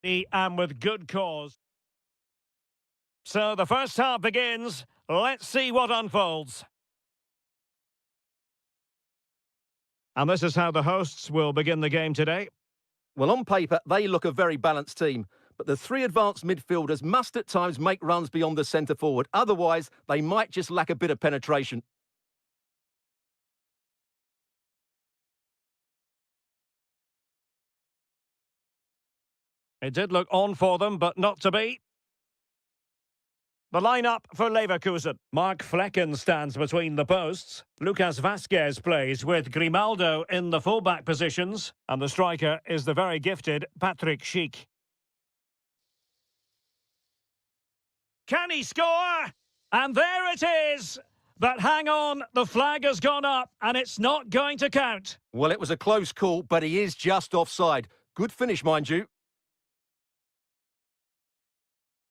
And with good cause. So the first half begins. Let's see what unfolds. And this is how the hosts will begin the game today. Well, on paper, they look a very balanced team. But the three advanced midfielders must at times make runs beyond the centre forward. Otherwise, they might just lack a bit of penetration. It did look on for them, but not to be. The lineup for Leverkusen. Mark Flecken stands between the posts. Lucas Vasquez plays with Grimaldo in the fullback positions. And the striker is the very gifted Patrick Schick. Can he score? And there it is! But hang on, the flag has gone up and it's not going to count. Well, it was a close call, but he is just offside. Good finish, mind you.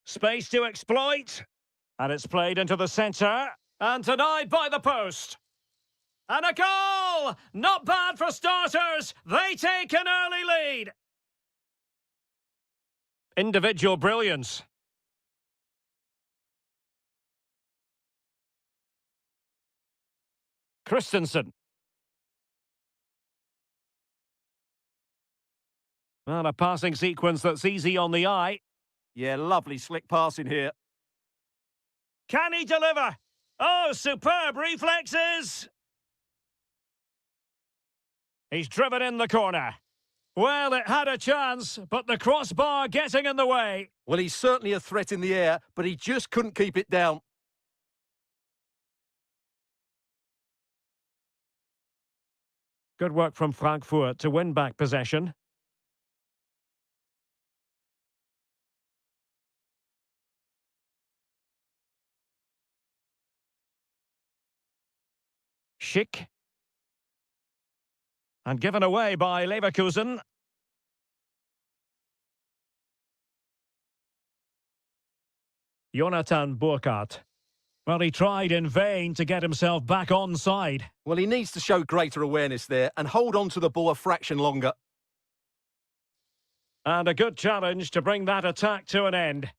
Space to exploit. And it's played into the centre. And denied by the post. And a goal! Not bad for starters. They take an early lead. Individual brilliance. Christensen. Well, a passing sequence that's easy on the eye. Yeah, lovely slick passing here. Can he deliver? Oh, superb reflexes! He's driven in the corner. Well, it had a chance, but the crossbar getting in the way. Well, he's certainly a threat in the air, but he just couldn't keep it down. Good work from Frankfurt to win back possession. Schick. And given away by Leverkusen. Jonathan Burkhardt. Well, he tried in vain to get himself back on side. Well, he needs to show greater awareness there and hold on to the ball a fraction longer. And a good challenge to bring that attack to an end.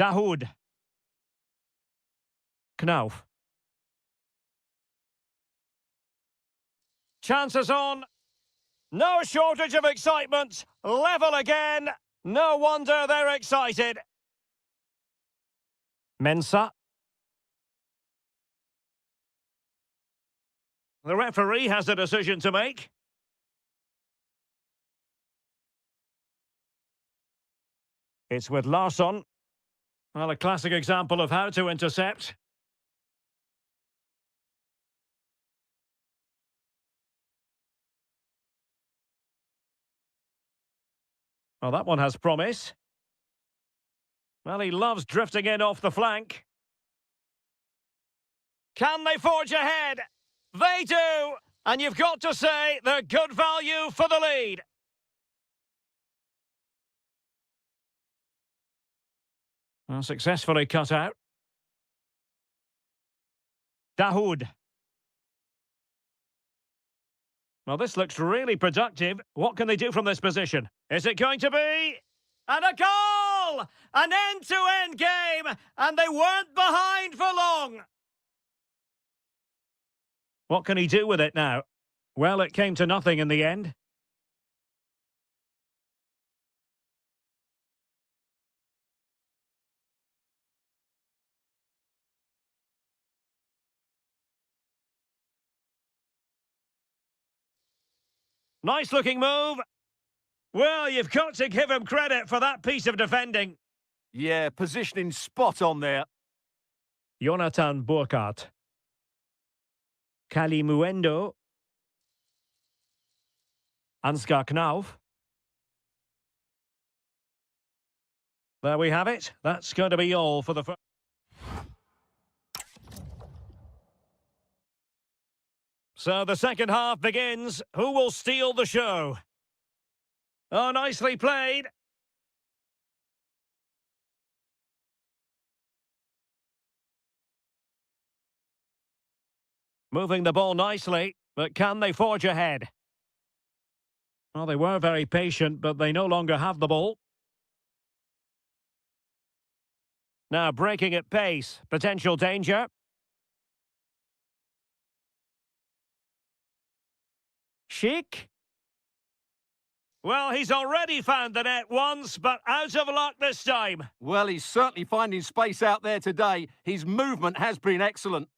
Dahoud. Knauf. Chances on. No shortage of excitement. Level again. No wonder they're excited. Mensah. The referee has a decision to make. It's with Larsson. Well, a classic example of how to intercept. Well, that one has promise. Well, he loves drifting in off the flank. Can they forge ahead? They do! And you've got to say they're good value for the lead. Well, successfully cut out. Dahoud. Well, this looks really productive. What can they do from this position? Is it going to be? And a goal! An end-to-end game, and they weren't behind for long. What can he do with it now? Well, it came to nothing in the end. Nice looking move. Well, you've got to give him credit for that piece of defending. Yeah, positioning spot on there. Jonathan Burkhardt. Kalimuendo. Ansgar Knauf. There we have it. That's going to be all for the first. So the second half begins. Who will steal the show? Oh, nicely played. Moving the ball nicely, but can they forge ahead? Well, they were very patient, but they no longer have the ball. Now breaking at pace, potential danger. Sheik? Well, he's already found the net once, but out of luck this time. Well, he's certainly finding space out there today. His movement has been excellent.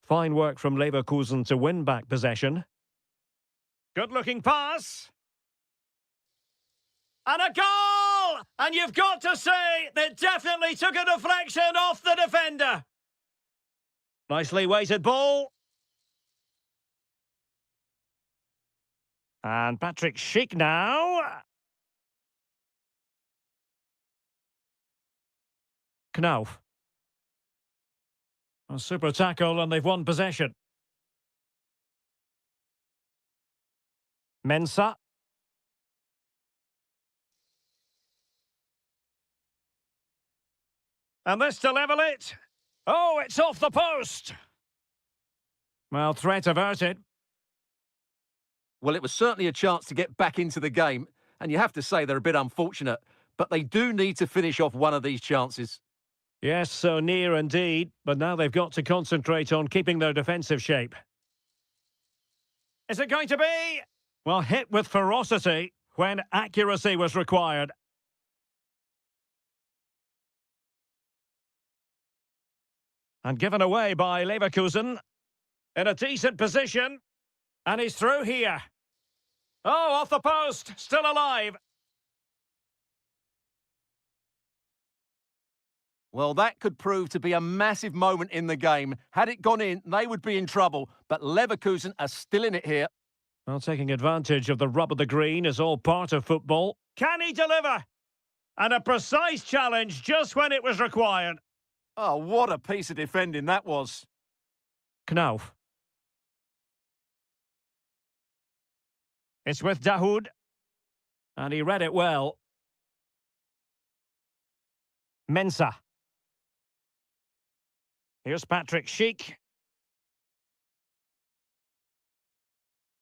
Fine work from Leverkusen to win back possession. Good-looking pass. And a goal! And you've got to say, they definitely took a deflection off the defender. Nicely weighted ball. And Patrick Schick now. Knauf. A super tackle and they've won possession. Mensah. And this to level it. Oh, it's off the post. Well, threat averted. Well, it was certainly a chance to get back into the game, and you have to say they're a bit unfortunate, but they do need to finish off one of these chances. Yes, so near indeed, but now they've got to concentrate on keeping their defensive shape. Is it going to be? Well, hit with ferocity when accuracy was required. And given away by Leverkusen. In a decent position. And he's through here. Oh, off the post. Still alive. Well, that could prove to be a massive moment in the game. Had it gone in, they would be in trouble. But Leverkusen are still in it here. Well, taking advantage of the rub of the green is all part of football. Can he deliver? And a precise challenge just when it was required. Oh, what a piece of defending that was. Knauf. It's with Dahoud. And he read it well. Mensah. Here's Patrick Schick.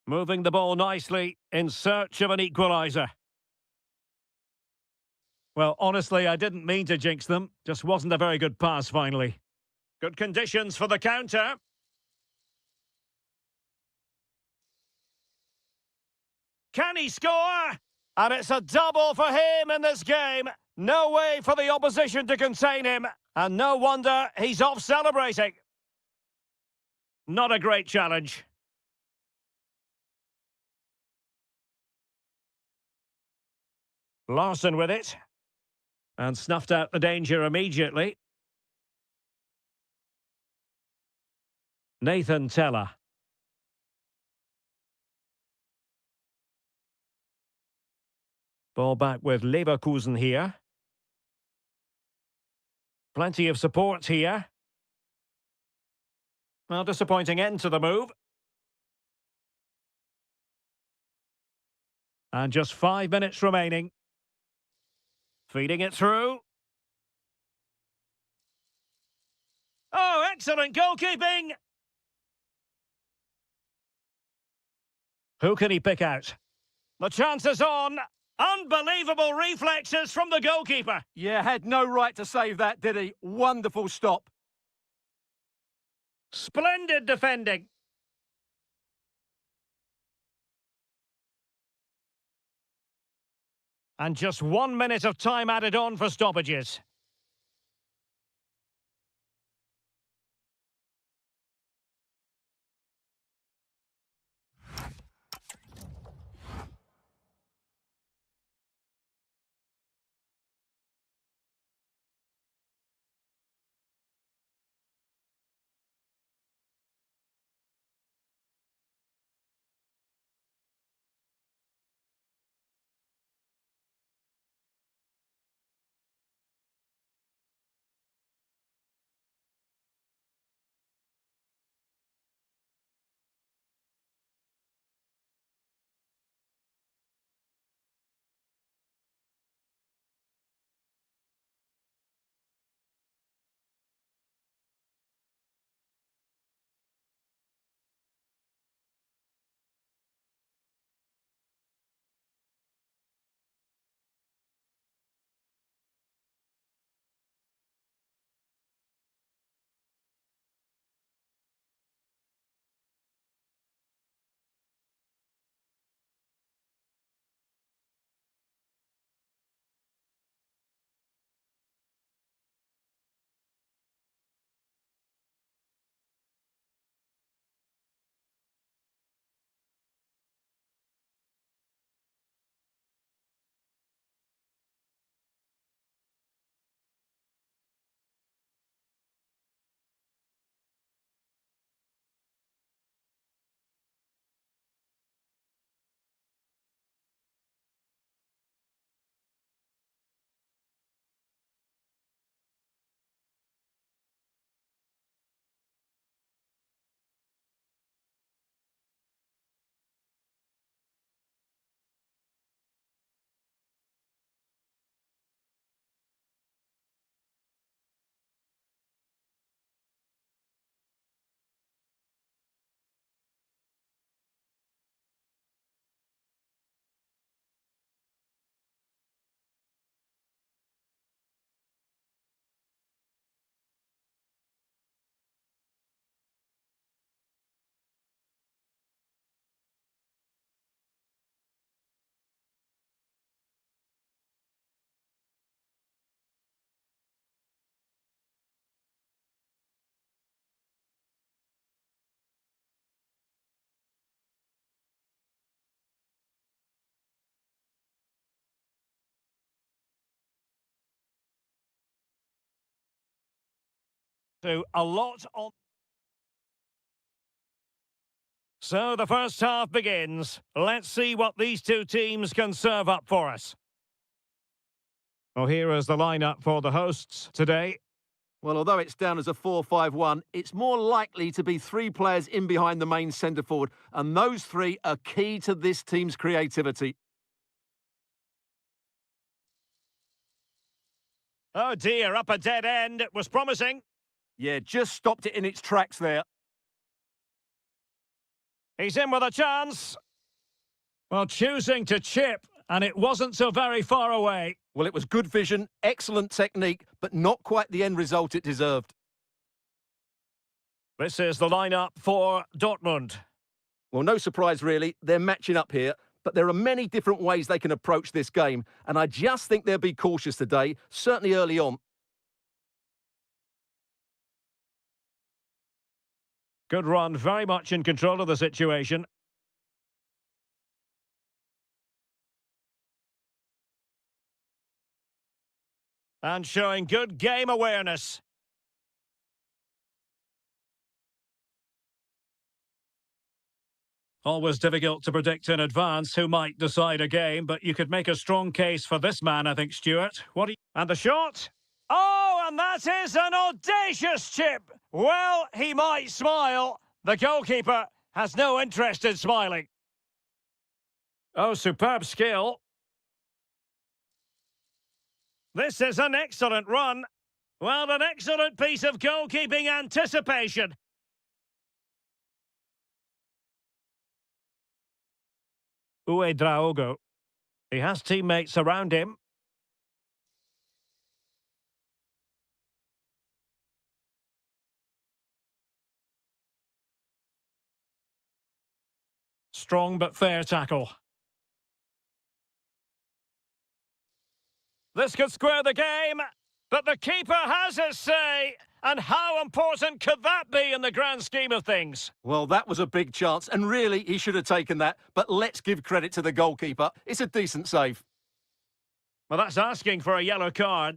Moving the ball nicely in search of an equaliser. Well, honestly, I didn't mean to jinx them. Just wasn't a very good pass, finally. Good conditions for the counter. Can he score? And it's a double for him in this game. No way for the opposition to contain him. And no wonder he's off celebrating. Not a great challenge. Larson with it. And snuffed out the danger immediately. Nathan Teller. Ball back with Leverkusen here. Plenty of support here. Well, disappointing end to the move. And just 5 minutes remaining. Feeding it through. Oh, excellent goalkeeping! Who can he pick out? The chance is on. Unbelievable reflexes from the goalkeeper. Yeah, had no right to save that, did he? Wonderful stop. Splendid defending. And just 1 minute of time added on for stoppages. To a lot on. So the first half begins. Let's see what these two teams can serve up for us. Well, here is the lineup for the hosts today. Well, although it's down as a 4-5-1, it's more likely to be three players in behind the main centre forward, and those three are key to this team's creativity. Oh dear, up a dead end. It was promising. Yeah, just stopped it in its tracks there. He's in with a chance. Well, choosing to chip, and it wasn't so very far away. Well, it was good vision, excellent technique, but not quite the end result it deserved. This is the lineup for Dortmund. Well, no surprise, really. They're matching up here, but there are many different ways they can approach this game, and I just think they'll be cautious today, certainly early on. Good run, very much in control of the situation. And showing good game awareness. Always difficult to predict in advance who might decide a game, but you could make a strong case for this man, I think, Stuart. What do you... And the shot? Oh, and that is an audacious chip. Well, he might smile. The goalkeeper has no interest in smiling. Oh, superb skill. This is an excellent run. Well, an excellent piece of goalkeeping anticipation. Uedraogo. He has teammates around him. Strong but fair tackle. This could square the game, but the keeper has his say. And how important could that be in the grand scheme of things? Well, that was a big chance, and really, he should have taken that. But let's give credit to the goalkeeper. It's a decent save. Well, that's asking for a yellow card.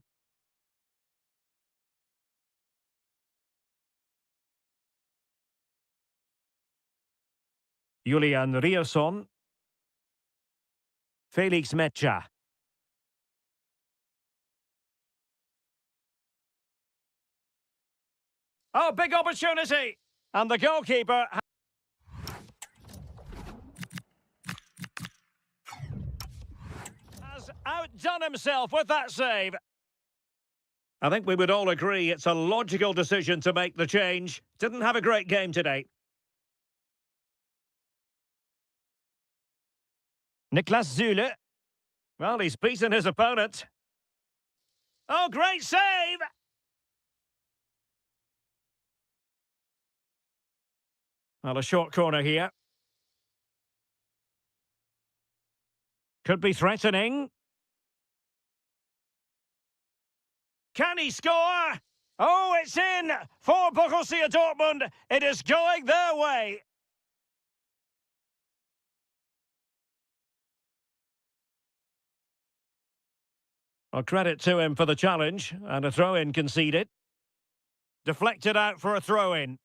Julian Rierson. Felix Mecha. Oh, big opportunity! And the goalkeeper has outdone himself with that save. I think we would all agree it's a logical decision to make the change. Didn't have a great game today. Niklas Zule. Well, he's beaten his opponent. Oh, great save! Well, a short corner here. Could be threatening. Can he score? Oh, it's in for Borussia Dortmund. It is going their way. Well, credit to him for the challenge, and a throw-in conceded. Deflected out for a throw-in.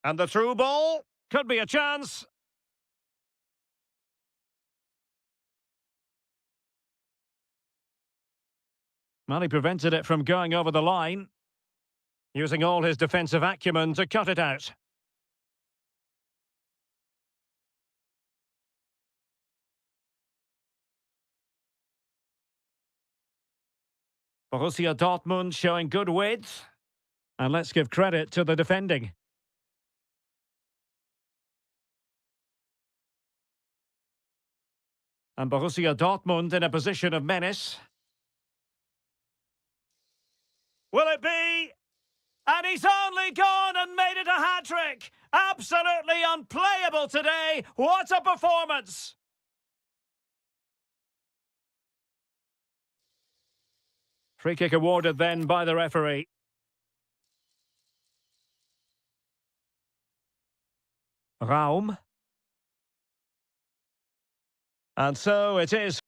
And the through ball could be a chance. Well, he prevented it from going over the line, using all his defensive acumen to cut it out. Borussia Dortmund showing good width. And let's give credit to the defending. And Borussia Dortmund in a position of menace. Will it be? And he's only gone and made it a hat-trick. Absolutely unplayable today. What a performance. Free kick awarded then by the referee. Raum. And so it is.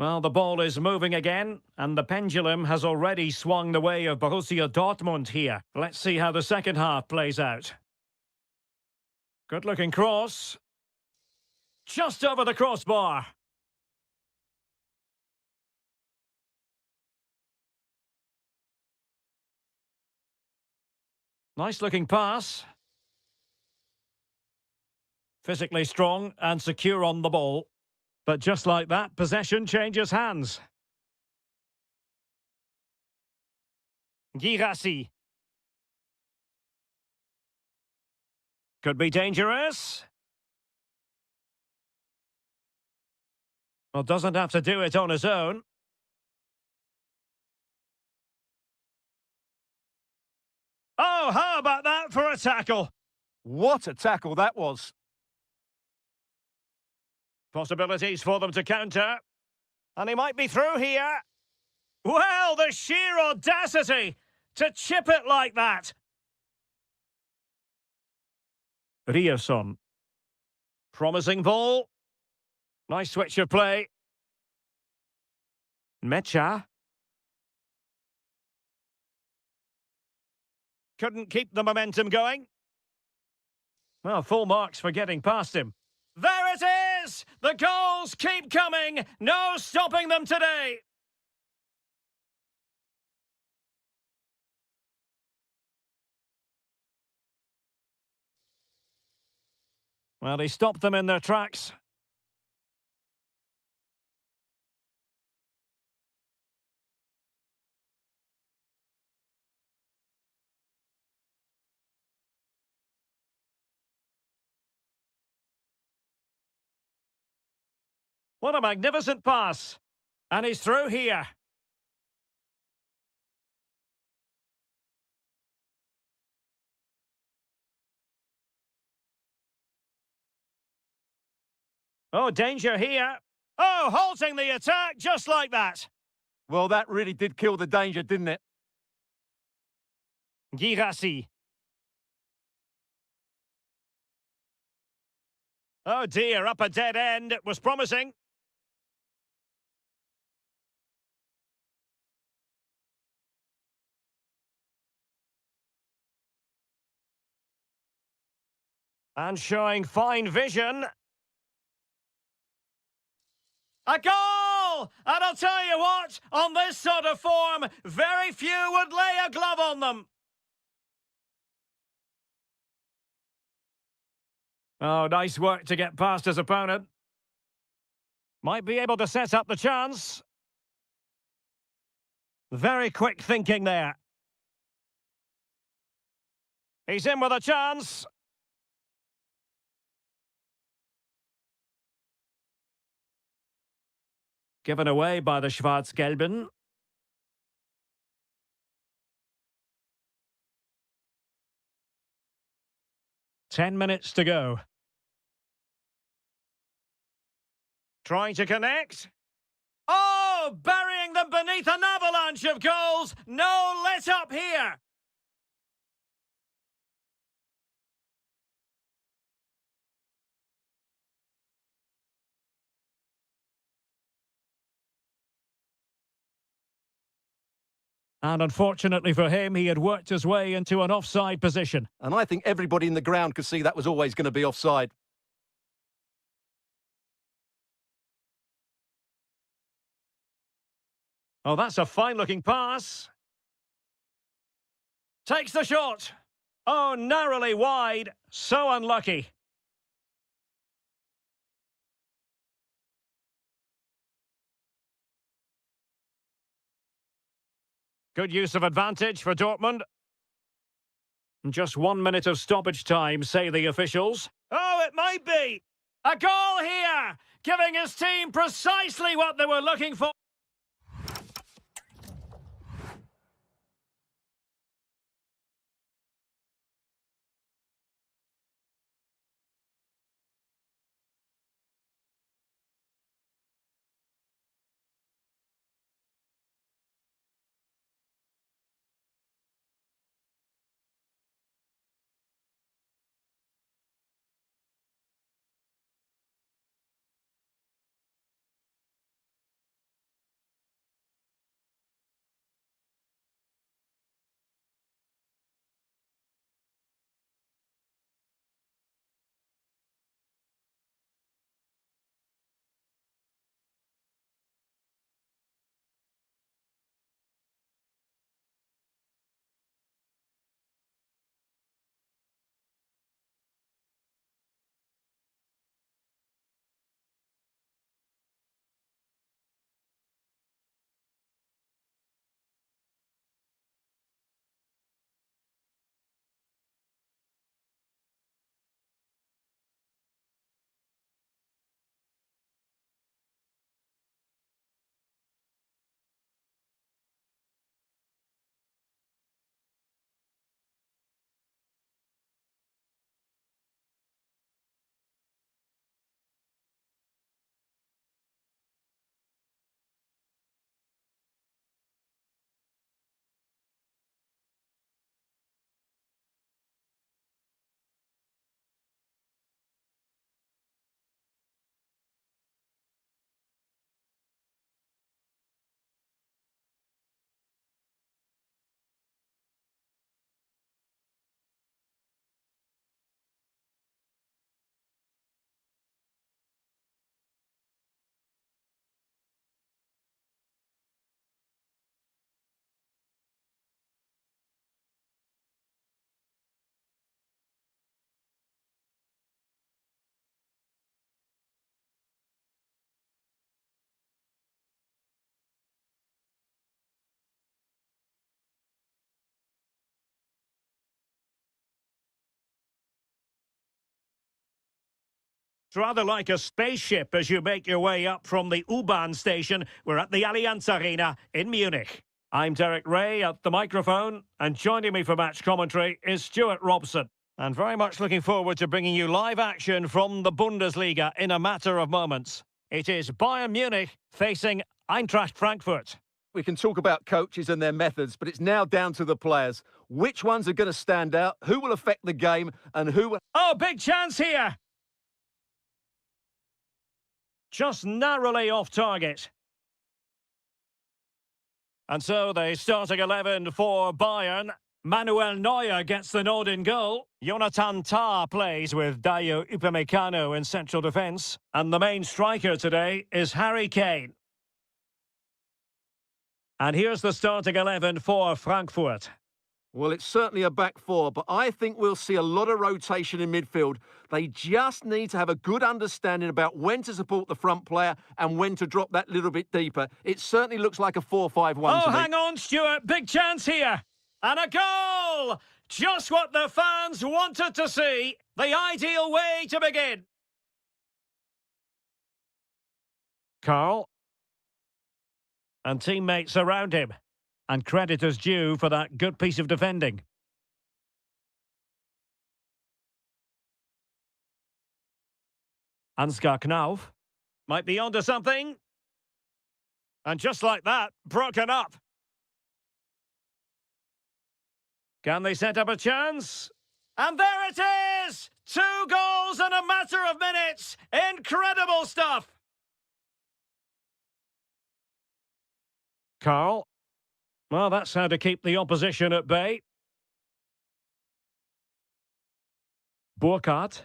Well, the ball is moving again, and the pendulum has already swung the way of Borussia Dortmund here. Let's see how the second half plays out. Good-looking cross. Just over the crossbar. Nice-looking pass. Physically strong and secure on the ball. But just like that, possession changes hands. Girassi. Could be dangerous. Well, doesn't have to do it on his own. Oh, how about that for a tackle? What a tackle that was. Possibilities for them to counter. And he might be through here. Well, the sheer audacity to chip it like that. Ryerson. Promising ball. Nice switch of play. Mecha. Couldn't keep the momentum going. Well, full marks for getting past him. There it is! The goals keep coming. No stopping them today. Well, he stopped them in their tracks. What a magnificent pass. And he's through here. Oh, danger here. Oh, halting the attack just like that. Well, that really did kill the danger, didn't it? Girassi. Oh dear, up a dead end. It was promising. And showing fine vision. A goal! And I'll tell you what, on this sort of form, very few would lay a glove on them. Oh, nice work to get past his opponent. Might be able to set up the chance. Very quick thinking there. He's in with a chance. Given away by the Schwarz-Gelben. Ten minutes to go. Trying to connect. Oh, burying them beneath an avalanche of goals. No let up here. And unfortunately for him, he had worked his way into an offside position. And I think everybody in the ground could see that was always going to be offside. Oh, that's a fine-looking pass. Takes the shot. Oh, narrowly wide. So unlucky. Good use of advantage for Dortmund. Just 1 minute of stoppage time, say the officials. Oh, it might be. A goal here, giving his team precisely what they were looking for. It's rather like a spaceship as you make your way up from the U-Bahn station. We're at the Allianz Arena in Munich. I'm Derek Ray at the microphone, and joining me for match commentary is Stuart Robson. And very much looking forward to bringing you live action from the Bundesliga in a matter of moments. It is Bayern Munich facing Eintracht Frankfurt. We can talk about coaches and their methods, but it's now down to the players. Which ones are going to stand out, who will affect the game, and who will... Oh, big chance here! Just narrowly off target. And so the starting 11 for Bayern. Manuel Neuer gets the nod in goal. Jonathan Tah plays with Dayo Upamecano in central defence. And the main striker today is Harry Kane. And here's the starting 11 for Frankfurt. Well, it's certainly a back four, but I think we'll see a lot of rotation in midfield. They just need to have a good understanding about when to support the front player and when to drop that little bit deeper. It certainly looks like a 4-5-1 Oh, to me. hang on, Stuart. Big chance here. And a goal! Just what the fans wanted to see. The ideal way to begin. Carl. And teammates around him. And credit is due for that good piece of defending. Ansgar Knauf might be onto something. And just like that, broken up. Can they set up a chance? And there it is! 2 goals in a matter of minutes. Incredible stuff. Carl. Well, that's how to keep the opposition at bay. Burkhardt.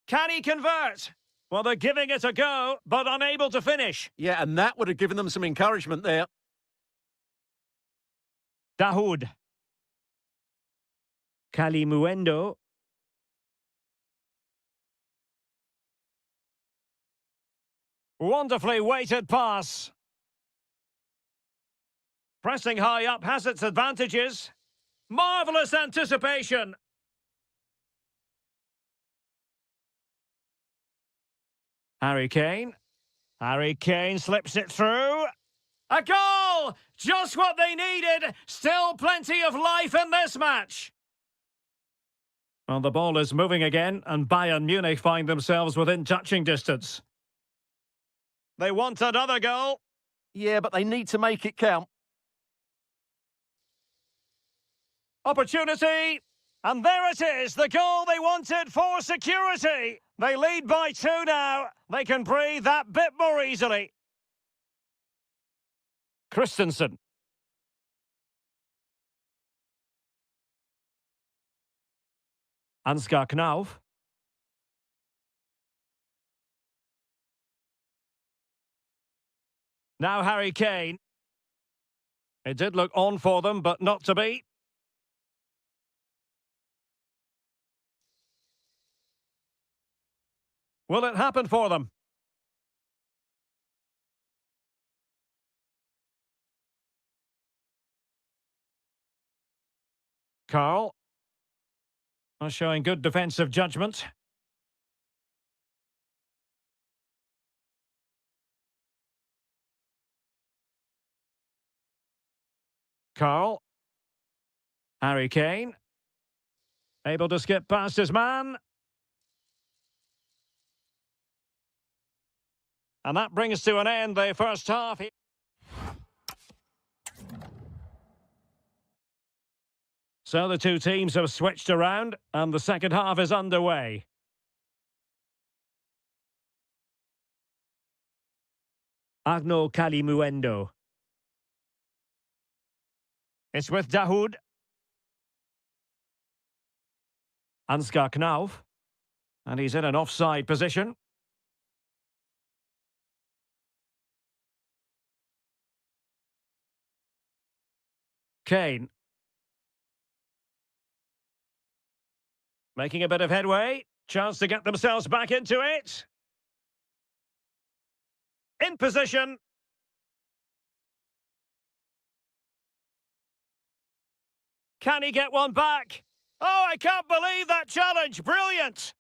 Can he convert? Well, they're giving it a go, but unable to finish. Yeah, and that would have given them some encouragement there. Dahoud. Kalimuendo. Wonderfully weighted pass. Pressing high up has its advantages. Marvellous anticipation. Harry Kane. Harry Kane slips it through. A goal! Just what they needed. Still plenty of life in this match. Well, the ball is moving again, and Bayern Munich find themselves within touching distance. They want another goal. Yeah, but they need to make it count. Opportunity. And there it is, the goal they wanted for security. They lead by 2 now. They can breathe that bit more easily. Christensen. Ansgar Knauf. Now Harry Kane. It did look on for them, but not to be. Will it happen for them? Carl. Showing good defensive judgment. Carl. Harry Kane. Able to skip past his man. And that brings to an end the first half. So the two teams have switched around, and the second half is underway. Arnaud Kalimuendo. It's with Dahoud. Ansgar Knauf. And he's in an offside position. Kane. Making a bit of headway. Chance to get themselves back into it. In position. Can he get one back? Oh, I can't believe that challenge. Brilliant.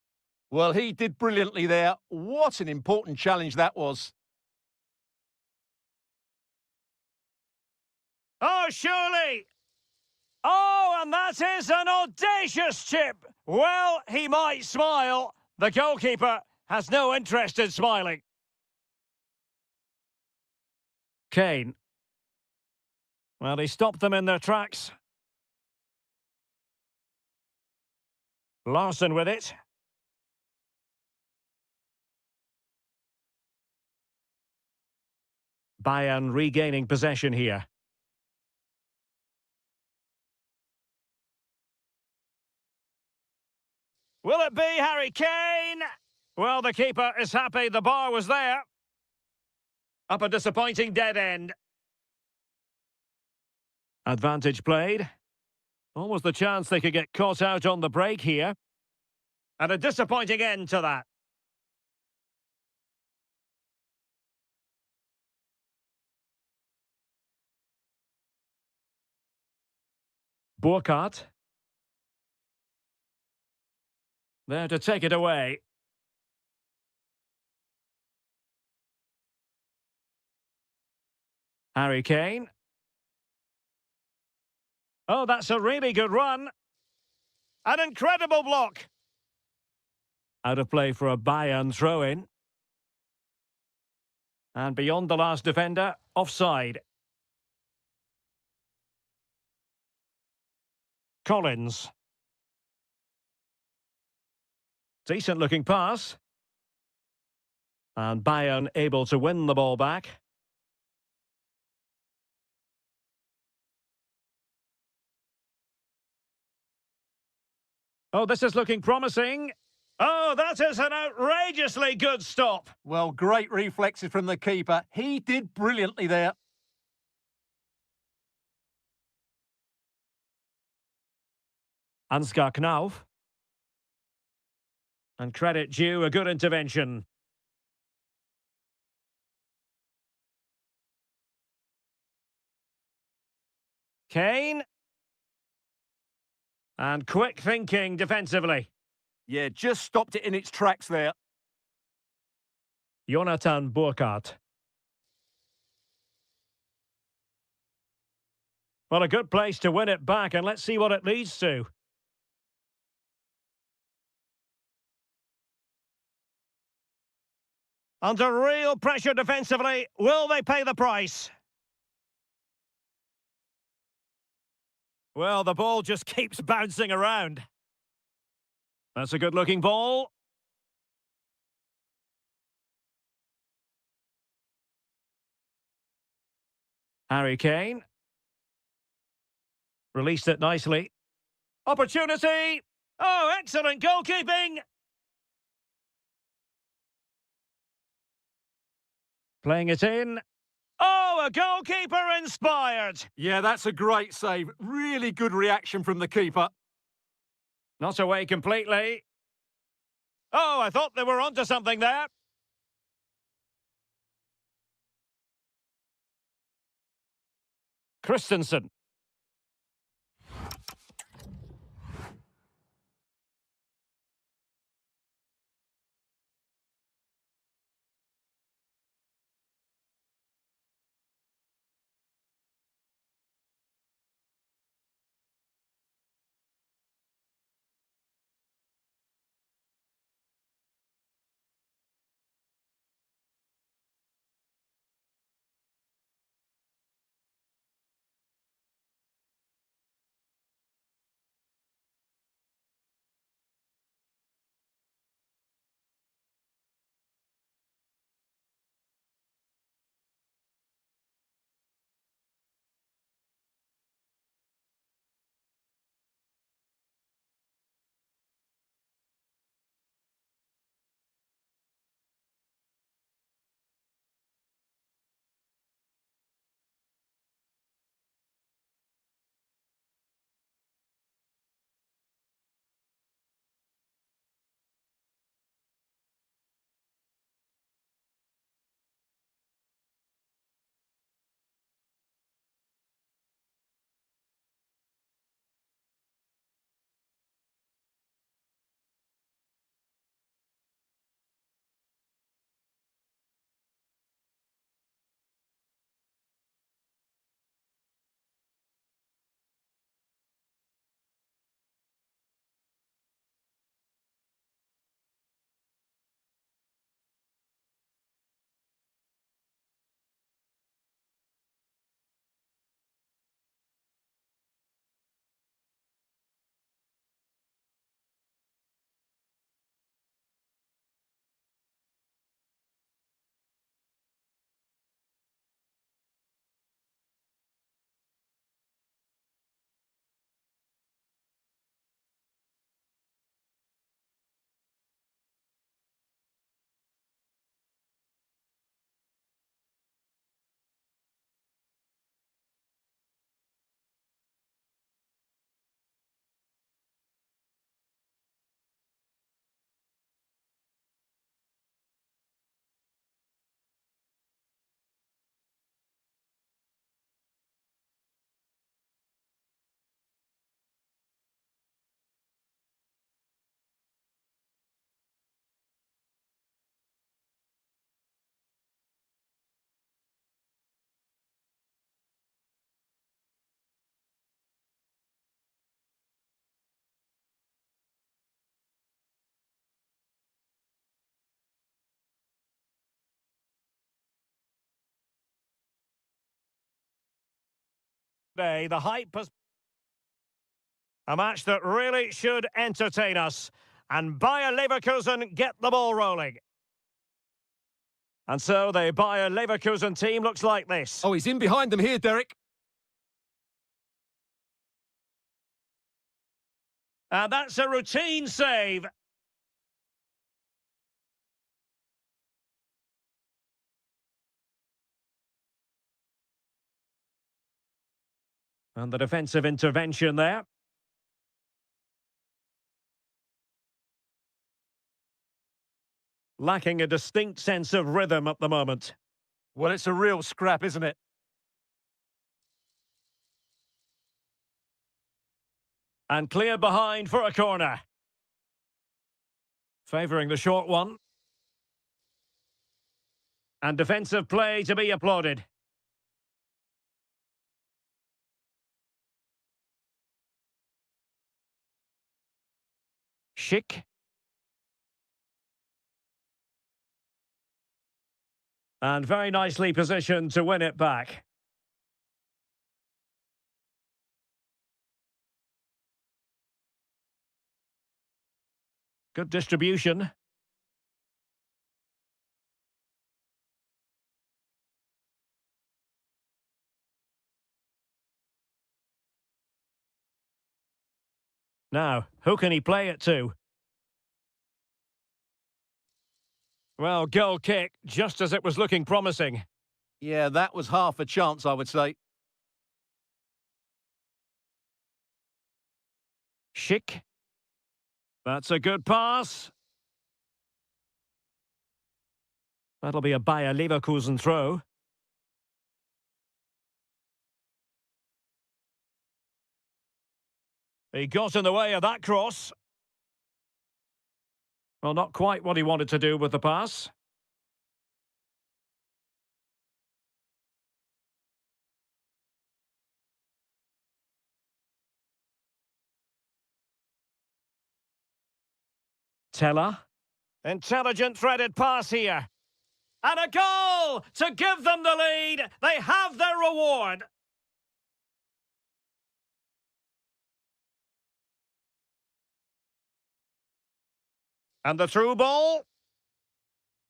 Well, he did brilliantly there. What an important challenge that was. Oh, surely. Oh, and that is an audacious chip. Well, he might smile. The goalkeeper has no interest in smiling. Kane. Well, he stopped them in their tracks. Larson with it. Bayern regaining possession here. Will it be Harry Kane? Well, the keeper is happy the bar was there. Up a disappointing dead end. Advantage played. Almost the chance they could get caught out on the break here. And a disappointing end to that. Burkhardt. There to take it away. Harry Kane. Oh, that's a really good run. An incredible block. Out of play for a Bayern throw-in. And beyond the last defender, offside. Collins. Decent looking pass. And Bayern able to win the ball back. Oh, this is looking promising. Oh, that is an outrageously good stop. Well, great reflexes from the keeper. He did brilliantly there. Ansgar Knauf. And credit due, a good intervention. Kane. And quick thinking defensively. Yeah, just stopped it in its tracks there. Jonathan Burkhardt. Well, a good place to win it back, and let's see what it leads to. Under real pressure defensively, will they pay the price? Well, the ball just keeps bouncing around. That's a good-looking ball. Harry Kane. Released it nicely. Opportunity! Oh, excellent goalkeeping! Playing it in. Oh, a goalkeeper inspired! Yeah, that's a great save. Really good reaction from the keeper. Not away completely. Oh, I thought they were onto something there. Christensen. The hype has... A match that really should entertain us. And Bayer Leverkusen get the ball rolling. And so the Bayer Leverkusen team looks like this. Oh, he's in behind them here, Derek. And that's a routine save. And the defensive intervention there. Lacking a distinct sense of rhythm at the moment. Well, it's a real scrap, isn't it? And clear behind for a corner. Favouring the short one. And defensive play to be applauded. Schick. And very nicely positioned to win it back. Good distribution. Now, who can he play it to? Well, goal kick, just as it was looking promising. Yeah, that was half a chance, I would say. Schick. That's a good pass. That'll be a Bayer Leverkusen throw. He got in the way of that cross. Well, not quite what he wanted to do with the pass. Teller. Intelligent threaded pass here. And a goal to give them the lead. They have their reward. And the through ball.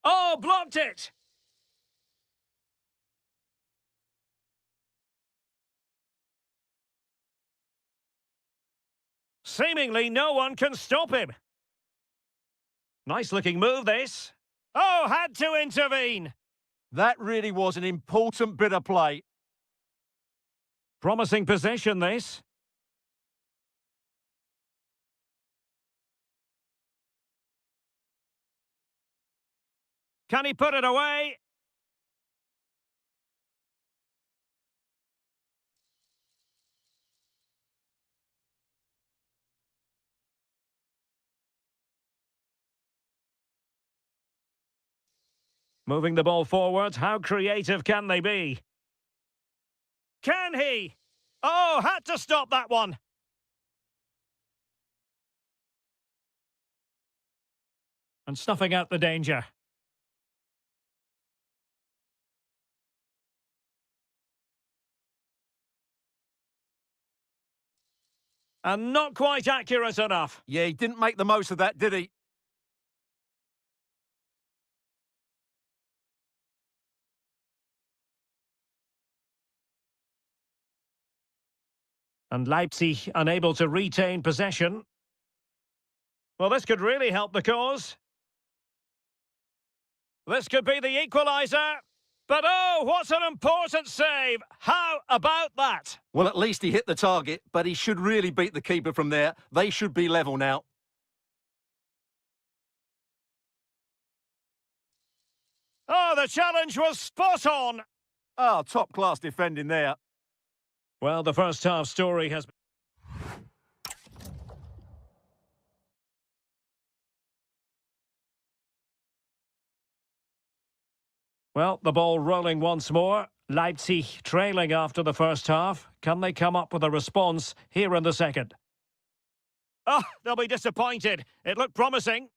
Oh, blocked it. Seemingly no one can stop him. Nice looking move, this. Oh, had to intervene. That really was an important bit of play. Promising possession, this. Can he put it away? Moving the ball forward, how creative can they be? Can he? Oh, had to stop that one. And snuffing out the danger. And not quite accurate enough. Yeah, he didn't make the most of that, did he? And Leipzig unable to retain possession. Well, this could really help the cause. This could be the equaliser. But oh, what an important save! How about that? Well, at least he hit the target, but he should really beat the keeper from there. They should be level now. Oh, the challenge was spot on! Oh, top-class defending there. Well, the first half story has... Well, the ball rolling once more. Leipzig trailing after the first half. Can they come up with a response here in the second? Oh, they'll be disappointed. It looked promising.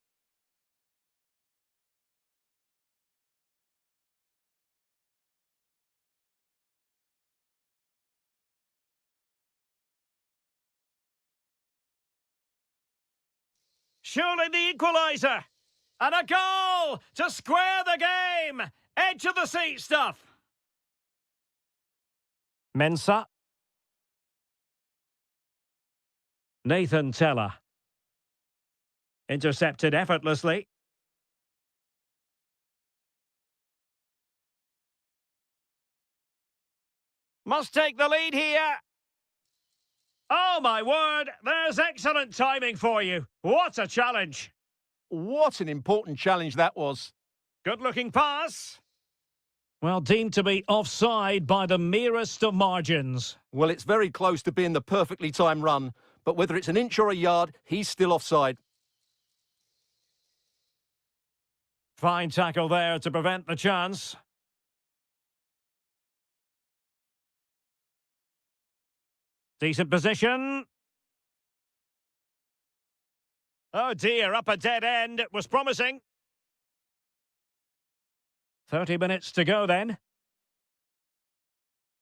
Surely the equaliser. And a goal to square the game. Edge of the seat stuff. Mensah. Nathan Teller. Intercepted effortlessly. Must take the lead here. Oh, my word. There's excellent timing for you. What a challenge. What an important challenge that was. Good-looking pass. Well, deemed to be offside by the merest of margins. Well, it's very close to being the perfectly timed run, but whether it's an inch or a yard, he's still offside. Fine tackle there to prevent the chance. Decent position. Oh dear, up a dead end. It was promising. 30 minutes to go then.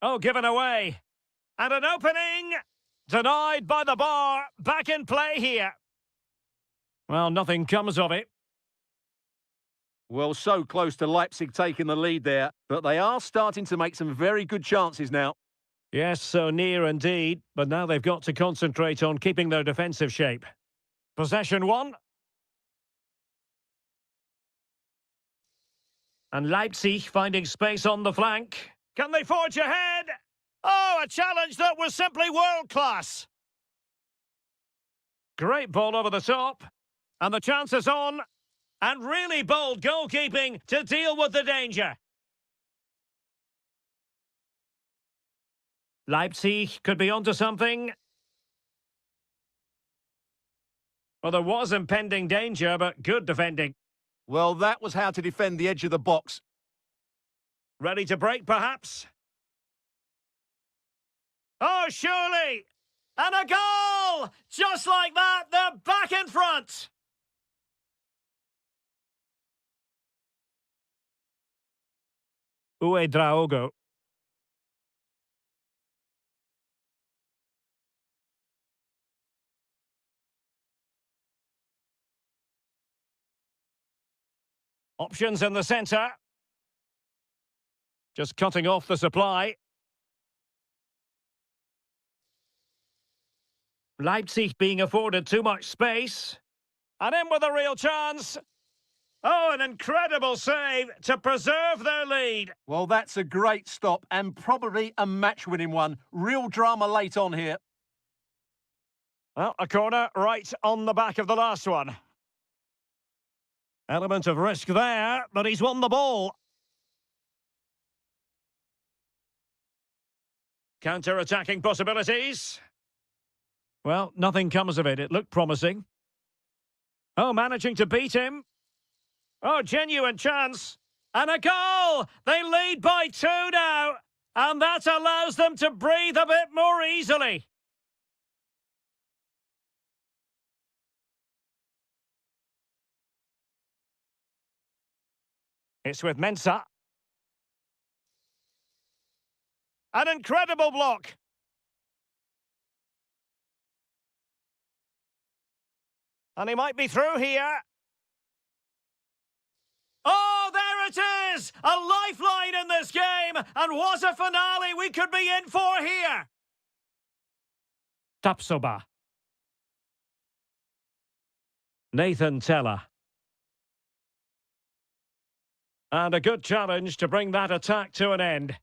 Oh, given away. And an opening. Denied by the bar. Back in play here. Well, nothing comes of it. Well, so close to Leipzig taking the lead there, but they are starting to make some very good chances now. Yes, so near indeed, but now they've got to concentrate on keeping their defensive shape. Possession one. And Leipzig finding space on the flank. Can they forge ahead? Oh, a challenge that was simply world-class. Great ball over the top. And the chance is on. And really bold goalkeeping to deal with the danger. Leipzig could be onto something. Well, there was impending danger, but good defending. Well, that was how to defend the edge of the box. Ready to break, perhaps? Oh, surely! And a goal! Just like that, they're back in front! Draogo. Options in the centre. Just cutting off the supply. Leipzig being afforded too much space. And in with a real chance. Oh, an incredible save to preserve their lead. Well, that's a great stop and probably a match-winning one. Real drama late on here. Well, a corner right on the back of the last one. Element of risk there, but he's won the ball. Counter-attacking possibilities. Well, nothing comes of it. It looked promising. Oh, managing to beat him. Oh, genuine chance. And a goal! They lead by 2 now. And that allows them to breathe a bit more easily. It's with Mensah. An incredible block. And he might be through here. Oh, there it is! A lifeline in this game! And what a finale we could be in for here! Tapsoba. Nathan Teller. And a good challenge to bring that attack to an end.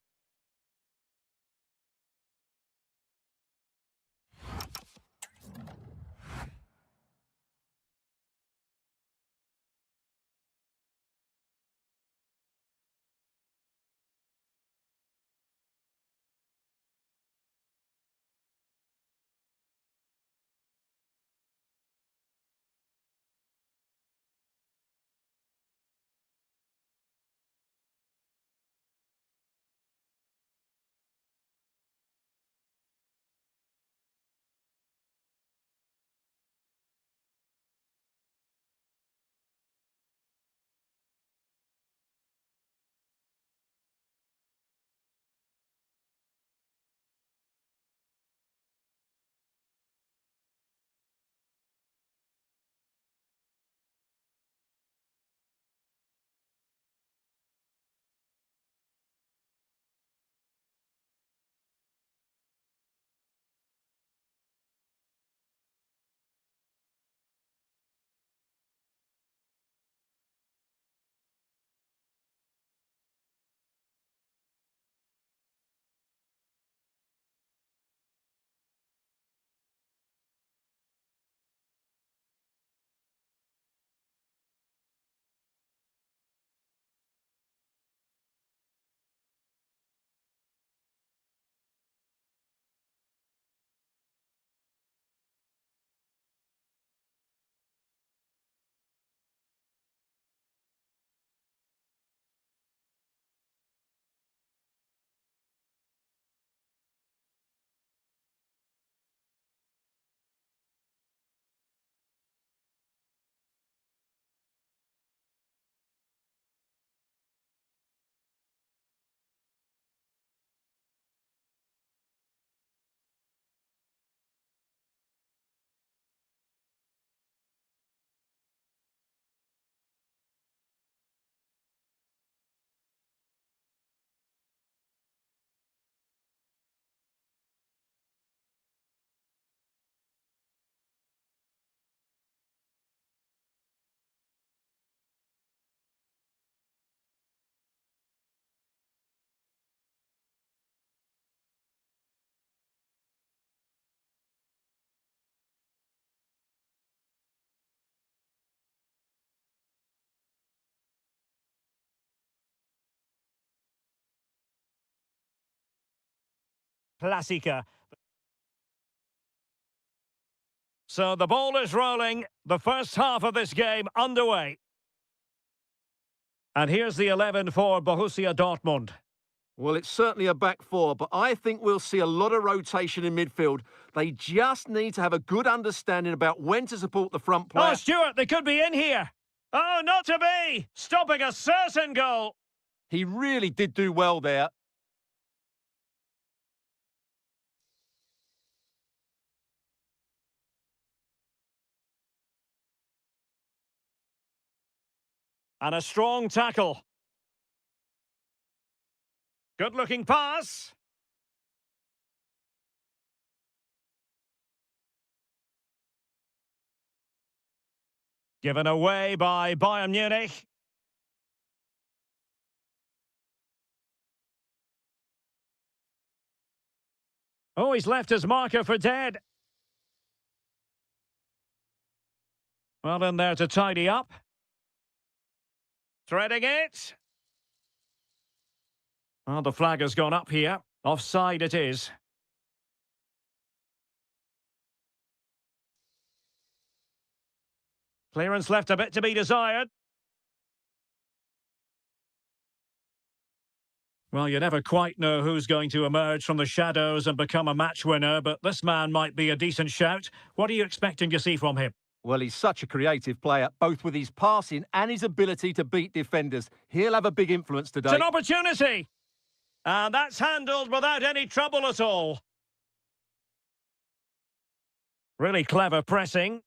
Klassiker. So the ball is rolling. The first half of this game underway. And here's the 11 for Borussia Dortmund. Well, it's certainly a back four, but I think we'll see a lot of rotation in midfield. They just need to have a good understanding about when to support the front player. Oh, Stuart, they could be in here. Oh, not to be! Stopping a certain goal. He really did do well there. And a strong tackle. Good-looking pass. Given away by Bayern Munich. Oh, he's left his marker for dead. Well, in there to tidy up. Threading it. Oh, the flag has gone up here. Offside it is. Clearance left a bit to be desired. Well, you never quite know who's going to emerge from the shadows and become a match winner, but this man might be a decent shout. What are you expecting to see from him? Well, he's such a creative player, both with his passing and his ability to beat defenders. He'll have a big influence today. It's an opportunity! And that's handled without any trouble at all. Really clever pressing.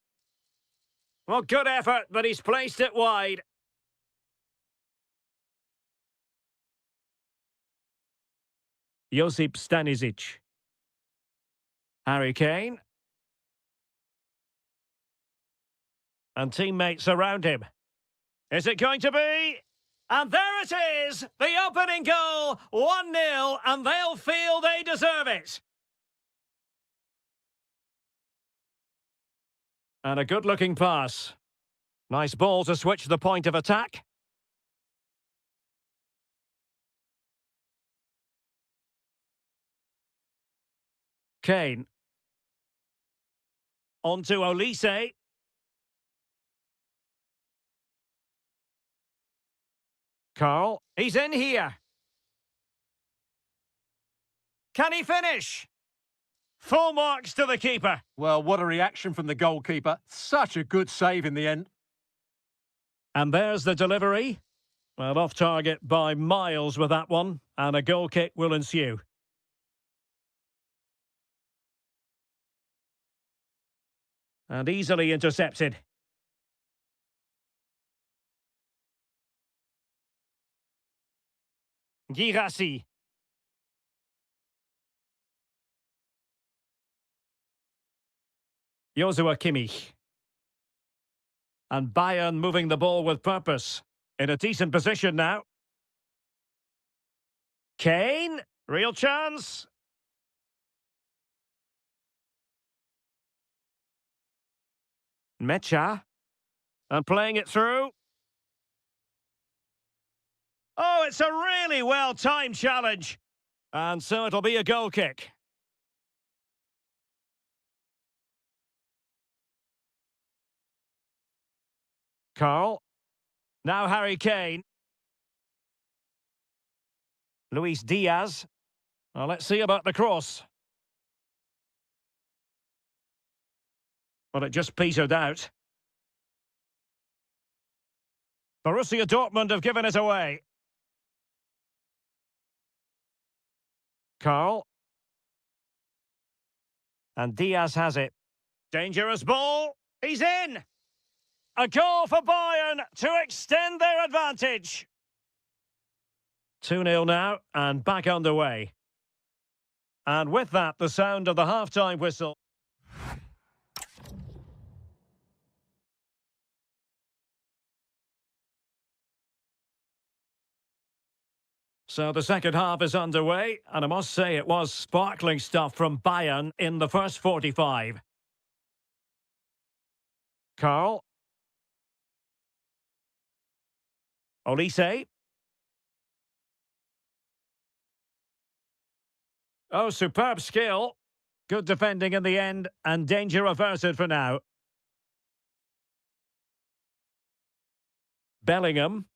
Well, good effort, but he's placed it wide. Josip Stanisic. Harry Kane. And teammates around him. Is it going to be? And there it is! The opening goal! 1-0, and they'll feel they deserve it. And a good-looking pass. Nice ball to switch the point of attack. Kane. On to Olise. Carl, he's in here. Can he finish? Full marks to the keeper. Well, what a reaction from the goalkeeper. Such a good save in the end. And there's the delivery. Well, off target by miles with that one. And a goal kick will ensue. And easily intercepted. Girassi. Joshua Kimmich. And Bayern moving the ball with purpose. In a decent position now. Kane. Real chance. Mecha. And playing it through. Oh, it's a really well-timed challenge. And so it'll be a goal kick. Carl. Now Harry Kane. Luis Diaz. Well, let's see about the cross. Well, it just petered out. Borussia Dortmund have given it away. Carl. And Diaz has it. Dangerous ball. He's in. A goal for Bayern to extend their advantage. 2-0 now and back underway. And with that, the sound of the half-time whistle. So the second half is underway, and I must say it was sparkling stuff from Bayern in the first 45. Carl. Olise. Oh, superb skill. Good defending in the end, and danger averted for now. Bellingham.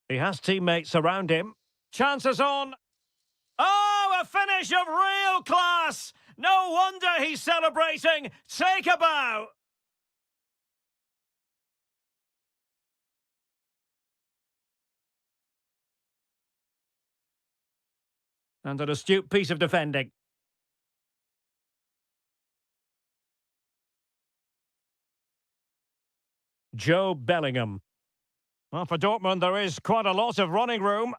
He has teammates around him. Chances on. Oh, a finish of real class! No wonder he's celebrating. Take a bow. And an astute piece of defending. Joe Bellingham. Well, for Dortmund, there is quite a lot of running room.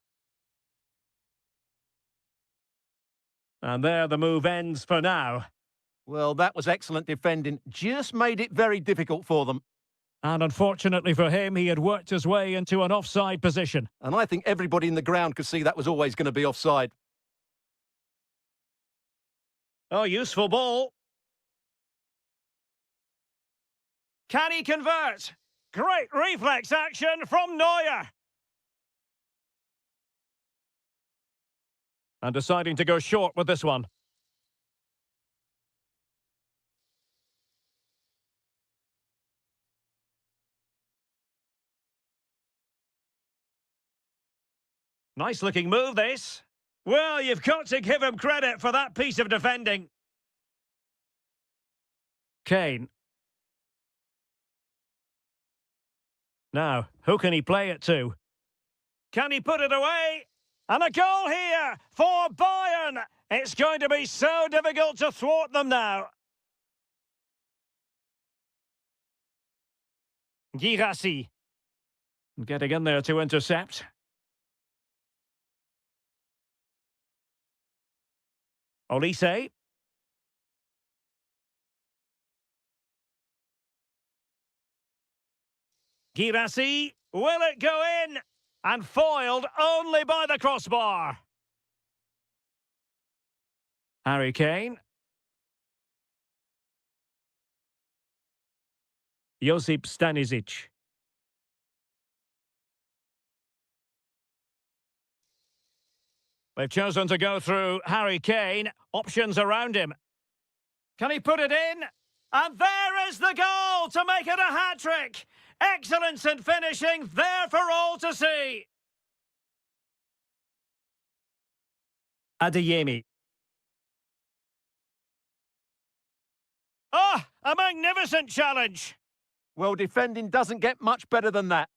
And there the move ends for now. Well, that was excellent defending. Just made it very difficult for them. And unfortunately for him, he had worked his way into an offside position. And I think everybody in the ground could see that was always going to be offside. Oh, useful ball. Can he convert? Great reflex action from Neuer. And deciding to go short with this one. Nice looking move, this. Well, you've got to give him credit for that piece of defending. Kane. Now, who can he play it to? Can he put it away? And a goal here for Bayern. It's going to be so difficult to thwart them now. Girassi. Getting in there to intercept. Olise. Girassi. Will it go in? And foiled only by the crossbar. Harry Kane. Josip Stanisic. They've chosen to go through Harry Kane. Options around him. Can he put it in? And there is the goal to make it a hat-trick. Excellence in finishing, there for all to see. Adeyemi. Ah, a magnificent challenge. Well, defending doesn't get much better than that.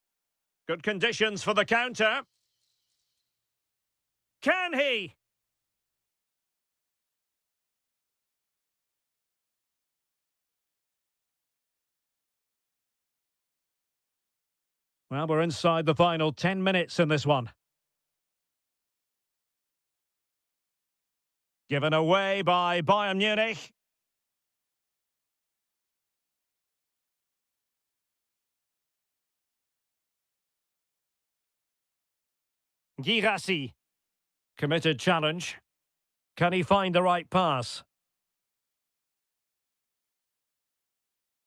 Good conditions for the counter. Can he? Well, we're inside the final 10 minutes in this one. Given away by Bayern Munich. Girassi. Committed challenge. Can he find the right pass?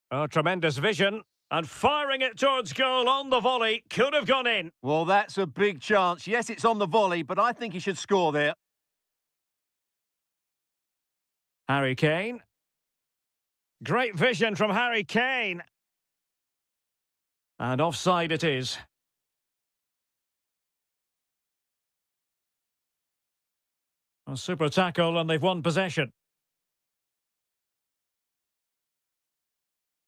Oh, tremendous vision. And firing it towards goal on the volley. Could have gone in. Well, that's a big chance. Yes, it's on the volley, but I think he should score there. Harry Kane. Great vision from Harry Kane. And offside it is. A super tackle and they've won possession.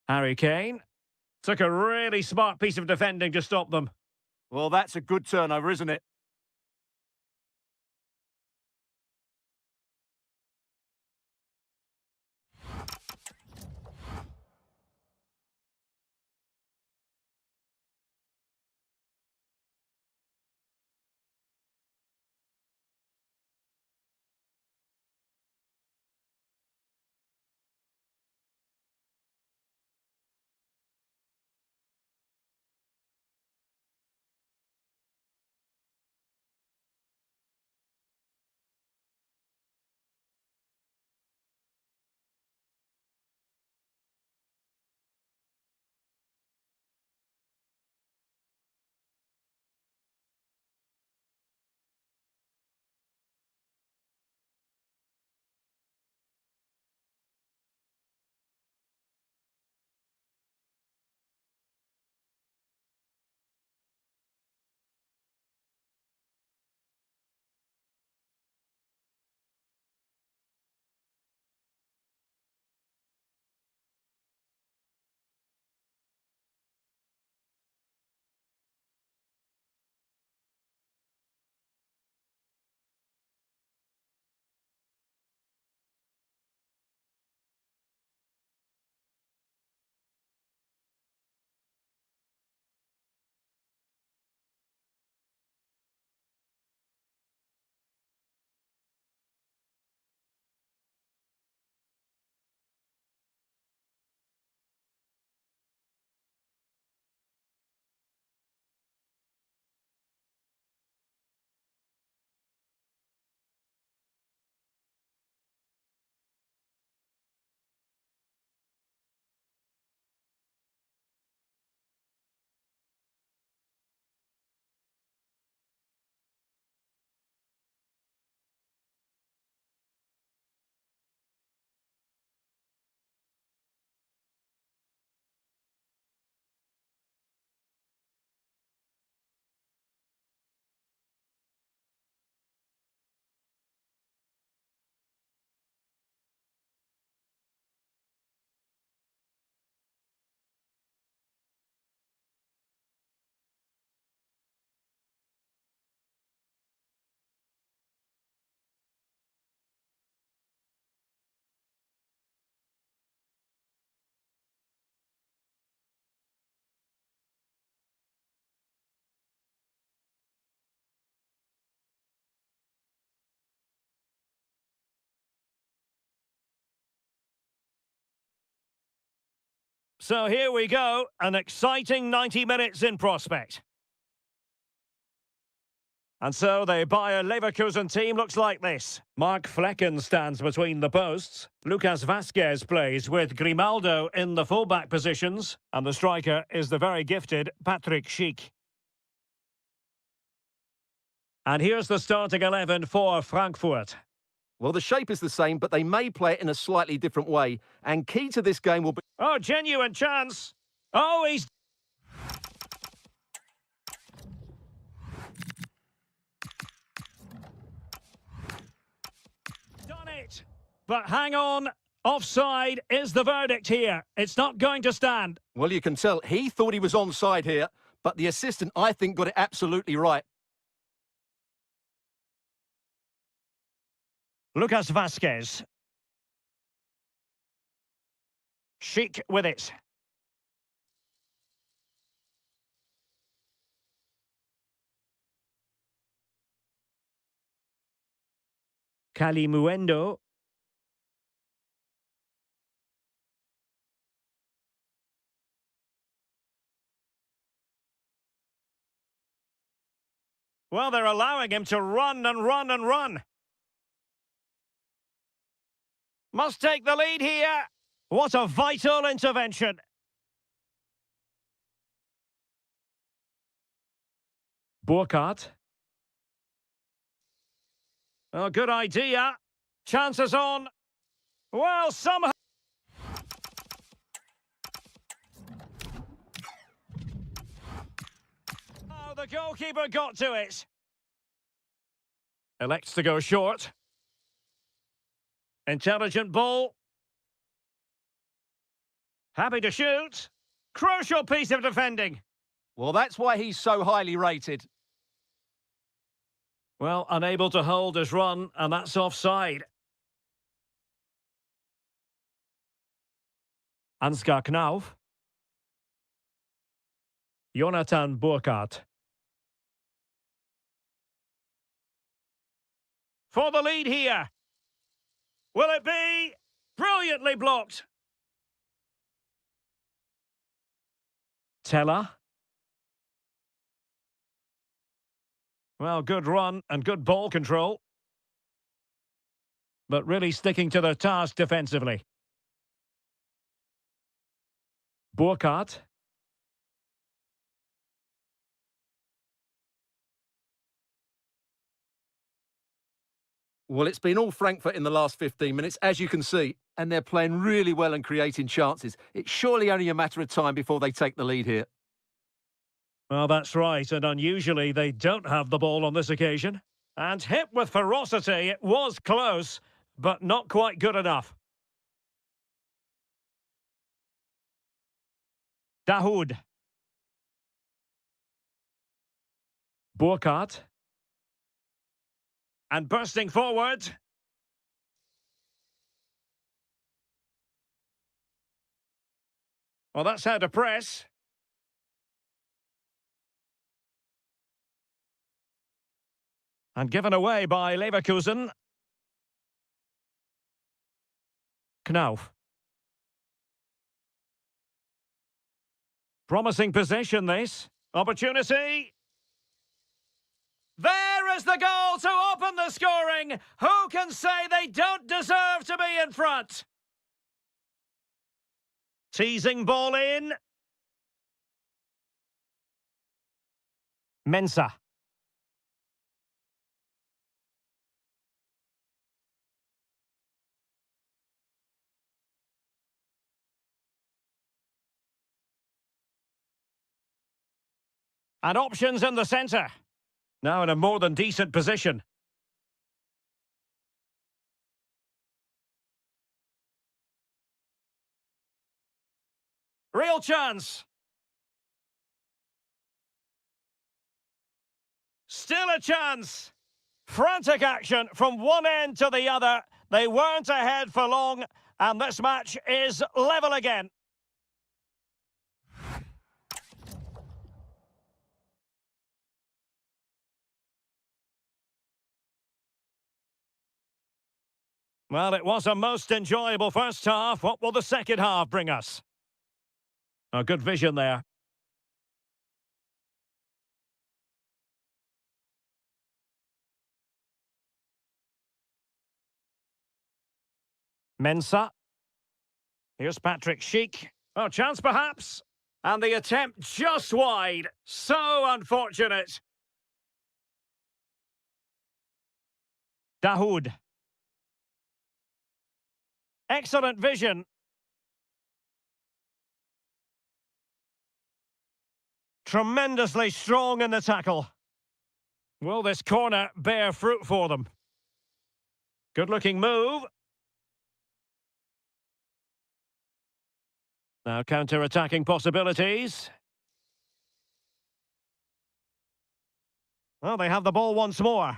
Harry Kane. Took a really smart piece of defending to stop them. Well, that's a good turnover, isn't it? So here we go, an exciting 90 minutes in prospect. And so the Bayer Leverkusen team looks like this. Mark Flecken stands between the posts. Lucas Vazquez plays with Grimaldo in the fullback positions. And the striker is the very gifted Patrick Schick. And here's the starting 11 for Frankfurt. Well, the shape is the same, but they may play it in a slightly different way. And key to this game will be... Oh, genuine chance. Oh, he's... done it. But hang on. Offside is the verdict here. It's not going to stand. Well, you can tell he thought he was onside here, but the assistant, I think, got it absolutely right. Lucas Vazquez. Schick with it. Calimuendo. Well, they're allowing him to run and run and run. Must take the lead here. What a vital intervention. Burkhardt. Oh, good idea. Chances on. Well, somehow... oh, the goalkeeper got to it. Elects to go short. Intelligent ball. Happy to shoot. Crucial piece of defending. Well, that's why he's so highly rated. Well, unable to hold his run, and that's offside. Ansgar Knauf. Jonathan Burkhardt. For the lead here. Will it be? Brilliantly blocked. Teller. Well, good run and good ball control. But really sticking to their task defensively. Burkhardt. Well, it's been all Frankfurt in the last 15 minutes, as you can see, and they're playing really well and creating chances. It's surely only a matter of time before they take the lead here. Well, that's right, and unusually they don't have the ball on this occasion. And hit with ferocity, it was close, but not quite good enough. Dahoud. Burkhardt. And bursting forward. Well, that's how to press. And given away by Leverkusen. Knauf. Promising position, this. Opportunity. There is the goal to open the scoring. Who can say they don't deserve to be in front? Teasing ball in. Mensah. And options in the centre. Now in a more than decent position. Real chance. Still a chance. Frantic action from one end to the other. They weren't ahead for long, and this match is level again. Well, it was a most enjoyable first half. What will the second half bring us? Oh, good vision there. Mensah. Here's Patrick Schick. Oh, chance perhaps. And the attempt just wide. So unfortunate. Dahoud. Excellent vision. Tremendously strong in the tackle. Will this corner bear fruit for them? Good-looking move. Now counter-attacking possibilities. Well, they have the ball once more.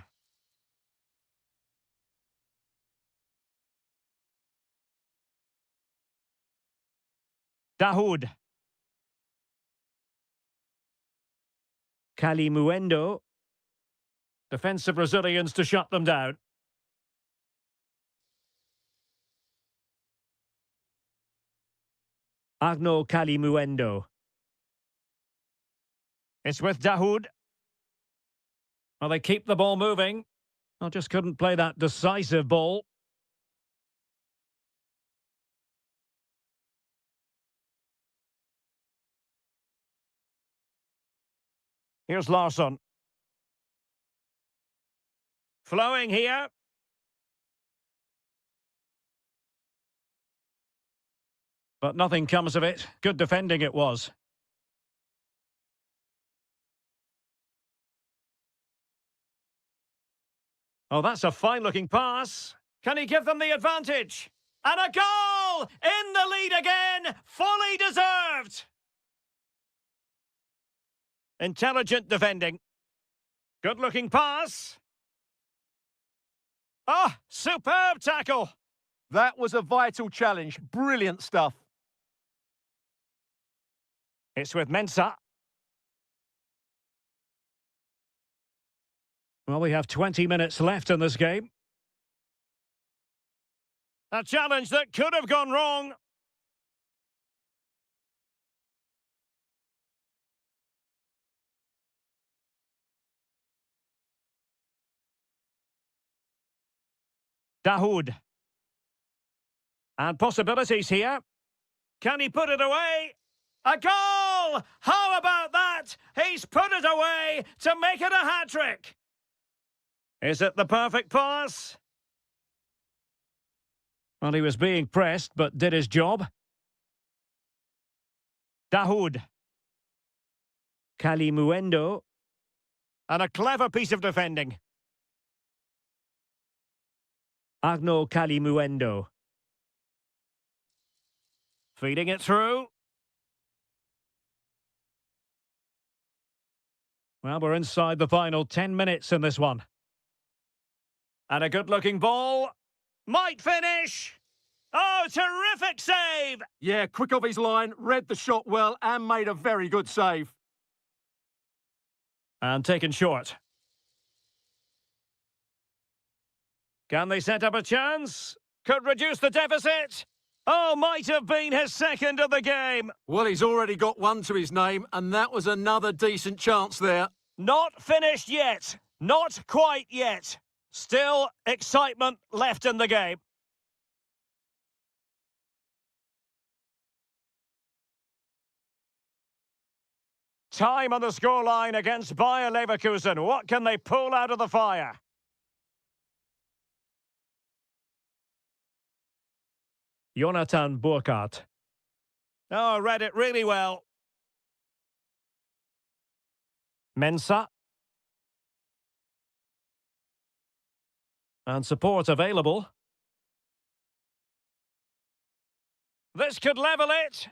Dahoud. Kalimuendo. Defensive resilience to shut them down. Agno Kalimuendo. It's with Dahoud. Well, they keep the ball moving. Well, just couldn't play that decisive ball. Here's Larsson. Flowing here. But nothing comes of it. Good defending it was. Oh, that's a fine-looking pass. Can he give them the advantage? And a goal! In the lead again! Fully deserved! Intelligent defending. Good-looking pass. Ah, superb tackle! That was a vital challenge. Brilliant stuff. It's with Mensah. Well, we have 20 minutes left in this game. A challenge that could have gone wrong. Dahoud. And possibilities here. Can he put it away? A goal! How about that? He's put it away to make it a hat-trick. Is it the perfect pass? Well, he was being pressed, but did his job. Dahoud. Kalimuendo. And a clever piece of defending. Agno Kalimuendo. Feeding it through. Well, we're inside the final 10 minutes in this one. And a good-looking ball. Might finish. Oh, terrific save! Yeah, quick off his line, read the shot well and made a very good save. And taken short. Can they set up a chance? Could reduce the deficit. Oh, might have been his second of the game. Well, he's already got one to his name, and that was another decent chance there. Not finished yet. Not quite yet. Still excitement left in the game. Time on the scoreline against Bayer Leverkusen. What can they pull out of the fire? Jonathan Burkhardt. Oh, read it really well. Mensah. And support available. This could level it.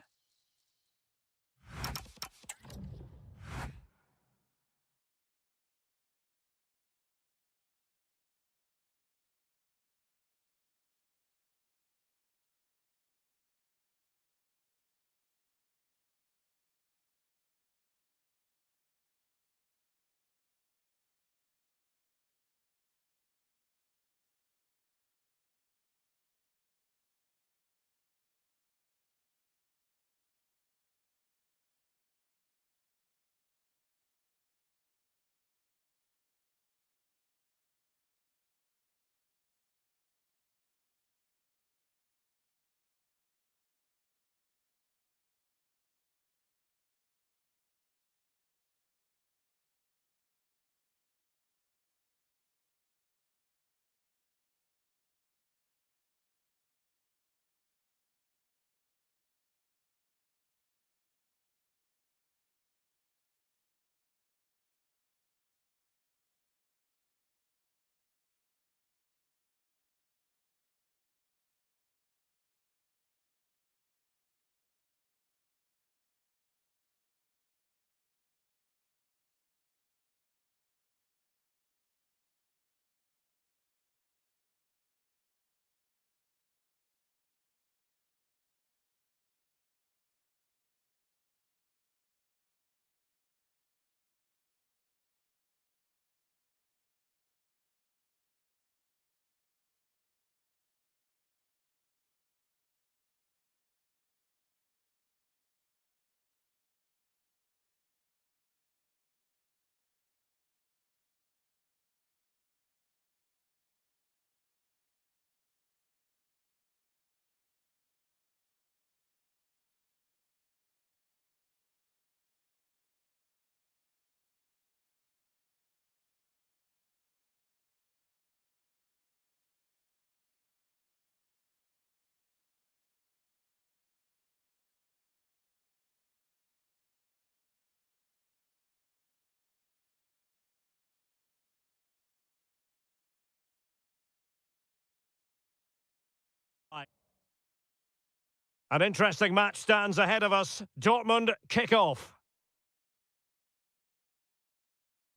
An interesting match stands ahead of us. Dortmund kick-off.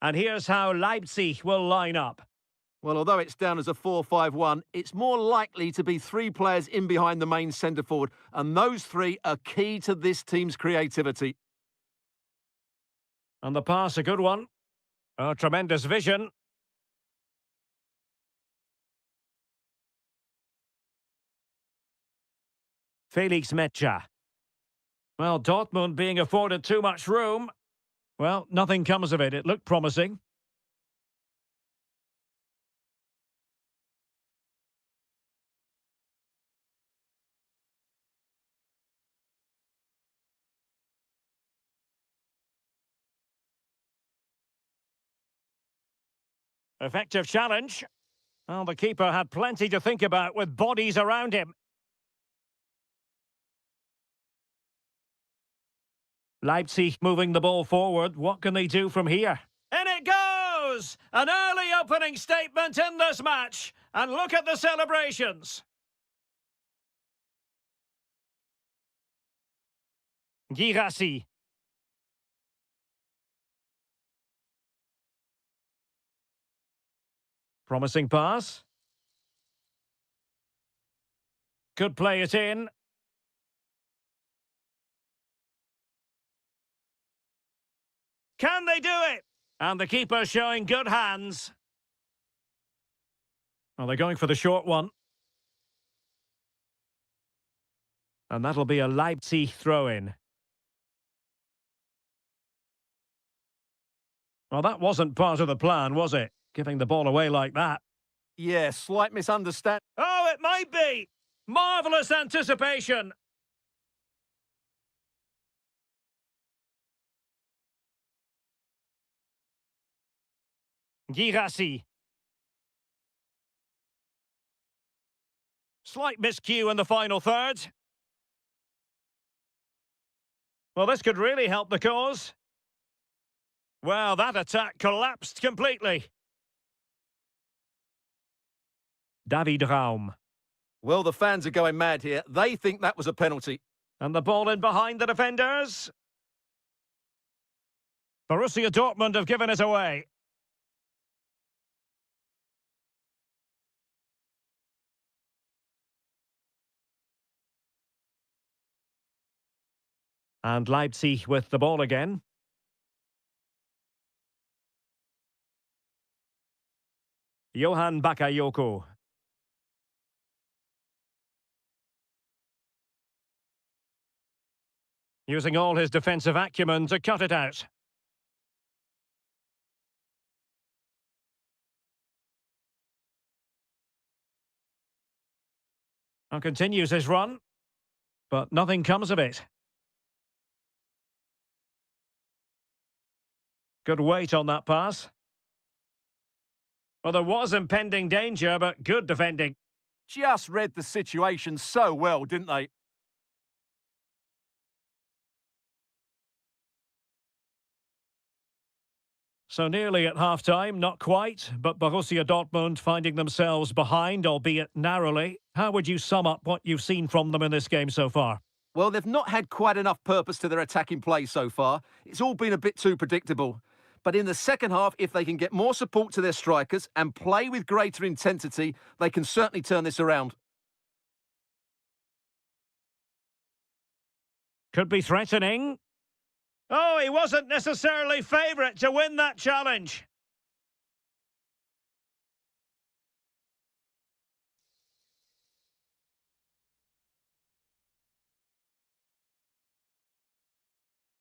And here's how Leipzig will line up. Well, although it's down as a 4-5-1, it's more likely to be three players in behind the main centre forward, and those three are key to this team's creativity. And the pass, a good one. Oh, tremendous vision. Felix Metscher. Well, Dortmund being afforded too much room. Well, nothing comes of it. It looked promising. Effective challenge. Well, the keeper had plenty to think about with bodies around him. Leipzig moving the ball forward. What can they do from here? In it goes! An early opening statement in this match. And look at the celebrations. Girassi. Promising pass. Could play it in. Can they do it? And the keeper showing good hands. Well, they're going for the short one. And that'll be a Leipzig throw-in. Well, that wasn't part of the plan, was it? Giving the ball away like that. Yeah, slight misunderstanding. Oh, it might be! Marvellous anticipation! Girassi. Slight miscue in the final third. Well, this could really help the cause. Well, that attack collapsed completely. David Raum. Well, the fans are going mad here. They think that was a penalty. And the ball in behind the defenders. Borussia Dortmund have given it away. And Leipzig with the ball again. Johan Bakayoko. Using all his defensive acumen to cut it out. And continues his run. But nothing comes of it. Good weight on that pass. Well, there was impending danger, but good defending. Just read the situation so well, didn't they? So nearly at half-time, not quite, but Borussia Dortmund finding themselves behind, albeit narrowly. How would you sum up what you've seen from them in this game so far? Well, they've not had quite enough purpose to their attacking play so far. It's all been a bit too predictable. But in the second half, if they can get more support to their strikers and play with greater intensity, they can certainly turn this around. Could be threatening. Oh, he wasn't necessarily favourite to win that challenge.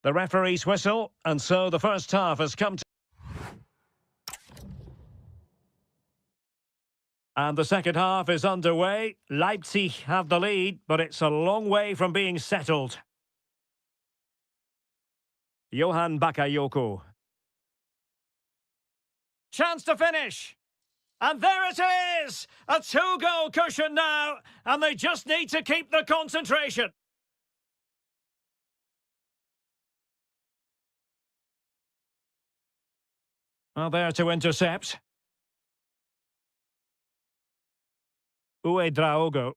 The referee's whistle, and so the first half has come to... And the second half is underway. Leipzig have the lead, but it's a long way from being settled. Johan Bakayoko. Chance to finish. And there it is! A two-goal cushion now, and they just need to keep the concentration. Well, there to intercept. Uedraogo.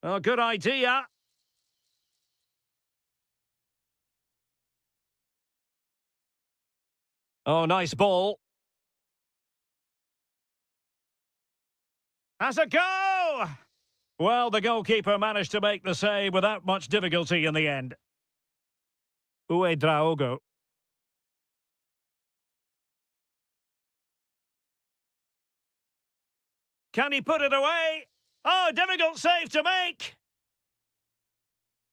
Oh, good idea. Oh, nice ball. Has a go! Well, the goalkeeper managed to make the save without much difficulty in the end. Draogo. Can he put it away? Oh, difficult save to make!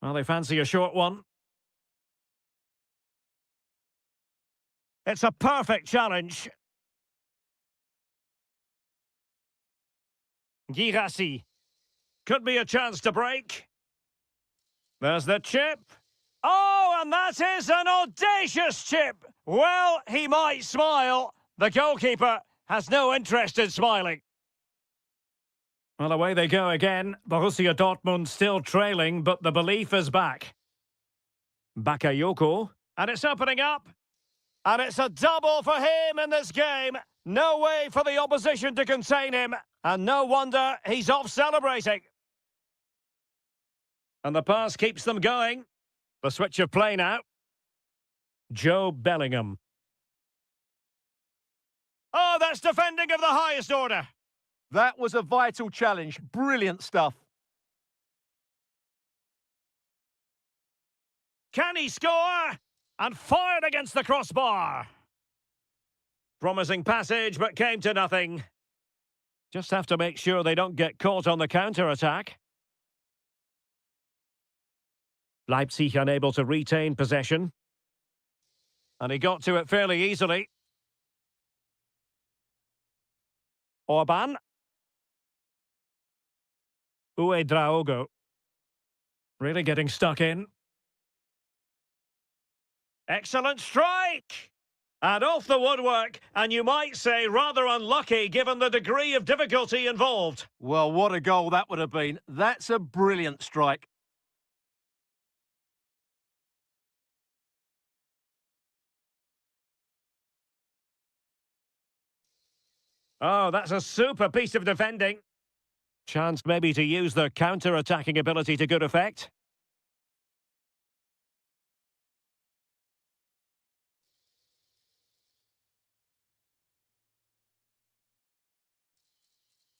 Well, they fancy a short one. It's a perfect challenge. Girassi. Could be a chance to break. There's the chip. Oh, and that is an audacious chip. Well, he might smile. The goalkeeper has no interest in smiling. Well, away they go again. Borussia Dortmund still trailing, but the belief is back. Bakayoko. And it's opening up. And it's a double for him in this game. No way for the opposition to contain him. And no wonder he's off celebrating. And the pass keeps them going. The switch of play now. Joe Bellingham. Oh, that's defending of the highest order. That was a vital challenge. Brilliant stuff. Can he score? And fired against the crossbar. Promising passage, but came to nothing. Just have to make sure they don't get caught on the counter-attack. Leipzig unable to retain possession. And he got to it fairly easily. Orban. Draogo. Really getting stuck in. Excellent strike! And off the woodwork, and you might say rather unlucky given the degree of difficulty involved. Well, what a goal that would have been. That's a brilliant strike. Oh, that's a super piece of defending. Chance maybe to use their counter-attacking ability to good effect.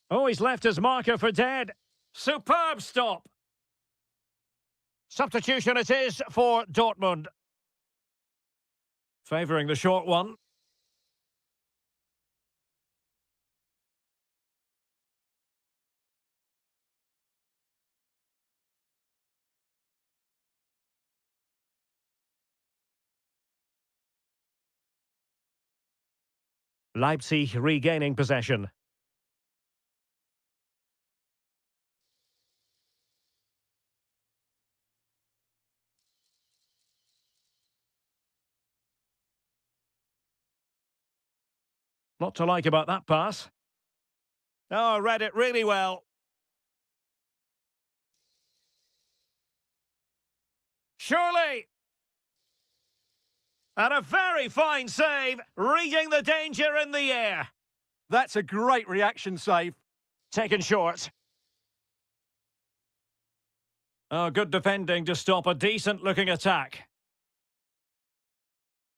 Oh, he's left his marker for dead. Superb stop. Substitution it is for Dortmund. Favouring the short one. Leipzig regaining possession. Lot to like about that pass. Oh, read it really well. Surely! And a very fine save, reading the danger in the air. That's a great reaction save. Taken short. Oh, good defending to stop a decent-looking attack.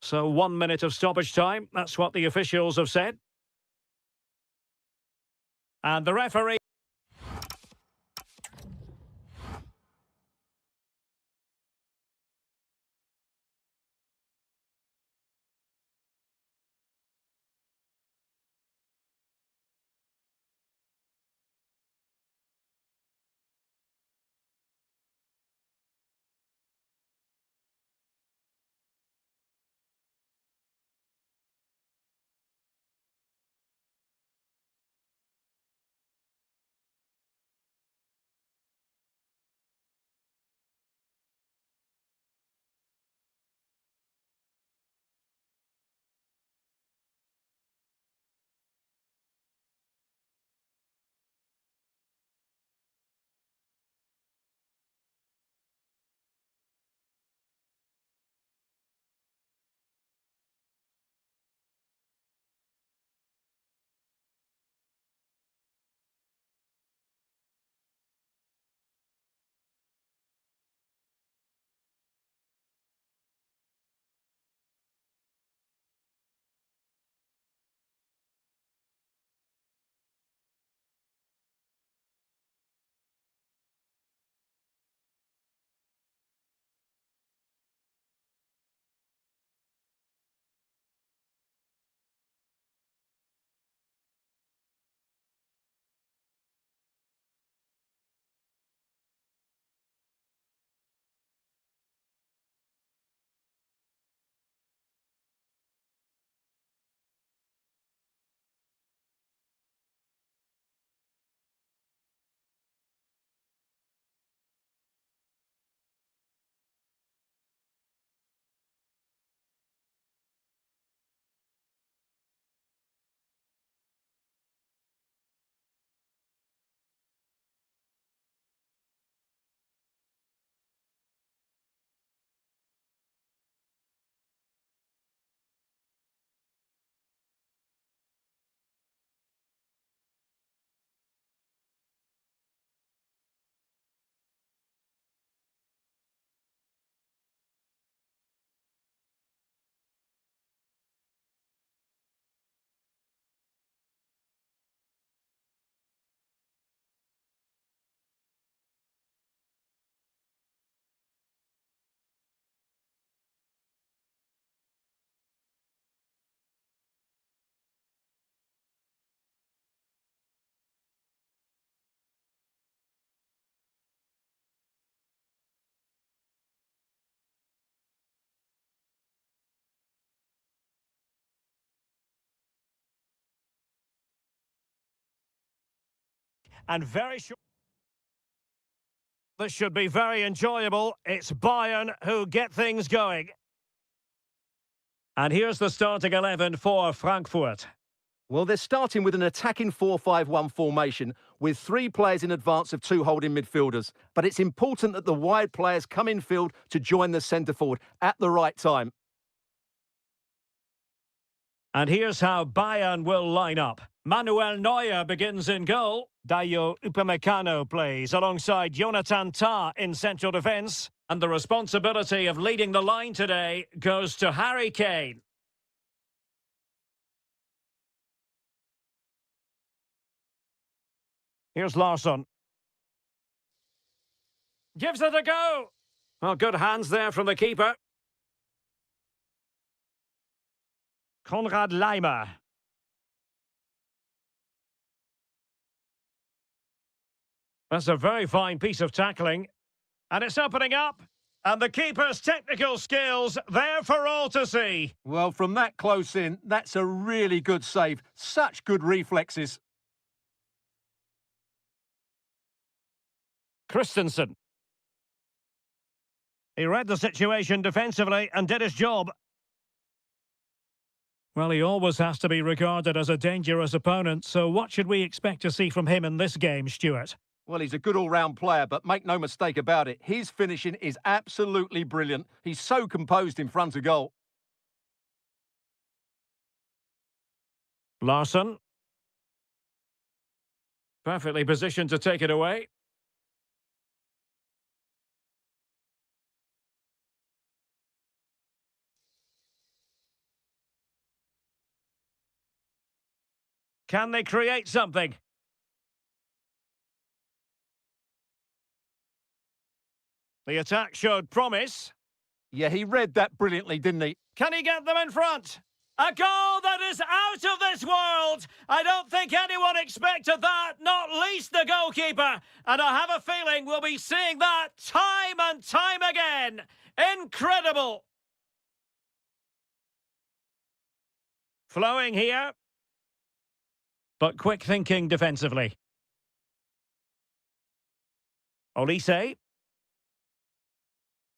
So 1 minute of stoppage time, that's what the officials have said. And the referee... and very short. This should be very enjoyable. It's Bayern who get things going. And here's the starting 11 for Frankfurt. Well, they're starting with an attacking 4-5-1 formation with 3 players in advance of 2 holding midfielders. But it's important that the wide players come in field to join the centre forward at the right time. And here's how Bayern will line up. Manuel Neuer begins in goal. Dayo Upamecano plays alongside Jonathan Tah in central defence. And the responsibility of leading the line today goes to Harry Kane. Here's Larsson. Gives it a go. Well, good hands there from the keeper. Konrad Laimer. That's a very fine piece of tackling. And it's opening up. And the keeper's technical skills there for all to see. Well, from that close in, that's a really good save. Such good reflexes. Christensen. He read the situation defensively and did his job. Well, he always has to be regarded as a dangerous opponent, so what should we expect to see from him in this game, Stuart? Well, he's a good all-round player, but make no mistake about it, his finishing is absolutely brilliant. He's so composed in front of goal. Larsson. Perfectly positioned to take it away. Can they create something? The attack showed promise. Yeah, he read that brilliantly, didn't he? Can he get them in front? A goal that is out of this world! I don't think anyone expected that, not least the goalkeeper. And I have a feeling we'll be seeing that time and time again. Incredible! Flowing here. But quick thinking defensively. Olise.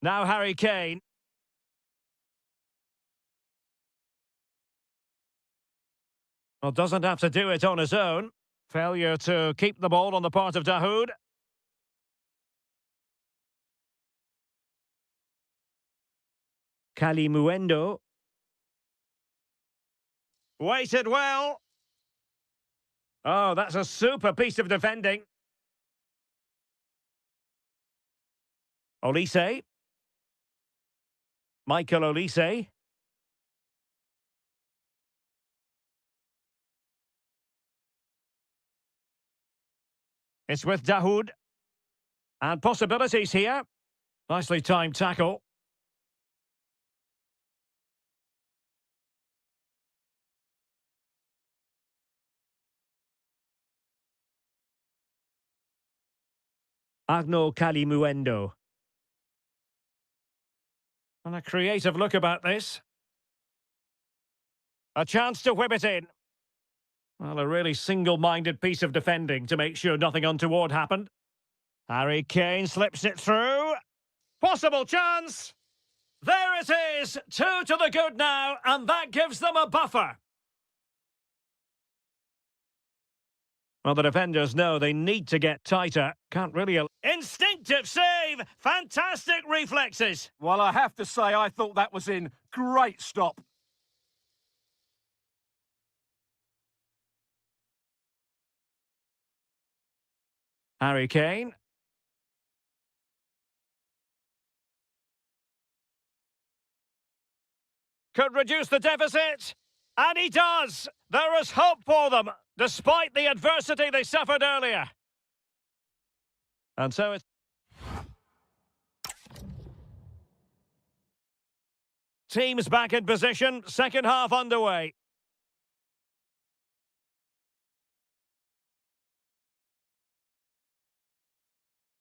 Now Harry Kane. Well, doesn't have to do it on his own. Failure to keep the ball on the part of Dahoud. Kalimuendo. Waited well. Oh, that's a super piece of defending. Olise. Michael Olise. It's with Dahoud. And possibilities here. Nicely timed tackle. Agno Kalimuendo. And a creative look about this. A chance to whip it in. Well, a really single-minded piece of defending to make sure nothing untoward happened. Harry Kane slips it through. Possible chance. There it is. 2 to the good now, and that gives them a buffer. Well, the defenders know they need to get tighter. Can't really... Instinctive save! Fantastic reflexes! Well, I have to say, I thought that was in. Great stop. Harry Kane. Could reduce the deficit. And he does! There is hope for them, despite the adversity they suffered earlier. And so it's... Teams back in position, second half underway.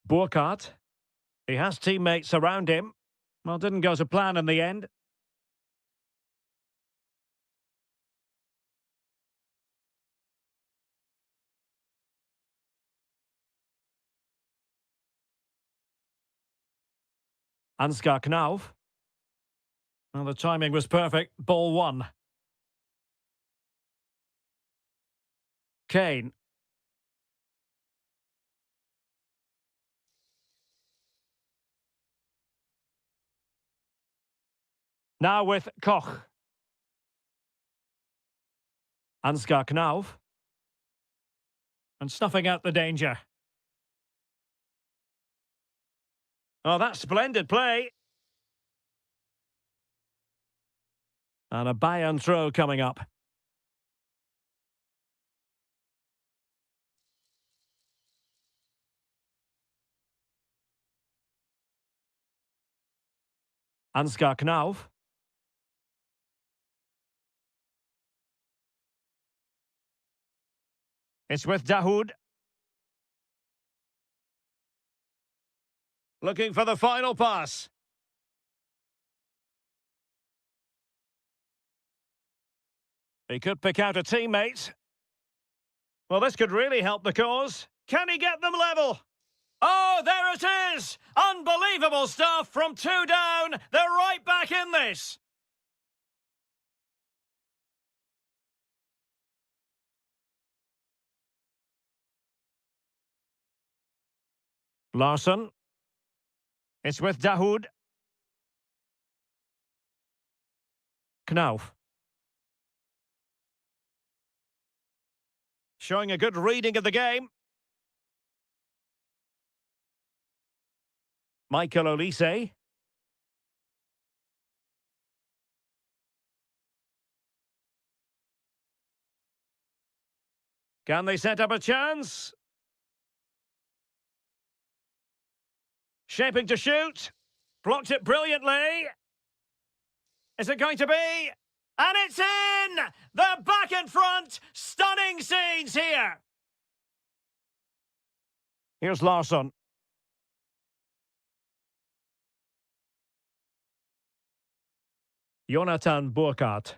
Burkhardt. He has teammates around him. Well, didn't go to plan in the end. Ansgar Knauf. Well, the timing was perfect. Ball one. Kane. Now with Koch. Ansgar Knauf. And snuffing out the danger. Oh, that's splendid play. And a Bayern throw coming up. Ansgar Knauf. It's with Dahoud. Looking for the final pass. He could pick out a teammate. Well, this could really help the cause. Can he get them level? Oh, there it is! Unbelievable stuff from 2 down. They're right back in this. Larsson. It's with Dahoud. Knauf. Showing a good reading of the game. Michael Olise. Can they set up a chance? Shaping to shoot. Blocked it brilliantly. Is it going to be? And it's in! They're back in front! Stunning scenes here! Here's Larsson. Jonathan Burkhardt.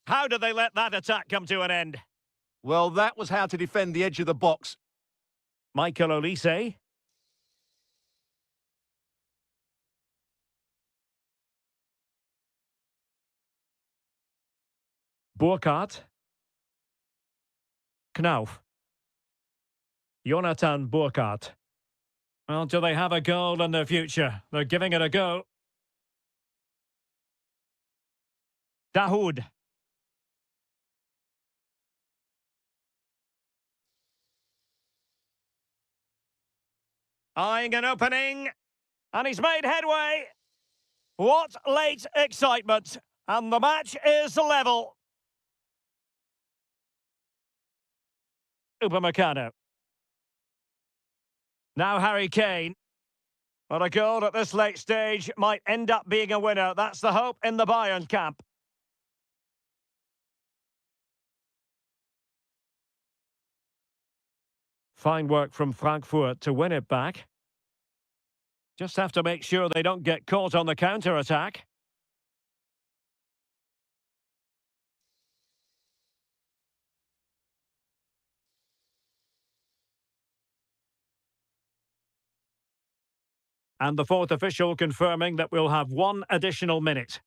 How did they let that attack come to an end? Well, that was how to defend the edge of the box. Michael Olise. Burkhardt. Knauf. Jonathan Burkhardt. Well, do they have a goal in their future? They're giving it a go. Dahoud. Eyeing an opening. And he's made headway. What late excitement. And the match is level. Upamecano. Now Harry Kane. But a goal at this late stage might end up being a winner. That's the hope in the Bayern camp. Fine work from Frankfurt to win it back. Just have to make sure they don't get caught on the counter-attack. And the fourth official confirming that we'll have one additional minute.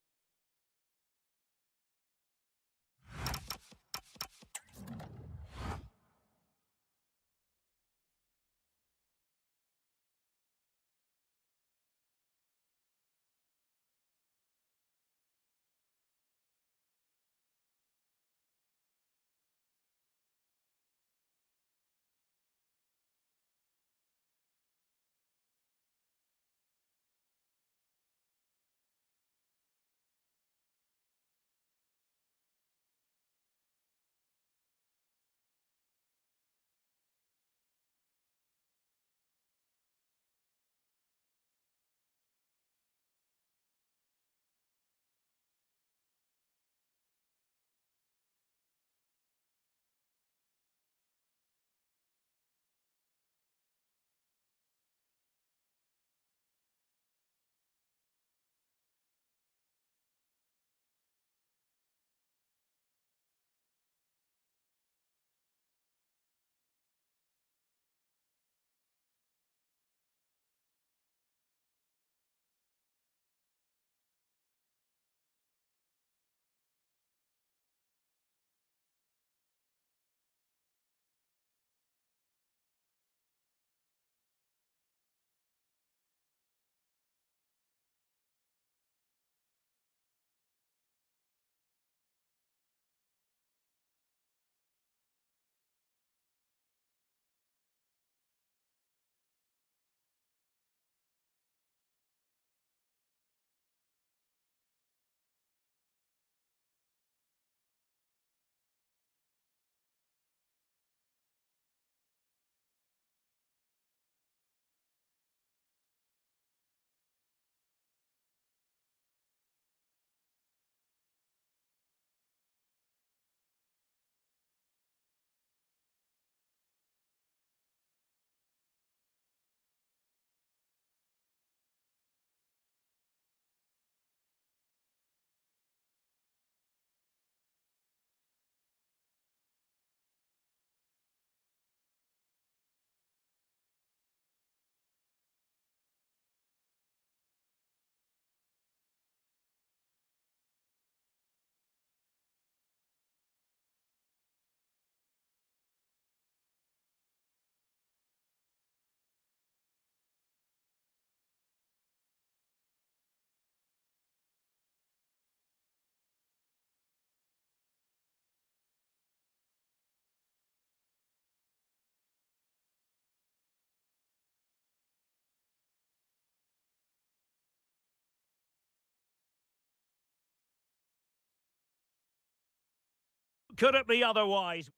could it be otherwise?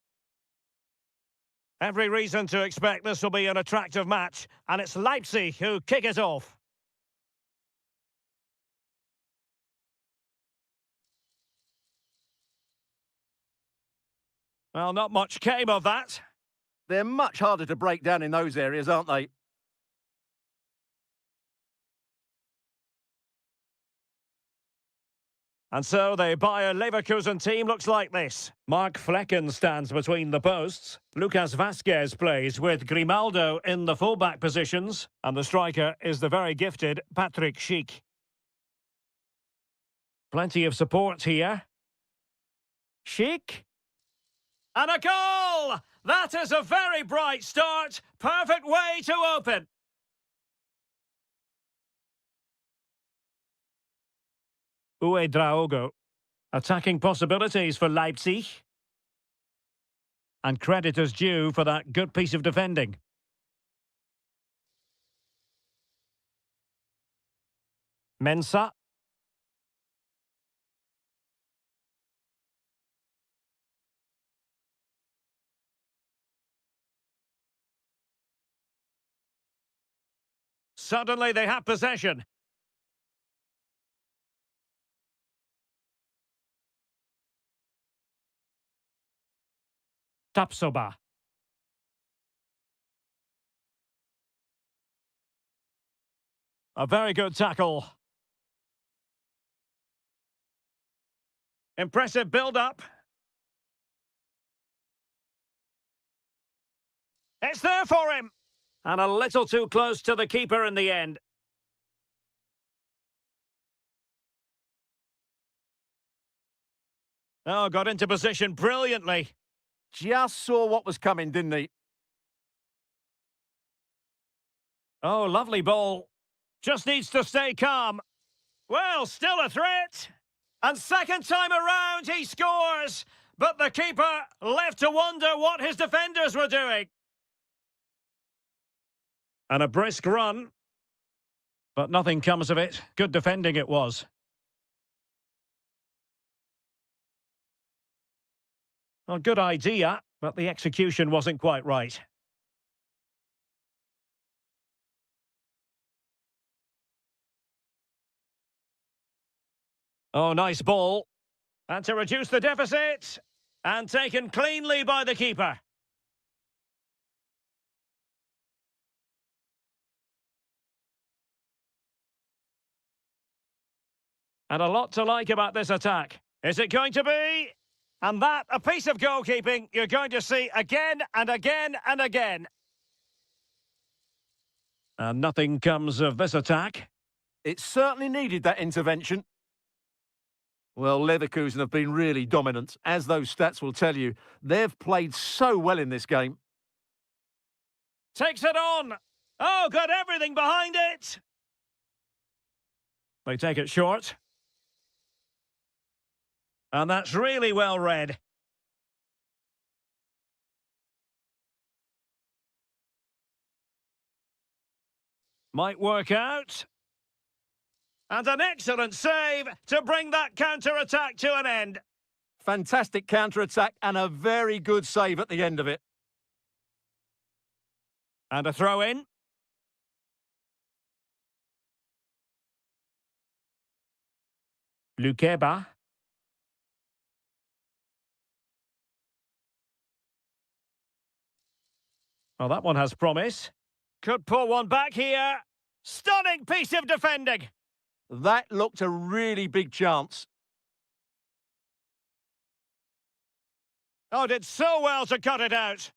Every reason to expect this will be an attractive match, and it's Leipzig who kick it off. Well, not much came of that. They're much harder to break down in those areas, aren't they? And so the Bayer Leverkusen team looks like this. Mark Flecken stands between the posts. Lucas Vazquez plays with Grimaldo in the fullback positions. And the striker is the very gifted Patrick Schick. Plenty of support here. Schick. And a goal! That is a very bright start. Perfect way to open. Uedraogo. Attacking possibilities for Leipzig. And credit is due for that good piece of defending. Mensah. Suddenly they have possession. Tapsoba. A very good tackle. Impressive build-up. It's there for him. And a little too close to the keeper in the end. Oh, got into position brilliantly. Just saw what was coming, didn't he? Oh, lovely ball. Just needs to stay calm. Well, still a threat. And second time around, he scores. But the keeper left to wonder what his defenders were doing. And a brisk run. But nothing comes of it. Good defending it was. Well, good idea, but the execution wasn't quite right. Oh, nice ball. And to reduce the deficit. And taken cleanly by the keeper. And a lot to like about this attack. Is it going to be? And that, a piece of goalkeeping you're going to see again and again and again. And nothing comes of this attack. It certainly needed that intervention. Well, Leverkusen have been really dominant. As those stats will tell you, they've played so well in this game. Takes it on. Oh, got everything behind it. They take it short. And that's really well read. Might work out. And an excellent save to bring that counter-attack to an end. Fantastic counter-attack and a very good save at the end of it. And a throw-in. Lukeba. Oh, that one has promise. Could pull one back here. Stunning piece of defending. That looked a really big chance. Oh, did so well to cut it out.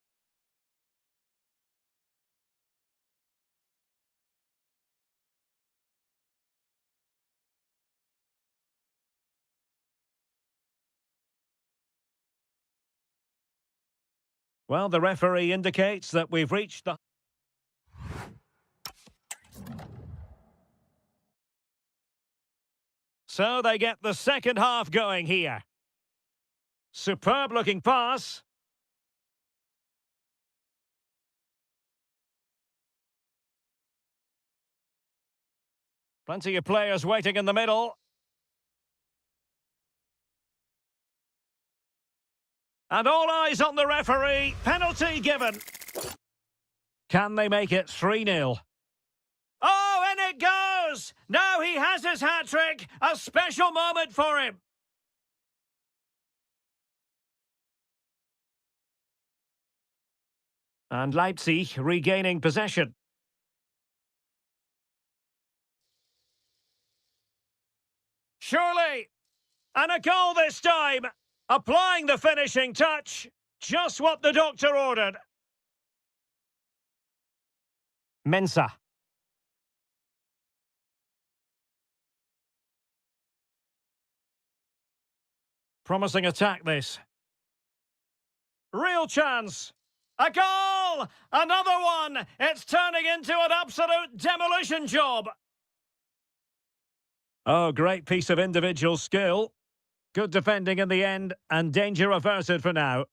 Well, the referee indicates that we've reached the... So they get the second half going here. Superb looking pass. Plenty of players waiting in the middle. And all eyes on the referee. Penalty given. Can they make it 3-0? Oh, in it goes! Now he has his hat-trick. A special moment for him. And Leipzig regaining possession. Surely! And a goal this time! Applying the finishing touch. Just what the doctor ordered. Mensah. Promising attack, this. Real chance. A goal! Another one! It's turning into an absolute demolition job. Oh, great piece of individual skill. Good defending in the end, and danger averted for now.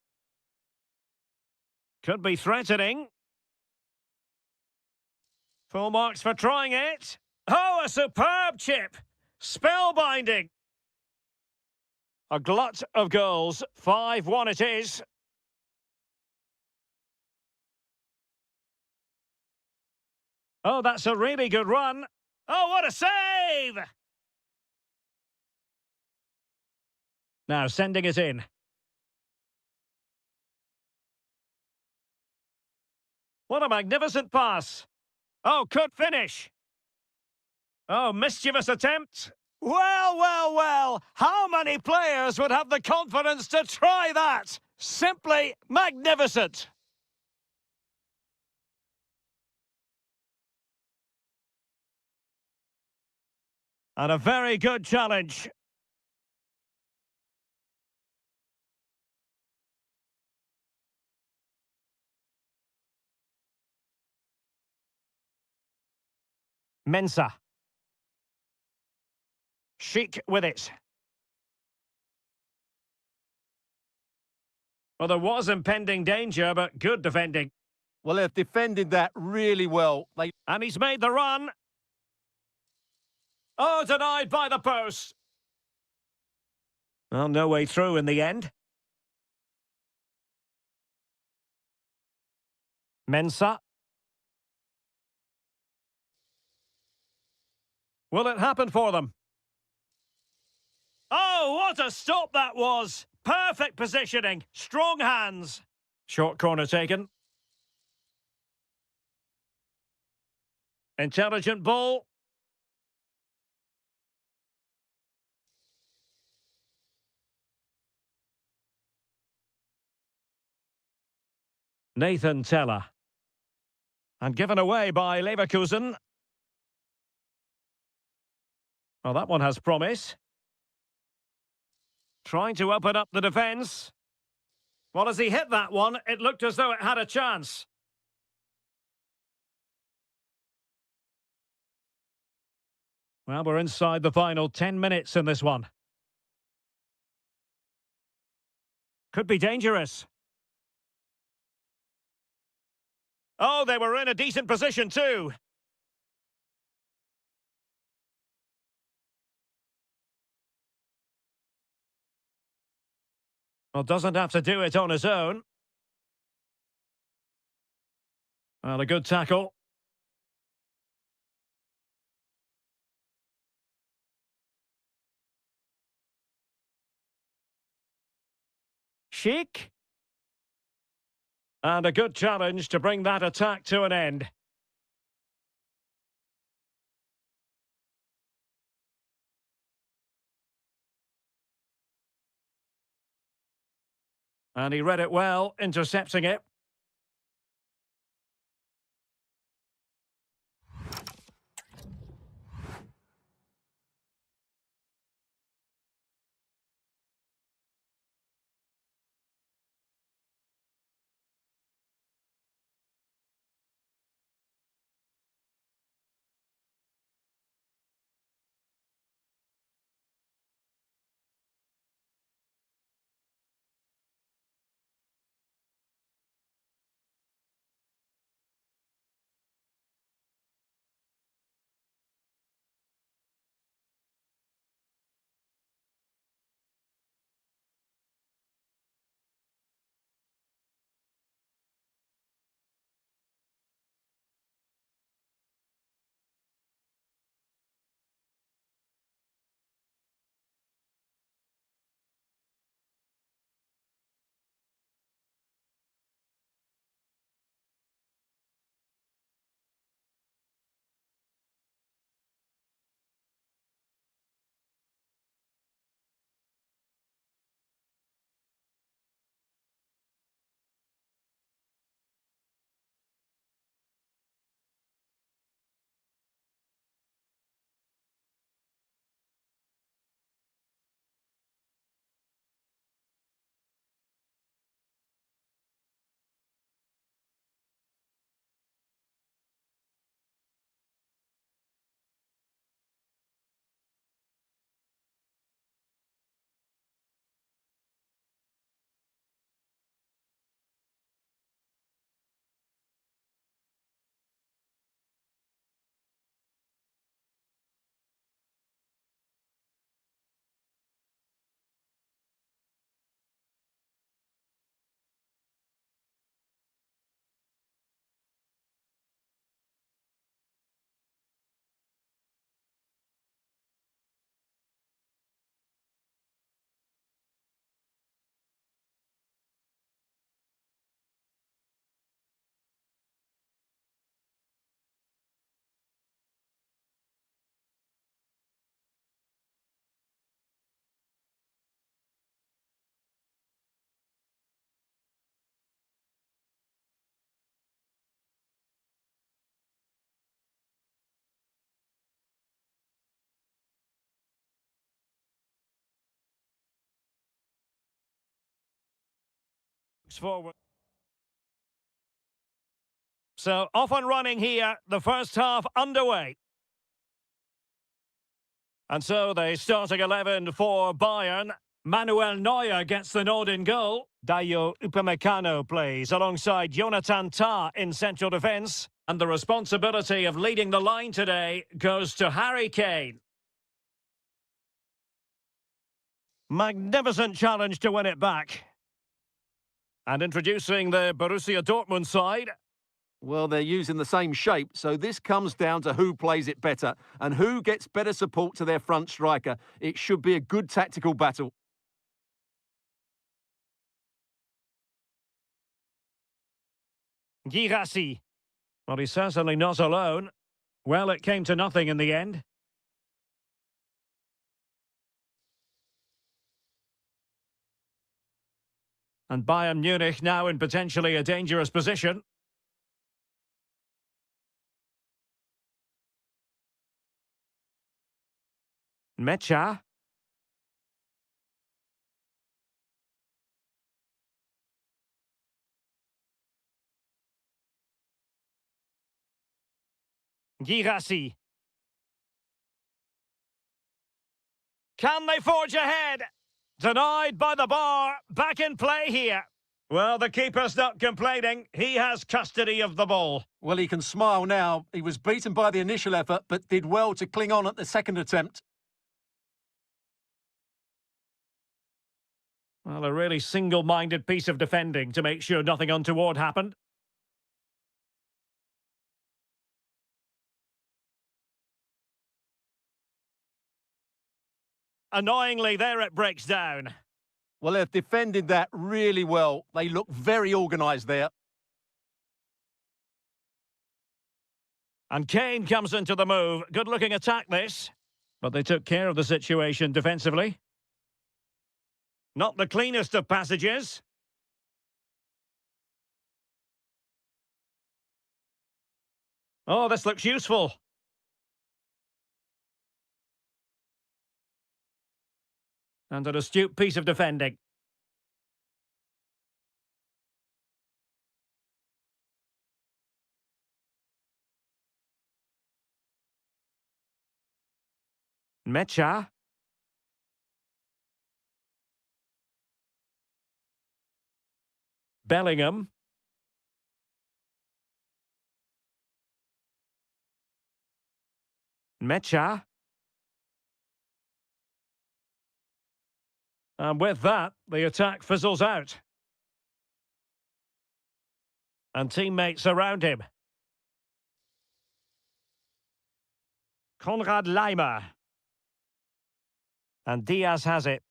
Could be threatening. Full marks for trying it. Oh, a superb chip. Spellbinding. A glut of goals. 5-1 it is. Oh, that's a really good run. Oh, what a save! Now sending it in. What a magnificent pass. Oh, could finish. Oh, mischievous attempt. Well, well, well. How many players would have the confidence to try that? Simply magnificent. And a very good challenge. Mensah. Chic with it. Well, there was impending danger, but good defending. Well, they've defended that really well. And he's made the run. Oh, denied by the post. Well, no way through in the end. Mensah. Will it happen for them? Oh, what a stop that was! Perfect positioning, strong hands. Short corner taken. Intelligent ball. Nathan Teller. And given away by Leverkusen. Well, that one has promise. Trying to open up the defence. Well, as he hit that one, it looked as though it had a chance. Well, we're inside the final 10 minutes in this one. Could be dangerous. Oh, they were in a decent position too. Well, doesn't have to do it on his own. Well, a good tackle. Chic. And a good challenge to bring that attack to an end. And he read it well, intercepting it. Forward. So off and running here, the first half underway. And so the starting 11 for Bayern. Manuel Neuer gets the nod in goal. Dayo Upamecano plays alongside Jonathan Tah in central defence. And the responsibility of leading the line today goes to Harry Kane. Magnificent challenge to win it back. And introducing the Borussia Dortmund side. Well, they're using the same shape, so this comes down to who plays it better and who gets better support to their front striker. It should be a good tactical battle. Girassi. Well, he's certainly not alone. Well, it came to nothing in the end. And Bayern Munich now in potentially a dangerous position. Mecha. Girassi. Can they forge ahead? Denied by the bar. Back in play here. Well, the keeper's not complaining. He has custody of the ball. Well, he can smile now. He was beaten by the initial effort, but did well to cling on at the second attempt. Well, a really single-minded piece of defending to make sure nothing untoward happened. Annoyingly, there it breaks down. Well, they've defended that really well. They look very organised there. And Kane comes into the move. Good-looking attack, this. But they took care of the situation defensively. Not the cleanest of passages. Oh, this looks useful. And an astute piece of defending. Mecha. Bellingham. Mecha. And with that, the attack fizzles out. And teammates around him. Konrad Laimer. And Diaz has it.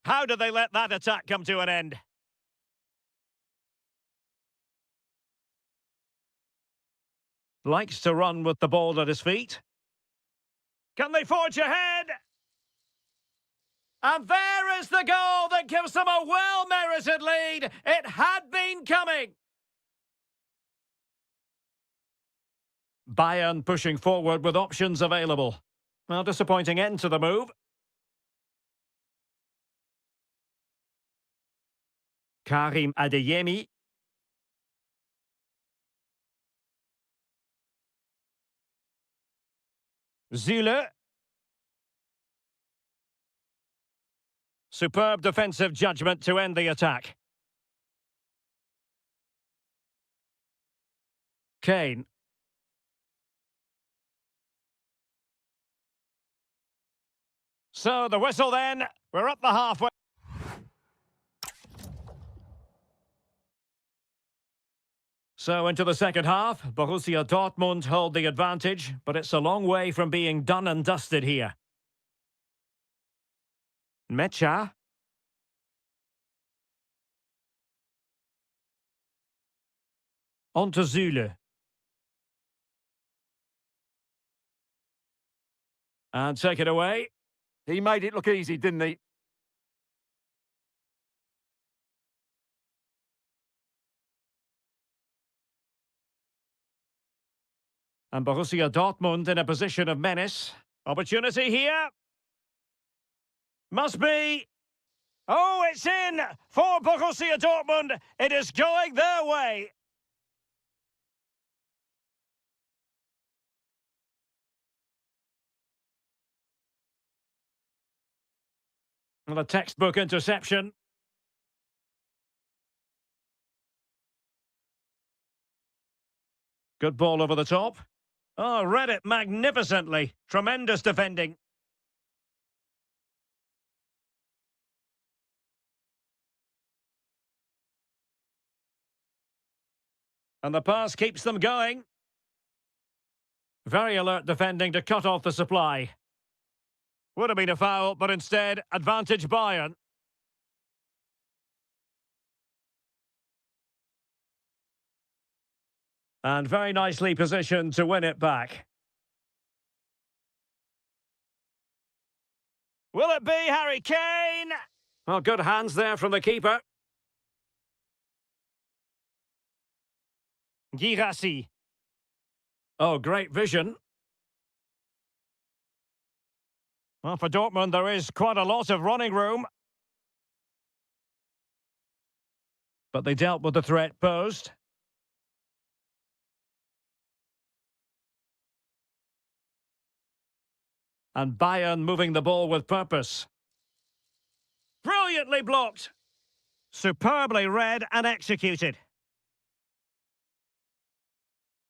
How did they let that attack come to an end? Likes to run with the ball at his feet. Can they forge ahead? And there is the goal that gives them a well-merited lead. It had been coming. Bayern pushing forward with options available. Well, disappointing end to the move. Karim Adeyemi. Zule. Superb defensive judgment to end the attack. Kane. So the whistle then. We're up the halfway. So into the second half, Borussia Dortmund hold the advantage, but it's a long way from being done and dusted here. Mecha. On to Zule. And take it away. He made it look easy, didn't he? And Borussia Dortmund in a position of menace. Opportunity here. Must be. Oh, it's in for Borussia Dortmund. It is going their way. And a textbook interception. Good ball over the top. Oh, read it magnificently. Tremendous defending. And the pass keeps them going. Very alert defending to cut off the supply. Would have been a foul, but instead, advantage Bayern. And very nicely positioned to win it back. Will it be Harry Kane? Well, good hands there from the keeper. Girassi. Oh, great vision. Well, for Dortmund, there is quite a lot of running room. But they dealt with the threat posed. And Bayern moving the ball with purpose. Brilliantly blocked. Superbly read and executed.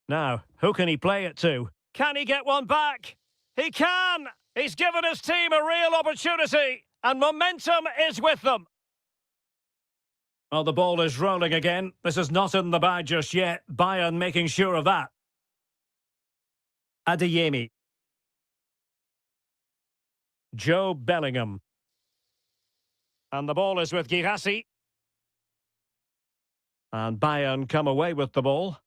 Now, who can he play it to? Can he get one back? He can! He's given his team a real opportunity, and momentum is with them. Well, the ball is rolling again. This is not in the bag just yet. Bayern making sure of that. Adeyemi. Joe Bellingham. And the ball is with Girassi. And Bayern come away with the ball.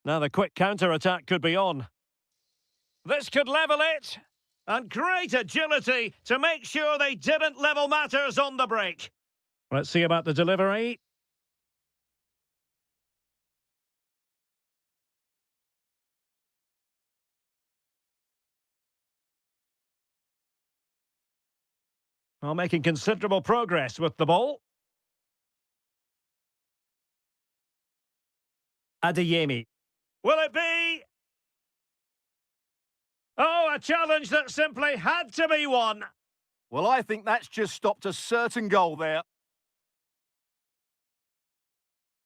Now the quick counter-attack could be on. This could level it. And great agility to make sure they didn't level matters on the break. Let's see about the delivery. Well, making considerable progress with the ball. Adeyemi. Will it be? Oh, a challenge that simply had to be won. Well, I think that's just stopped a certain goal there.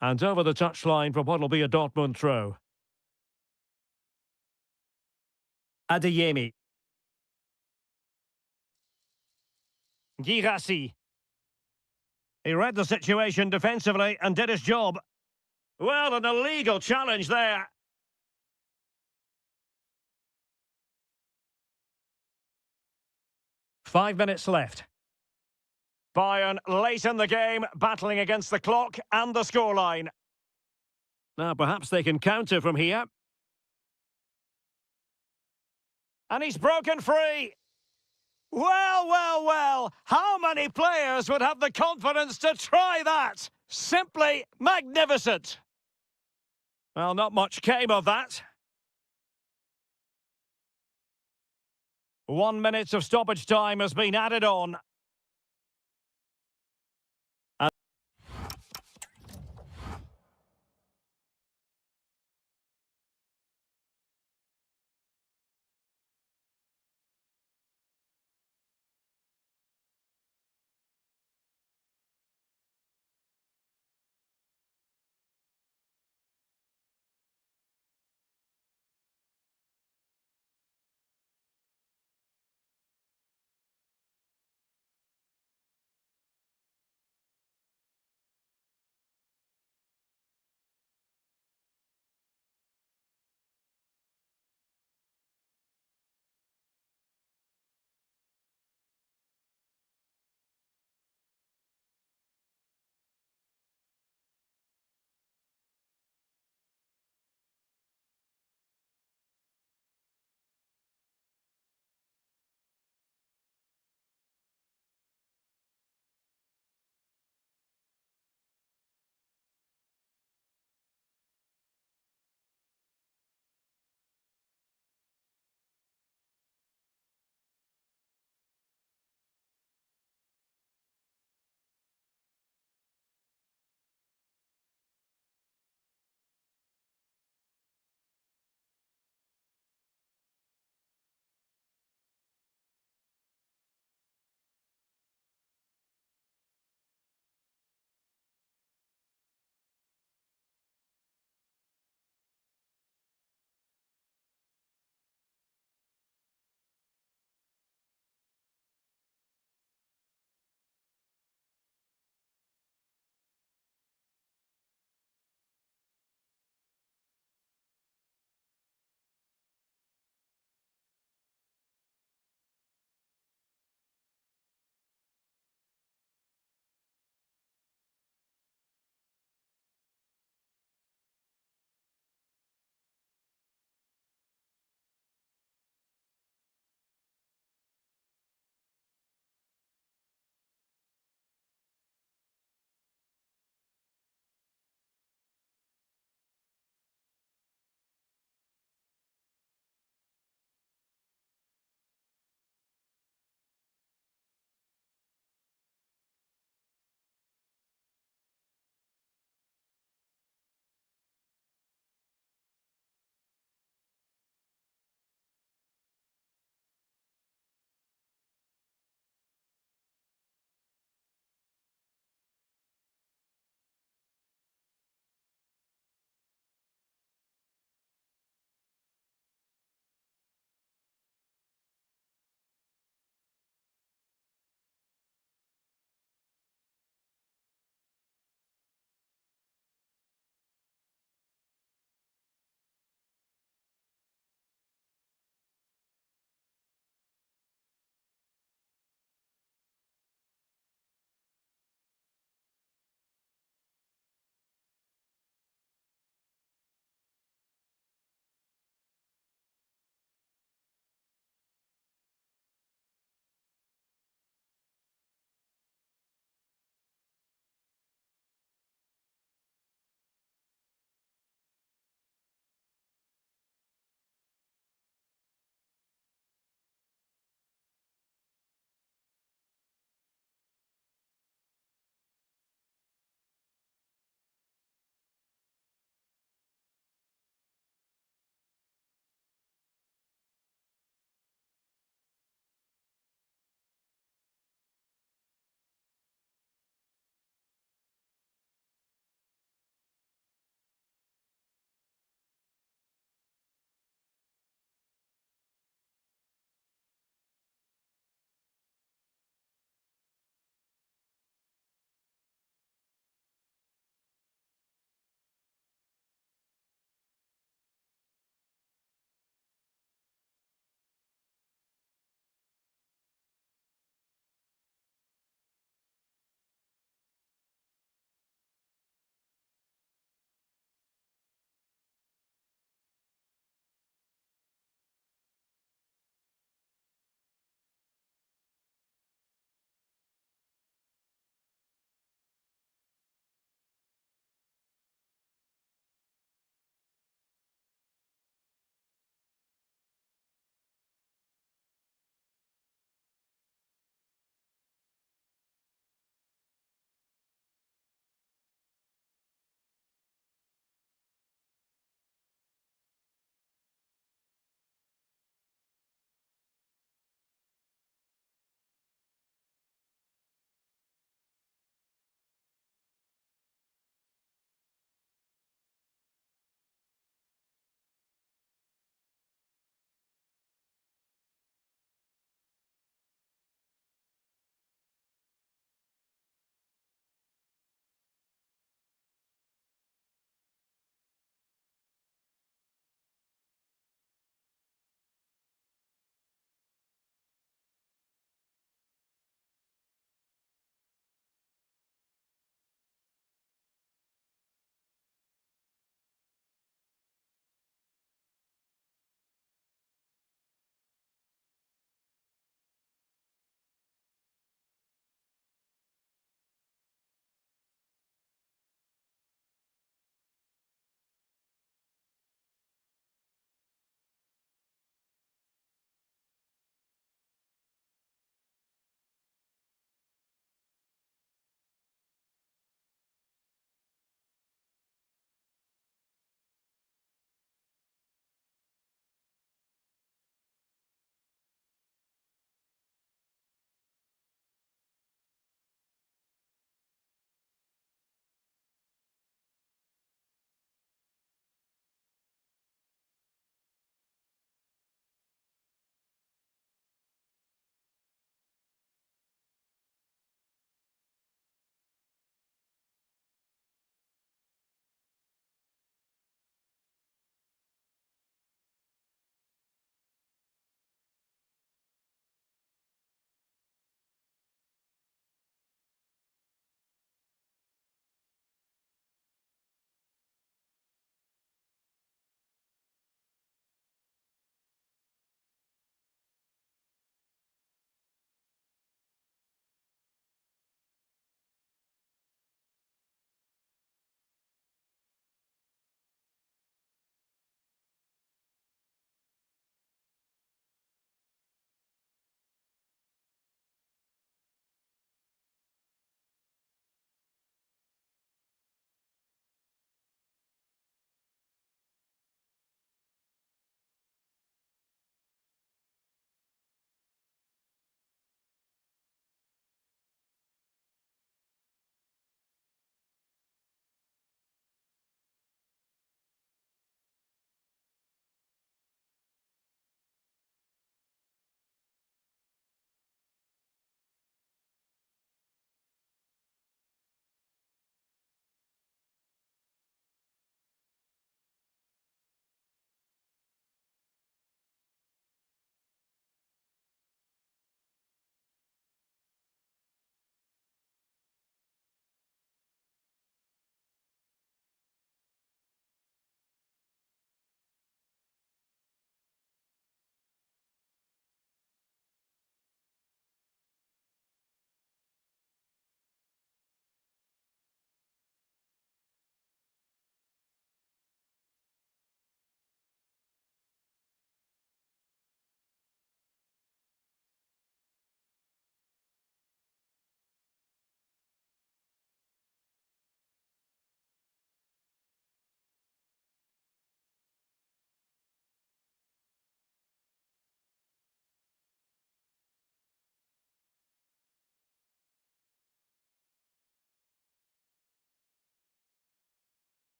And over the touchline for what will be a Dortmund throw. Adeyemi. Girassi. He read the situation defensively and did his job. Well, an illegal challenge there. Five minutes left. Bayern late in the game, battling against the clock and the scoreline. Now, perhaps they can counter from here. And he's broken free. Well, well, well. How many players would have the confidence to try that? Simply magnificent. Well, not much came of that. 1 minute of stoppage time has been added on.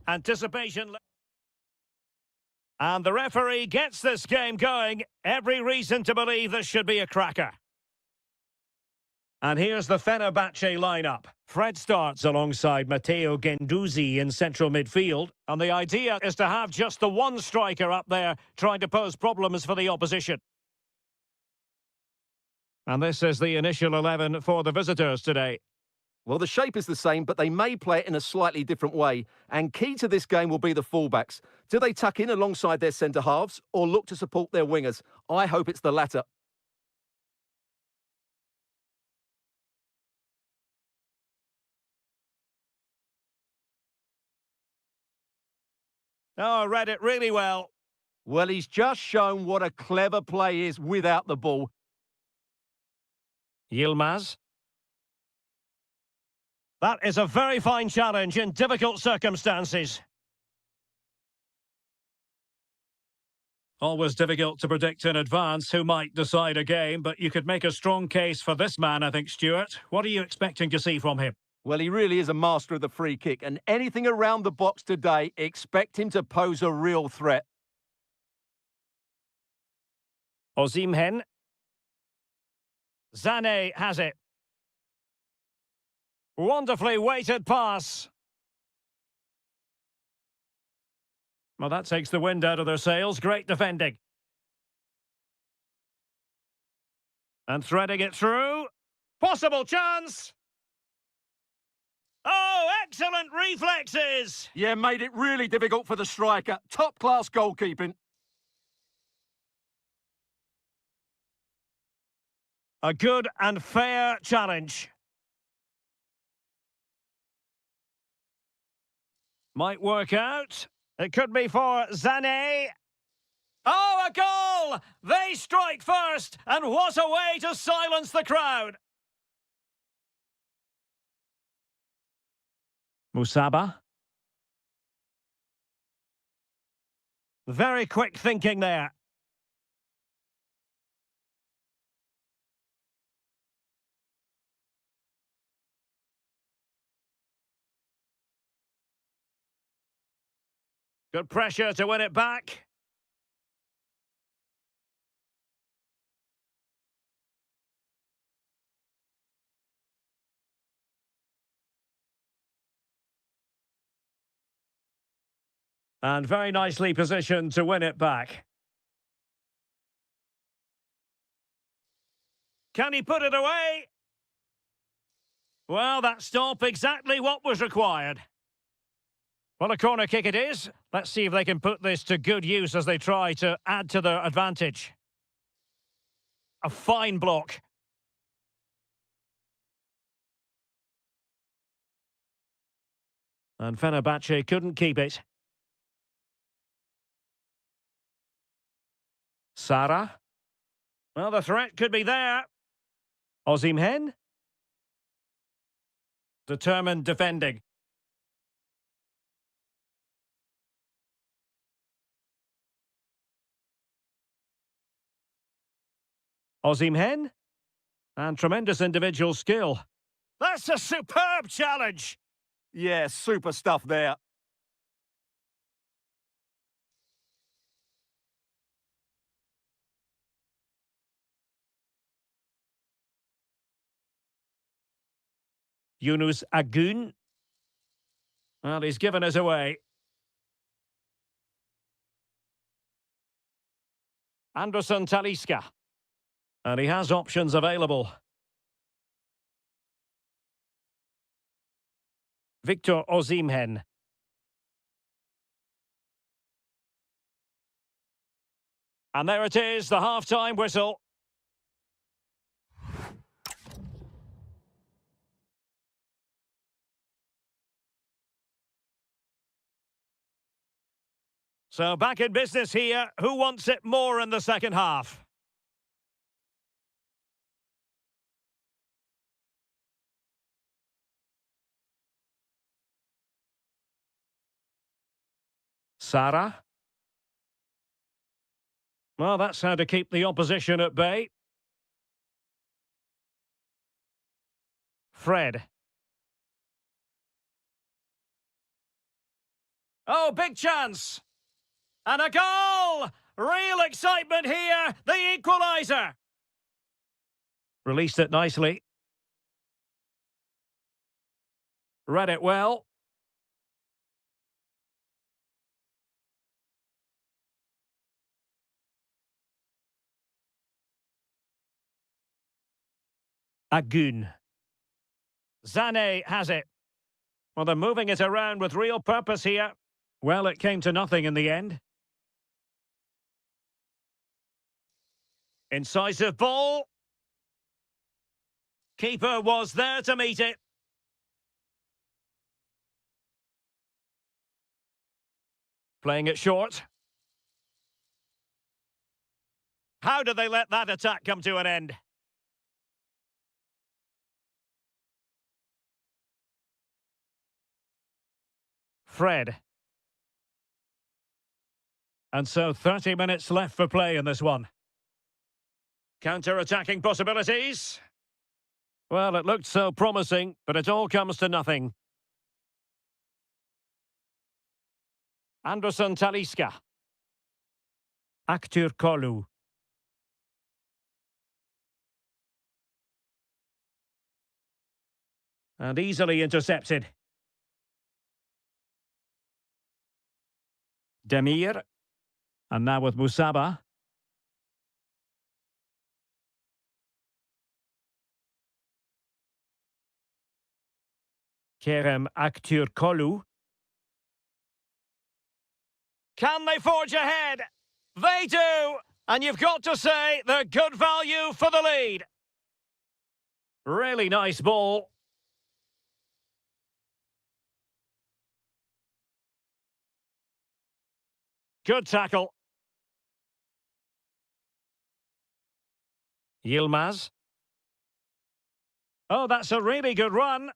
Anticipation. And the referee gets this game going. Every reason to believe this should be a cracker. And here's the Fenerbahce lineup. Fred starts alongside Matteo Guendouzi in central midfield. And the idea is to have just the one striker up there trying to pose problems for the opposition. And this is the initial 11 for the visitors today. Well, the shape is the same, but they may play it in a slightly different way. And key to this game will be the fullbacks. Do they tuck in alongside their centre-halves or look to support their wingers? I hope it's the latter. Oh, read it really well. Well, he's just shown what a clever play is without the ball. Yilmaz. That is a very fine challenge in difficult circumstances. Always difficult to predict in advance who might decide a game, but you could make a strong case for this man, I think, Stuart. What are you expecting to see from him? Well, he really is a master of the free kick, and anything around the box today, expect him to pose a real threat. Osimhen. Sané has it. Wonderfully weighted pass. Well, that takes the wind out of their sails. Great defending. And threading it through. Possible chance. Oh, excellent reflexes! Yeah, made it really difficult for the striker. Top-class goalkeeping. A good and fair challenge. Might work out. It could be for Sané. Oh, a goal! They strike first, and what a way to silence the crowd! Musaba. Very quick thinking there. Good pressure to win it back. And very nicely positioned to win it back. Can he put it away? Well, that stop exactly what was required. Well, a corner kick it is. Let's see if they can put this to good use as they try to add to their advantage. A fine block. And Fenerbahce couldn't keep it. Sara. Well, the threat could be there. Osimhen. Determined defending. Osimhen. And tremendous individual skill. That's a superb challenge! Yeah, super stuff there. Yunus Agun. Well, he's given us away. Anderson Talisca. And he has options available. Victor Osimhen. And there it is, the half-time whistle. So back in business here. Who wants it more in the second half? Sara. Well, that's how to keep the opposition at bay. Fred. Oh, big chance. And a goal! Real excitement here. The equaliser. Released it nicely. Read it well. Agun. Zane has it. Well, they're moving it around with real purpose here. Well, it came to nothing in the end. Incisive ball. Keeper was there to meet it. Playing it short. How did they let that attack come to an end? Fred. And so 30 minutes left for play in this one. Counter-attacking possibilities. Well, it looked so promising, but it all comes to nothing. Anderson Taliska. Aktur Kolu. And easily intercepted. Demir. And now with Musaba. Kerem Aktürkoğlu. Can they forge ahead? They do! And you've got to say they're good value for the lead. Really nice ball. Good tackle. Yilmaz. Oh, that's a really good run.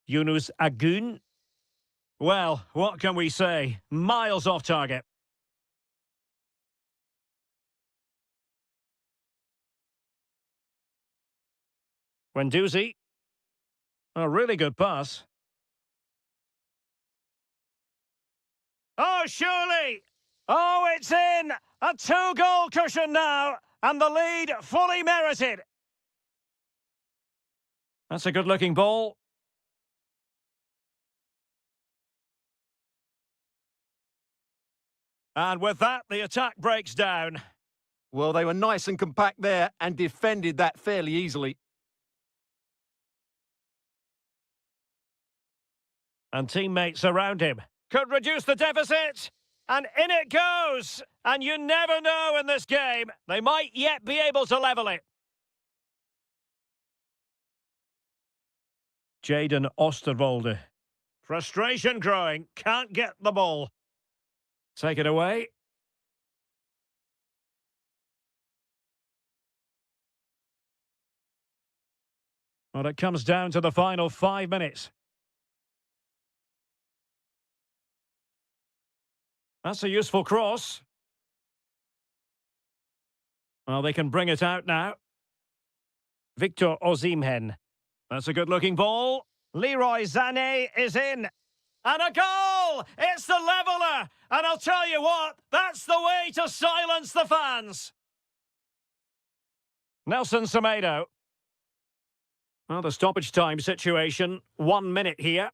Yunus Agun. Well, what can we say? Miles off target. Wenduzi. A really good pass. Oh, surely! Oh, it's in! A two-goal cushion now, and the lead fully merited. That's a good-looking ball. And with that, the attack breaks down. Well, they were nice and compact there and defended that fairly easily. And teammates around him could reduce the deficit. And in it goes. And you never know in this game. They might yet be able to level it. Jaden Osterwolde. Frustration growing. Can't get the ball. Take it away. Well, it comes down to the final 5 minutes. That's a useful cross. Well, they can bring it out now. Victor Osimhen. That's a good-looking ball. Leroy Sané is in. And a goal! It's the leveller! And I'll tell you what, that's the way to silence the fans. Nelson Semedo. Well, the stoppage time situation, 1 minute here.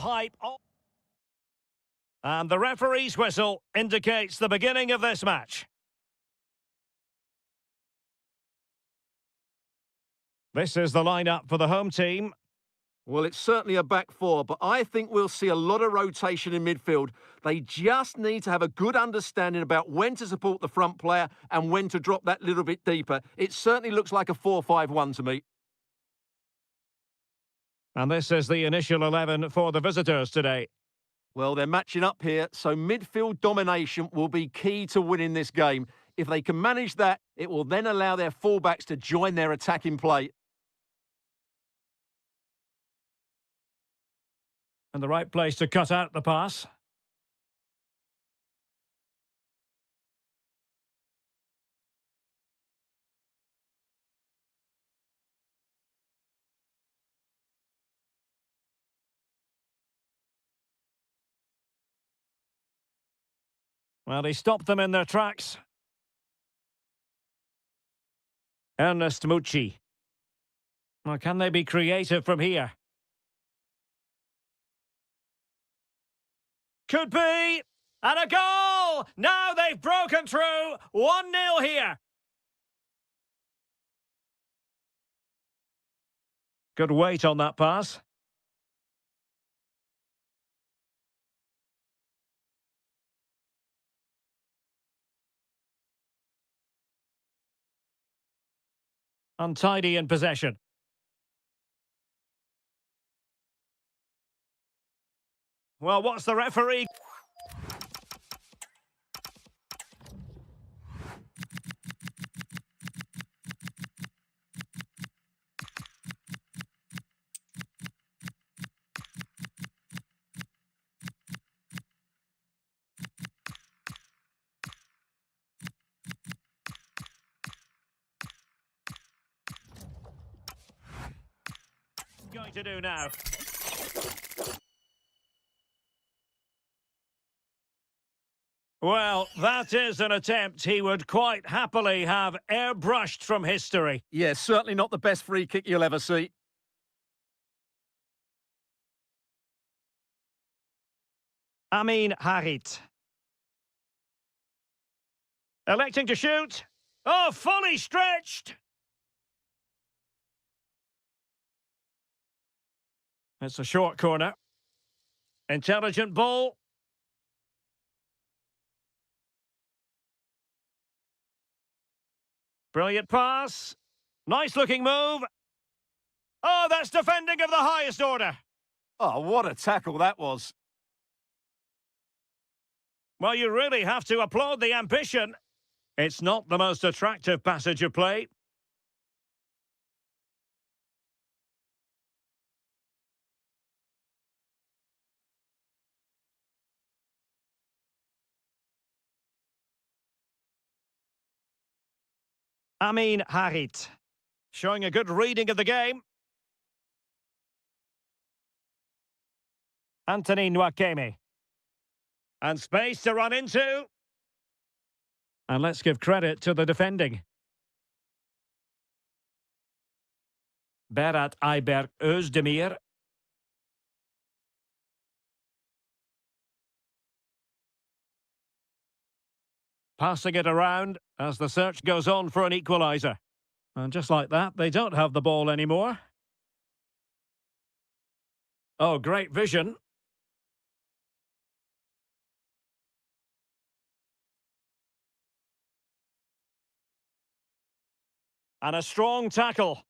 pipe. And the referee's whistle indicates the beginning of this match. This is the lineup for the home team. Well, it's certainly a back four, but I think we'll see a lot of rotation in midfield. They just need to have a good understanding about when to support the front player and when to drop that little bit deeper. It certainly looks like a 4-5-1 to me. And this is the initial 11 for the visitors today. Well, they're matching up here, so midfield domination will be key to winning this game. If they can manage that, it will then allow their fullbacks to join their attacking play. And the right place to cut out the pass. Well, he stopped them in their tracks. Ernest Mucci. Well, can they be creative from here? Could be! And a goal! Now they've broken through! 1-0 here. Good weight on that pass. Untidy in possession. Well, what's the referee? Going to do now. Well, that is an attempt he would quite happily have airbrushed from history. Yeah, certainly not the best free kick you'll ever see. Amin Harit. Electing to shoot. Oh, fully stretched. It's a short corner. Intelligent ball. Brilliant pass. Nice looking move. Oh, that's defending of the highest order. Oh, what a tackle that was. Well, you really have to applaud the ambition. It's not the most attractive passage of play. Amin Harit, showing a good reading of the game. Anthony Nwakeme. And space to run into. And let's give credit to the defending. Berat Ayberk Özdemir. Passing it around as the search goes on for an equaliser. And just like that, they don't have the ball anymore. Oh, great vision. And a strong tackle.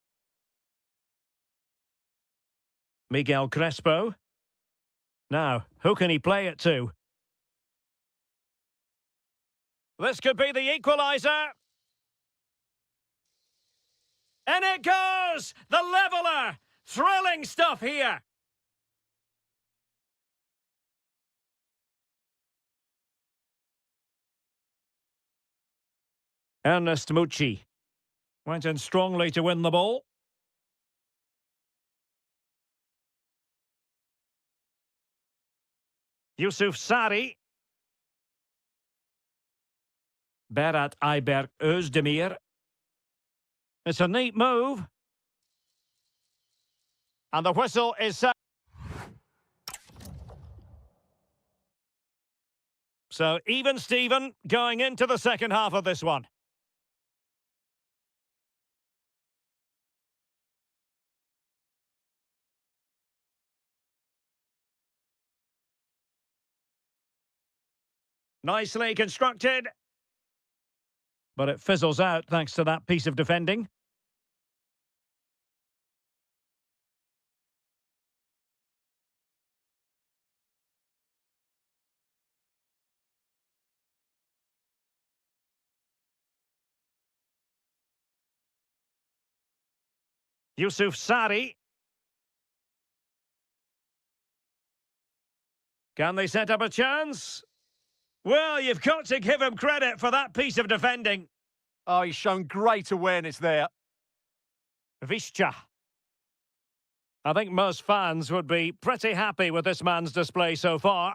Miguel Crespo. Now, who can he play it to? This could be the equaliser. And it goes! The leveller! Thrilling stuff here. Ernest Mucci went in strongly to win the ball. Yusuf Sari. Berat Ayberk Özdemir. It's a neat move. And the whistle is set. So even Steven going into the second half of this one. Nicely constructed. But it fizzles out thanks to that piece of defending. Yusuf Sari. Can they set up a chance? Well, you've got to give him credit for that piece of defending. Oh, he's shown great awareness there. Visca. I think most fans would be pretty happy with this man's display so far.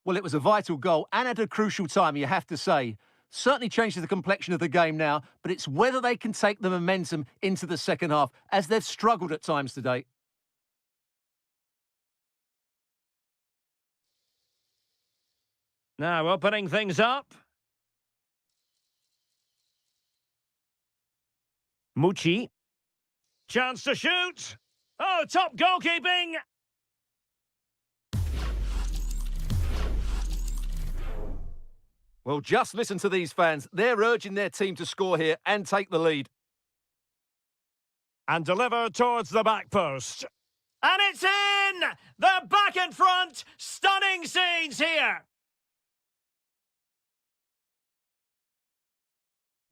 Well, it was a vital goal and at a crucial time, you have to say. Certainly changes the complexion of the game now, but it's whether they can take the momentum into the second half, as they've struggled at times today. Now opening things up. Mucci. Chance to shoot. Oh, top goalkeeping. Well, just listen to these fans. They're urging their team to score here and take the lead. And deliver towards the back post. And it's in! They're back in front. Stunning scenes here.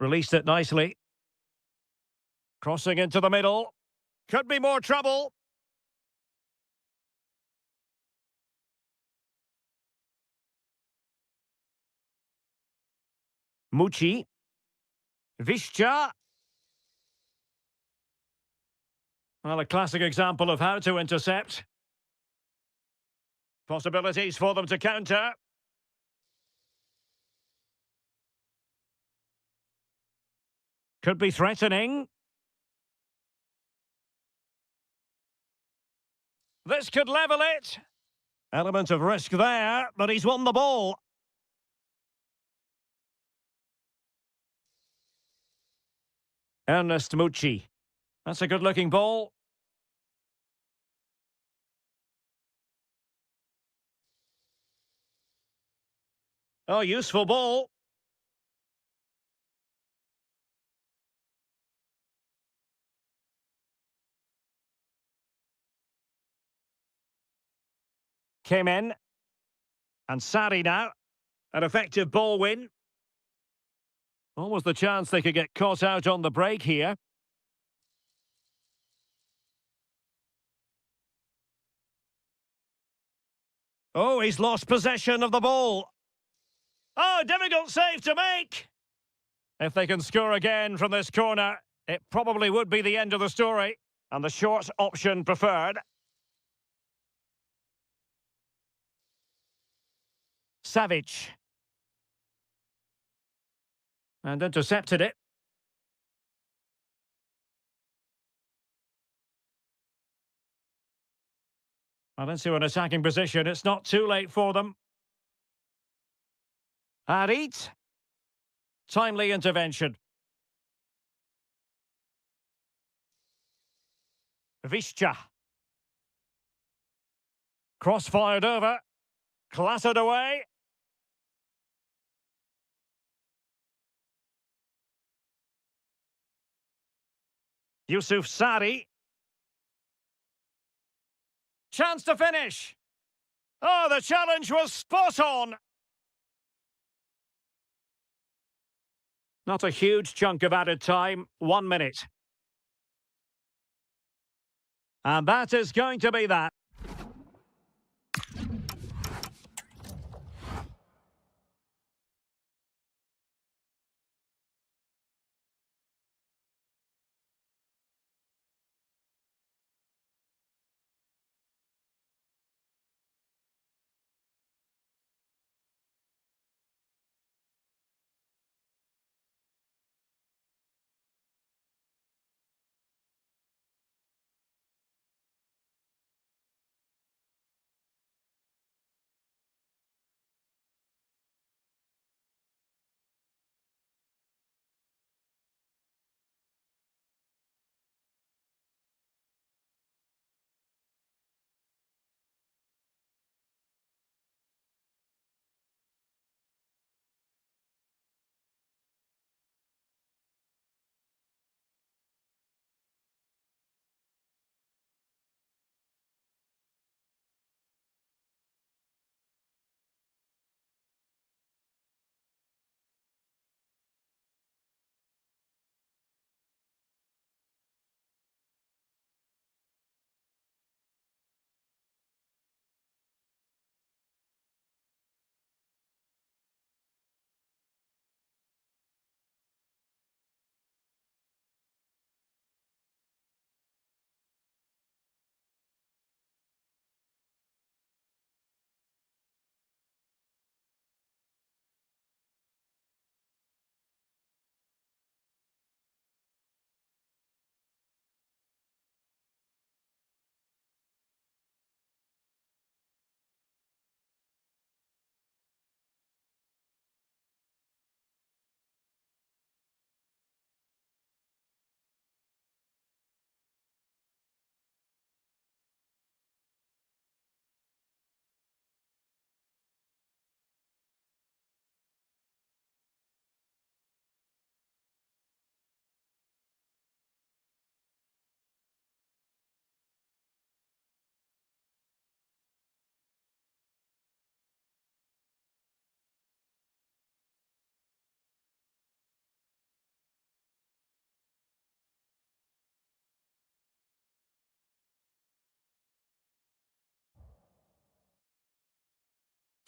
Released it nicely. Crossing into the middle. Could be more trouble. Mucci. Visca. Well, a classic example of how to intercept. Possibilities for them to counter. Could be threatening. This could level it. Element of risk there, but he's won the ball. Ernest Mucci. That's a good-looking ball. Oh, useful ball. Came in. And Sari now. An effective ball win. Almost the chance they could get caught out on the break here. Oh, he's lost possession of the ball. Oh, difficult save to make. If they can score again from this corner, it probably would be the end of the story. And the short option preferred. Savage. And intercepted it. Well, into an attacking position. It's not too late for them. Harit. Timely intervention. Visca. Cross fired over. Clattered away. Yusuf Sari. Chance to finish. Oh, the challenge was spot on. Not a huge chunk of added time. 1 minute. And that is going to be that.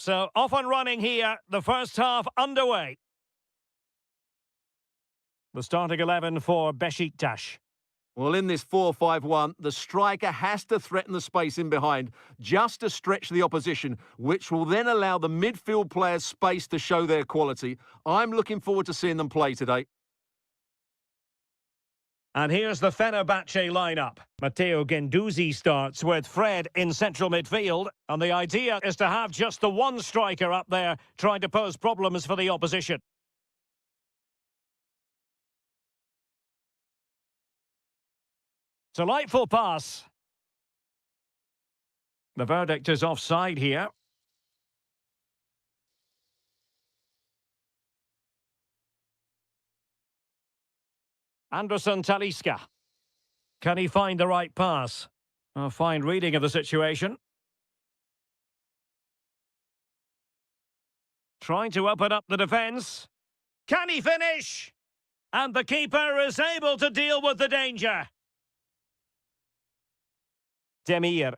So off and running here, the first half underway. The starting 11 for Besiktas. Well, in this 4-5-1, the striker has to threaten the space in behind just to stretch the opposition, which will then allow the midfield players space to show their quality. I'm looking forward to seeing them play today. And here's the Fenerbahce lineup. Matteo Guendouzi starts with Fred in central midfield. And the idea is to have just the one striker up there trying to pose problems for the opposition. Delightful pass. The verdict is offside here. Anderson Talisca. Can he find the right pass? A fine reading of the situation. Trying to open up the defence. Can he finish? And the keeper is able to deal with the danger. Demir.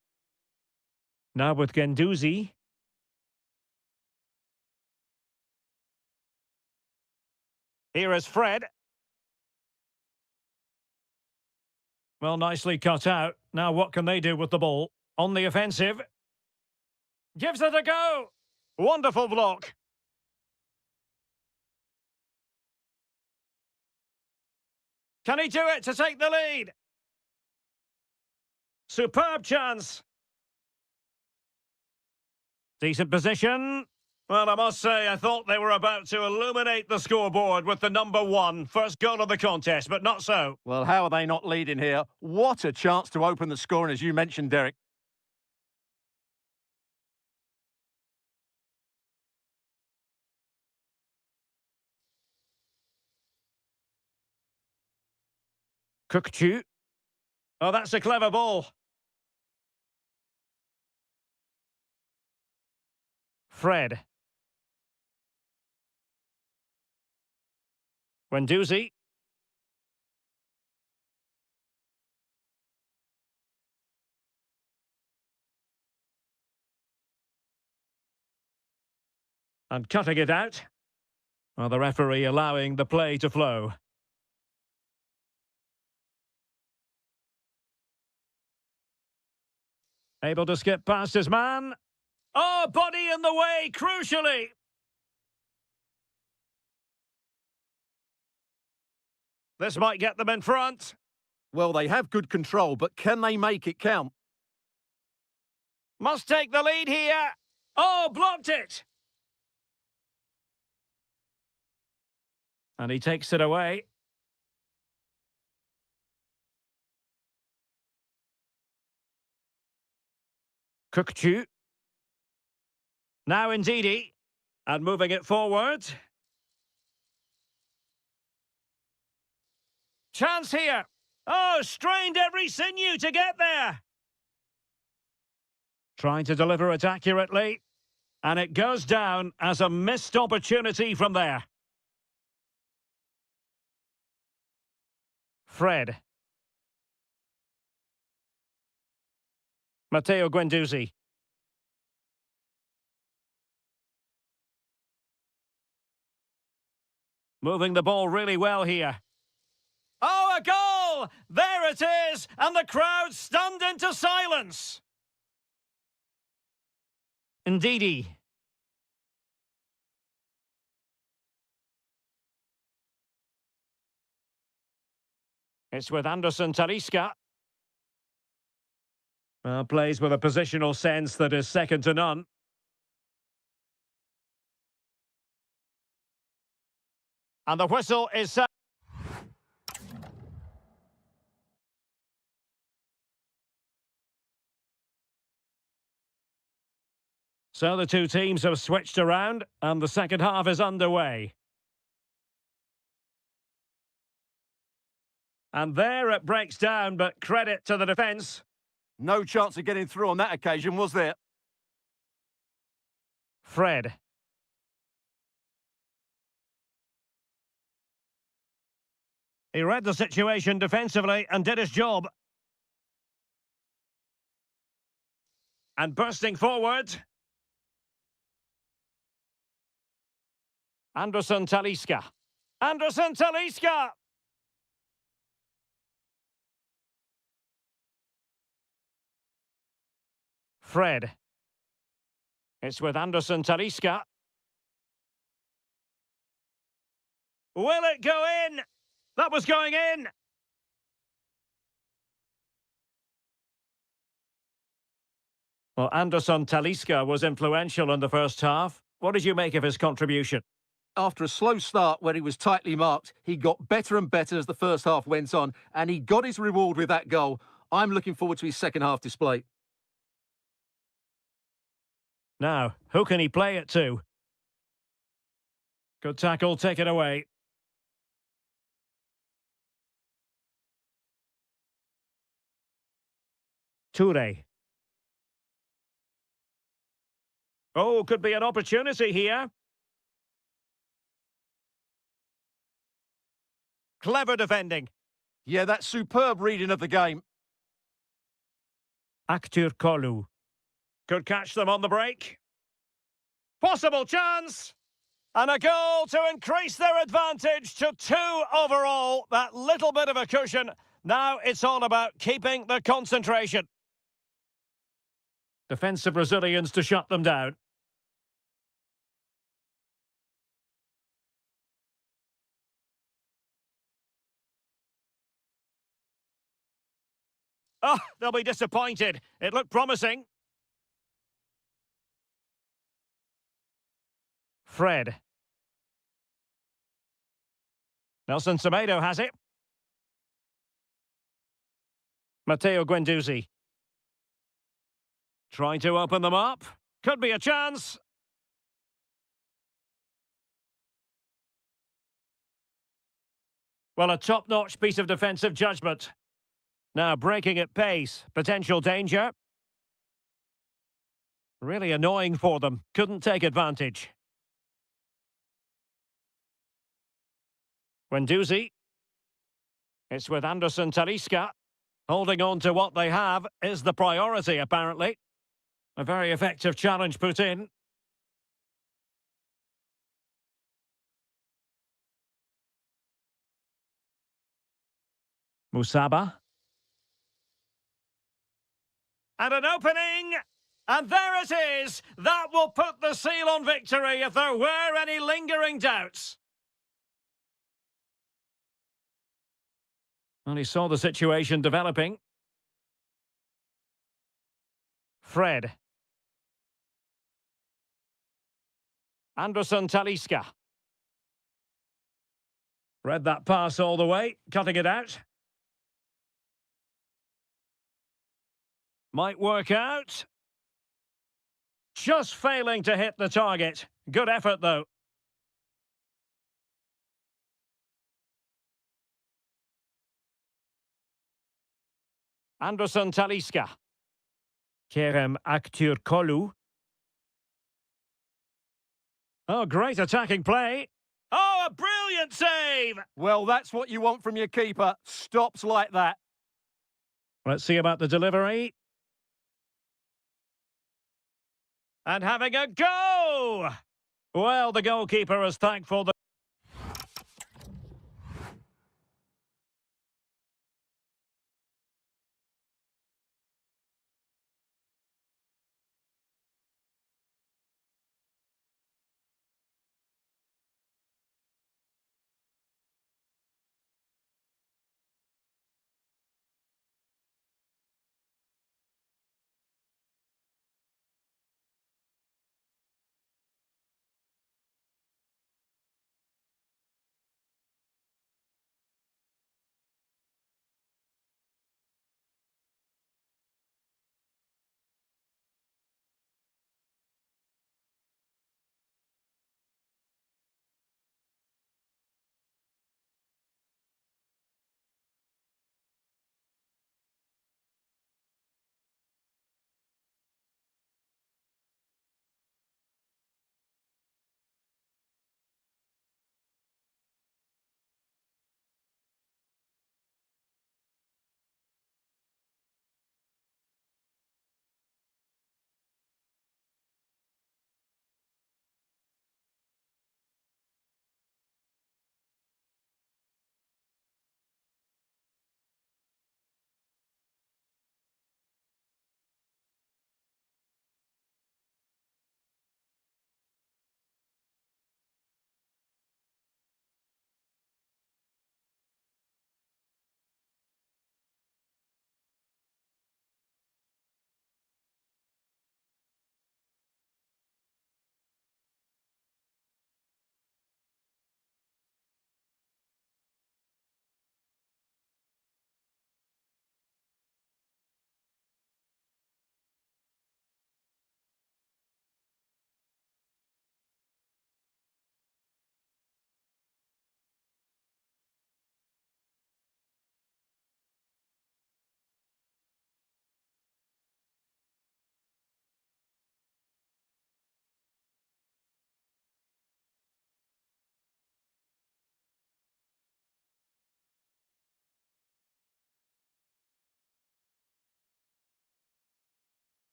Now with Guendouzi. Here is Fred. Well, nicely cut out. Now what can they do with the ball? On the offensive. Gives it a go. Wonderful block. Can he do it to take the lead? Superb chance. Decent position. Well, I must say, I thought they were about to illuminate the scoreboard with the number one. First goal of the contest, but not so. Well, how are they not leading here? What a chance to open the scoring, as you mentioned, Derek. Kukçu. Oh, that's a clever ball. Fred. Guendouzi. And cutting it out. Well, the referee allowing the play to flow. Able to skip past his man. Oh, body in the way, crucially. This might get them in front. Well, they have good control, but can they make it count? Must take the lead here. Oh, blocked it. And he takes it away. Kukçu. Now Ndidi. And moving it forward. Chance here. Oh, strained every sinew to get there. Trying to deliver it accurately. And it goes down as a missed opportunity from there. Fred. Matteo Guendouzi. Moving the ball really well here. Oh, a goal! There it is! And the crowd stunned into silence. Ndidi. It's with Anderson Talisca. Well, plays with a positional sense that is second to none. And the whistle is set. So the two teams have switched around, and the second half is underway. And there it breaks down, but credit to the defence. No chance of getting through on that occasion, was there? Fred. He read the situation defensively and did his job. And bursting forward. Anderson Talisca. Anderson Talisca! Fred. It's with Anderson Talisca. Will it go in? That was going in! Well, Anderson Talisca was influential in the first half. What did you make of his contribution? After a slow start where he was tightly marked, he got better and better as the first half went on, and he got his reward with that goal. I'm looking forward to his second half display. Now, who can he play it to? Good tackle, take it away. Toure. Oh, could be an opportunity here. Clever defending. Yeah, that's superb reading of the game. Kolu. Could catch them on the break. Possible chance! And a goal to increase their advantage to 2 overall. That little bit of a cushion. Now it's all about keeping the concentration. Defensive Brazilians to shut them down. Oh, they'll be disappointed. It looked promising. Fred. Nelson Semedo has it. Matteo Guendouzi. Trying to open them up. Could be a chance. Well, a top-notch piece of defensive judgment. Now breaking at pace. Potential danger. Really annoying for them. Couldn't take advantage. Guendouzi. It's with Anderson Talisca. Holding on to what they have is the priority, apparently. A very effective challenge put in. Musaba. And an opening! And there it is! That will put the seal on victory if there were any lingering doubts. And he saw the situation developing. Fred. Anderson Talisca. Read that pass all the way, cutting it out. Might work out. Just failing to hit the target. Good effort, though. Anderson Talisca. Kerem Aktürkoğlu. Oh, great attacking play. Oh, a brilliant save! Well, that's what you want from your keeper. Stops like that. Let's see about the delivery. And having a go! Well, the goalkeeper is thankful that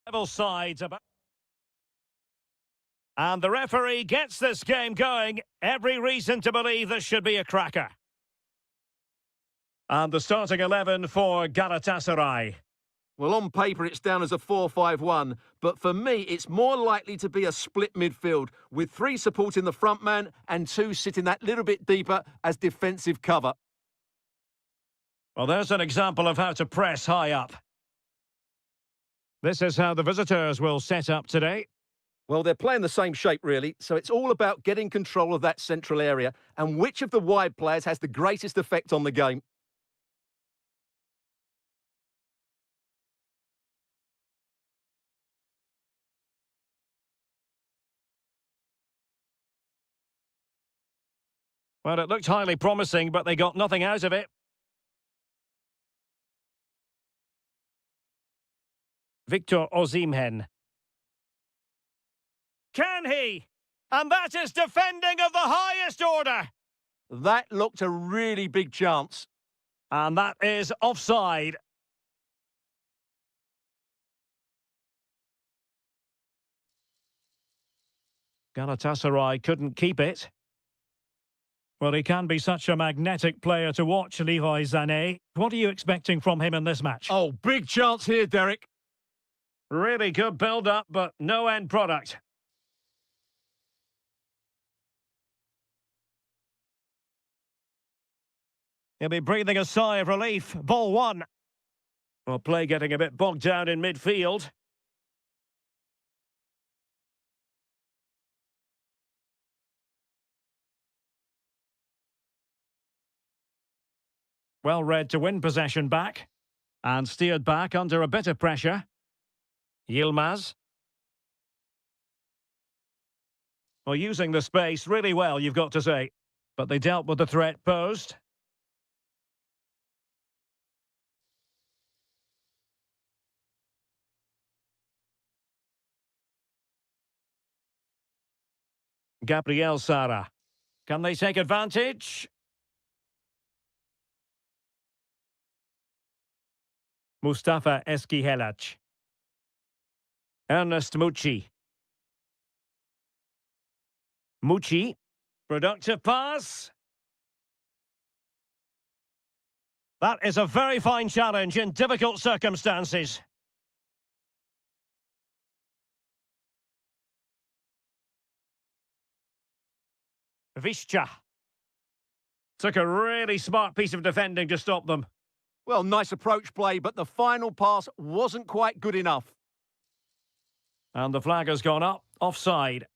Level sides about. And the referee gets this game going. Every reason to believe this should be a cracker. And the starting 11 for Galatasaray. Well, on paper, it's down as a 4-5-1, but for me, it's more likely to be a split midfield, with 3 supporting the front man and 2 sitting that little bit deeper as defensive cover. Well, there's an example of how to press high up. This is how the visitors will set up today. Well, they're playing the same shape, really, so it's all about getting control of that central area and which of the wide players has the greatest effect on the game. Well, it looked highly promising, but they got nothing out of it. Victor Osimhen. Can he? And that is defending of the highest order. That looked a really big chance. And that is offside. Galatasaray couldn't keep it. Well, he can be such a magnetic player to watch, Leroy Sané. What are you expecting from him in this match? Oh, big chance here, Derek. Really good build-up, but no end product. He'll be breathing a sigh of relief. Ball 1. Well, play getting a bit bogged down in midfield. Well read to win possession back. And steered back under a bit of pressure. Yilmaz. Well, using the space really well, you've got to say. But they dealt with the threat posed. Gabriel Sara. Can they take advantage? Mustafa Eskihelac. Ernest Mucci. Mucci. Productive pass. That is a very fine challenge in difficult circumstances. Visca. Took a really smart piece of defending to stop them. Well, nice approach play, but the final pass wasn't quite good enough. And the flag has gone up, offside.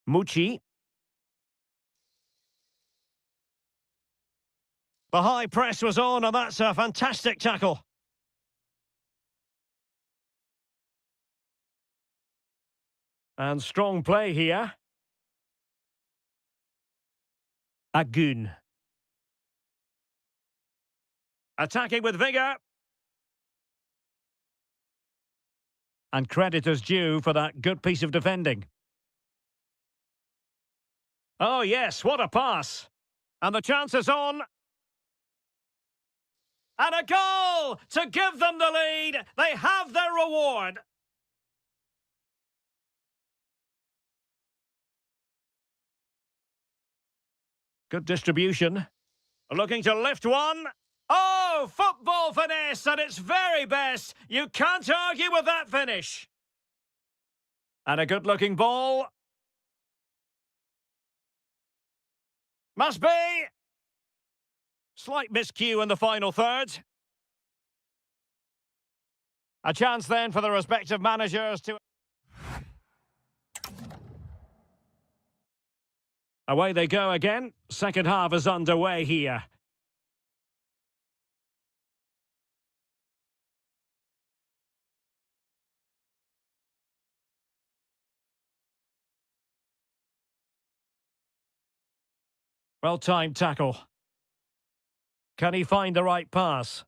Mucci. The high press was on, and that's a fantastic tackle. And strong play here. Agun. Attacking with vigour. And credit is due for that good piece of defending. Oh yes, what a pass. And the chance is on. And a goal to give them the lead. They have their reward. Good distribution. Looking to lift one. Oh, football finesse at its very best. You can't argue with that finish. And a good-looking ball. Must be. Slight miscue in the final third. A chance then for the respective managers to... Away they go again. Second half is underway here. Well-timed tackle. Can he find the right pass?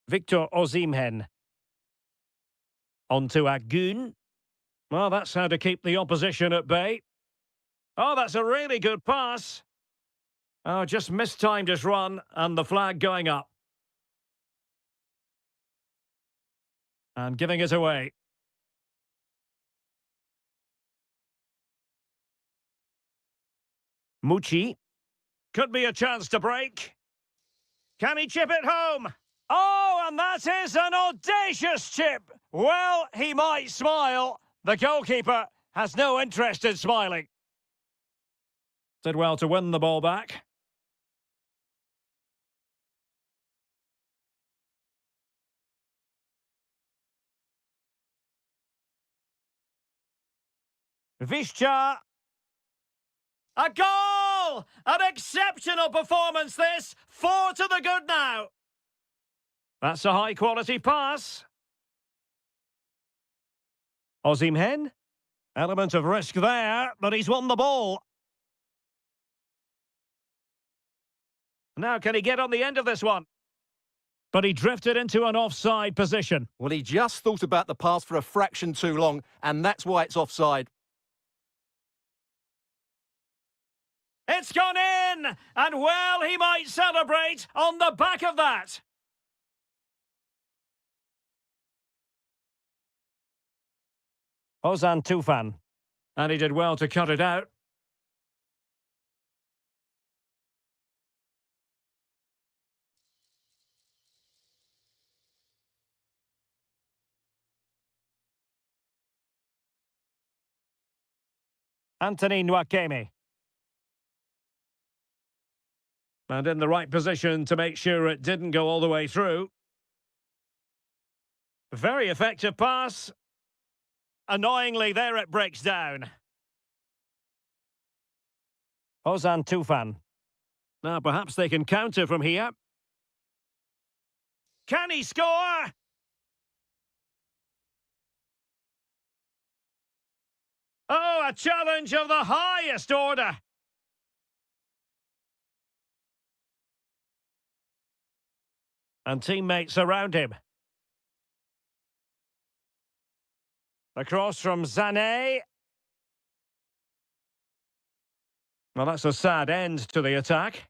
Victor Osimhen. On to Agun. Well, that's how to keep the opposition at bay. Oh, that's a really good pass. Oh, just mistimed his run and the flag going up. And giving it away. Mucci. Could be a chance to break. Can he chip it home? Oh, and that is an audacious chip. Well, he might smile. The goalkeeper has no interest in smiling. Did well to win the ball back. Vishcha. A goal! An exceptional performance this. 4 to the good now. That's a high-quality pass. Osimhen. Element of risk there, but he's won the ball. Now can he get on the end of this one? But he drifted into an offside position. Well, he just thought about the pass for a fraction too long, and that's why it's offside. It's gone in! And well, he might celebrate on the back of that. Ozan Tufan. And he did well to cut it out. Anthony Nwakeme. And in the right position to make sure it didn't go all the way through. Very effective pass. Annoyingly, there it breaks down. Ozan Tufan. Now, perhaps they can counter from here. Can he score? Oh, a challenge of the highest order. And teammates around him. Across from Sané. Well, that's a sad end to the attack.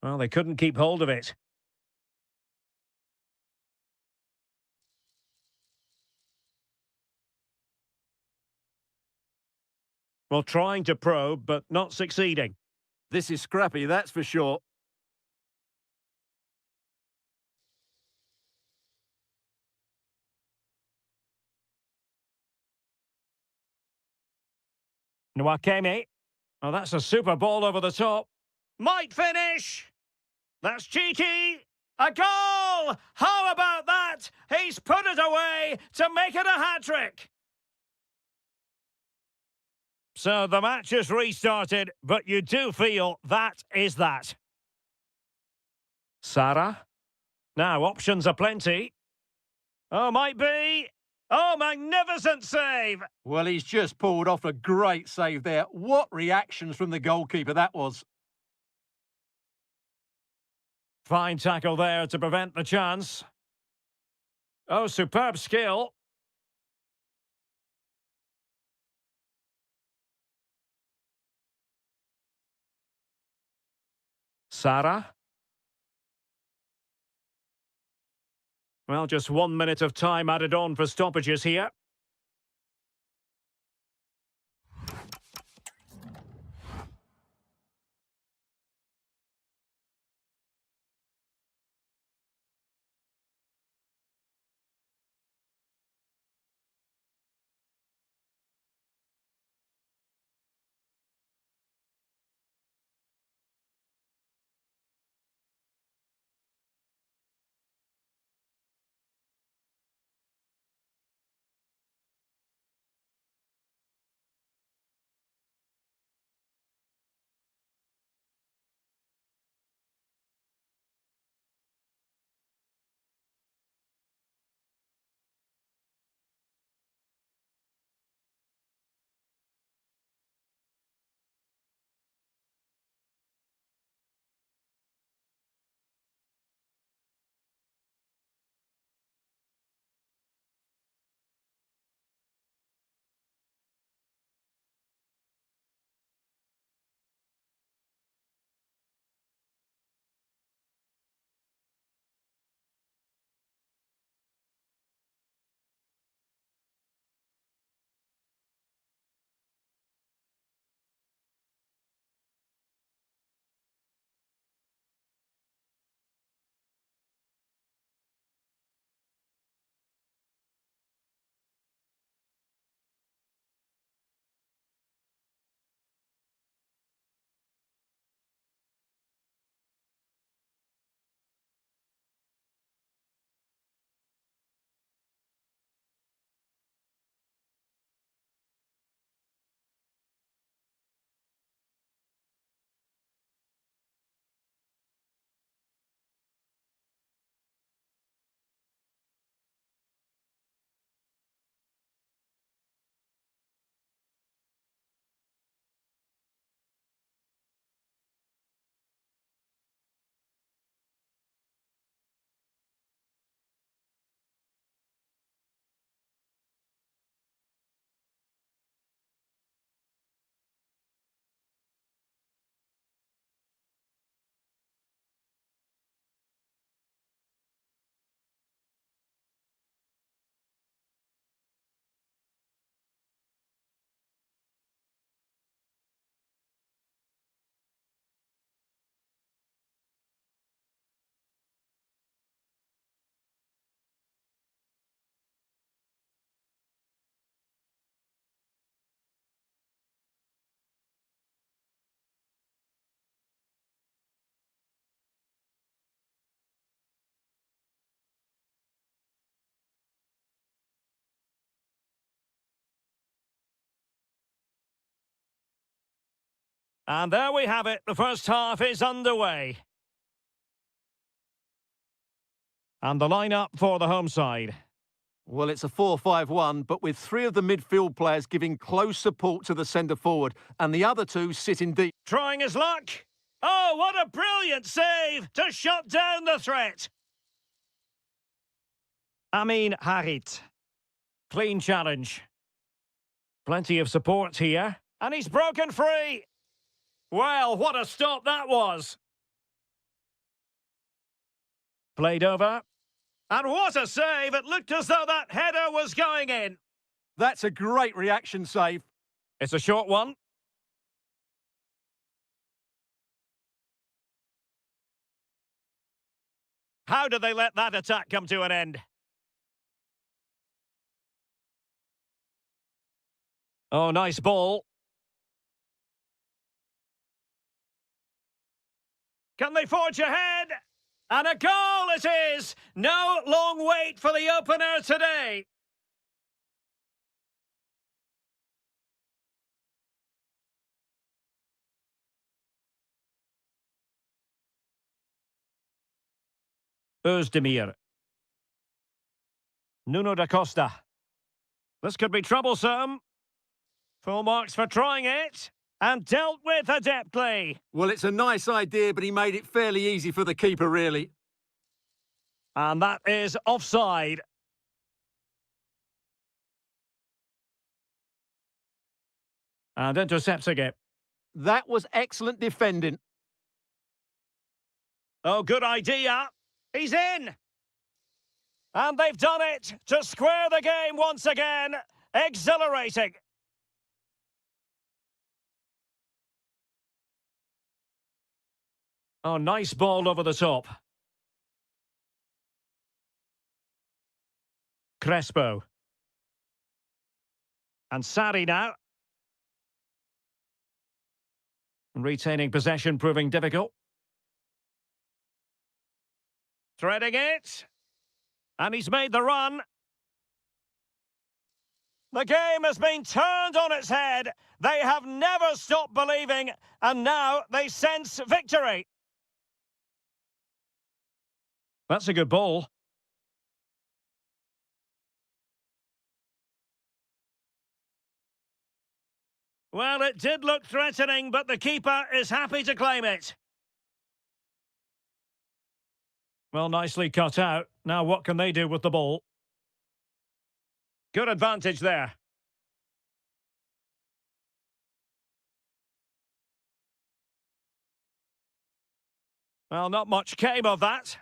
Well, they couldn't keep hold of it. Well, trying to probe, but not succeeding. This is scrappy, that's for sure. Nwakeme. Oh, that's a super ball over the top. Might finish. That's cheeky. A goal! How about that? He's put it away to make it a hat-trick. So the match is restarted, but you do feel that is that. Sarah. Now, options are plenty. Oh, might be. Oh, magnificent save! Well, he's just pulled off a great save there. What reactions from the goalkeeper that was. Fine tackle there to prevent the chance. Oh, superb skill. Sarah. Well, just 1 minute of time added on for stoppages here. And there we have it. The first half is underway. And the lineup for the home side. Well, it's a 4-5-1, but with three of the midfield players giving close support to the centre forward and the other two sitting deep. Trying his luck. Oh, what a brilliant save to shut down the threat. Amin Harit. Clean challenge. Plenty of support here. And he's broken free. Well, what a stop that was. Played over. And what a save! It looked as though that header was going in. That's a great reaction save. It's a short one. How did they let that attack come to an end? Oh, nice ball. Can they forge ahead? And a goal it is! No long wait for the opener today. Özdemir. Nuno da Costa. This could be troublesome. Full marks for trying it. And dealt with adeptly. Well, it's a nice idea, but he made it fairly easy for the keeper, really. And that is offside. And intercepting it. That was excellent defending. Oh, good idea. He's in. And they've done it to square the game once again. Exhilarating. Oh, nice ball over the top. Crespo. And Sarri now. Retaining possession proving difficult. Threading it. And he's made the run. The game has been turned on its head. They have never stopped believing, and now they sense victory. That's a good ball. Well, it did look threatening, but the keeper is happy to claim it. Well, nicely cut out. Now what can they do with the ball? Good advantage there. Well, not much came of that.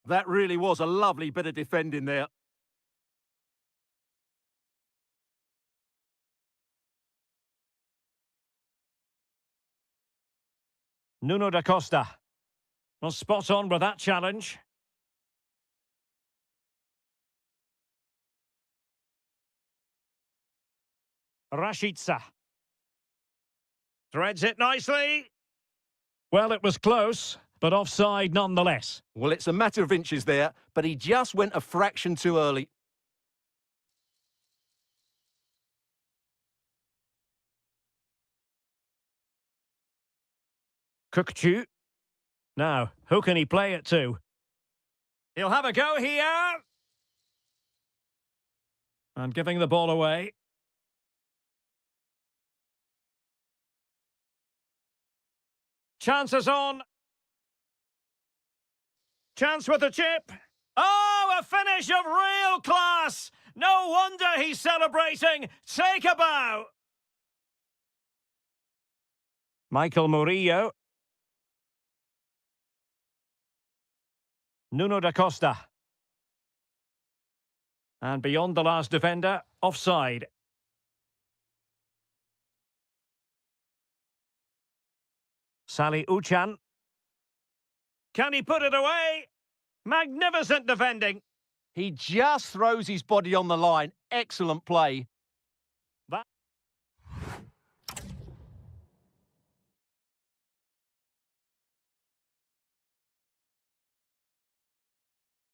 That really was a lovely bit of defending there. Nuno da Costa. Well, spot on with that challenge. Rashica. Threads it nicely. Well, it was close, but offside nonetheless. Well, it's a matter of inches there, but he just went a fraction too early. Kukchu. Now, who can he play it to? He'll have a go here. And giving the ball away. Chances on. Chance with the chip. Oh, a finish of real class. No wonder he's celebrating. Take a bow. Michael Murillo. Nuno da Costa. And beyond the last defender, offside. Sally Uchan. Can he put it away? Magnificent defending. He just throws his body on the line. Excellent play.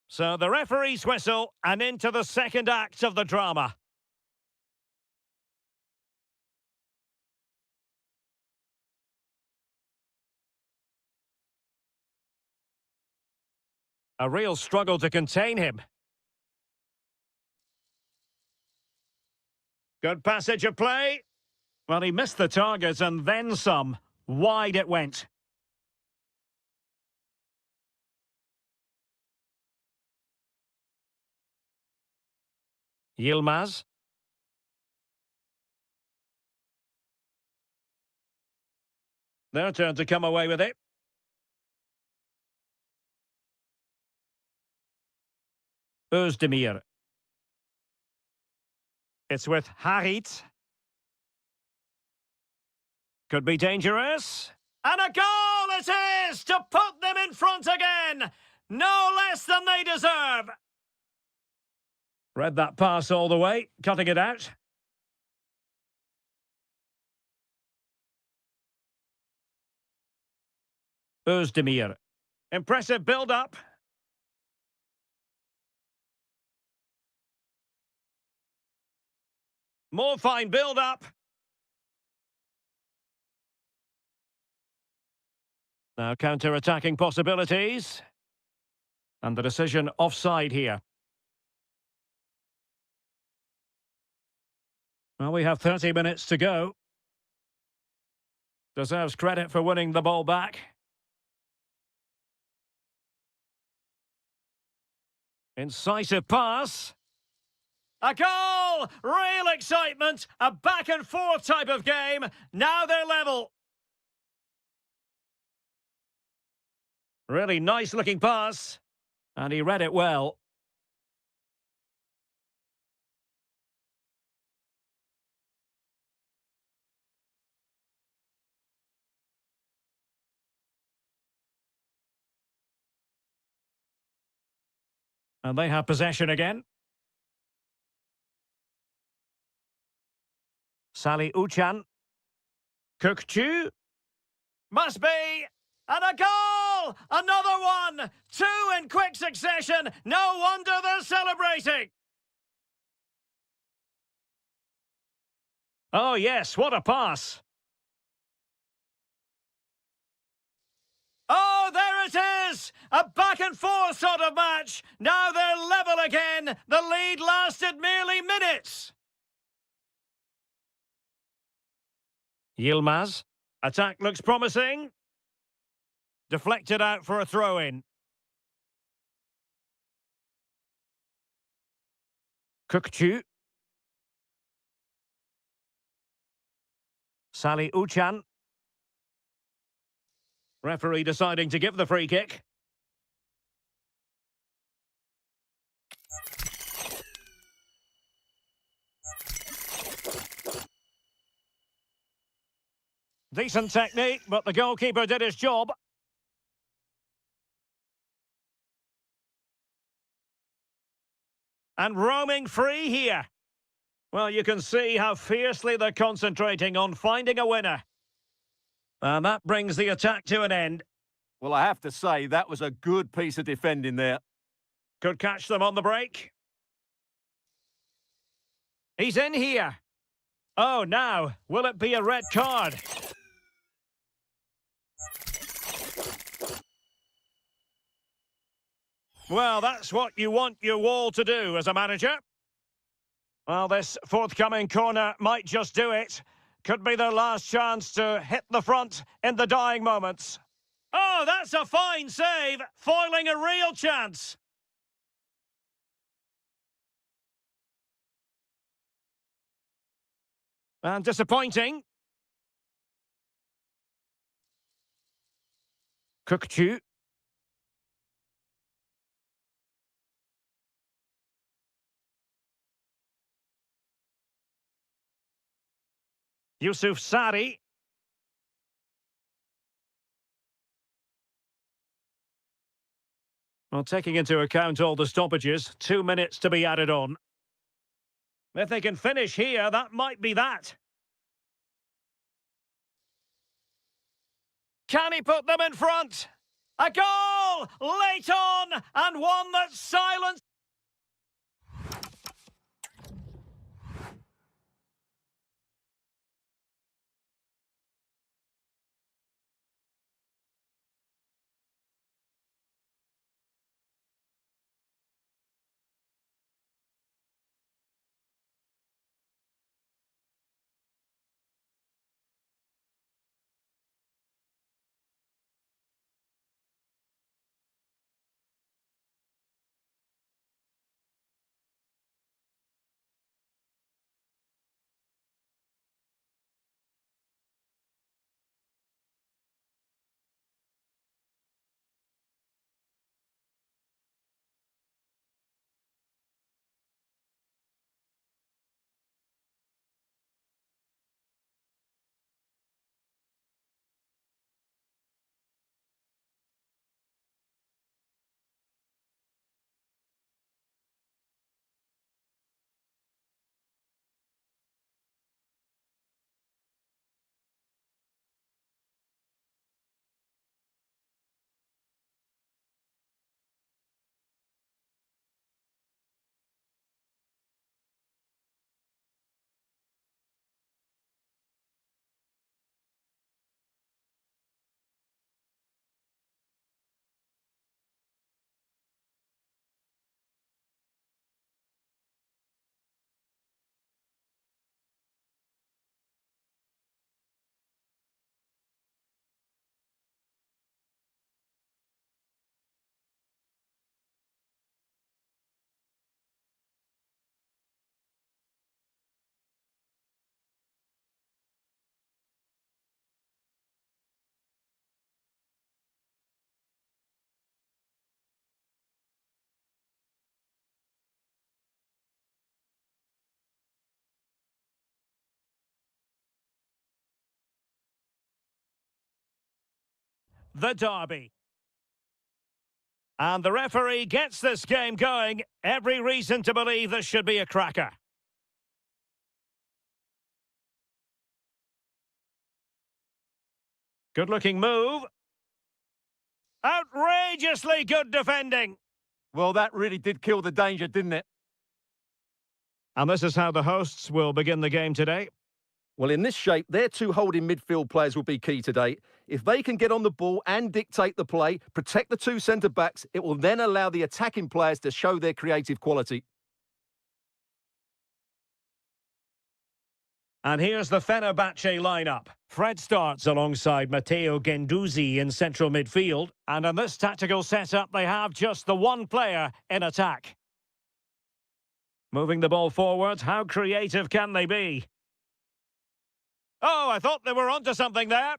So the referee's whistle and into the second act of the drama. A real struggle to contain him. Good passage of play. Well, he missed the target and then some. Wide it went. Yilmaz. Their turn to come away with it. Özdemir. It's with Harit. Could be dangerous. And a goal it is to put them in front again. No less than they deserve. Read that pass all the way, cutting it out. Özdemir. Impressive build-up. More fine build-up. Now counter-attacking possibilities. And the decision offside here. Well, we have 30 minutes to go. Deserves credit for winning the ball back. Incisive pass. A goal! Real excitement. A back-and-forth type of game. Now they're level. Really nice-looking pass. And he read it well. And they have possession again. Sally Uchan. Kukchu. Must be. And a goal! Another one! Two in quick succession. No wonder they're celebrating. Oh, yes, what a pass. Oh, there it is! A back-and-forth sort of match. Now they're level again. The lead lasted merely minutes. Yilmaz. Attack looks promising. Deflected out for a throw-in. Kukchu. Sally Uchan. Referee deciding to give the free kick. Decent technique, but the goalkeeper did his job. And roaming free here. Well, you can see how fiercely they're concentrating on finding a winner. And that brings the attack to an end. Well, I have to say, that was a good piece of defending there. Could catch them on the break. He's in here. Oh, now, will it be a red card? Well, that's what you want your wall to do as a manager. Well, this forthcoming corner might just do it. Could be their last chance to hit the front in the dying moments. Oh, that's a fine save, foiling a real chance. And disappointing. Kukchu. Yusuf Sari. Well, taking into account all the stoppages, 2 minutes to be added on. If they can finish here, that might be that. Can he put them in front? A goal! Late on! And one that's silenced. the derby. And the referee gets this game going. Every reason to believe this should be a cracker. Good-looking move. Outrageously good defending. Well, that really did kill the danger, didn't it? And this is how the hosts will begin the game today. Well, in this shape, their two holding midfield players will be key today. If they can get on the ball and dictate the play, protect the two centre-backs, it will then allow the attacking players to show their creative quality. And here's the Fenerbahce lineup. Fred starts alongside Matteo Guendouzi in central midfield. And in this tactical setup, they have just the one player in attack. Moving the ball forward, how creative can they be? Oh, I thought they were onto something there.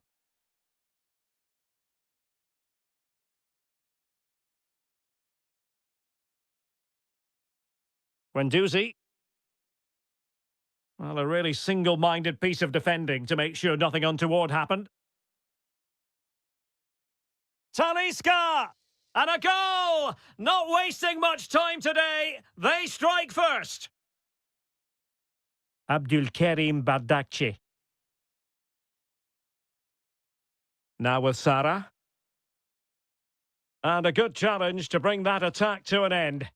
Guendouzi. Well, a really single-minded piece of defending to make sure nothing untoward happened. Talisca! And a goal! Not wasting much time today. They strike first. Abdulkarim Bardakci. Now with Sara. And a good challenge to bring that attack to an end.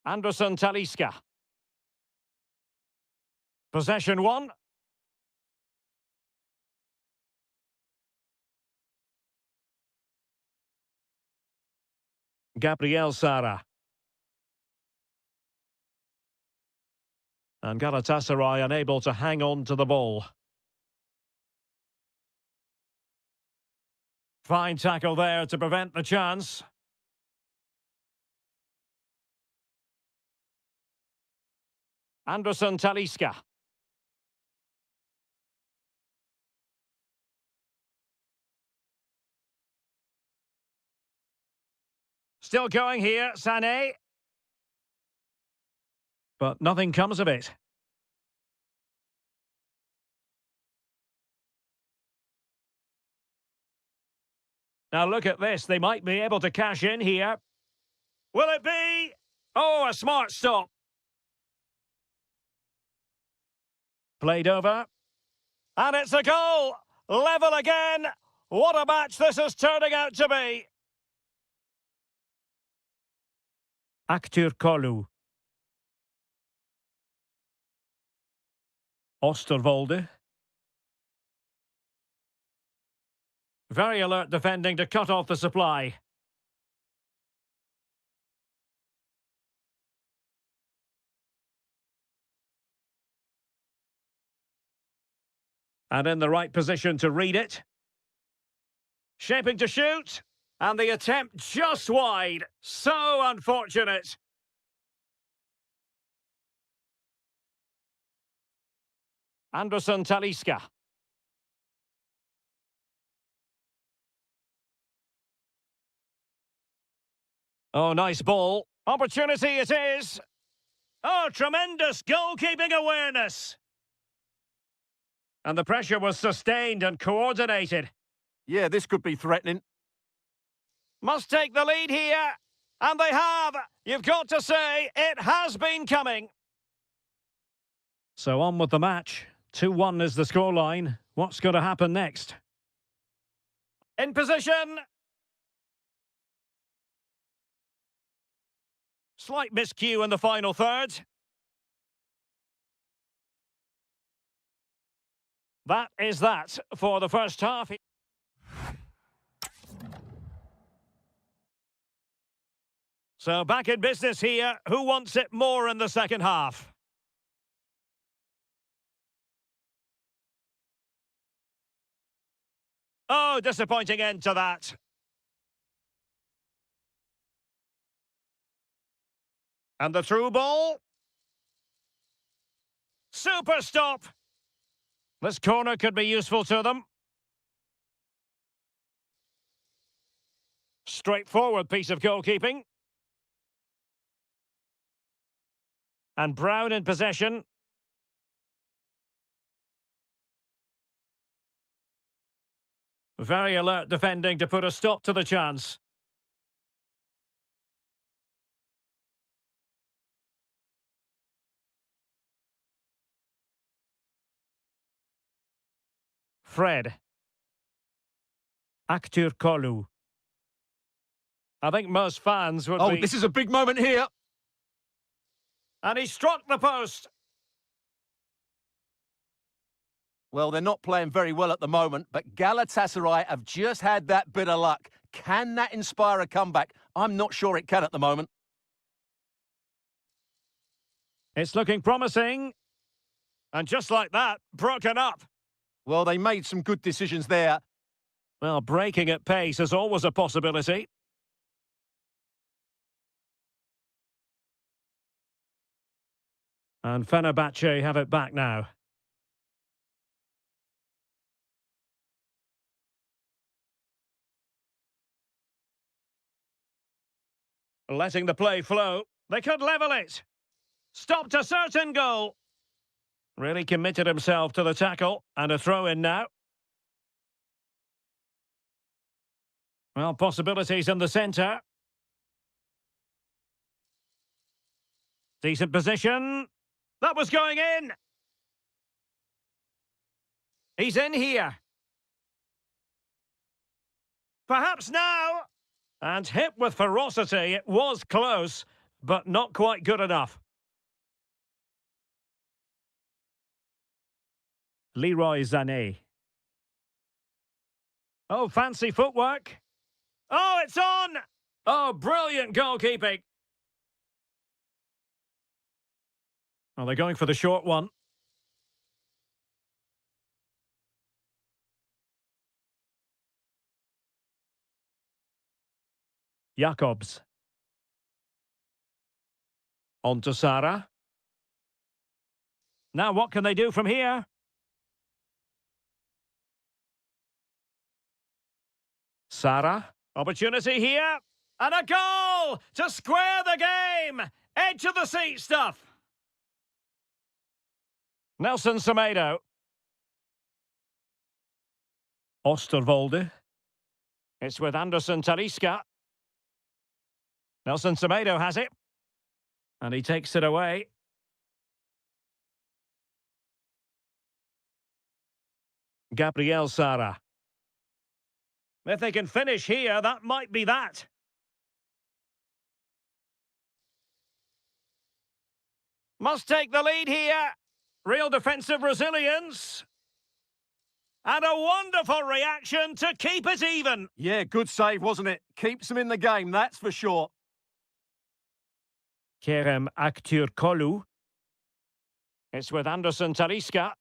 Anderson Talisca. Possession one. Gabriel Sara. And Galatasaray unable to hang on to the ball. Fine tackle there to prevent the chance. Anderson Talisca. Still going here, Sané. But nothing comes of it. Now look at this, they might be able to cash in here. Will it be? Oh, a smart stop. Played over. And it's a goal! Level again! What a match this is turning out to be! Aktürkoğlu. Osterwolde. Very alert defending to cut off the supply. And in the right position to read it. Shaping to shoot. And the attempt just wide. So unfortunate. Anderson Talisca. Oh, nice ball. Opportunity it is. Oh, tremendous goalkeeping awareness. And the pressure was sustained and coordinated. Yeah, this could be threatening. Must take the lead here. And they have. You've got to say, it has been coming. So on with the match. 2-1 is the scoreline. What's going to happen next? In position. Slight miscue in the final third. That is that for the first half. So back in business here. Who wants it more in the second half? Oh, disappointing end to that. And the through ball. Super stop. This corner could be useful to them. Straightforward piece of goalkeeping. And Brown in possession. Very alert defending to put a stop to the chance. Fred. Kolu. I think most fans would be... Oh, this is a big moment here. And he struck the post. Well, they're not playing very well at the moment, but Galatasaray have just had that bit of luck. Can that inspire a comeback? I'm not sure it can at the moment. It's looking promising. And just like that, broken up. Well, they made some good decisions there. Well, breaking at pace is always a possibility. And Fenerbahce have it back now. Letting the play flow. They could level it. Stopped a certain goal. Really committed himself to the tackle. And a throw-in now. Well, possibilities in the centre. Decent position. That was going in. He's in here. Perhaps now. And hit with ferocity. It was close, but not quite good enough. Leroy Sané. Oh, fancy footwork. Oh, it's on! Oh, brilliant goalkeeping. Oh, they're going for the short one. Jacobs. On to Sara. Now what can they do from here? Sara. Opportunity here. And a goal to square the game. Edge of the seat stuff. Nelson Semedo. Osterwolde. It's with Anderson Talisca. Nelson Semedo has it. And he takes it away. Gabriel Sara. If they can finish here, that might be that. Must take the lead here. Real defensive resilience. And a wonderful reaction to keep it even. Yeah, good save, wasn't it? Keeps them in the game, that's for sure. Kerem Aktürkoğlu. It's with Anderson Talisca.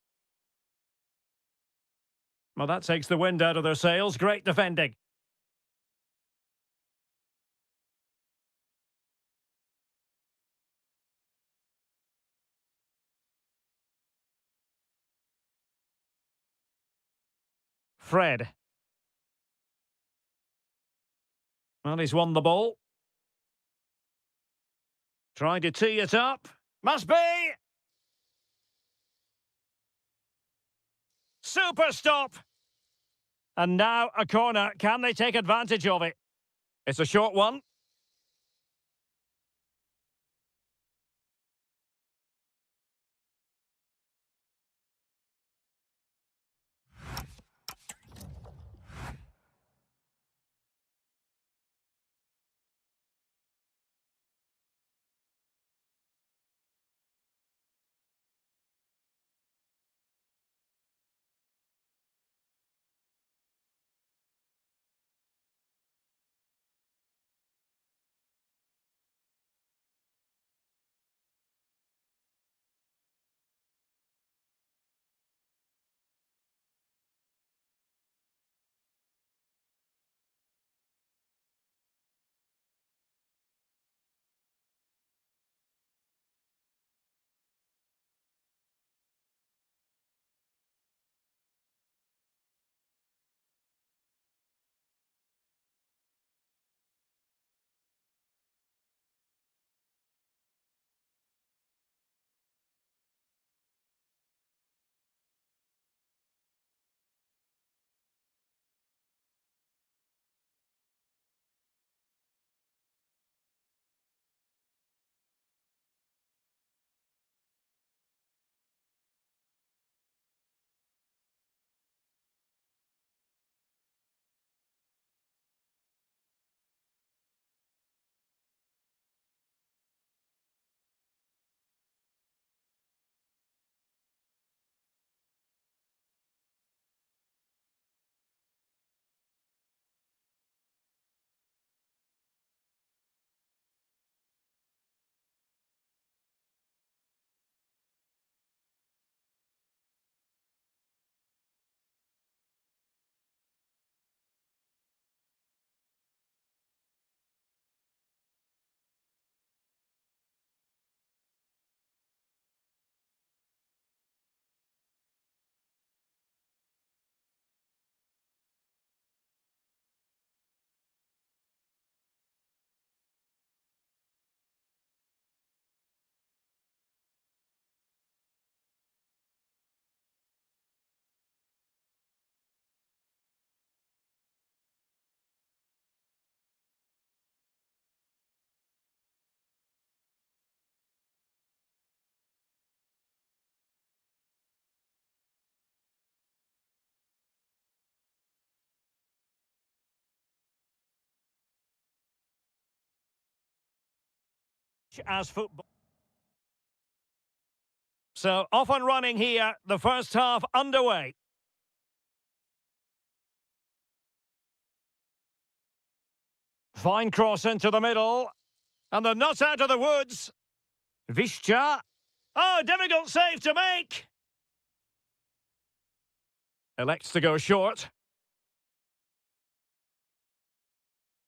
Well, that takes the wind out of their sails. Great defending. Fred. Well, he's won the ball. Trying to tee it up. Must be! Super stop! And now a corner. Can they take advantage of it? It's a short one. as football. So off and running here, the first half underway. Fine cross into the middle. And they're not out of the woods. Bільше. Oh, difficult save to make. Elects to go short.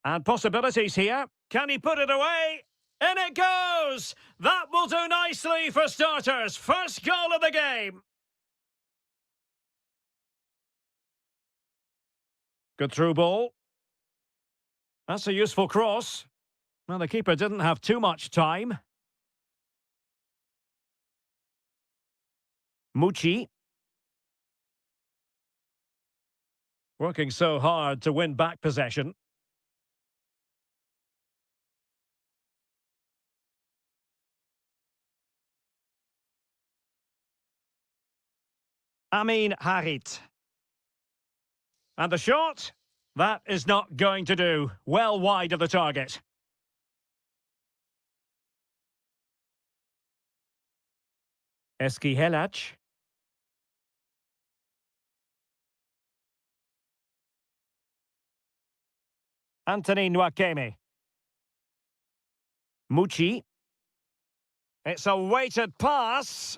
And possibilities here. Can he put it away? In it goes! That will do nicely for starters. First goal of the game. Good through ball. That's a useful cross. Well, the keeper didn't have too much time. Mucci. Working so hard to win back possession. Amin Harit. And the shot? That is not going to do. Well wide of the target. Eski Helac. Anthony Nwakeme. Mucci. It's a weighted pass.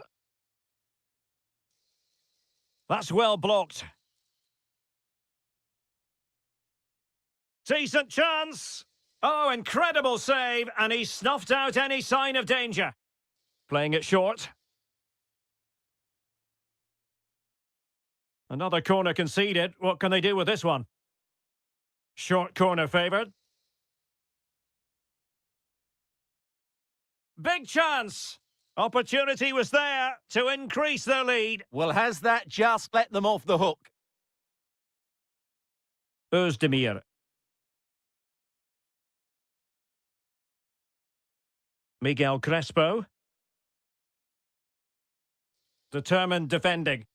That's well blocked. Decent chance. Oh, incredible save, and he snuffed out any sign of danger. Playing it short. Another corner conceded. What can they do with this one? Short corner favoured. Big chance. Opportunity was there to increase their lead. Well, has that just let them off the hook? Özdemir. Miguel Crespo. Determined defending.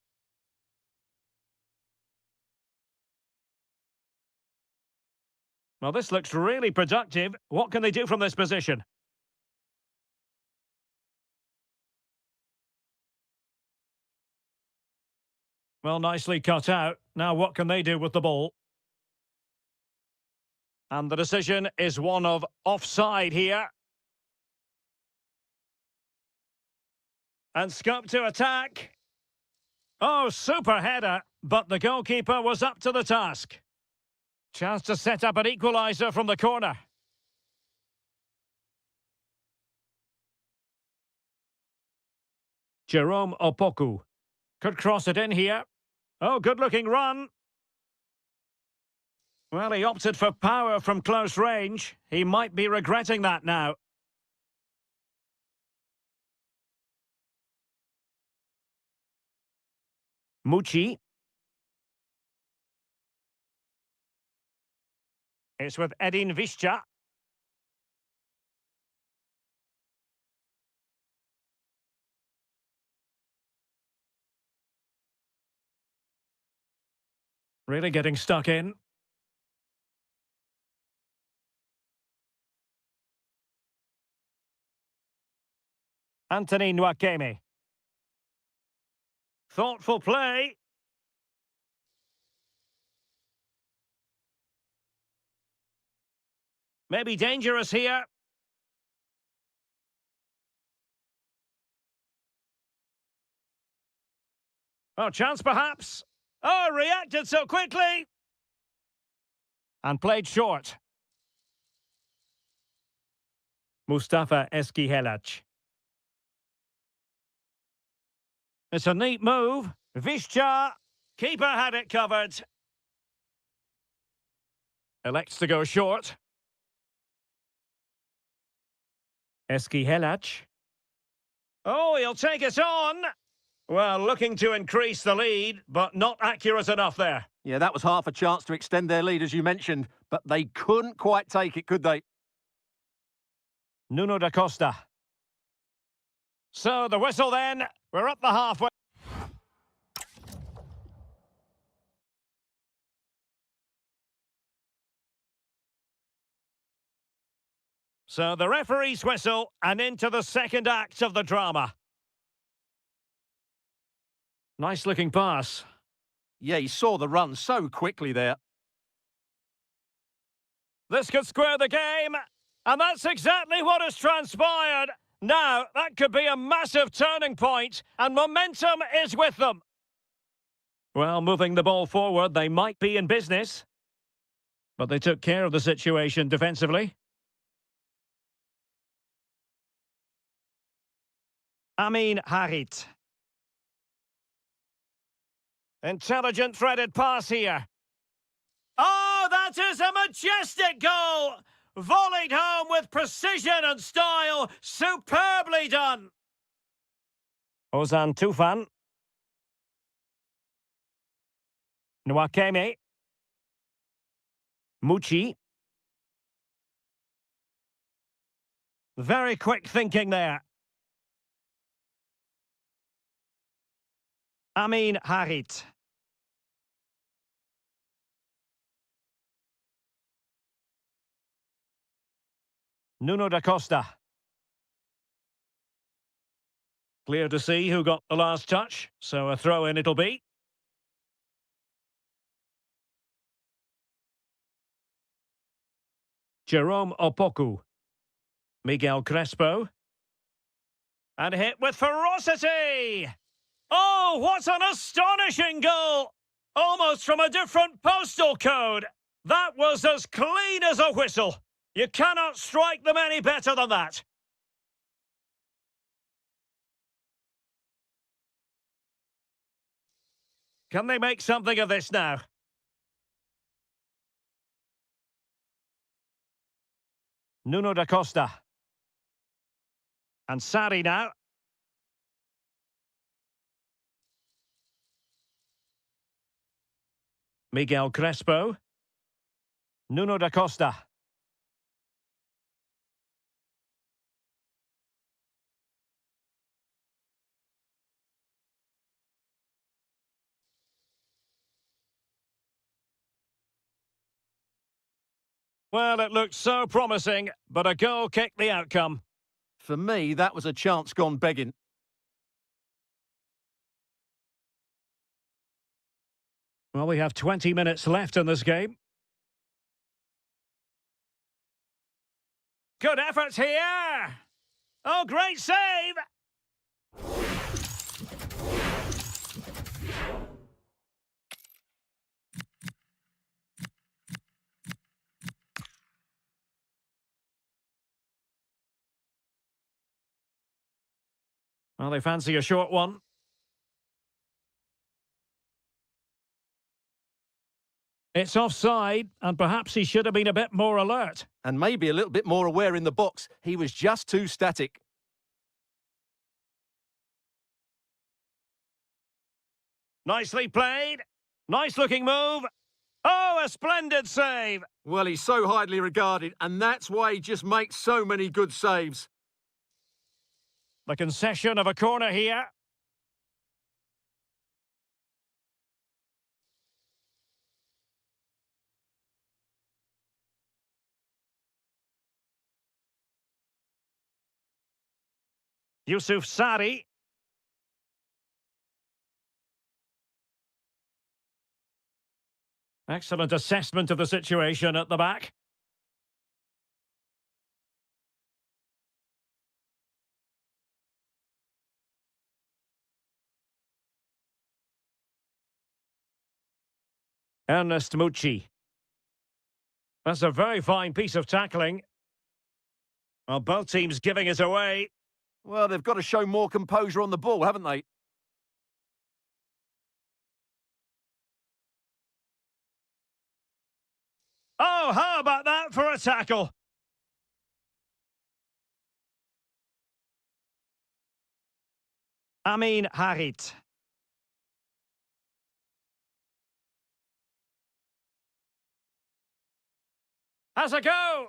Well, this looks really productive. What can they do from this position? Well, nicely cut out. Now what can they do with the ball? And the decision is one of offside here. And scope to attack. Oh, super header, but the goalkeeper was up to the task. Chance to set up an equaliser from the corner. Jerome Opoku. Could cross it in here. Oh, good-looking run. Well, he opted for power from close range. He might be regretting that now. Mucci. It's with Edin Visca. Really getting stuck in. Anthony Nwakeme. Thoughtful play. Maybe dangerous here. Oh, chance perhaps. Oh, reacted so quickly. And played short. Mustafa Eski Helac. It's a neat move. Visca. Keeper had it covered. Elects to go short. Eski Helac. Oh, he'll take it on. Well, looking to increase the lead, but not accurate enough there. Yeah, that was half a chance to extend their lead, as you mentioned, but they couldn't quite take it, could they? Nuno da Costa. So, the whistle then. We're up the halfway. So the referee's whistle and into the second act of the drama. Nice looking pass. Yeah, he saw the run so quickly there. This could square the game, and that's exactly what has transpired. Now, that could be a massive turning point, and momentum is with them. Well, moving the ball forward, they might be in business. But they took care of the situation defensively. Amin Harit. Intelligent threaded pass here. Oh, that is a majestic goal! Volleyed home with precision and style. Superbly done. Ozan Tufan. Nwakeme. Muchi. Very quick thinking there. Amin Harit. Nuno da Costa. Clear to see who got the last touch, so a throw-in it'll be. Jerome Opoku. Miguel Crespo. And hit with ferocity! Oh, what an astonishing goal! Almost from a different postal code. That was as clean as a whistle. You cannot strike them any better than that. Can they make something of this now? Nuno da Costa. And Sarri now. Miguel Crespo. Nuno da Costa. Well, it looked so promising, but a goal kicked the outcome. For me, that was a chance gone begging. Well, we have 20 minutes left in this game. Good effort here! Oh, great save! Well, they fancy a short one. It's offside, and perhaps he should have been a bit more alert. And maybe a little bit more aware in the box. He was just too static. Nicely played. Nice looking move. Oh, a splendid save. Well, he's so highly regarded, and that's why he just makes so many good saves. The concession of a corner here. Yusuf Sarri. Excellent assessment of the situation at the back. Ernest Mucci. That's a very fine piece of tackling. Well, both teams giving it away. Well, they've got to show more composure on the ball, haven't they? Oh, how about that for a tackle? Amin Harit. Has a go.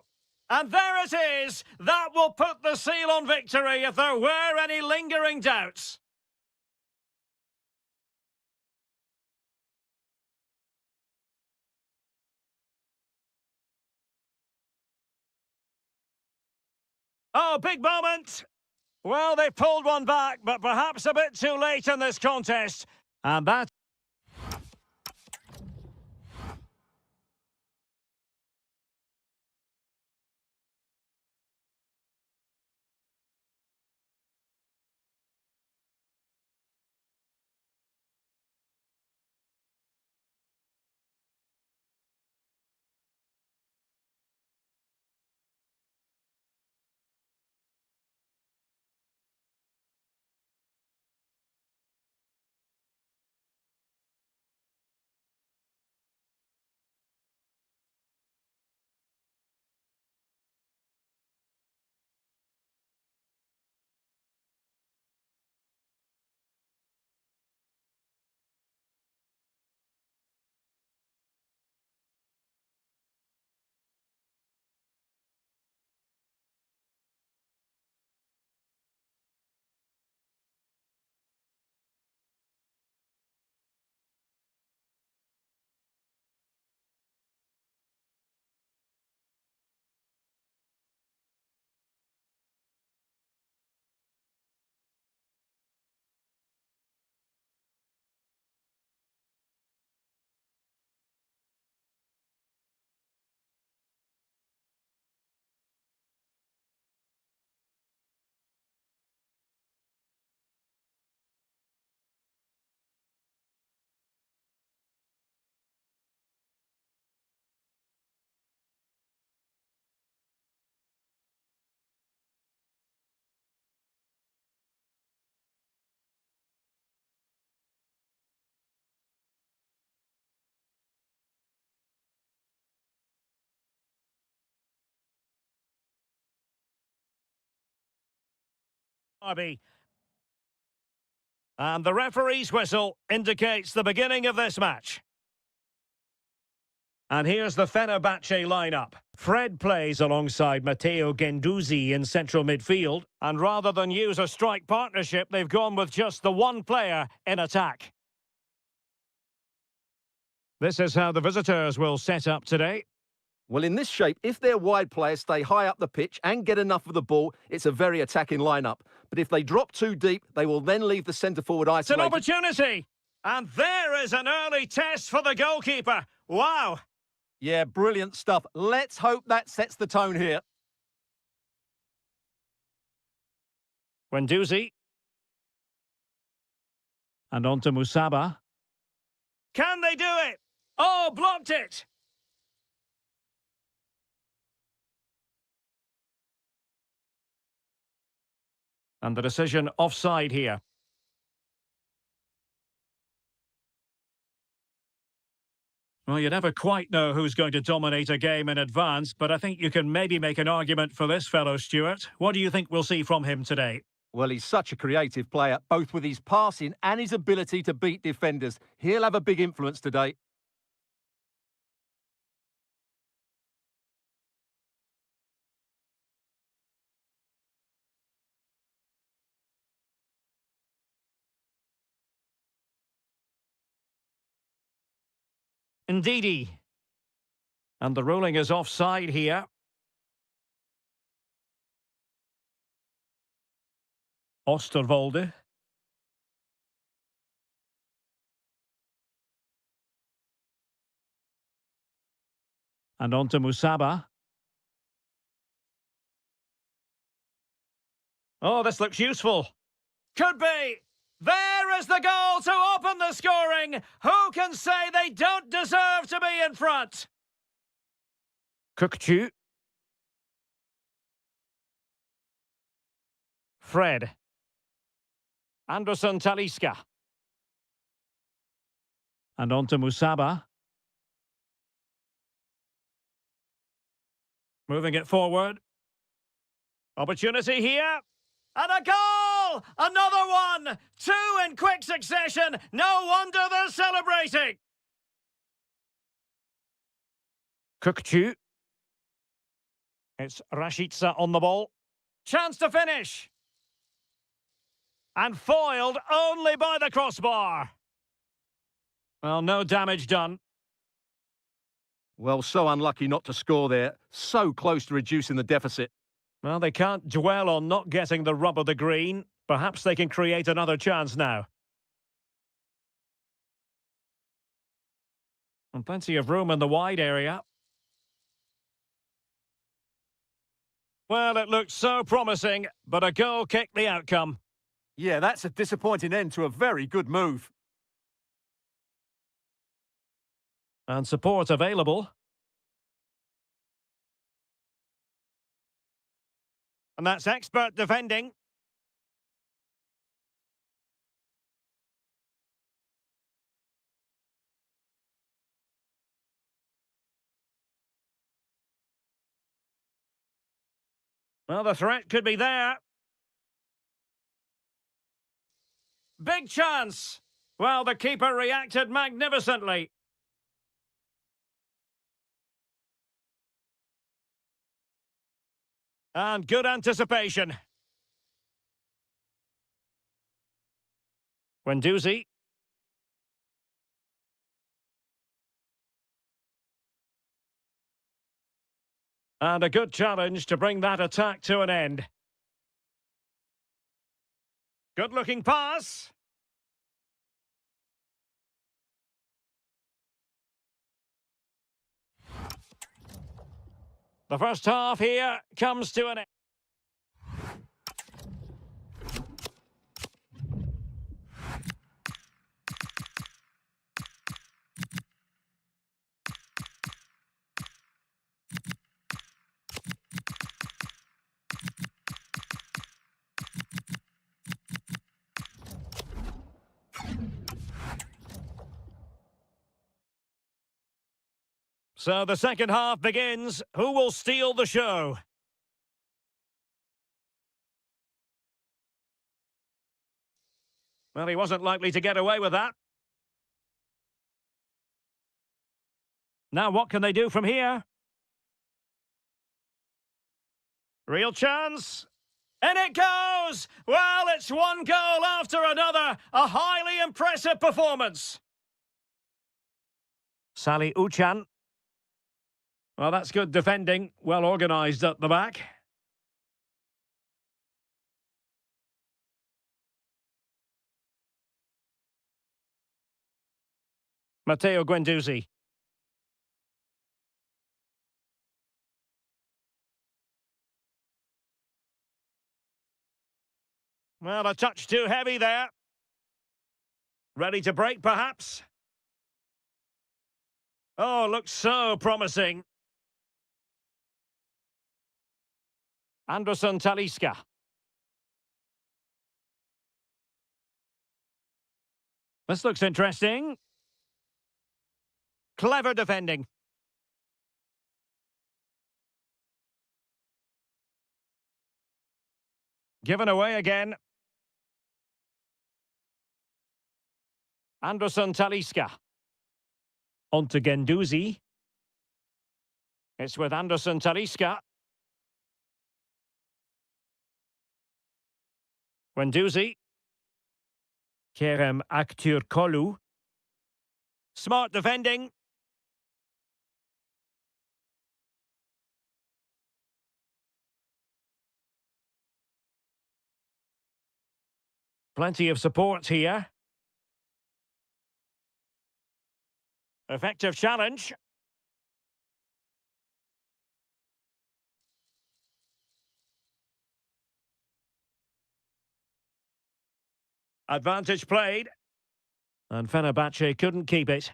And there it is. That will put the seal on victory if there were any lingering doubts. Oh, big moment! Well, they pulled one back, but perhaps a bit too late in this contest. And that... And the referee's whistle indicates the beginning of this match. And here's the Fenerbahce lineup. Fred plays alongside Matteo Guendouzi in central midfield. And rather than use a strike partnership, they've gone with just the one player in attack. This is how the visitors will set up today. Well, in this shape, if their wide players stay high up the pitch and get enough of the ball, it's a very attacking lineup. But if they drop too deep, they will then leave the centre-forward isolated. It's an opportunity! And there is an early test for the goalkeeper. Wow! Yeah, brilliant stuff. Let's hope that sets the tone here. Guendouzi. And on to Musaba. Can they do it? Oh, blocked it! And the decision offside here. Well, you never quite know who's going to dominate a game in advance, but I think you can maybe make an argument for this fellow, Stuart. What do you think we'll see from him today? Well, he's such a creative player, both with his passing and his ability to beat defenders. He'll have a big influence today. Indeedy. And the ruling is offside here. Osterwolde. And on to Musaba. Oh, this looks useful. Could be. There is the goal to open the scoring. Who can say they don't deserve to be in front? Kukçu. Fred. Anderson Talisca. And on to Musaba. Moving it forward. Opportunity here. And a goal! Another one! Two in quick succession. No wonder they're celebrating. Kukçu. It's Rashica on the ball. Chance to finish. And foiled only by the crossbar. Well, no damage done. Well, so unlucky not to score there. So close to reducing the deficit. Well, they can't dwell on not getting the rub of the green. Perhaps they can create another chance now. And plenty of room in the wide area. Well, it looked so promising, but a goal kicked the outcome. Yeah, that's a disappointing end to a very good move. And support available. And that's expert defending. Well, the threat could be there. Big chance. Well, the keeper reacted magnificently. And good anticipation. Guendouzi. And a good challenge to bring that attack to an end. Good-looking pass. The first half here comes to an end. So the second half begins. Who will steal the show? Well, he wasn't likely to get away with that. Now what can they do from here? Real chance. And it goes! Well, it's one goal after another. A highly impressive performance. Sally Uchan. Well, that's good defending. Well organised at the back. Matteo Guendouzi. Well, a touch too heavy there. Ready to break, perhaps? Oh, looks so promising. Anderson Talisca. This looks interesting. Clever defending. Given away again. Anderson Talisca. On to Guendouzi. It's with Anderson Talisca. Guendouzi. Kerem Aktürkoğlu. Smart defending. Plenty of support here. Effective challenge. Advantage played. And Fenerbahce couldn't keep it.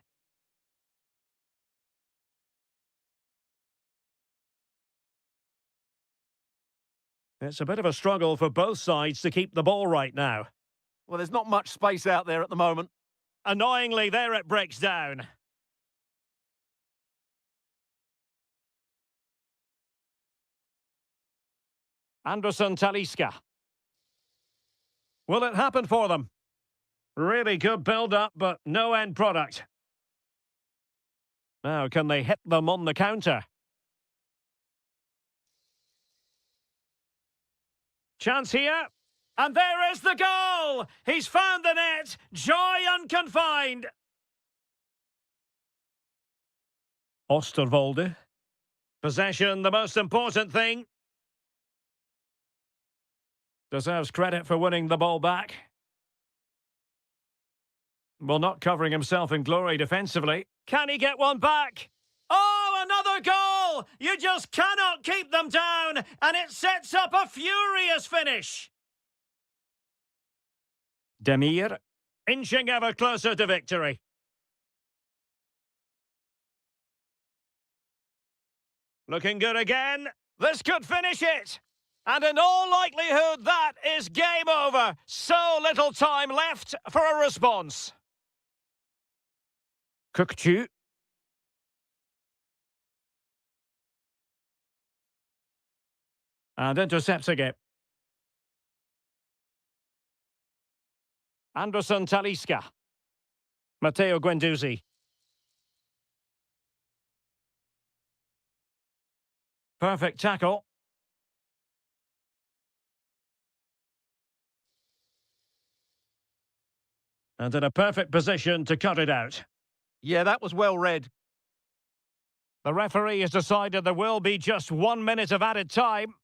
It's a bit of a struggle for both sides to keep the ball right now. Well, there's not much space out there at the moment. Annoyingly, there it breaks down. Anderson Talisca. Will it happen for them? Really good build-up, but no end product. Now, can they hit them on the counter? Chance here. And there is the goal! He's found the net! Joy unconfined! Osterwolde. Possession, the most important thing. Deserves credit for winning the ball back. Well, not covering himself in glory defensively. Can he get one back? Oh, another goal! You just cannot keep them down, and it sets up a furious finish. Demir, inching ever closer to victory. Looking good again. This could finish it. And in all likelihood, that is game over. So little time left for a response. Kukçu. And intercepting it. Anderson Talisca. Matteo Guendouzi. Perfect tackle. And in a perfect position to cut it out. Yeah, that was well read. The referee has decided there will be just 1 minute of added time.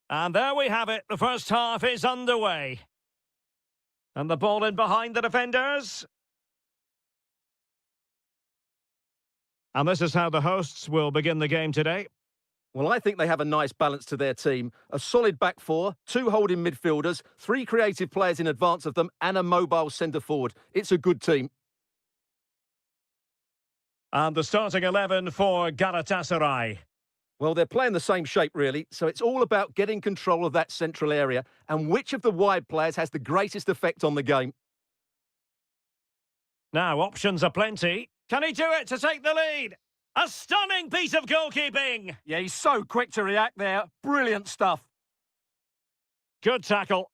And there we have it. The first half is underway. And the ball in behind the defenders. And this is how the hosts will begin the game today. Well, I think they have a nice balance to their team. A solid back four, 2 holding midfielders, 3 creative players in advance of them, and a mobile centre forward. It's a good team. And the starting 11 for Galatasaray. Well, they're playing the same shape, really, so it's all about getting control of that central area and which of the wide players has the greatest effect on the game. Now, options are plenty. Can he do it to take the lead? A stunning piece of goalkeeping. Yeah, he's so quick to react there. Brilliant stuff. Good tackle.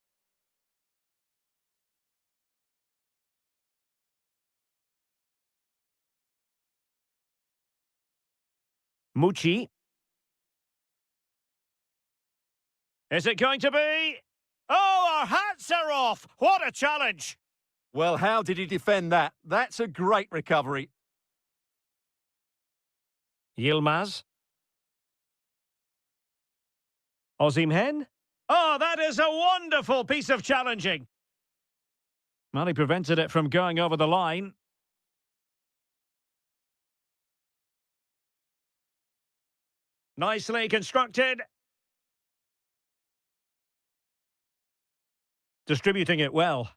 Mucci. Is it going to be? Oh, our hats are off! What a challenge! Well, how did he defend that? That's a great recovery. Yilmaz. Osimhen. Oh, that is a wonderful piece of challenging. Well, he prevented it from going over the line. Nicely constructed. Distributing it well.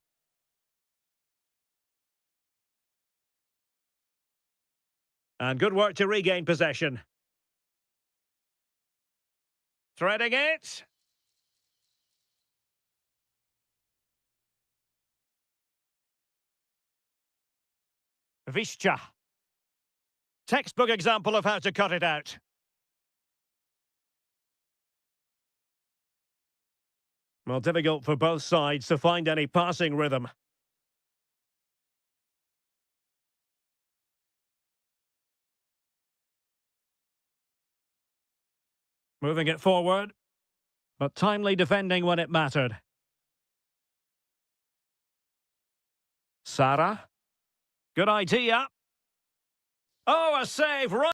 And good work to regain possession. Threading it. Bільше. Textbook example of how to cut it out. Well, difficult for both sides to find any passing rhythm. Moving it forward, but timely defending when it mattered. Sara. Good idea. Oh, a save right.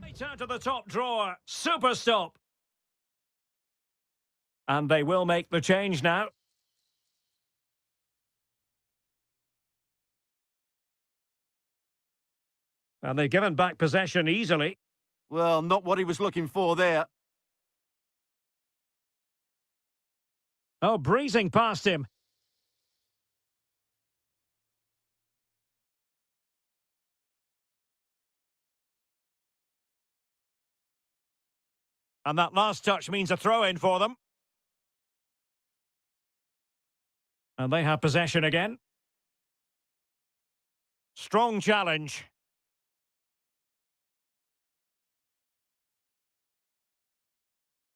Right out of the top drawer. Super stop. And they will make the change now. And they've given back possession easily. Well, not what he was looking for there. Oh, breezing past him. And that last touch means a throw-in for them. And they have possession again. Strong challenge.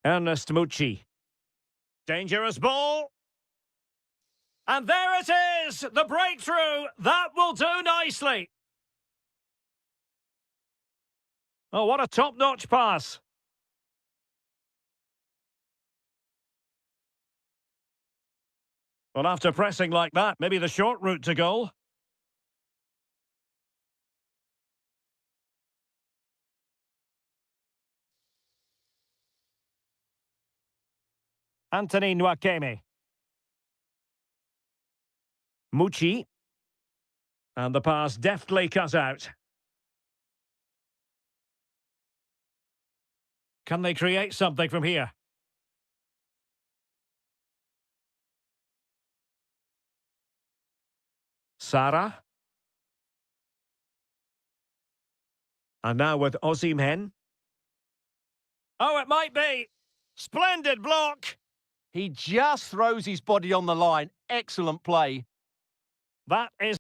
Ernest Mucci. Dangerous ball. And there it is! The breakthrough! That will do nicely! Oh, what a top-notch pass. Well, after pressing like that, maybe the short route to goal. Anthony Nwakeme. Mucci. And the pass deftly cut out. Can they create something from here? Sara. And now with Osimhen. Oh, it might be. Splendid block. He just throws his body on the line. Excellent play. That is...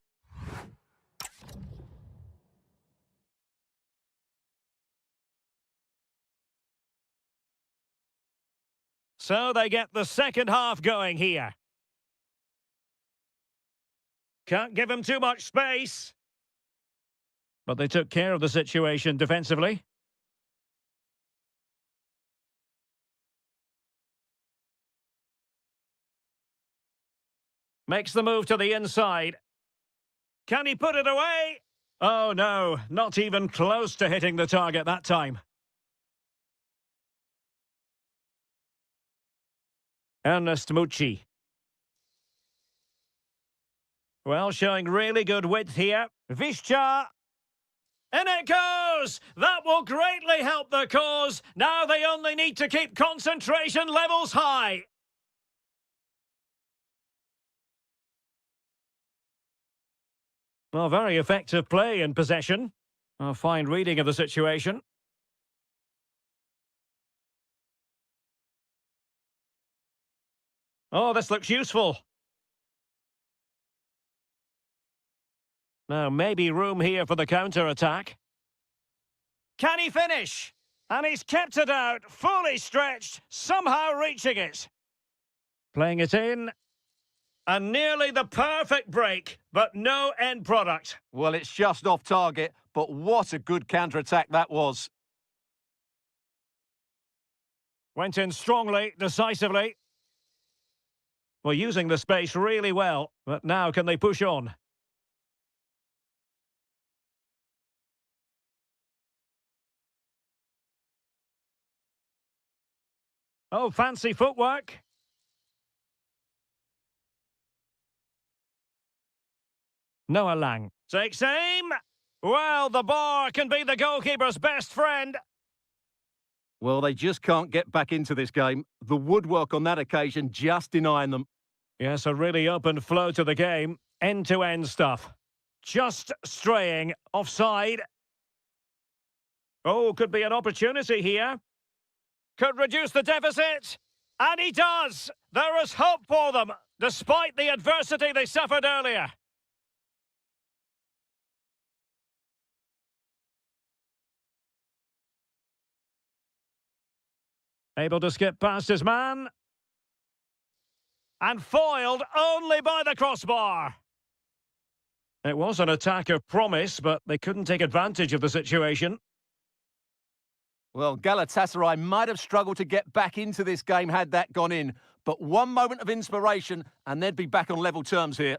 So they get the second half going here. Can't give him too much space. But they took care of the situation defensively. Makes the move to the inside. Can he put it away? Oh no, not even close to hitting the target that time. Ernest Mucci. Well, showing really good width here. Bільше. In it goes! That will greatly help the cause. Now they only need to keep concentration levels high. Well, very effective play in possession. A fine reading of the situation. Oh, this looks useful. Now, maybe room here for the counter-attack. Can he finish? And he's kept it out, fully stretched, somehow reaching it. Playing it in. And nearly the perfect break, but no end product. Well, it's just off target, but what a good counter-attack that was. Went in strongly, decisively. Well, using the space really well, but now can they push on? Oh, fancy footwork. Noah Lang takes aim. Well, the bar can be the goalkeeper's best friend. Well, they just can't get back into this game. The woodwork on that occasion just denying them. Yes, a really open flow to the game. End-to-end stuff. Just straying offside. Oh, could be an opportunity here. Could reduce the deficit. And he does. There is hope for them, despite the adversity they suffered earlier. Able to skip past his man. And foiled only by the crossbar. It was an attack of promise, but they couldn't take advantage of the situation. Well, Galatasaray might have struggled to get back into this game had that gone in. But one moment of inspiration and they'd be back on level terms here.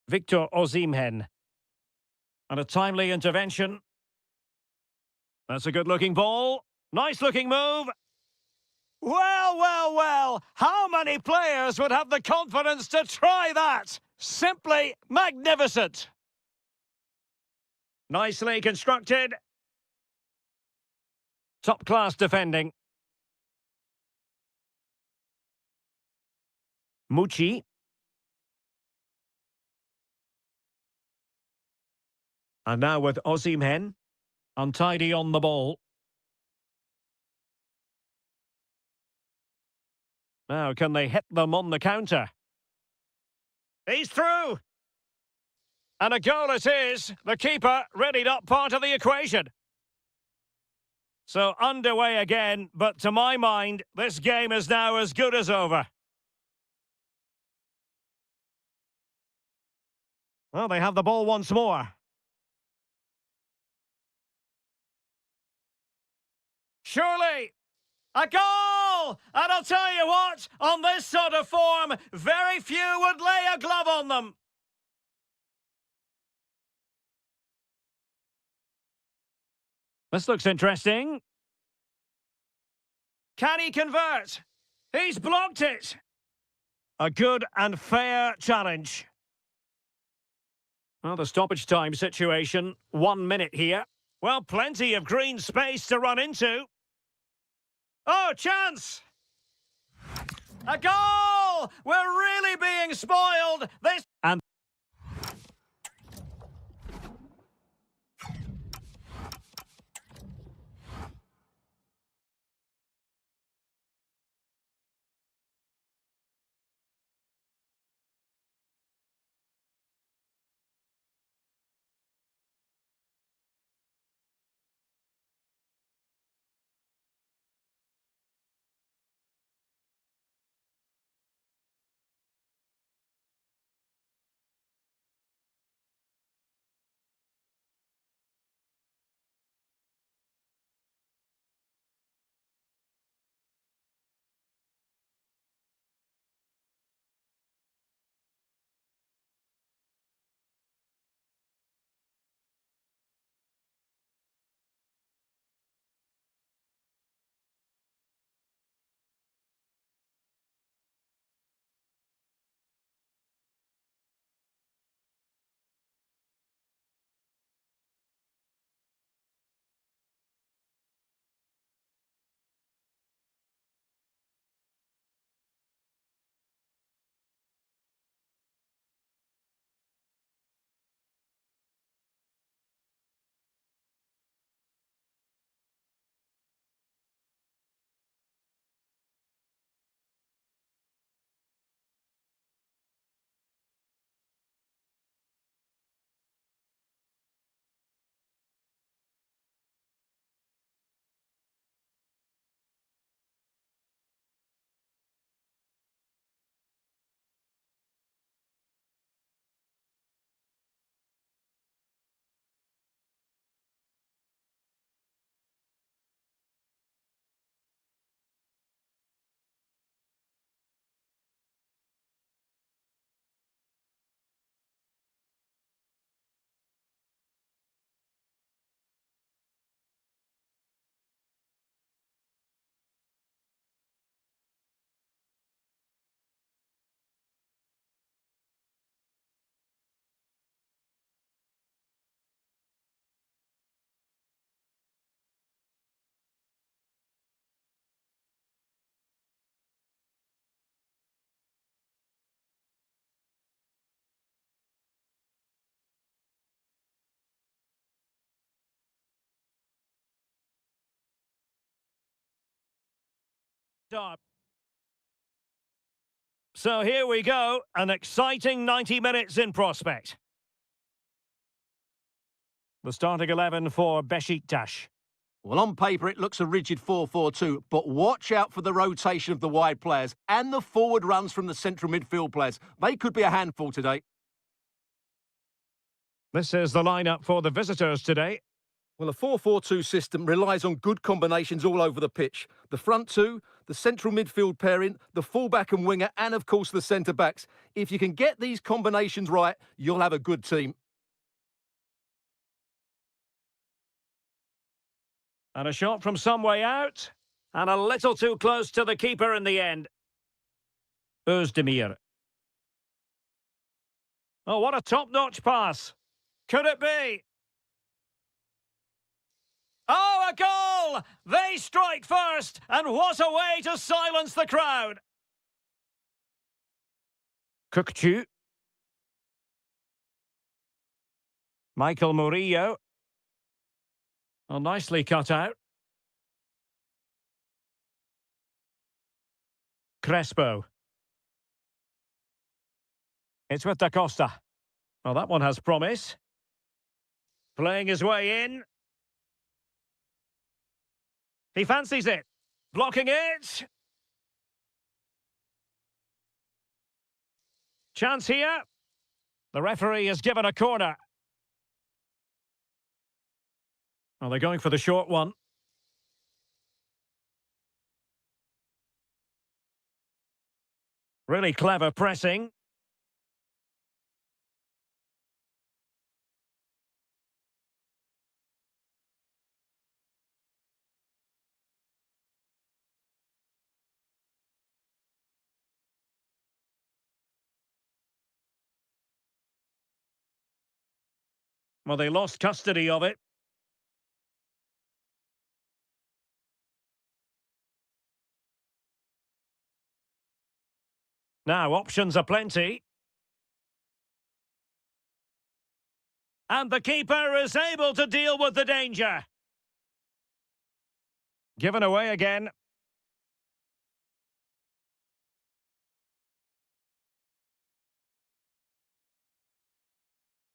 Victor Osimhen. And a timely intervention. That's a good-looking ball. Nice-looking move. Well, well, well. How many players would have the confidence to try that? Simply magnificent. Nicely constructed. Top-class defending. Mucci. And now with Osimhen. Untidy on the ball. Now, can they hit them on the counter? He's through! And a goal it is. The keeper readied up part of the equation. So underway again, but to my mind, this game is now as good as over. Well, they have the ball once more. Surely, a goal! And I'll tell you what, on this sort of form, very few would lay a glove on them. This looks interesting. Can he convert? He's blocked it. A good and fair challenge. Well, the stoppage time situation, 1 minute here. Well, plenty of green space to run into. Oh, chance! A goal! We're really being spoiled. This and Stop. So here we go, an exciting 90 minutes in prospect. The starting 11 for Besiktas. Well, on paper, it looks a rigid 4-4-2, but watch out for the rotation of the wide players and the forward runs from the central midfield players. They could be a handful today. This is the lineup for the visitors today. Well, a 4-4-2 system relies on good combinations all over the pitch. The front two, the central midfield pairing, the fullback and winger, and of course the centre-backs. If you can get these combinations right, you'll have a good team. And a shot from some way out. And a little too close to the keeper in the end. Özdemir. Oh, what a top-notch pass. Could it be? Oh, a goal! They strike first, and what a way to silence the crowd! Kukçu. Michael Murillo. Oh, nicely cut out. Crespo. It's with Da Costa. Well, that one has promise. Playing his way in. He fancies it. Blocking it. Chance here. The referee has given a corner. Well, they're going for the short one. Really clever pressing. Well, they lost custody of it. Now, options are plenty. And the keeper is able to deal with the danger. Given away again.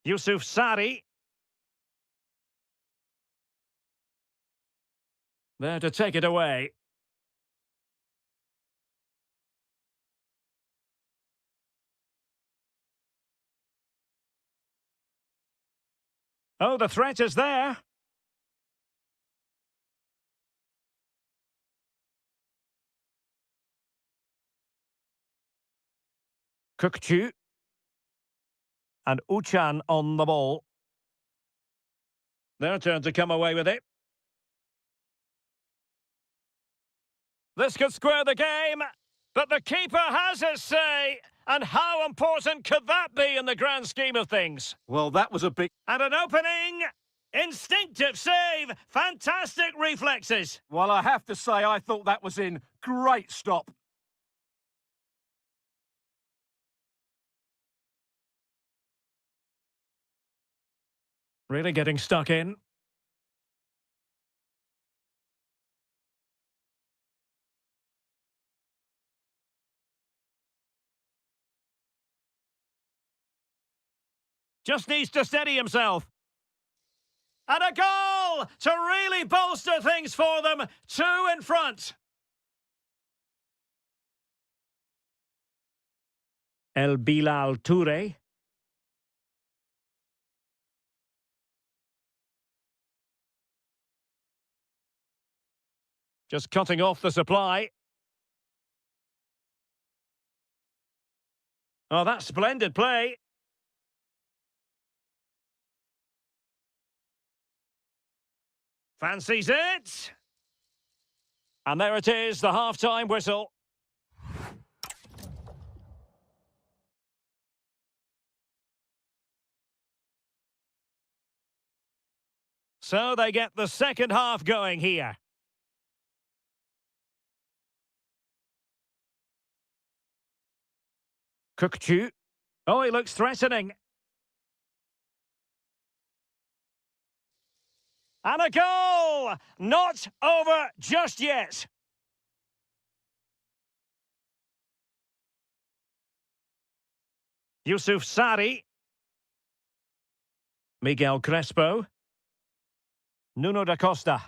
Yusuf Sari. There to take it away. Oh, the threat is there. Kukçu. And Uchan on the ball. Their turn to come away with it. This could square the game, but the keeper has his say. And how important could that be in the grand scheme of things? Well, that was a big... And an opening. Instinctive save. Fantastic reflexes. Well, I have to say, I thought that was in. Great stop. Really getting stuck in. Just needs to steady himself. And a goal to really bolster things for them. 2 in front. El Bilal Toure. Just cutting off the supply. Oh, that's splendid play. Fancies it. And there it is, the half-time whistle. So they get the second half going here. Kukçu. Oh, he looks threatening. And a goal! Not over just yet. Yusuf Sari. Miguel Crespo. Nuno da Costa.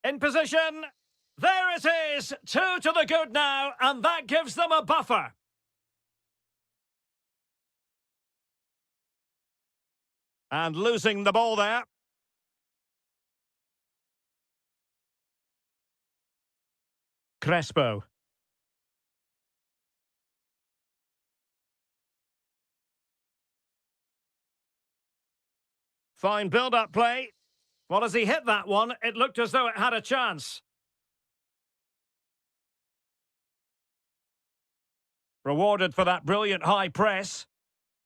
In position. There it is. 2 to the good now, and that gives them a buffer. And losing the ball there. Crespo. Fine build-up play. Well, as he hit that one, it looked as though it had a chance. Rewarded for that brilliant high press.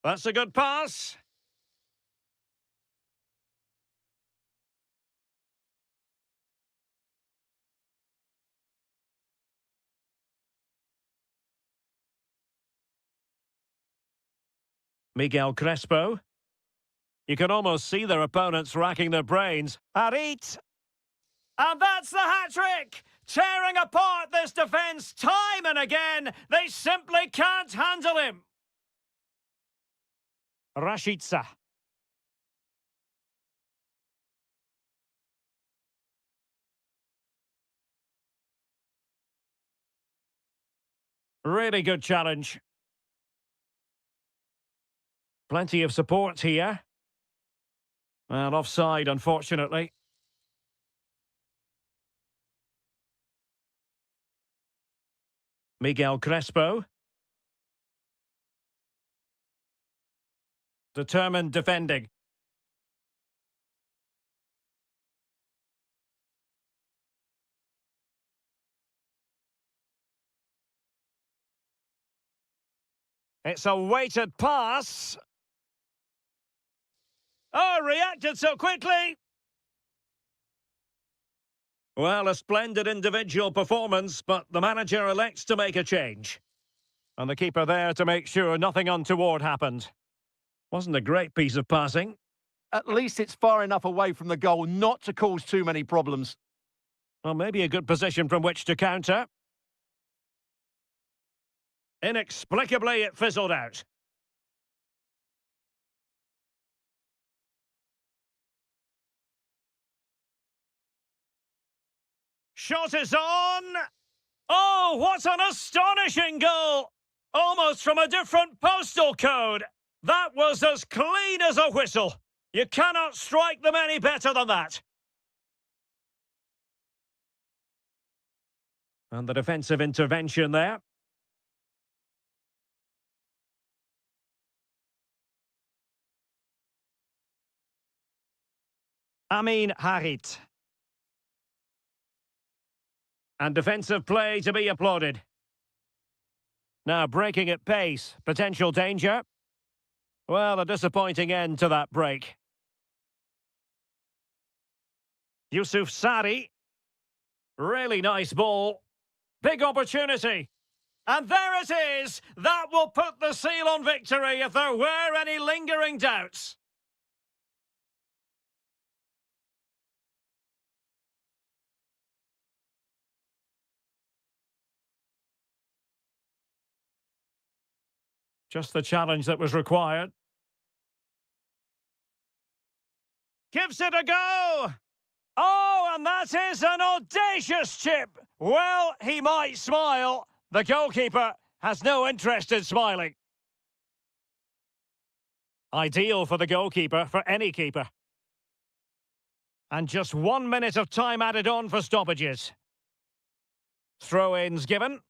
That's a good pass. Miguel Crespo. You can almost see their opponents racking their brains. Harit! And that's the hat-trick! Tearing apart this defence time and again. They simply can't handle him. Rashica. Really good challenge. Plenty of support here. Well, offside, unfortunately. Miguel Crespo. Determined defending. It's a weighted pass. Oh, reacted so quickly. Well, a splendid individual performance, but the manager elects to make a change. And the keeper there to make sure nothing untoward happened. Wasn't a great piece of passing. At least it's far enough away from the goal not to cause too many problems. Well, maybe a good position from which to counter. Inexplicably, it fizzled out. Shot is on! Oh, what an astonishing goal! Almost from a different postal code. That was as clean as a whistle. You cannot strike them any better than that. And the defensive intervention there. Amin Harit. And defensive play to be applauded. Now breaking at pace, potential danger. Well, a disappointing end to that break. Yusuf Sari. Really nice ball. Big opportunity. And there it is! That will put the seal on victory if there were any lingering doubts. Just the challenge that was required. Gives it a go! Oh, and that is an audacious chip! Well, he might smile. The goalkeeper has no interest in smiling. Ideal for the goalkeeper, for any keeper. And just 1 minute of time added on for stoppages. Throw-ins given.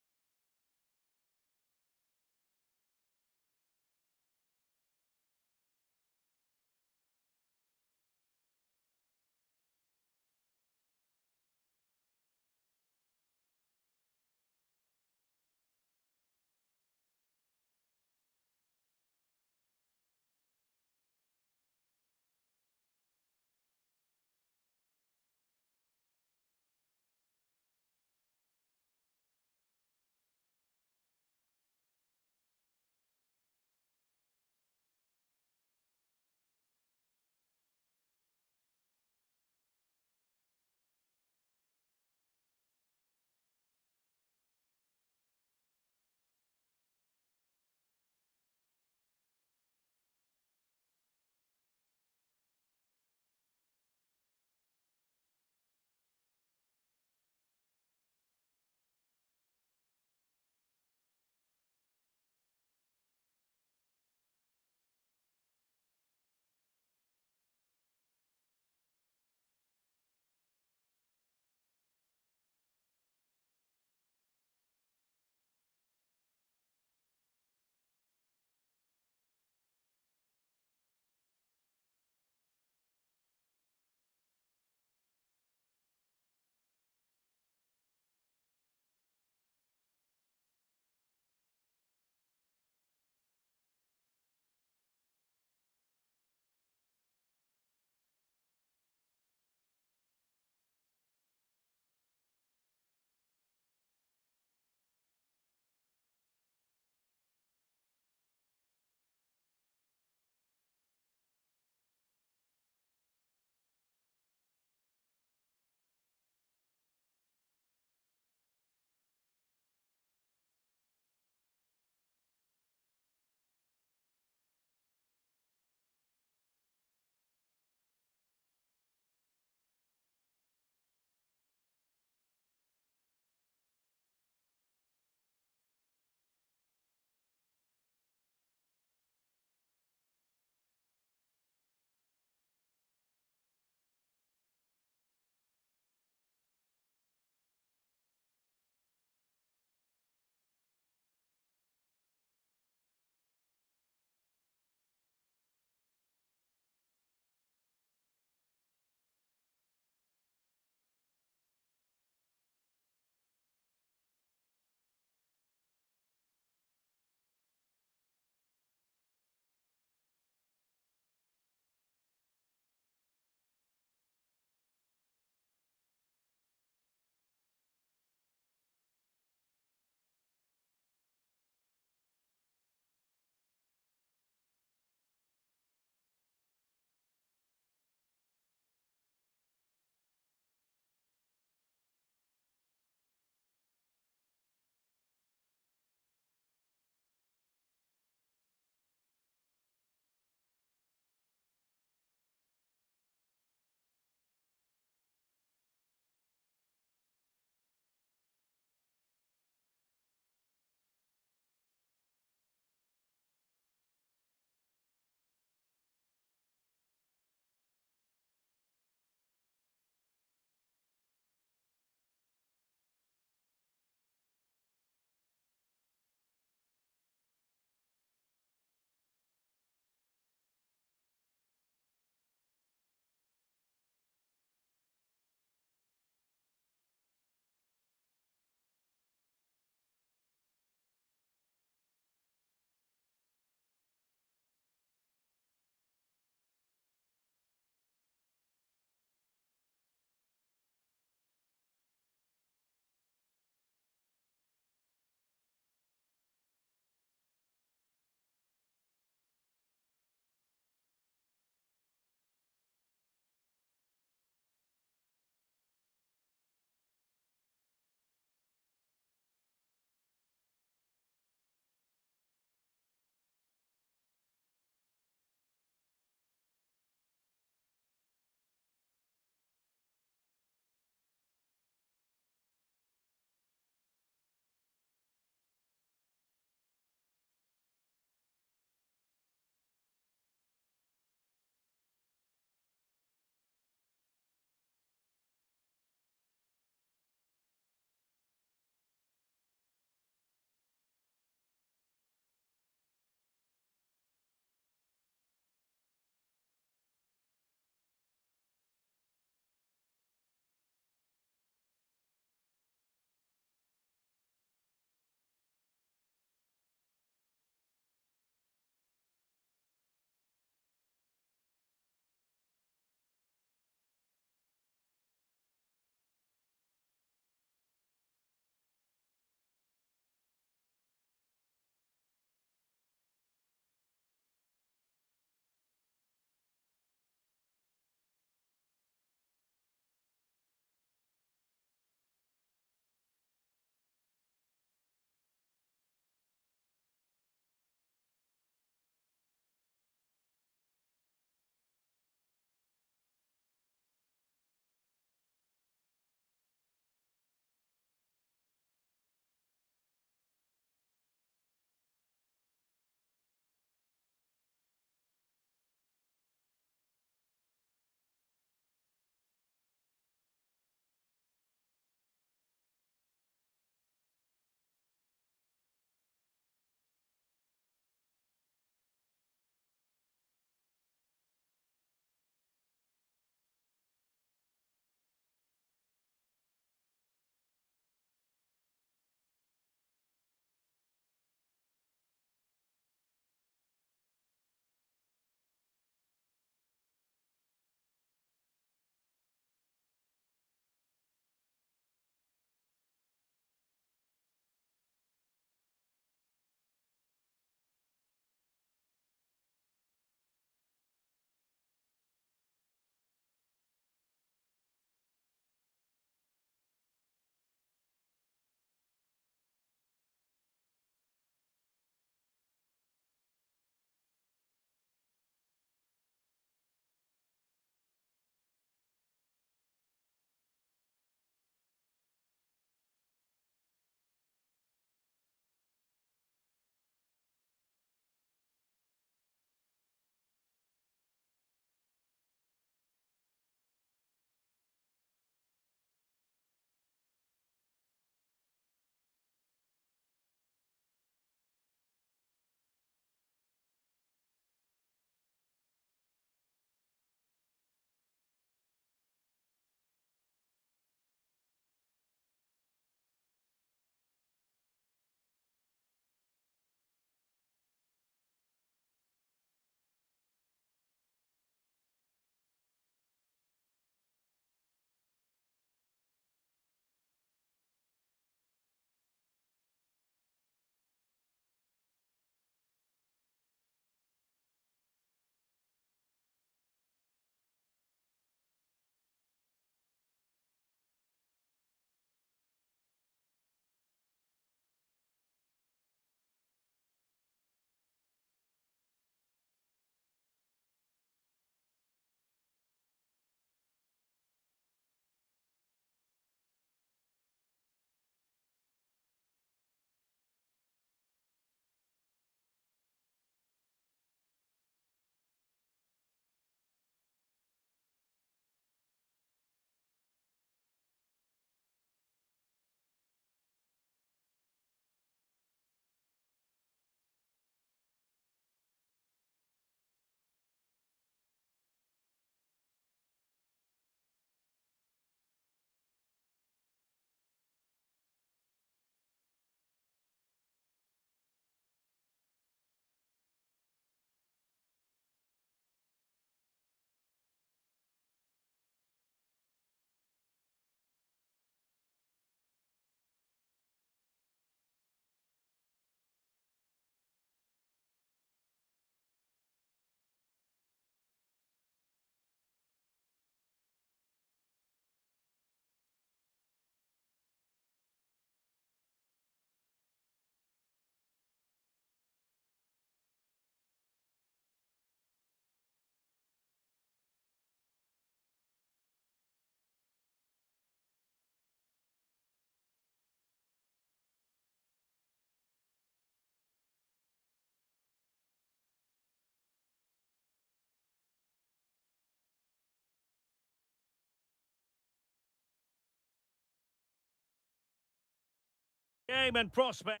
Game and prospect.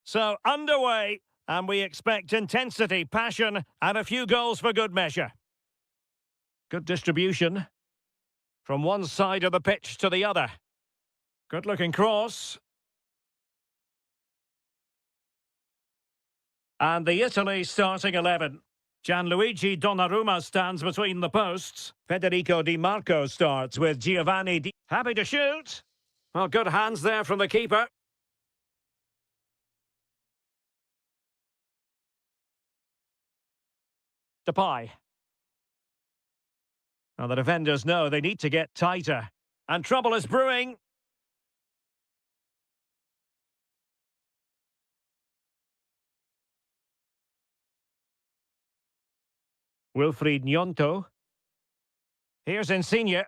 So, underway, and we expect intensity, passion, and a few goals for good measure. Good distribution from one side of the pitch to the other. Good-looking cross. And the Italy starting 11. Gianluigi Donnarumma stands between the posts. Federico Di Marco starts with Giovanni Di... Happy to shoot. Well, good hands there from the keeper. Depay. Now the defenders know they need to get tighter. And trouble is brewing. Wilfried Gnonto. Here's Insigne.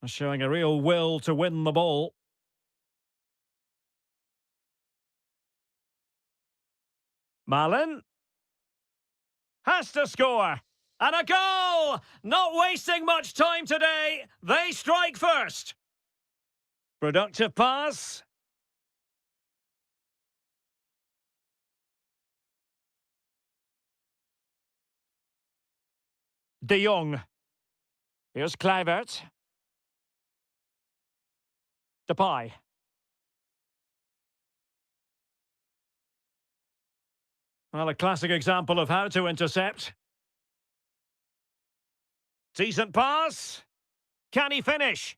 Showing a real will to win the ball. Malin. Has to score. And a goal! Not wasting much time today. They strike first. Productive pass. De Jong. Here's Kluivert. Depay. Well, a classic example of how to intercept. Decent pass. Can he finish?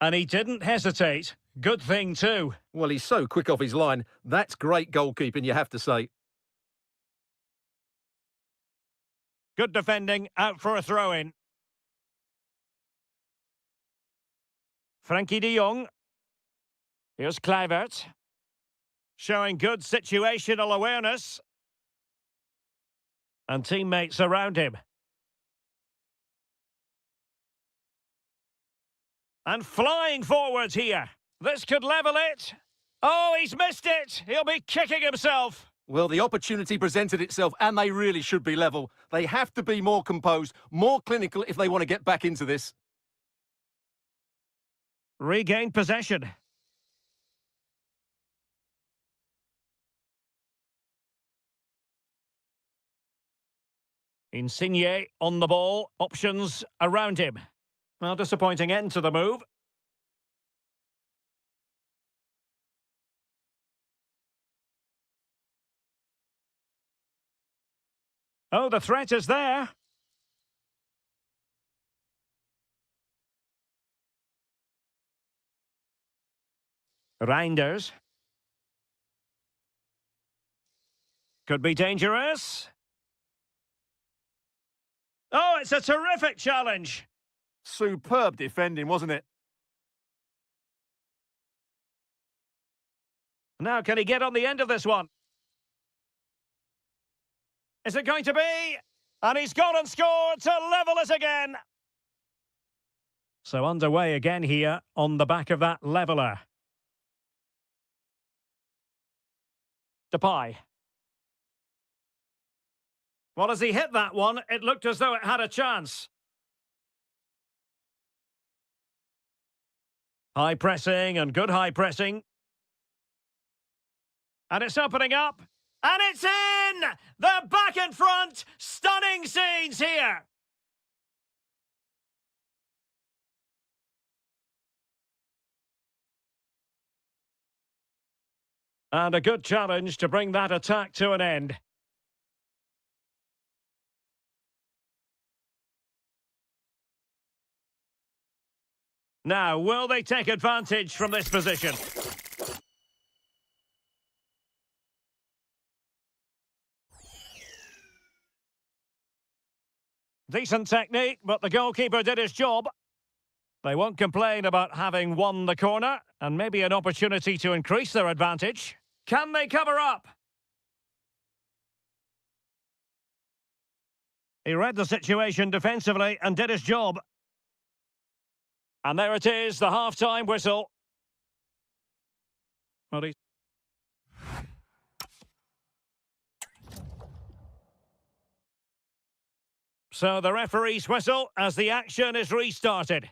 And he didn't hesitate. Good thing too. Well, he's so quick off his line. That's great goalkeeping, you have to say. Good defending, out for a throw-in. Frankie de Jong. Here's Kluivert. Showing good situational awareness. And teammates around him. And flying forwards here. This could level it. Oh, he's missed it. He'll be kicking himself. Well, the opportunity presented itself, and they really should be level. They have to be more composed, more clinical if they want to get back into this. Regain possession. Insigne on the ball. Options around him. Well, disappointing end to the move. Oh, the threat is there. Reinders. Could be dangerous. Oh, it's a terrific challenge. Superb defending, wasn't it? Now, can he get on the end of this one? Is it going to be? And he's gone and scored to level it again. So underway again here on the back of that leveller. Depay. Well, as he hit that one, it looked as though it had a chance. High pressing and good high pressing. And it's opening up. And it's in! They're back in front! Stunning scenes here! And a good challenge to bring that attack to an end. Now, will they take advantage from this position? Decent technique, but the goalkeeper did his job. They won't complain about having won the corner, and maybe an opportunity to increase their advantage. Can they cover up? He read the situation defensively and did his job. And there it is, the half-time whistle. So the referee's whistle as the action is restarted.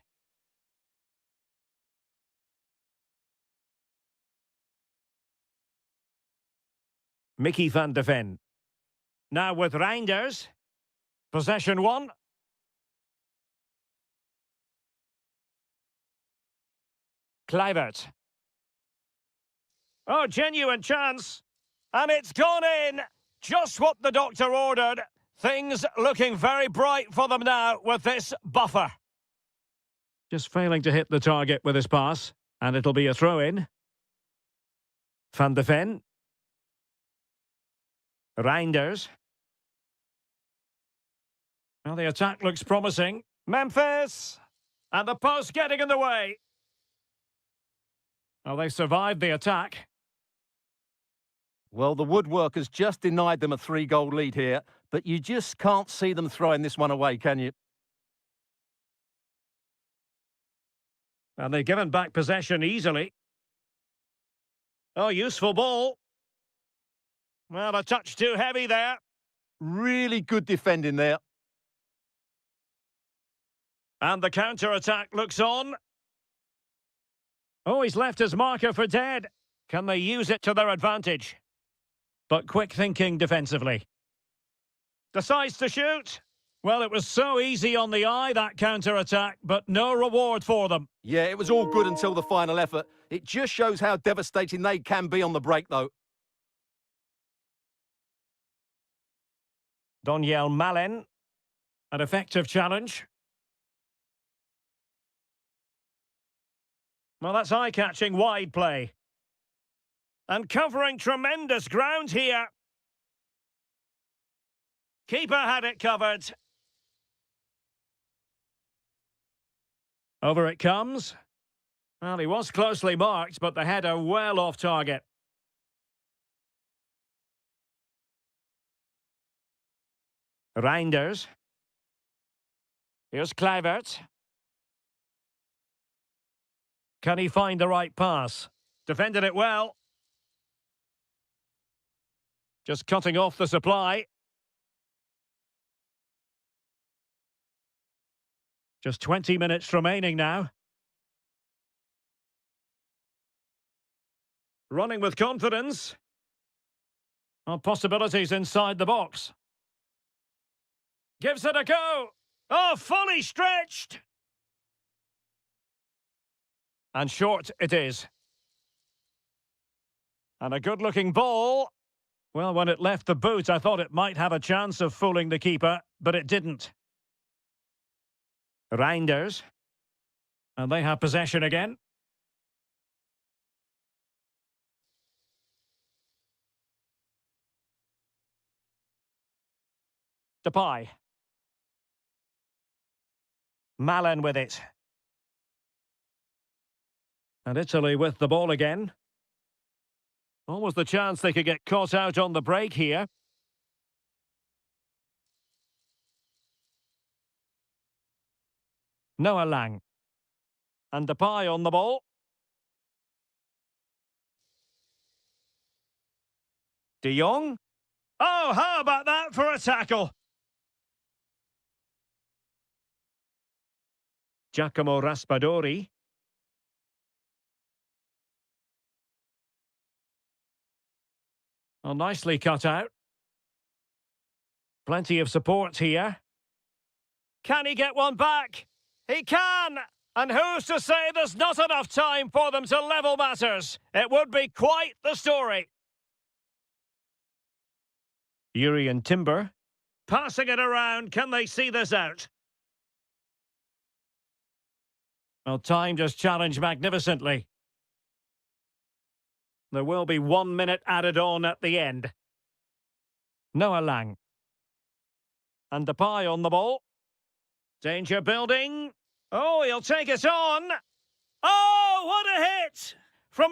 Mickey van de Ven. Now with Reinders. Possession one. Kluivert. Oh, genuine chance. And it's gone in. Just what the doctor ordered. Things looking very bright for them now with this buffer. Just failing to hit the target with his pass. And it'll be a throw-in. Van de Ven. Reinders. Well, the attack looks promising. Memphis! And the post getting in the way. Well, they survived the attack. Well, the woodworkers just denied them a 3-goal lead here, but you just can't see them throwing this one away, can you? And they've given back possession easily. Oh, useful ball. Well, a touch too heavy there. Really good defending there. And the counter-attack looks on. Oh, he's left his marker for dead. Can they use it to their advantage? But quick thinking defensively. Decides to shoot. Well, it was so easy on the eye, that counter-attack, but no reward for them. Yeah, it was all good until the final effort. It just shows how devastating they can be on the break, though. Doniel Malen. An effective challenge. Well, that's eye-catching wide play. And covering tremendous ground here. Keeper had it covered. Over it comes. Well, he was closely marked, but the header well off target. Reinders. Here's Kluivert. Can he find the right pass? Defended it well. Just cutting off the supply. Just 20 minutes remaining now. Running with confidence. Well, possibilities inside the box. Gives it a go. Oh, fully stretched. And short it is. And a good-looking ball. Well, when it left the boot, I thought it might have a chance of fooling the keeper, but it didn't. Reinders. And they have possession again. Depay. Malen with it. And Italy with the ball again. Almost the chance they could get caught out on the break here. Noah Lang. And Depay on the ball. De Jong. Oh, how about that for a tackle? Giacomo Raspadori. Well, nicely cut out. Plenty of support here. Can he get one back? He can! And who's to say there's not enough time for them to level matters? It would be quite the story. Yuri and Timber. Passing it around, can they see this out? Well, time just challenged magnificently. There will be 1 minute added on at the end. Noah Lang. And Depay on the ball. Danger building. Oh, he'll take it on. Oh, what a hit! From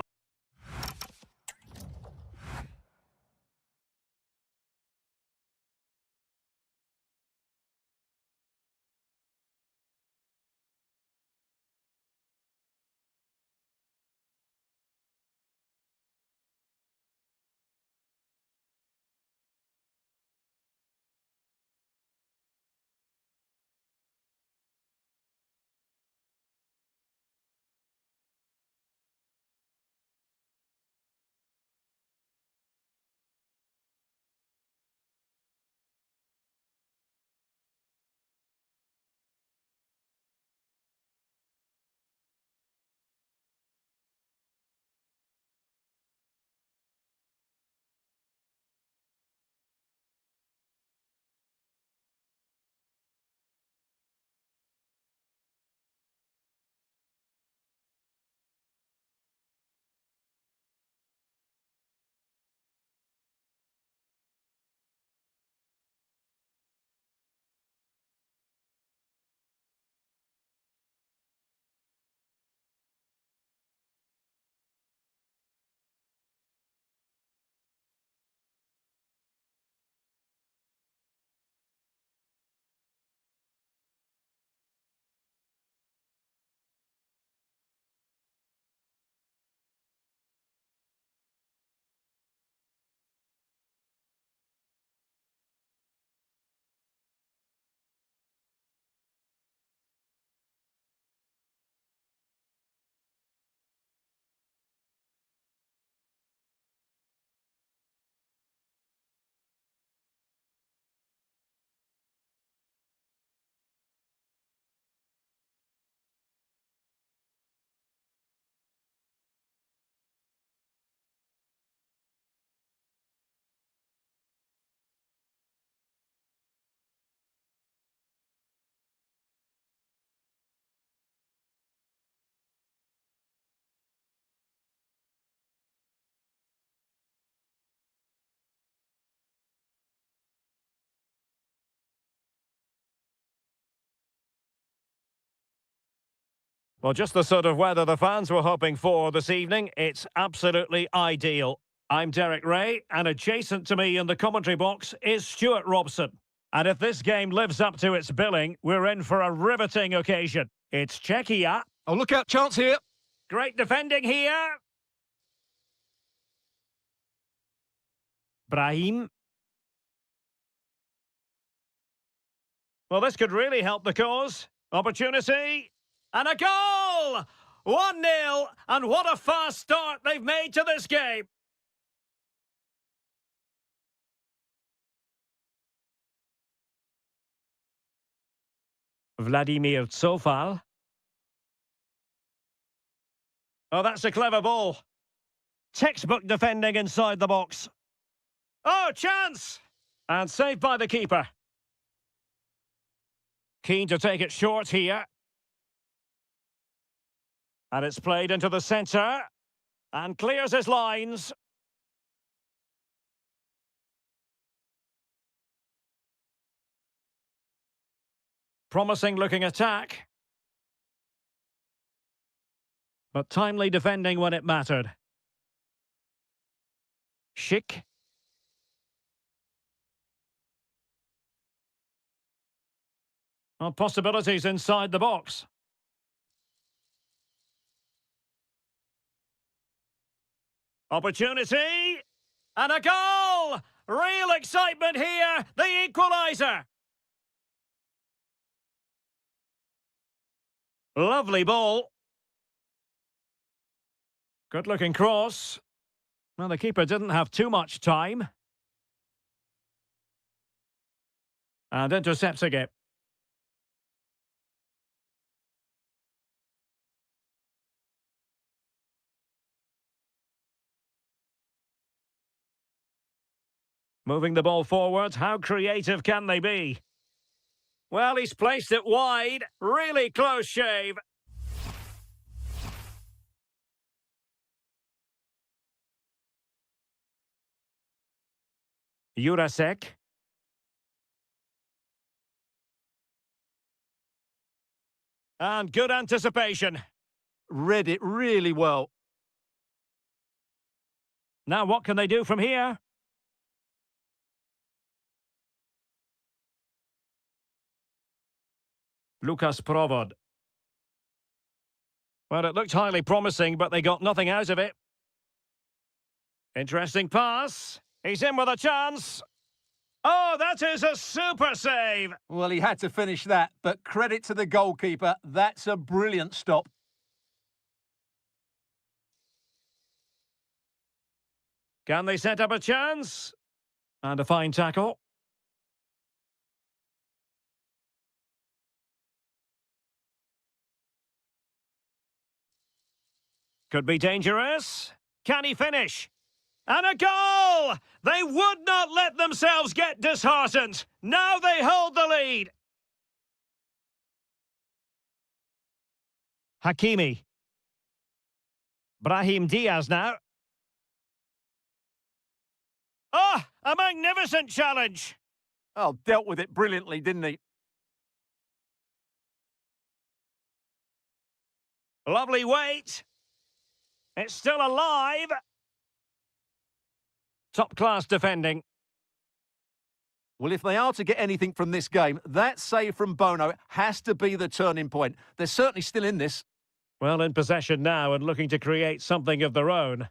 Well, just the sort of weather the fans were hoping for this evening. It's absolutely ideal. I'm Derek Ray, and adjacent to me in the commentary box is Stuart Robson. And if this game lives up to its billing, we're in for a riveting occasion. It's Czechia. Oh, look out, chance here. Great defending here. Brahim. Well, this could really help the cause. Opportunity. And a goal! 1-0, and what a fast start they've made to this game. Vladimir Tsofal. Oh, that's a clever ball. Textbook defending inside the box. Oh, chance! And saved by the keeper. Keen to take it short here. And it's played into the centre. And clears his lines. Promising looking attack. But timely defending when it mattered. Schick. Well, possibilities inside the box. Opportunity! And a goal! Real excitement here, the equaliser! Lovely ball. Good-looking cross. Well, the keeper didn't have too much time. And intercepting it. Moving the ball forward, how creative can they be? Well, he's placed it wide. Really close shave. Jurasek. And good anticipation. Read it really well. Now what can they do from here? Lukas Provod. Well, it looked highly promising, but they got nothing out of it. Interesting pass. He's in with a chance. Oh, that is a super save. Well, he had to finish that, but credit to the goalkeeper. That's a brilliant stop. Can they set up a chance? And a fine tackle. Could be dangerous. Can he finish? And a goal! They would not let themselves get disheartened. Now they hold the lead. Hakimi. Brahim Diaz now. Oh, a magnificent challenge. Oh, dealt with it brilliantly, didn't he? Lovely weight. It's still alive. Top-class defending. Well, if they are to get anything from this game, that save from Bono has to be the turning point. They're certainly still in this. Well, in possession now and looking to create something of their own.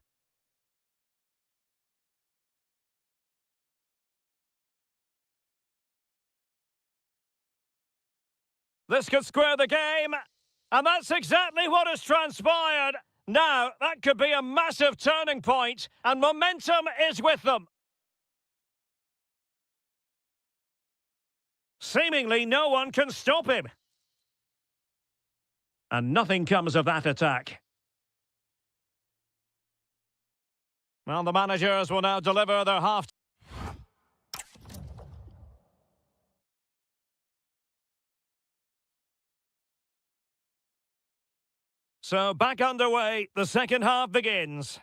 This could square the game. And that's exactly what has transpired. Now, that could be a massive turning point, and momentum is with them. Seemingly no one can stop him. And nothing comes of that attack. Well, the managers will now deliver their half. So back underway, the second half begins.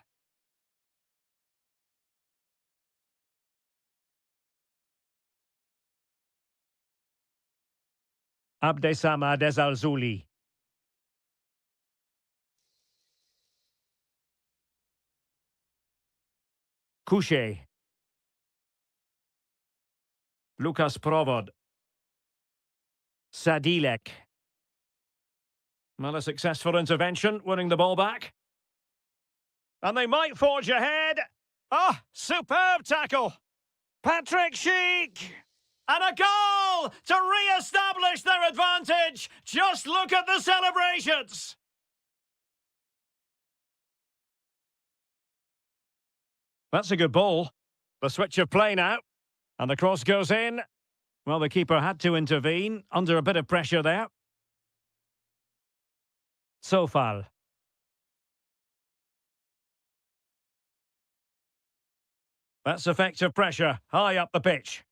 Abdessamad Ezzalzouli. Couché. Lukas Provod. Sadilek. Well, a successful intervention, winning the ball back. And they might forge ahead. Ah, superb tackle. Patrick Schick. And a goal to re-establish their advantage. Just look at the celebrations. That's a good ball. The switch of play now. And the cross goes in. Well, the keeper had to intervene under a bit of pressure there. Sofal. That's effective pressure, high up the pitch.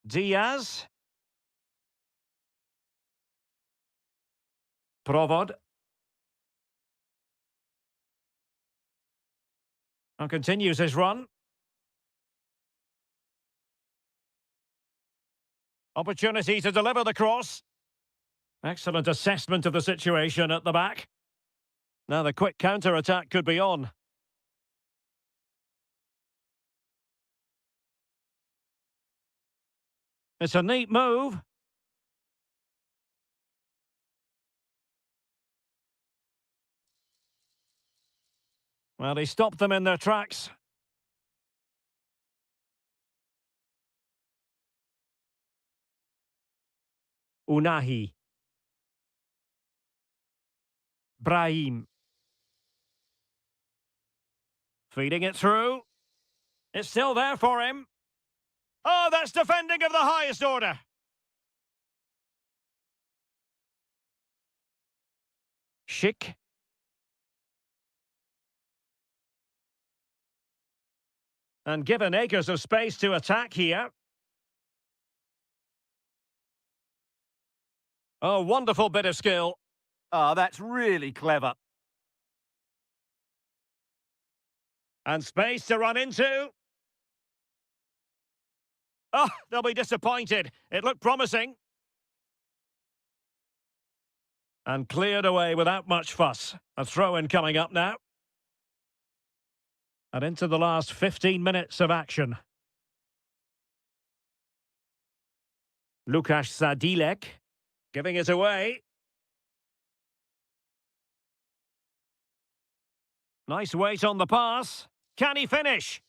Diaz. Provod. And continues his run. Opportunity to deliver the cross. Excellent assessment of the situation at the back. Now the quick counter-attack could be on. It's a neat move. Well, he stopped them in their tracks. Unahi. Brahim. Feeding it through. It's still there for him. Oh, that's defending of the highest order. Schick. And given acres of space to attack here. Oh, wonderful bit of skill. Oh, that's really clever. And space to run into. Oh, they'll be disappointed. It looked promising. And cleared away without much fuss. A throw-in coming up now. And into the last 15 minutes of action. Lukas Sadilek giving it away. Nice weight on the pass. Can he finish?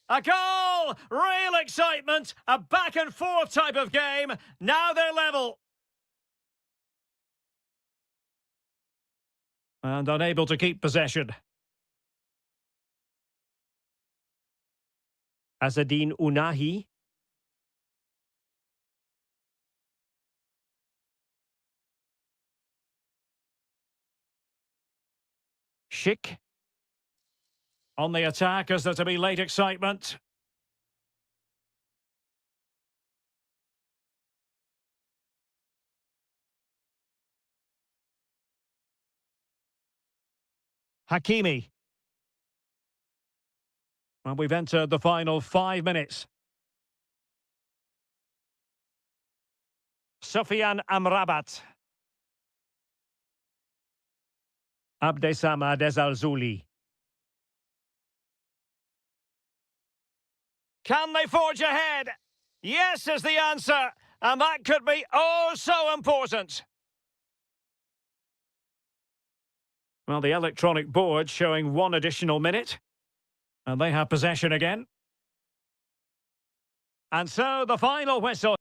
A goal! Real excitement. A back and forth type of game. Now they're level. And unable to keep possession. Azadine Unahi. Schick. On the attack as there to be late excitement. Hakimi. Well, we've entered the final 5 minutes. Sofian Amrabat. Abdesama Dezalzouli. Can they forge ahead? Yes is the answer. And that could be oh so important. Well, the electronic board showing 1 additional minute. And they have possession again. And so the final whistle.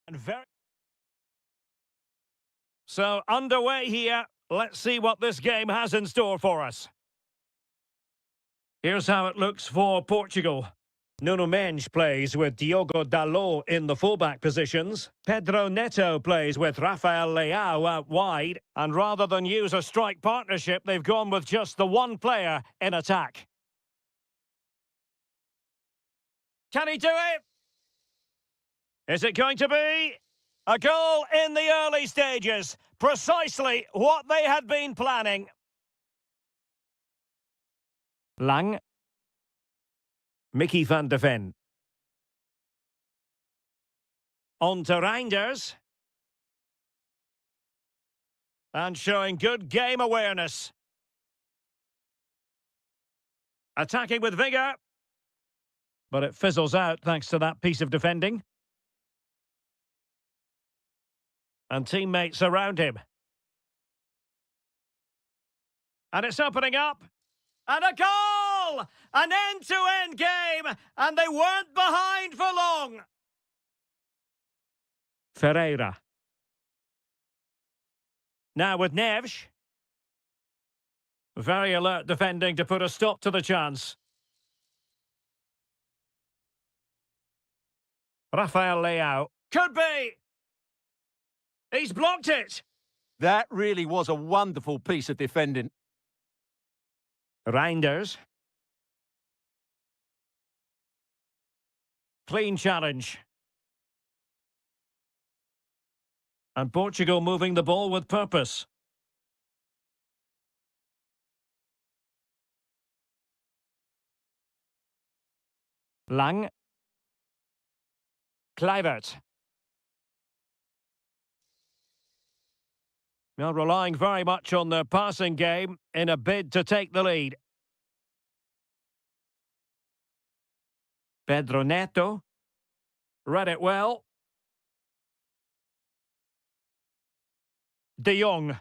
And very... So, underway here. Let's see what this game has in store for us. Here's how it looks for Portugal. Nuno Mendes plays with Diogo Dalot in the fullback positions. Pedro Neto plays with Rafael Leao out wide. And rather than use a strike partnership, they've gone with just the one player in attack. Can he do it? Is it going to be a goal in the early stages? Precisely what they had been planning. Lang. Mickey van de Ven. On to Reinders. And showing good game awareness. Attacking with vigour. But it fizzles out thanks to that piece of defending. And teammates around him. And it's opening up. And a goal! An end-to-end game, and they weren't behind for long. Ferreira. Now with Neves. Very alert defending to put a stop to the chance. Rafael Leao. Could be! He's blocked it! That really was a wonderful piece of defending. Reinders. Clean challenge. And Portugal moving the ball with purpose. Lang. Kluivert. Well, relying very much on their passing game in a bid to take the lead. Pedro Neto. Read it well. De Jong.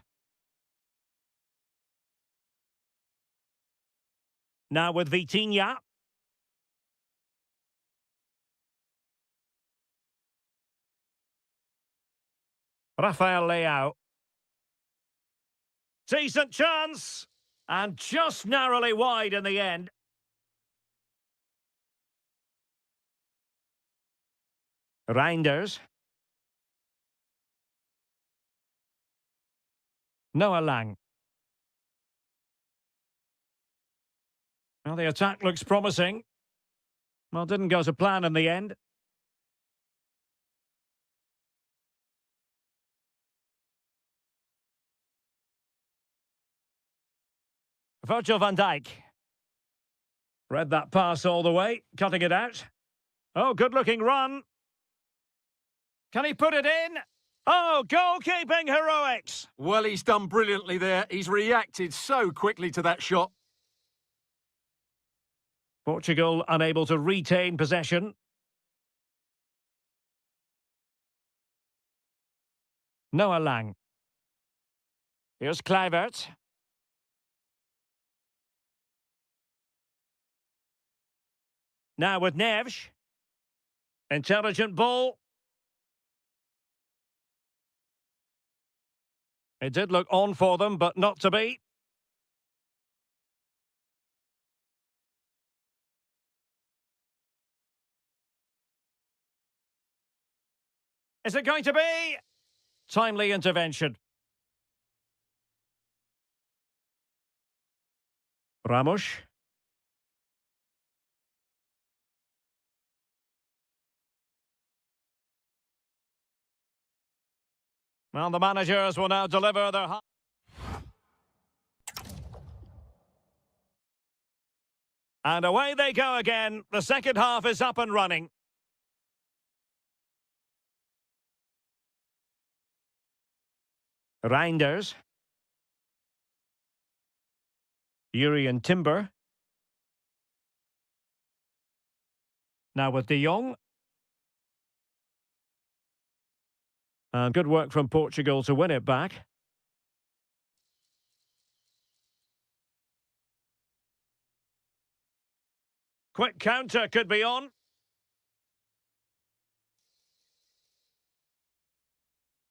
Now with Vitinha. Rafael Leao. Decent chance. And just narrowly wide in the end. Reinders. Noah Lang. Well, the attack looks promising. Well, didn't go to plan in the end. Virgil van Dijk. Read that pass all the way, cutting it out. Oh, good-looking run. Can he put it in? Oh, goalkeeping heroics. Well, he's done brilliantly there. He's reacted so quickly to that shot. Portugal unable to retain possession. Noah Lang. Here's Kluivert. Now with Neves. Intelligent ball. It did look on for them, but not to be. Is it going to be? Timely intervention. Ramos. Well, the managers will now deliver their... And away they go again. The second half is up and running. Reinders. Urian Timber. Now with De Jong. And good work from Portugal to win it back. Quick counter could be on.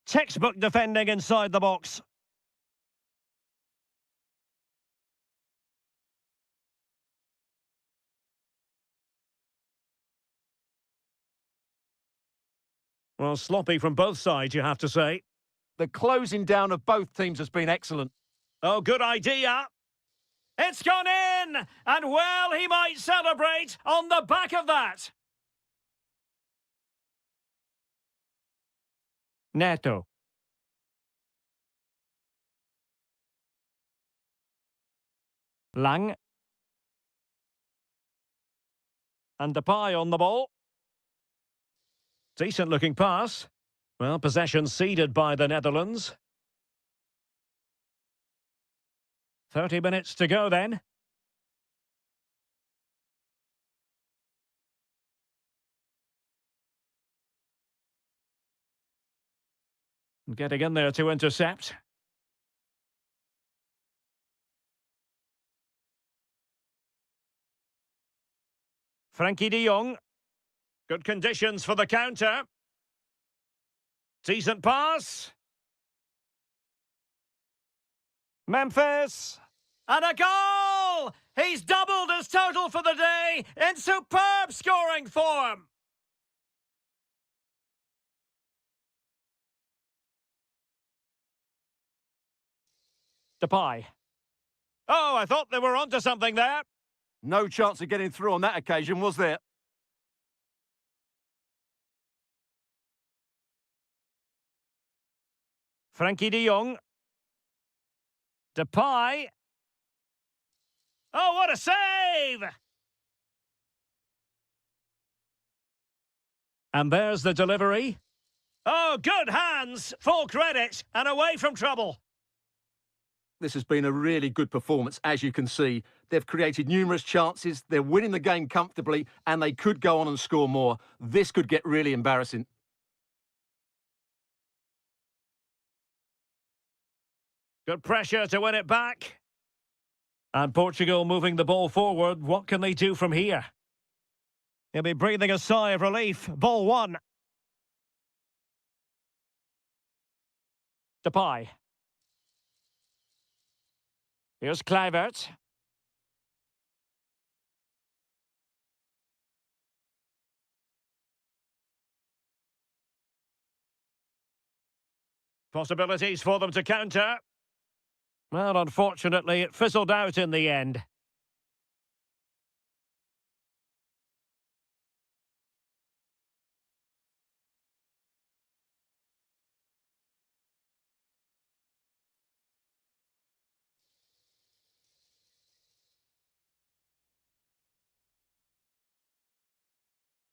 Textbook defending inside the box. Well, sloppy from both sides, you have to say. The closing down of both teams has been excellent. Oh, good idea. It's gone in! And well, he might celebrate on the back of that. Neto. Lang. And Depay on the ball. Decent looking pass. Well, possession ceded by the Netherlands. 30 minutes to go then. Getting in there to intercept. Frankie de Jong. Good conditions for the counter. Decent pass. Memphis. And a goal! He's doubled his total for the day in superb scoring form. Depay. Oh, I thought they were onto something there. No chance of getting through on that occasion, was there? Frankie de Jong. Depay. Oh, what a save! And there's the delivery. Oh, good hands! Full credit and away from trouble. This has been a really good performance, as you can see. They've created numerous chances, they're winning the game comfortably, and they could go on and score more. This could get really embarrassing. Good pressure to win it back. And Portugal moving the ball forward. What can they do from here? He'll be breathing a sigh of relief. Ball one. Depay. Here's Kluivert. Possibilities for them to counter. Well, unfortunately, it fizzled out in the end.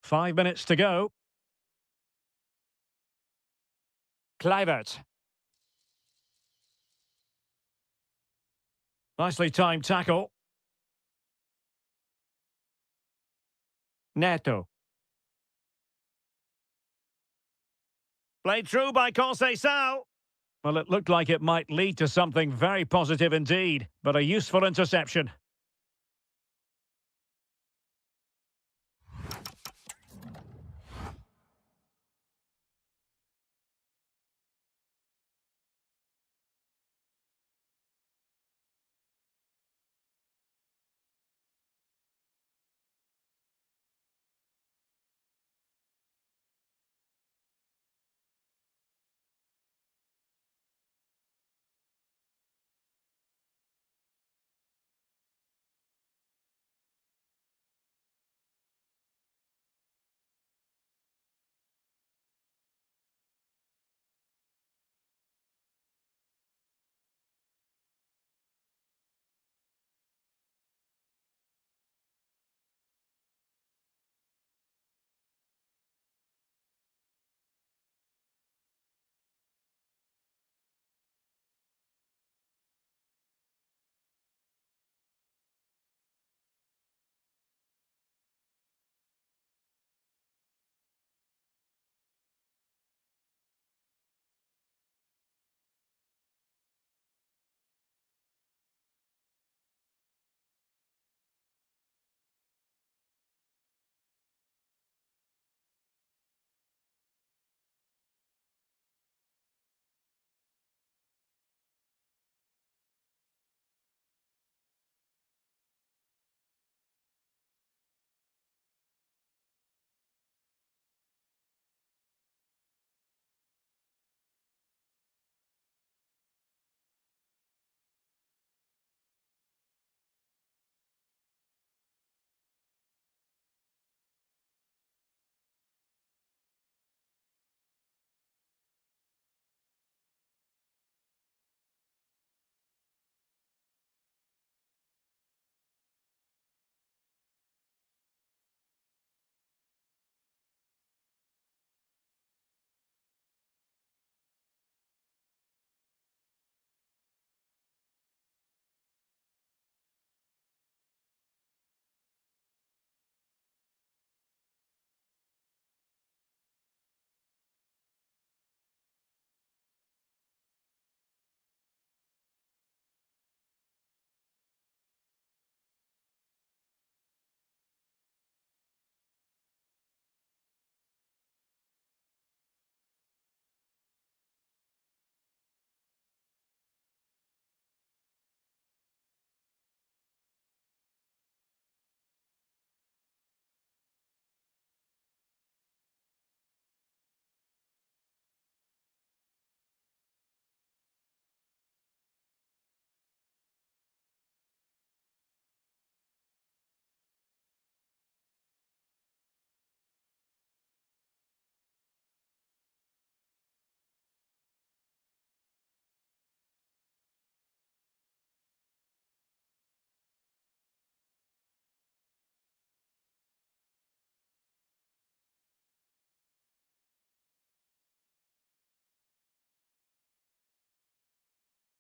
Five minutes to go. Kluivert. Nicely timed tackle. Neto. Played through by Conceição. Well, it looked like it might lead to something very positive indeed, but a useful interception.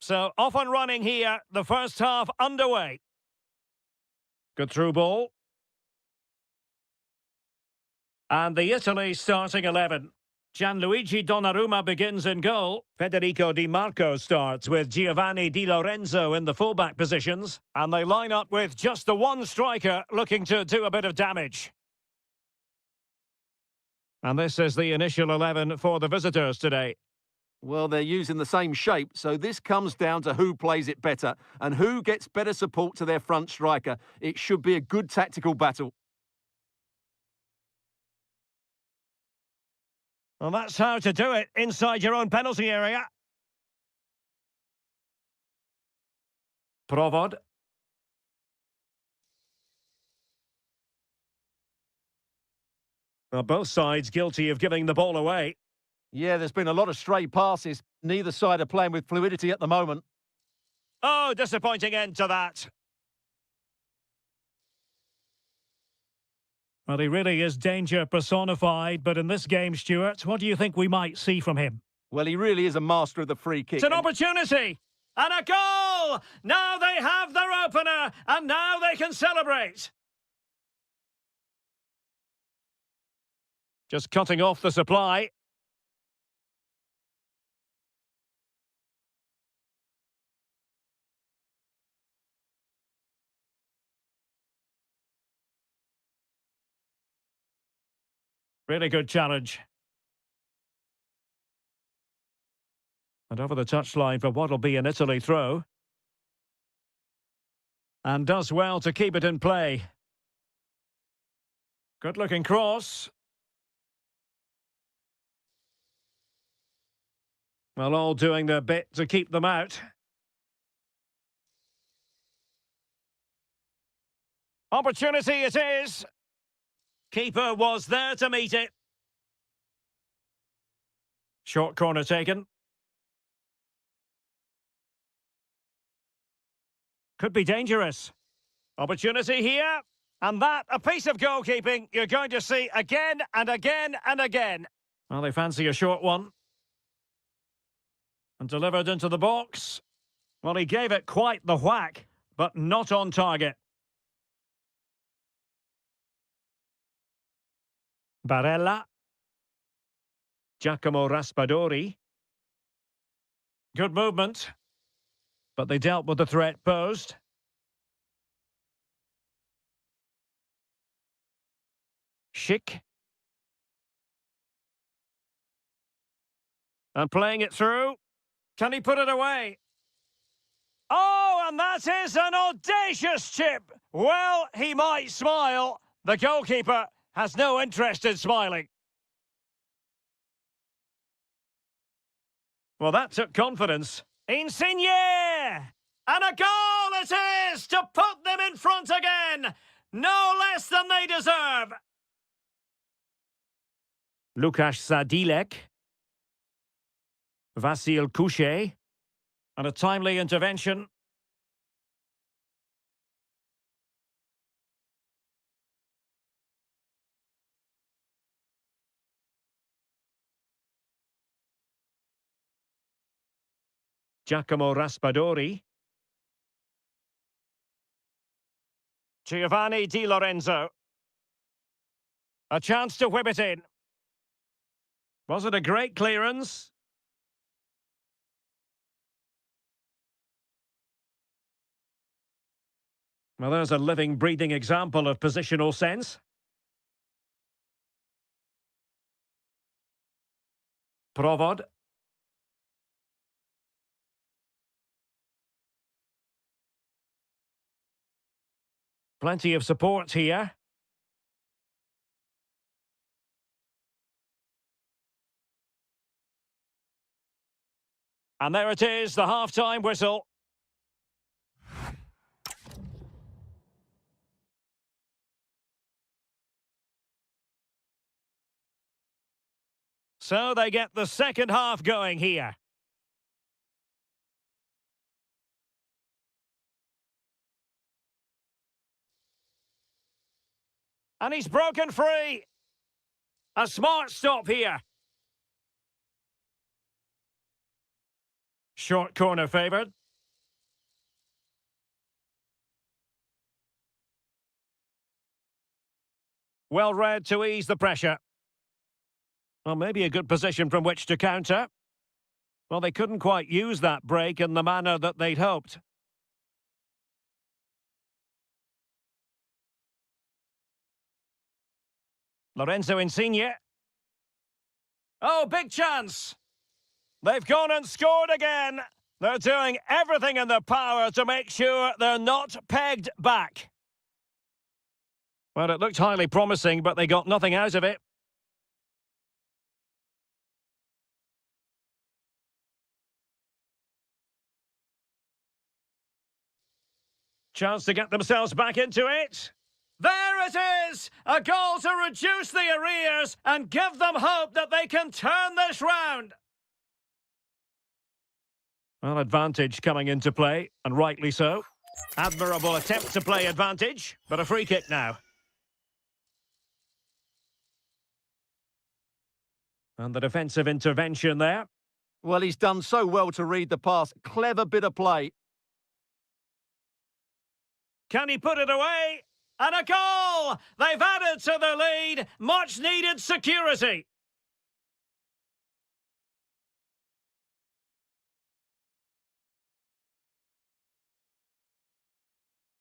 So off and running here, the first half underway. Good through ball. And the Italy starting 11. Gianluigi Donnarumma begins in goal. Federico Di Marco starts with Giovanni Di Lorenzo in the fullback positions. And they line up with just the one striker looking to do a bit of damage. And this is the initial 11 for the visitors today. Well, they're using the same shape, so this comes down to who plays it better and who gets better support to their front striker. It should be a good tactical battle. Well, that's how to do it inside your own penalty area. Provod. Well, both sides guilty of giving the ball away. Yeah, there's been a lot of stray passes. Neither side are playing with fluidity at the moment. Oh, disappointing end to that. Well, he really is danger personified, but in this game, Stuart, what do you think we might see from him? Well, he really is a master of the free kick. It's an opportunity! And a goal! Now they have their opener, and now they can celebrate. Just cutting off the supply. Really good challenge. And over the touchline for what will be an Italy throw. And does well to keep it in play. Good looking cross. Well, all doing their bit to keep them out. Opportunity it is. Keeper was there to meet it. Short corner taken. Could be dangerous. Opportunity here. And that, a piece of goalkeeping you're going to see again and again and again. Well, they fancy a short one. And delivered into the box. Well, he gave it quite the whack, but not on target. Barella. Giacomo Raspadori. Good movement. But they dealt with the threat posed. Schick. And playing it through. Can he put it away? Oh, and that is an audacious chip. Well, he might smile. The goalkeeper has no interest in smiling. Well, that took confidence. Insigne! And a goal it is to put them in front again. No less than they deserve. Lukasz Sadilek. Vasil Couchet. And a timely intervention. Giacomo Raspadori. Giovanni Di Lorenzo. A chance to whip it in. Was it a great clearance? Well, there's a living, breathing example of positional sense. Provod. Plenty of support here. And there it is, the half-time whistle. So they get the second half going here. And he's broken free. A smart stop here. Short corner favoured. Well read to ease the pressure. Well, maybe a good position from which to counter. Well, they couldn't quite use that break in the manner that they'd hoped. Lorenzo Insigne. Oh, big chance! They've gone and scored again. They're doing everything in their power to make sure they're not pegged back. Well, it looked highly promising, but they got nothing out of it. Chance to get themselves back into it. There it is! A goal to reduce the arrears and give them hope that they can turn this round. Well, advantage coming into play, and rightly so. Admirable attempt to play advantage, but a free kick now. And the defensive intervention there. Well, he's done so well to read the pass. Clever bit of play. Can he put it away? And a goal! They've added to the lead. Much needed security.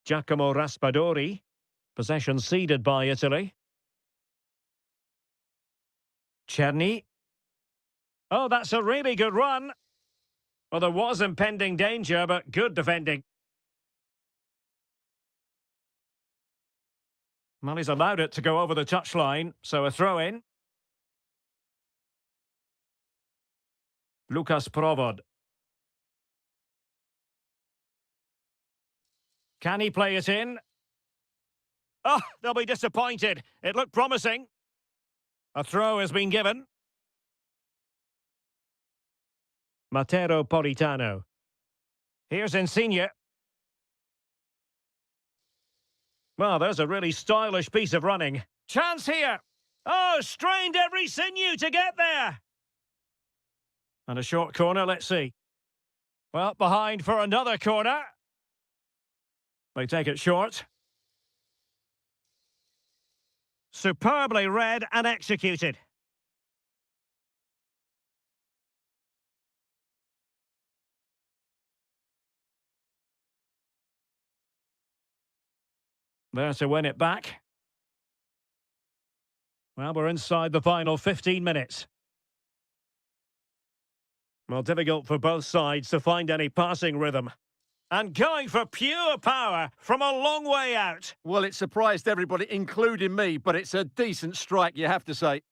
Giacomo Raspadori. Possession ceded by Italy. Czerny. Oh, that's a really good run. Well, there was impending danger, but good defending. Well, he's allowed it to go over the touchline, so a throw-in. Lukas Provod. Can he play it in? Oh, they'll be disappointed. It looked promising. A throw has been given. Matteo Politano. Here's Insigne. Well, there's a really stylish piece of running. Chance here. Oh, strained every sinew to get there. And a short corner, let's see. Well, behind for another corner. They take it short. Superbly read and executed. There to win it back. Well, we're inside the final 15 minutes. Well, difficult for both sides to find any passing rhythm. And going for pure power from a long way out. Well, it surprised everybody, including me, but it's a decent strike, you have to say.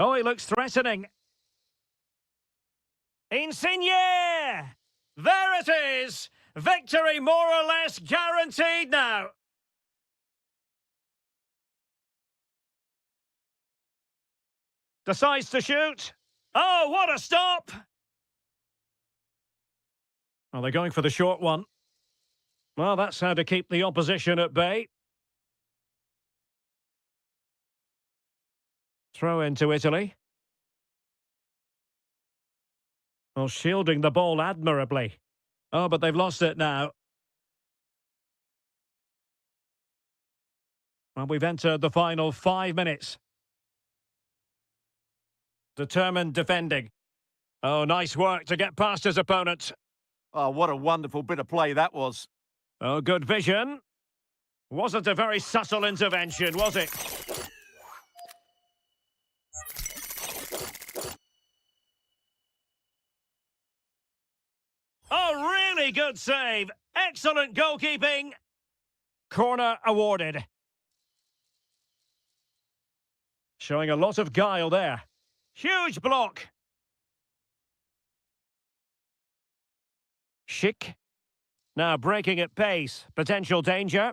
Oh, he looks threatening. Insigne! There it is! Victory more or less guaranteed now. Decides to shoot. Oh, what a stop! Well, they're going for the short one. Well, that's how to keep the opposition at bay. Throw into Italy. Well, shielding the ball admirably. Oh, but they've lost it now. Well, we've entered the final 5 minutes. Determined defending. Oh, nice work to get past his opponent. Oh, what a wonderful bit of play that was. Oh, good vision. Wasn't a very subtle intervention, was it? Oh, really good save. Excellent goalkeeping. Corner awarded. Showing a lot of guile there. Huge block. Schick. Now breaking at pace. Potential danger.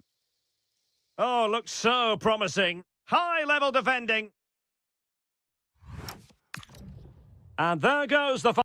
Oh, looks so promising. High-level defending. And there goes the...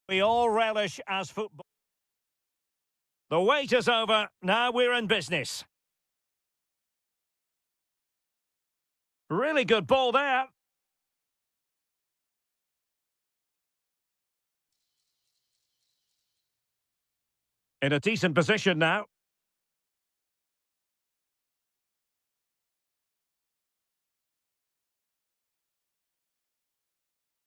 We all relish as football. The wait is over. Now we're in business. Really good ball there. In a decent position now.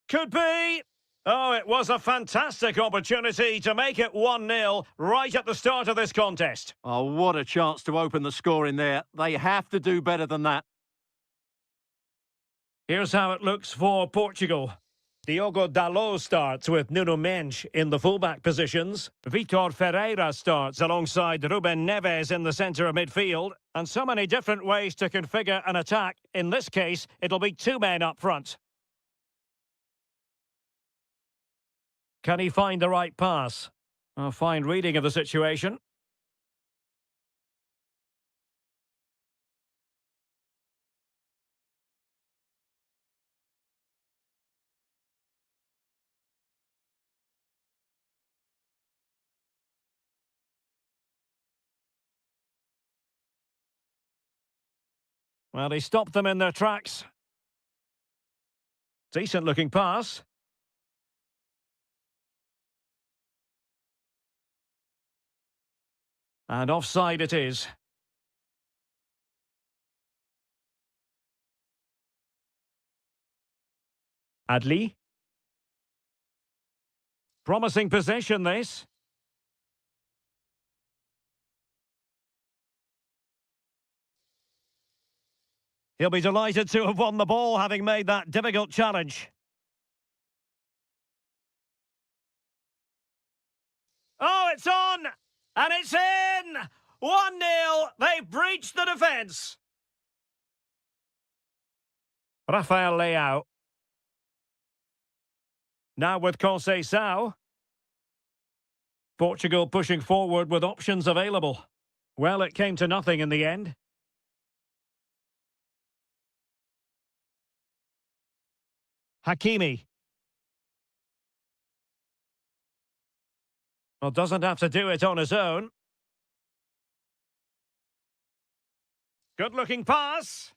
Could be. Oh, it was a fantastic opportunity to make it 1-0 right at the start of this contest. Oh, what a chance to open the score in there. They have to do better than that. Here's how it looks for Portugal. Diogo Dalot starts with Nuno Mendes in the fullback positions. Vitor Ferreira starts alongside Ruben Neves in the centre of midfield. And so many different ways to configure an attack. In this case, it'll be 2 men up front. Can he find the right pass? A fine reading of the situation. Well, he stopped them in their tracks. Decent looking pass. And offside it is. Adli. Promising possession, this. He'll be delighted to have won the ball, having made that difficult challenge. Oh, it's on! And it's in! 1-0. They've breached the defence. Rafael Leao. Now with Conceição. Portugal pushing forward with options available. Well, it came to nothing in the end. Hakimi. Well, doesn't have to do it on his own. Good-looking pass.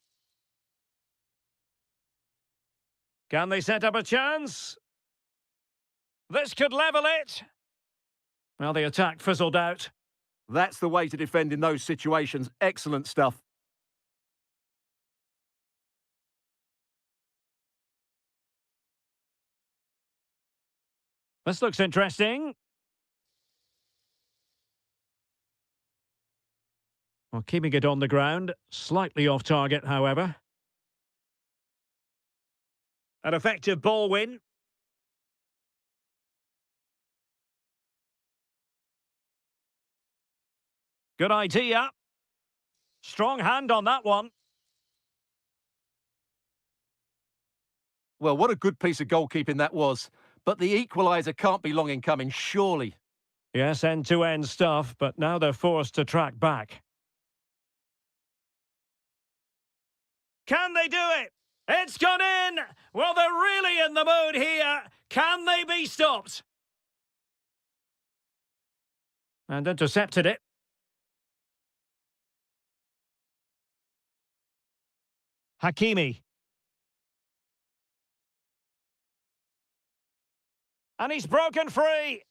Can they set up a chance? This could level it. Well, the attack fizzled out. That's the way to defend in those situations. Excellent stuff. This looks interesting. Well, keeping it on the ground. Slightly off target, however. An effective ball win. Good idea. Strong hand on that one. Well, what a good piece of goalkeeping that was. But the equaliser can't be long in coming, surely. Yes, end-to-end stuff, but now they're forced to track back. Can they do it? It's gone in! Well, they're really in the mood here. Can they be stopped? And intercepted it. Hakimi. And he's broken free.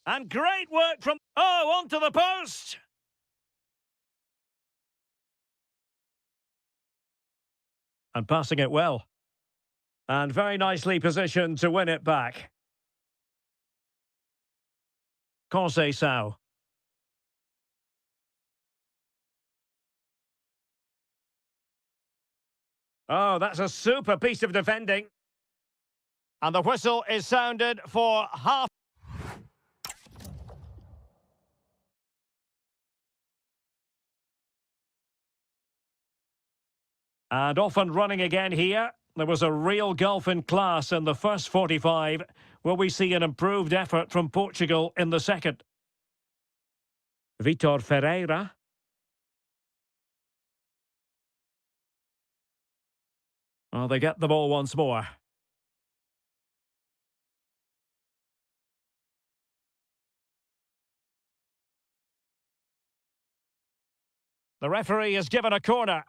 And great work from... Oh, onto the post! And passing it well. And very nicely positioned to win it back. Conceição. Oh, that's a super piece of defending. And the whistle is sounded for half. And off and running again here. There was a real gulf in class in the first 45. Will we see an improved effort from Portugal in the second? Vitor Ferreira. Well, they get the ball once more. The referee is given a corner.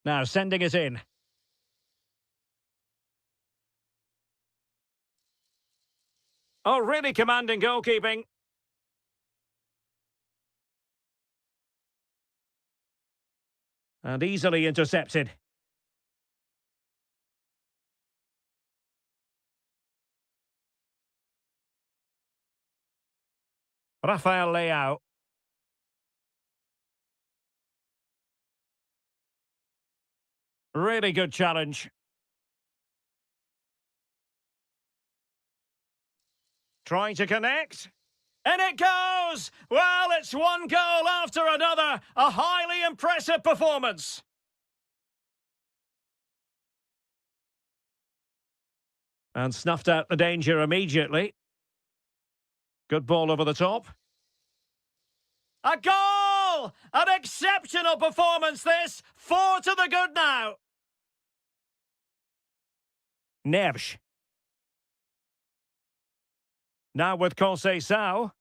Now sending it in. Oh, really commanding goalkeeping. And easily intercepted. Rafael Leao. Really good challenge. Trying to connect. And it goes! Well, it's one goal after another. A highly impressive performance. And snuffed out the danger immediately. Good ball over the top. A goal! An exceptional performance, this. 4 to the good now. Neves. Now with Conceição.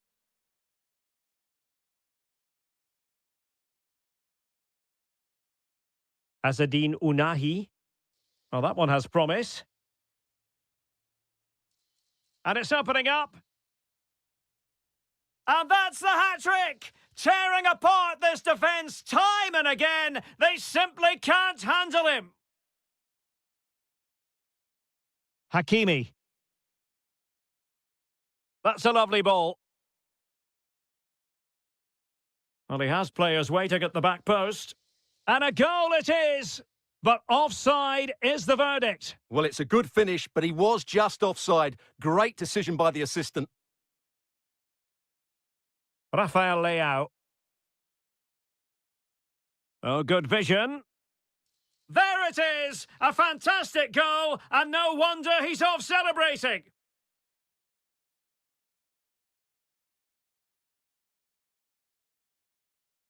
Azzedine Ounahi. Well, that one has promise. And it's opening up. And that's the hat-trick! Tearing apart this defence time and again. They simply can't handle him. Hakimi. That's a lovely ball. Well, he has players waiting at the back post. And a goal it is! But offside is the verdict. Well, it's a good finish, but he was just offside. Great decision by the assistant. Rafael Leao. Oh, good vision. There it is! A fantastic goal, and no wonder he's off celebrating.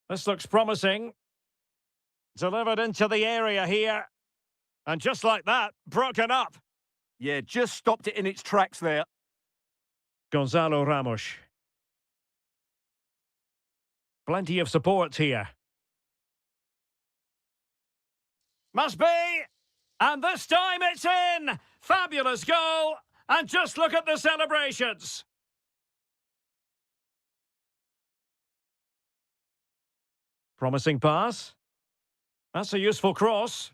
This looks promising. Delivered into the area here. And just like that, broken up. Yeah, just stopped it in its tracks there. Gonzalo Ramos. Plenty of support here. Must be! And this time it's in! Fabulous goal! And just look at the celebrations! Promising pass. That's a useful cross.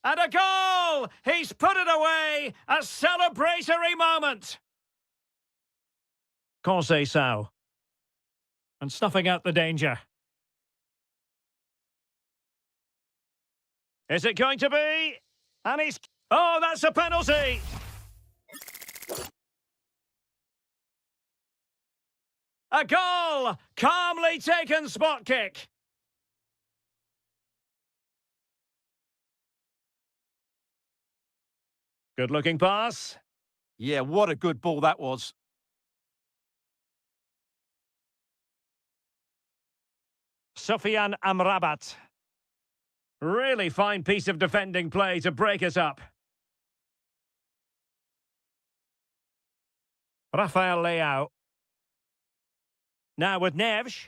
And a goal! He's put it away! A celebratory moment! Conceição. And snuffing out the danger. Is it going to be? And he's... Oh, that's a penalty! A goal! Calmly taken spot kick. Good-looking pass. Yeah, what a good ball that was. Sofiane Amrabat. Really fine piece of defending play to break it up. Rafael Leao. Now with Neves.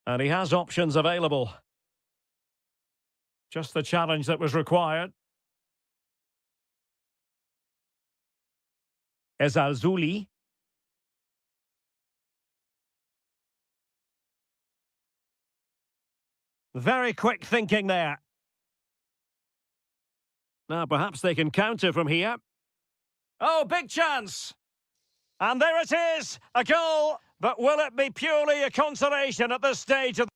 And he has options available. Just the challenge that was required. Ezalzouli. Very quick thinking there. Now perhaps they can counter from here. Oh, big chance! And there it is, a goal. But will it be purely a consolation at this stage of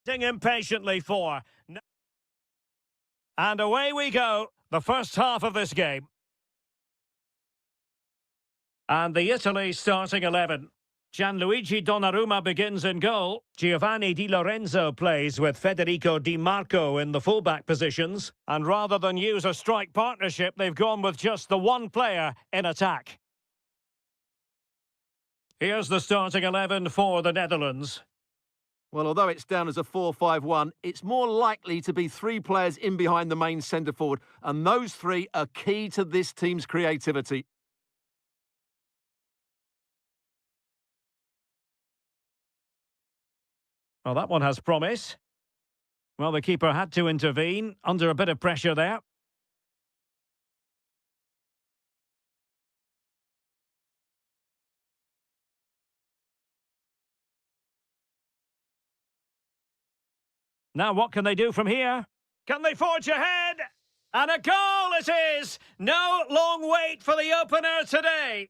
Impatiently for. And away we go, the first half of this game. And the Italy starting 11. Gianluigi Donnarumma begins in goal. Giovanni Di Lorenzo plays with Federico Di Marco in the fullback positions. And rather than use a strike partnership, they've gone with just the one player in attack. Here's the starting 11 for the Netherlands. Well, although it's down as a 4-5-1, it's more likely to be three players in behind the main centre forward, and those three are key to this team's creativity. Well, that one has promise. Well, the keeper had to intervene, under a bit of pressure there. Now what can they do from here? Can they forge ahead? And a goal it is! No long wait for the opener today.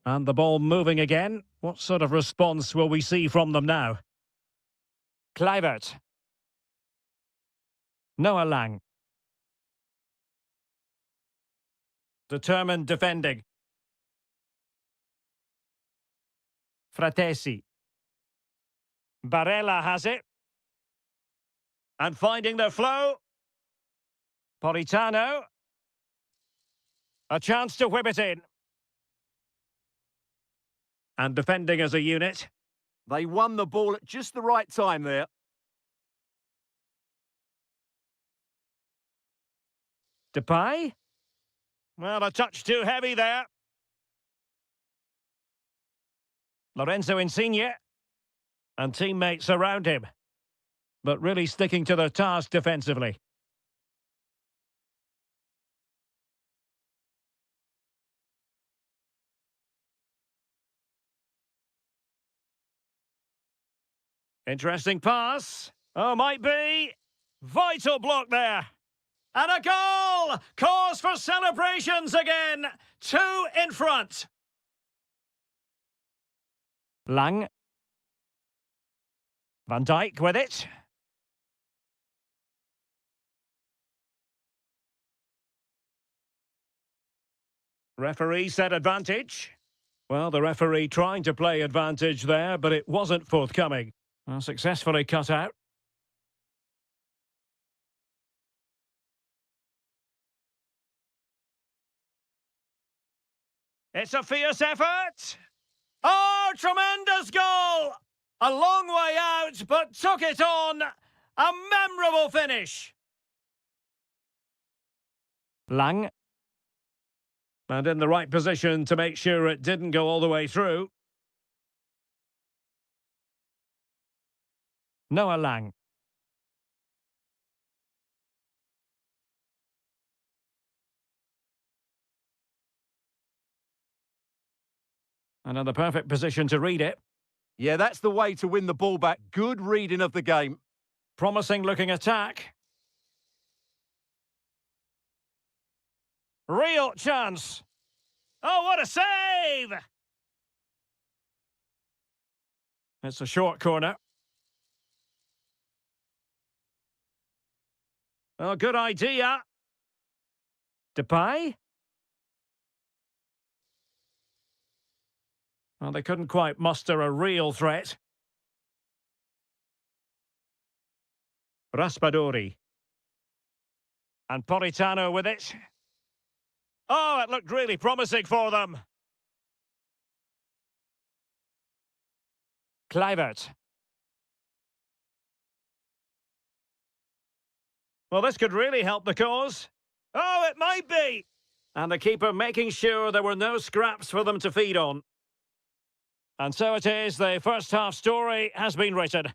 And the ball moving again. What sort of response will we see from them now? Kluivert. Noah Lang. Determined defending. Fratesi. Barella has it. And finding their flow. Politano. A chance to whip it in. And defending as a unit. They won the ball at just the right time there. Depay? Well, a touch too heavy there. Lorenzo Insigne. And teammates around him. But really sticking to their task defensively. Interesting pass. Oh, might be. Vital block there. And a goal! Cause for celebrations again. 2 in front. Lang. Van Dijk with it. Referee said advantage. Well, the referee trying to play advantage there, but it wasn't forthcoming. Well, successfully cut out. It's a fierce effort. Oh, tremendous goal! A long way out, but took it on. A memorable finish. Lang. And in the right position to make sure it didn't go all the way through. Noah Lang. Another perfect position to read it. Yeah, that's the way to win the ball back. Good reading of the game. Promising looking attack. Real chance. Oh, what a save! It's a short corner. Oh, good idea. Depay? Well, they couldn't quite muster a real threat. Raspadori. And Politano with it. Oh, it looked really promising for them. Kluivert. Well, this could really help the cause. Oh, it might be! And the keeper making sure there were no scraps for them to feed on. And so it is, the first half story has been written.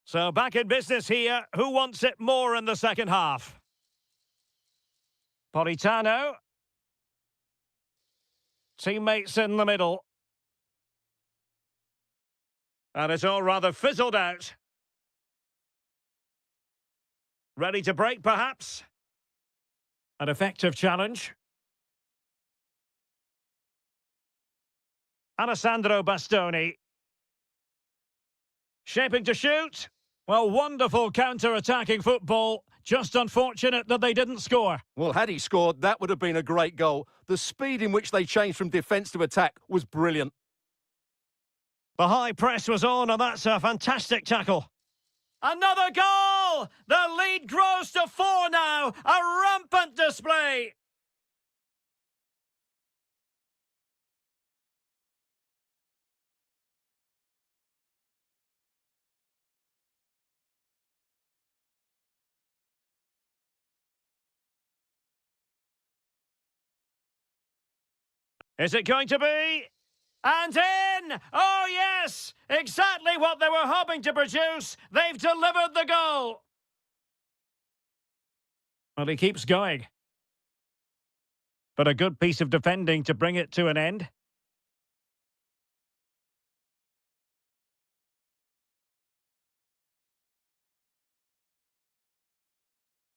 So back in business here. Who wants it more in the second half? Politano. Teammates in the middle. And it's all rather fizzled out. Ready to break, perhaps? An effective challenge. Alessandro Bastoni. Shaping to shoot. Well, wonderful counter-attacking football. Just unfortunate that they didn't score. Well, had he scored, that would have been a great goal. The speed in which they changed from defence to attack was brilliant. The high press was on, and that's a fantastic tackle. Another goal! The lead grows to 4 now. A rampant display. Is it going to be? And in! Oh, yes! Exactly what they were hoping to produce. They've delivered the goal. Well, he keeps going. But a good piece of defending to bring it to an end.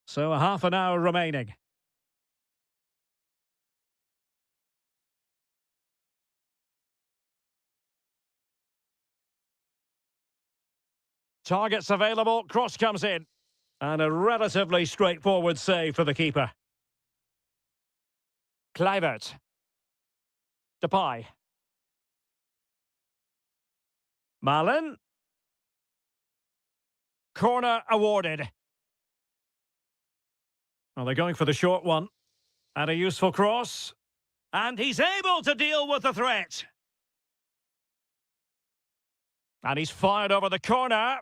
So a half an hour remaining. Targets available, cross comes in. And a relatively straightforward save for the keeper. Kluivert. Depay. Malen. Corner awarded. Well, they're going for the short one. And a useful cross. And he's able to deal with the threat. And he's fired over the corner.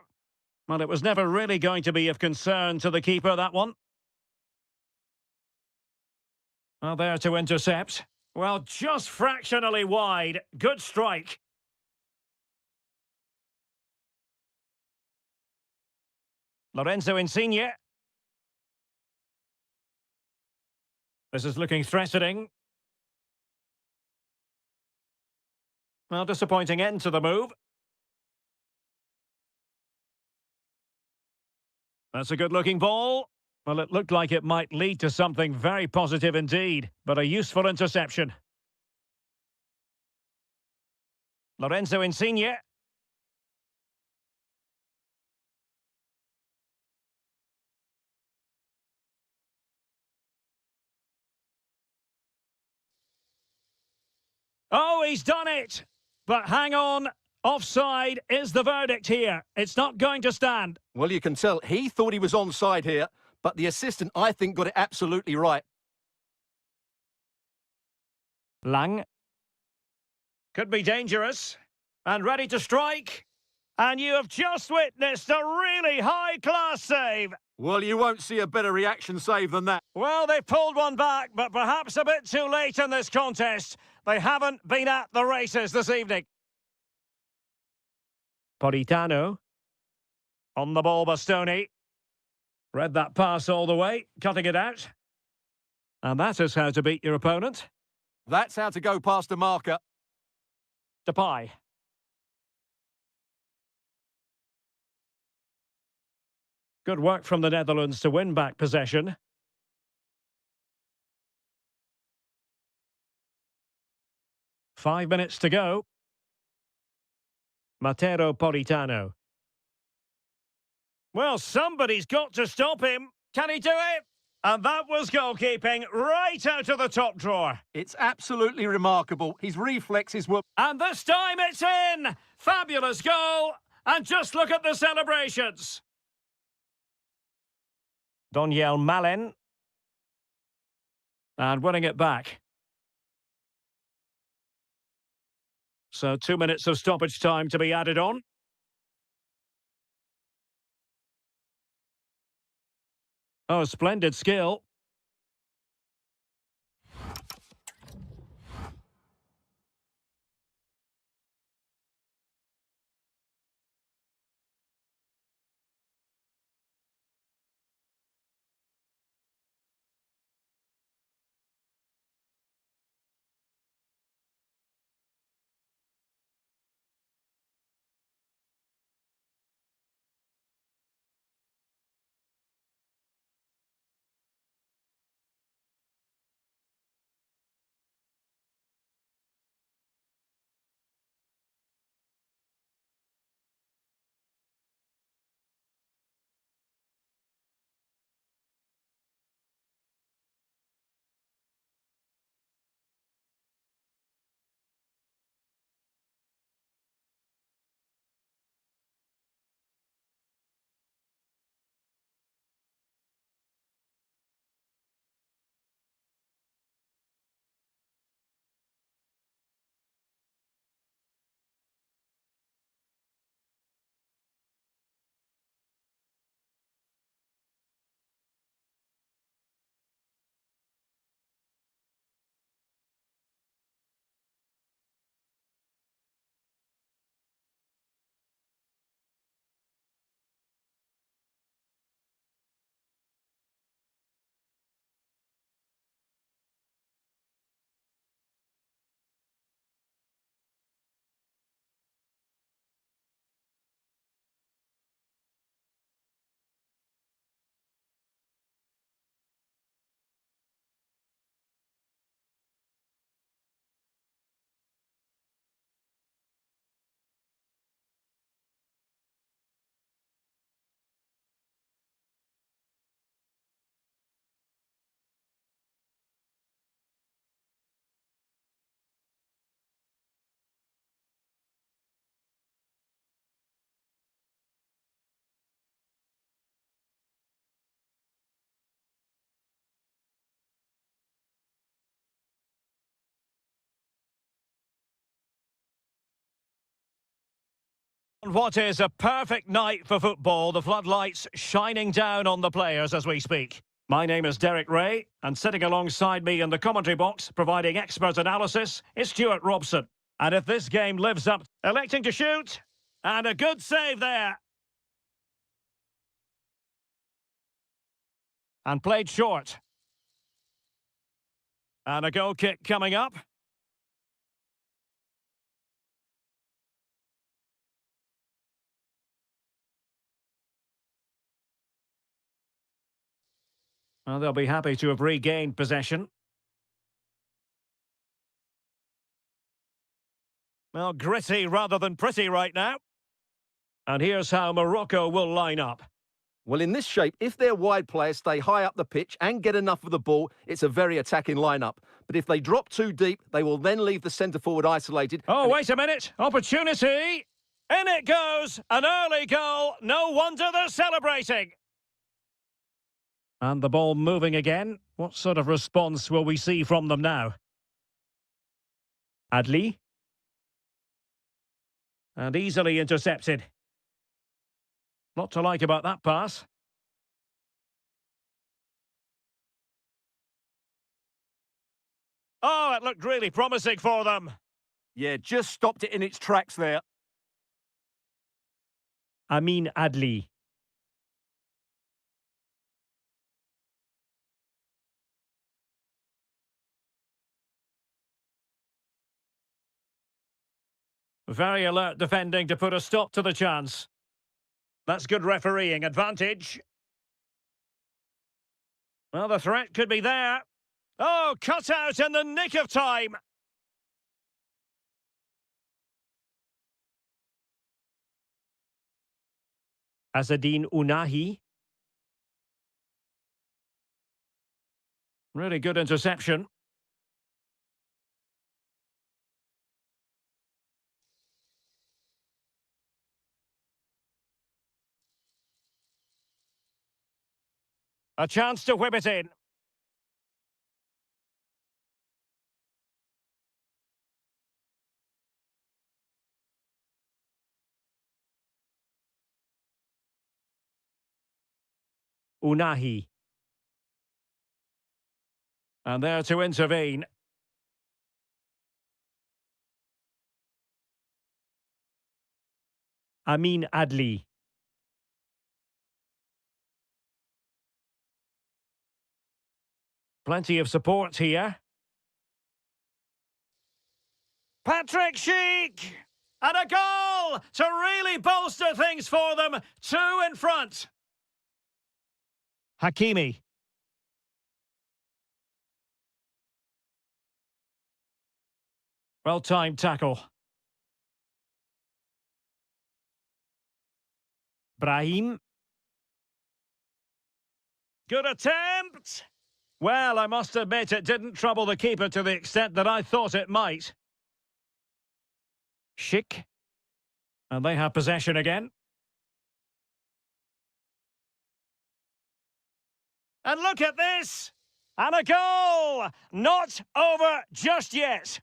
Well, it was never really going to be of concern to the keeper, that one. Well, there to intercept. Well, just fractionally wide. Good strike. Lorenzo Insigne. This is looking threatening. Well, disappointing end to the move. That's a good-looking ball. Well, it looked like it might lead to something very positive indeed, but a useful interception. Lorenzo Insigne. Oh, he's done it! But hang on. Offside is the verdict here. It's not going to stand. Well, you can tell he thought he was onside here, but the assistant, I think, got it absolutely right. Lang. Could be dangerous. And ready to strike. And you have just witnessed a really high-class save. Well, you won't see a better reaction save than that. Well, they pulled one back, but perhaps a bit too late in this contest. They haven't been at the races this evening. Politano. On the ball, Bastoni. Read that pass all the way, cutting it out. And that is how to beat your opponent. That's how to go past a marker. Depay. Good work from the Netherlands to win back possession. Five minutes to go. Matero Politano. Well, somebody's got to stop him. Can he do it? And that was goalkeeping right out of the top drawer. It's absolutely remarkable. His reflexes were... And this time it's in! Fabulous goal! And just look at the celebrations. Doniel Malen. And winning it back. So 2 minutes of stoppage time to be added on. Oh, splendid skill. on what is a perfect night for football, the floodlights shining down on the players as we speak. My name is Derek Ray, and sitting alongside me in the commentary box, providing expert analysis, is Stuart Robson. And if this game lives up, electing to shoot, and a good save there. And played short. And a goal kick coming up. Well, they'll be happy to have regained possession. Well, gritty rather than pretty right now. And here's how Morocco will line up. Well, in this shape, if their wide players stay high up the pitch and get enough of the ball, it's a very attacking lineup. But if they drop too deep, they will then leave the centre-forward isolated. Oh, wait a minute. Opportunity. In it goes. An early goal. No wonder they're celebrating. And the ball moving again. What sort of response will we see from them now? Adli. And easily intercepted. Lot to like about that pass. Oh, it looked really promising for them. Yeah, just stopped it in its tracks there. Amin Adli. Very alert defending to put a stop to the chance. That's good refereeing. Advantage. Well, the threat could be there. Oh, cut out in the nick of time. Azzedine Ounahi. Really good interception. A chance to whip it in. Ounahi. And there to intervene. Amin Adli. Plenty of support here. Patrick Schick! And a goal to really bolster things for them. 2 in front. Hakimi. Well-timed tackle. Brahim. Good attempt. Well, I must admit it didn't trouble the keeper to the extent that I thought it might. Schick. And they have possession again. And look at this! And a goal! Not over just yet.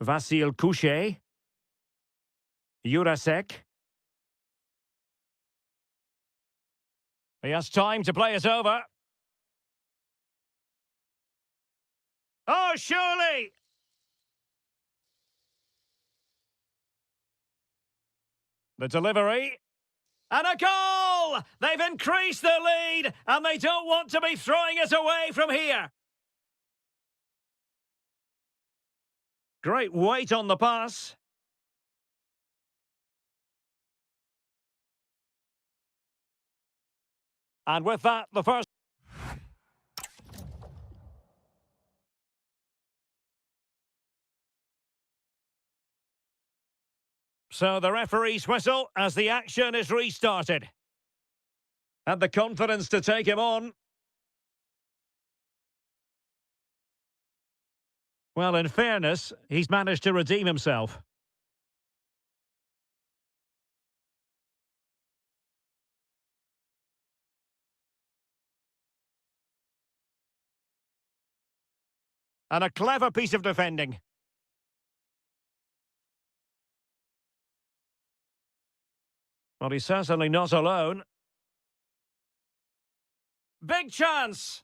Vasil Couchet. Jurasek. He has time to play it over. Oh, surely! The delivery. And a goal! They've increased their lead, and they don't want to be throwing it away from here. Great weight on the pass. And with that, the first... So the referee's whistle as the action is restarted. And the confidence to take him on. Well, in fairness, he's managed to redeem himself. And a clever piece of defending. Well, he's certainly not alone. Big chance!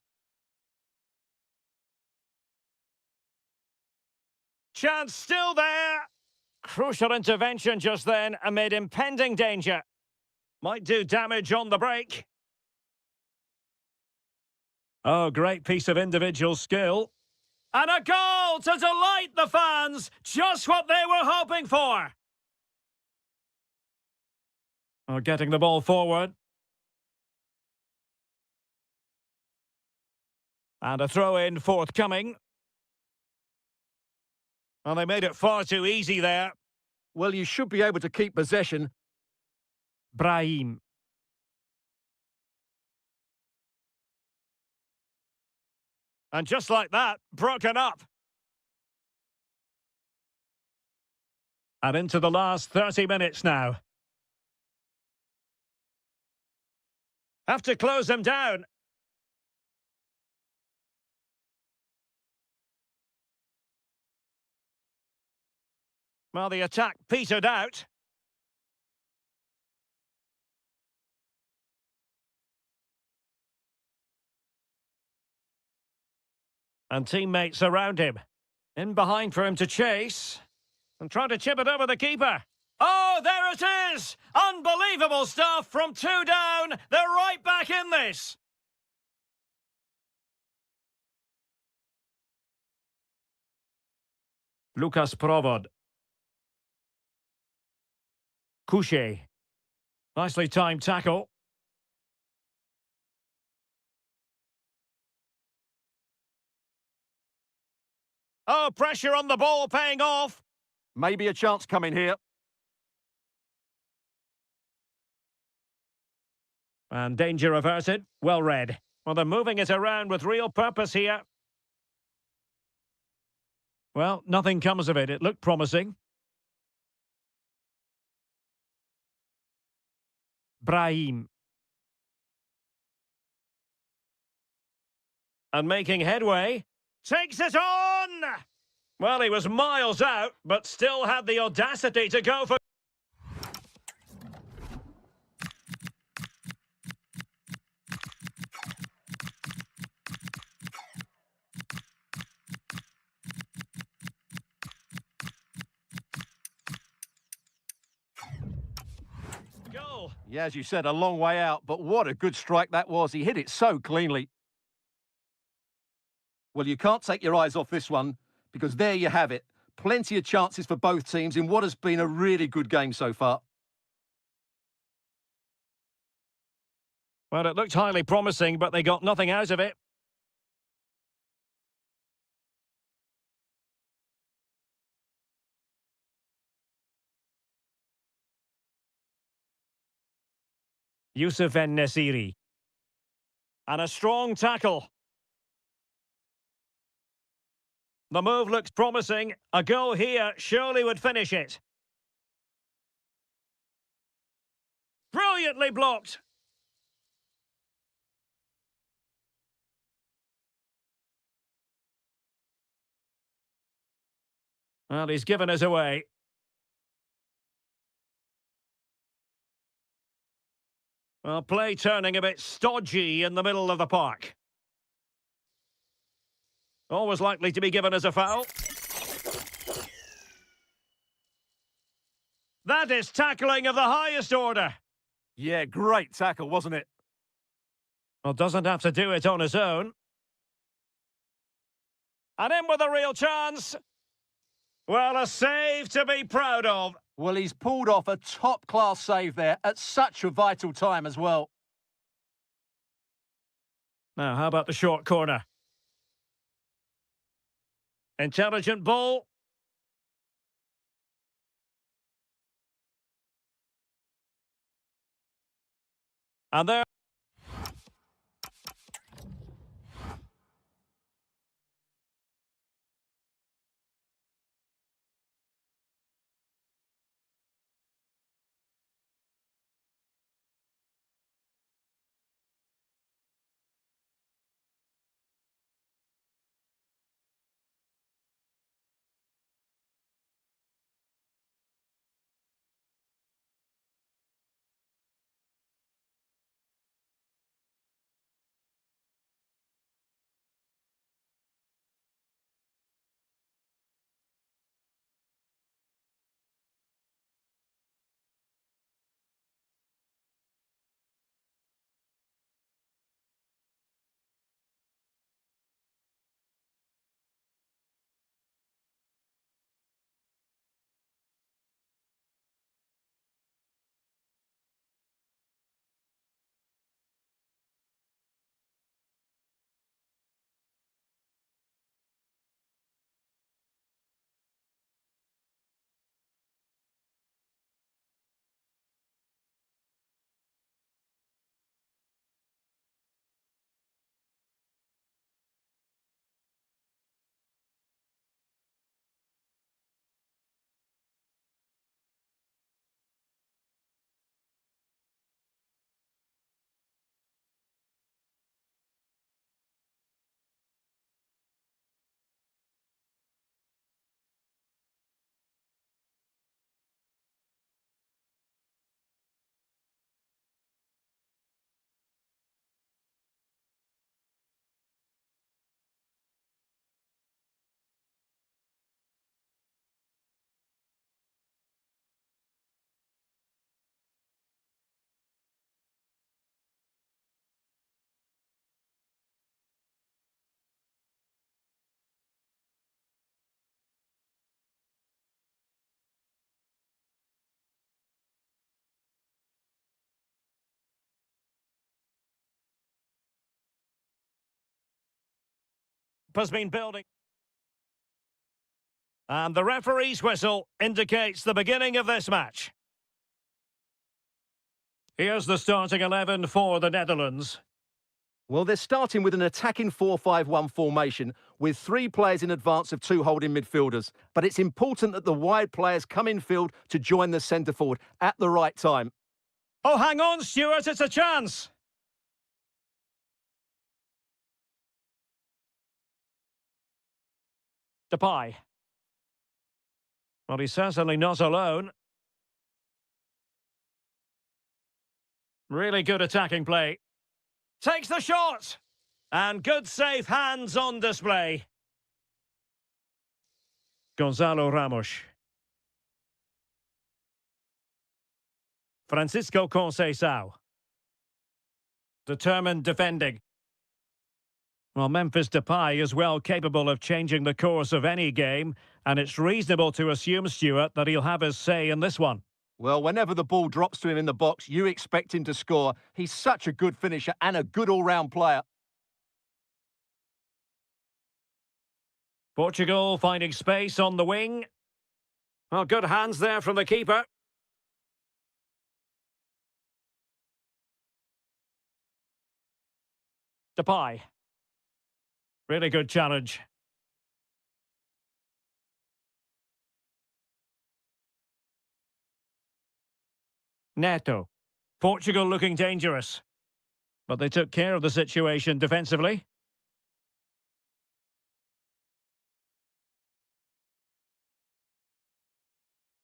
Chance still there! Crucial intervention just then amid impending danger. Might do damage on the break. Oh, great piece of individual skill. And a goal to delight the fans! Just what they were hoping for! Oh, getting the ball forward. And a throw-in forthcoming. Well, they made it far too easy there. Well, you should be able to keep possession. Brahim. And just like that, broken up. And into the last 30 minutes now. Have to close them down. Well, the attack petered out. And teammates around him. In behind for him to chase. And trying to chip it over the keeper. Oh, there it is! Unbelievable stuff from 2 down. They're right back in this. Lukas Provod. Couché. Nicely timed tackle. Oh, pressure on the ball paying off. Maybe a chance coming here. And danger averted. Well read. Well, they're moving it around with real purpose here. Well, nothing comes of it. It looked promising. Brahim. And making headway. Takes it on! Well, he was miles out, but still had the audacity to go for... Goal. Yeah, as you said, a long way out, but what a good strike that was. He hit it so cleanly. Well, you can't take your eyes off this one, because there you have it. Plenty of chances for both teams in what has been a really good game so far. Well, it looked highly promising, but they got nothing out of it. Yusuf En-Nesyri. And a strong tackle. The move looks promising. A goal here surely would finish it. Brilliantly blocked. Well, he's given us away. Well, play turning a bit stodgy in the middle of the park. Always likely to be given as a foul. That is tackling of the highest order. Yeah, great tackle, wasn't it? Well, doesn't have to do it on his own. And in with a real chance. Well, a save to be proud of. Well, he's pulled off a top-class save there at such a vital time as well. Now, how about the short corner? Intelligent ball. And there... has been building. And the referee's whistle indicates the beginning of this match. Here's the starting 11 for the Netherlands. Well, they're starting with an attacking 4-5-1 formation with 3 players in advance of 2 holding midfielders. But it's important that the wide players come in field to join the centre forward at the right time. Oh, hang on, Stuart, it's a chance. Depay. Well, he's certainly not alone. Really good attacking play. Takes the shot! And good safe hands on display. Gonzalo Ramos. Francisco Conceição. Determined defending. Well, Memphis Depay is well capable of changing the course of any game, and it's reasonable to assume, Stuart, that he'll have his say in this one. Well, whenever the ball drops to him in the box, you expect him to score. He's such a good finisher and a good all-round player. Portugal finding space on the wing. Well, good hands there from the keeper. Depay. Really good challenge. Neto. Portugal looking dangerous. But they took care of the situation defensively.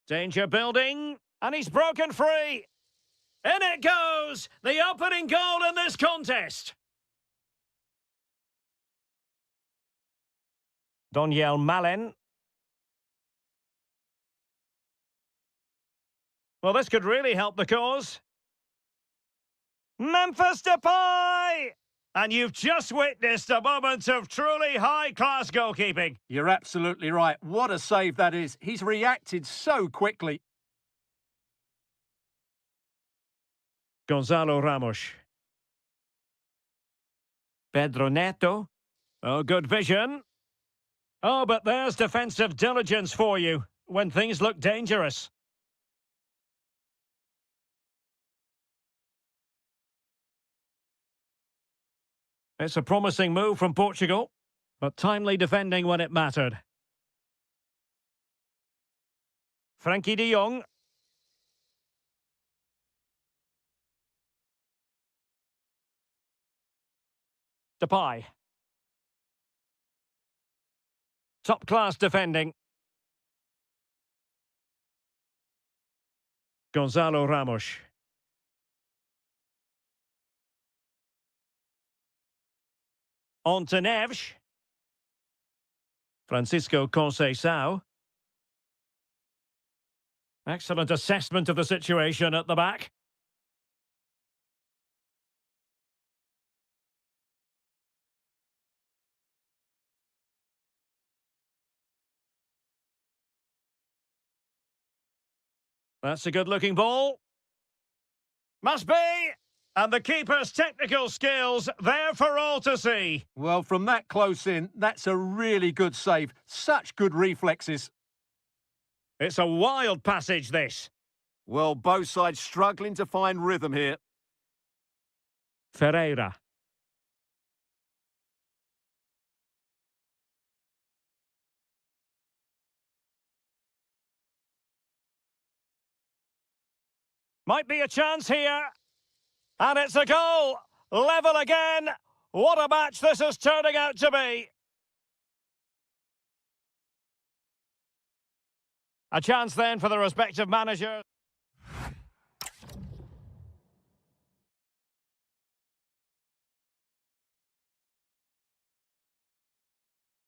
Danger building. And he's broken free. In it goes! The opening goal in this contest. Doniel Malen. Well, this could really help the cause. Memphis Depay! And you've just witnessed a moment of truly high-class goalkeeping. You're absolutely right. What a save that is. He's reacted so quickly. Gonzalo Ramos. Pedro Neto. Oh, good vision. Oh, but there's defensive diligence for you when things look dangerous. It's a promising move from Portugal, but timely defending when it mattered. Frankie de Jong. Depay. Top-class defending. Gonzalo Ramos. On to Neves. Francisco Conceição. Excellent assessment of the situation at the back. That's a good-looking ball. Must be! And the keeper's technical skills there for all to see. Well, from that close in, that's a really good save. Such good reflexes. It's a wild passage, this. Well, both sides struggling to find rhythm here. Ferreira. Might be a chance here. And it's a goal. Level again. What a match this is turning out to be. A chance then for the respective managers.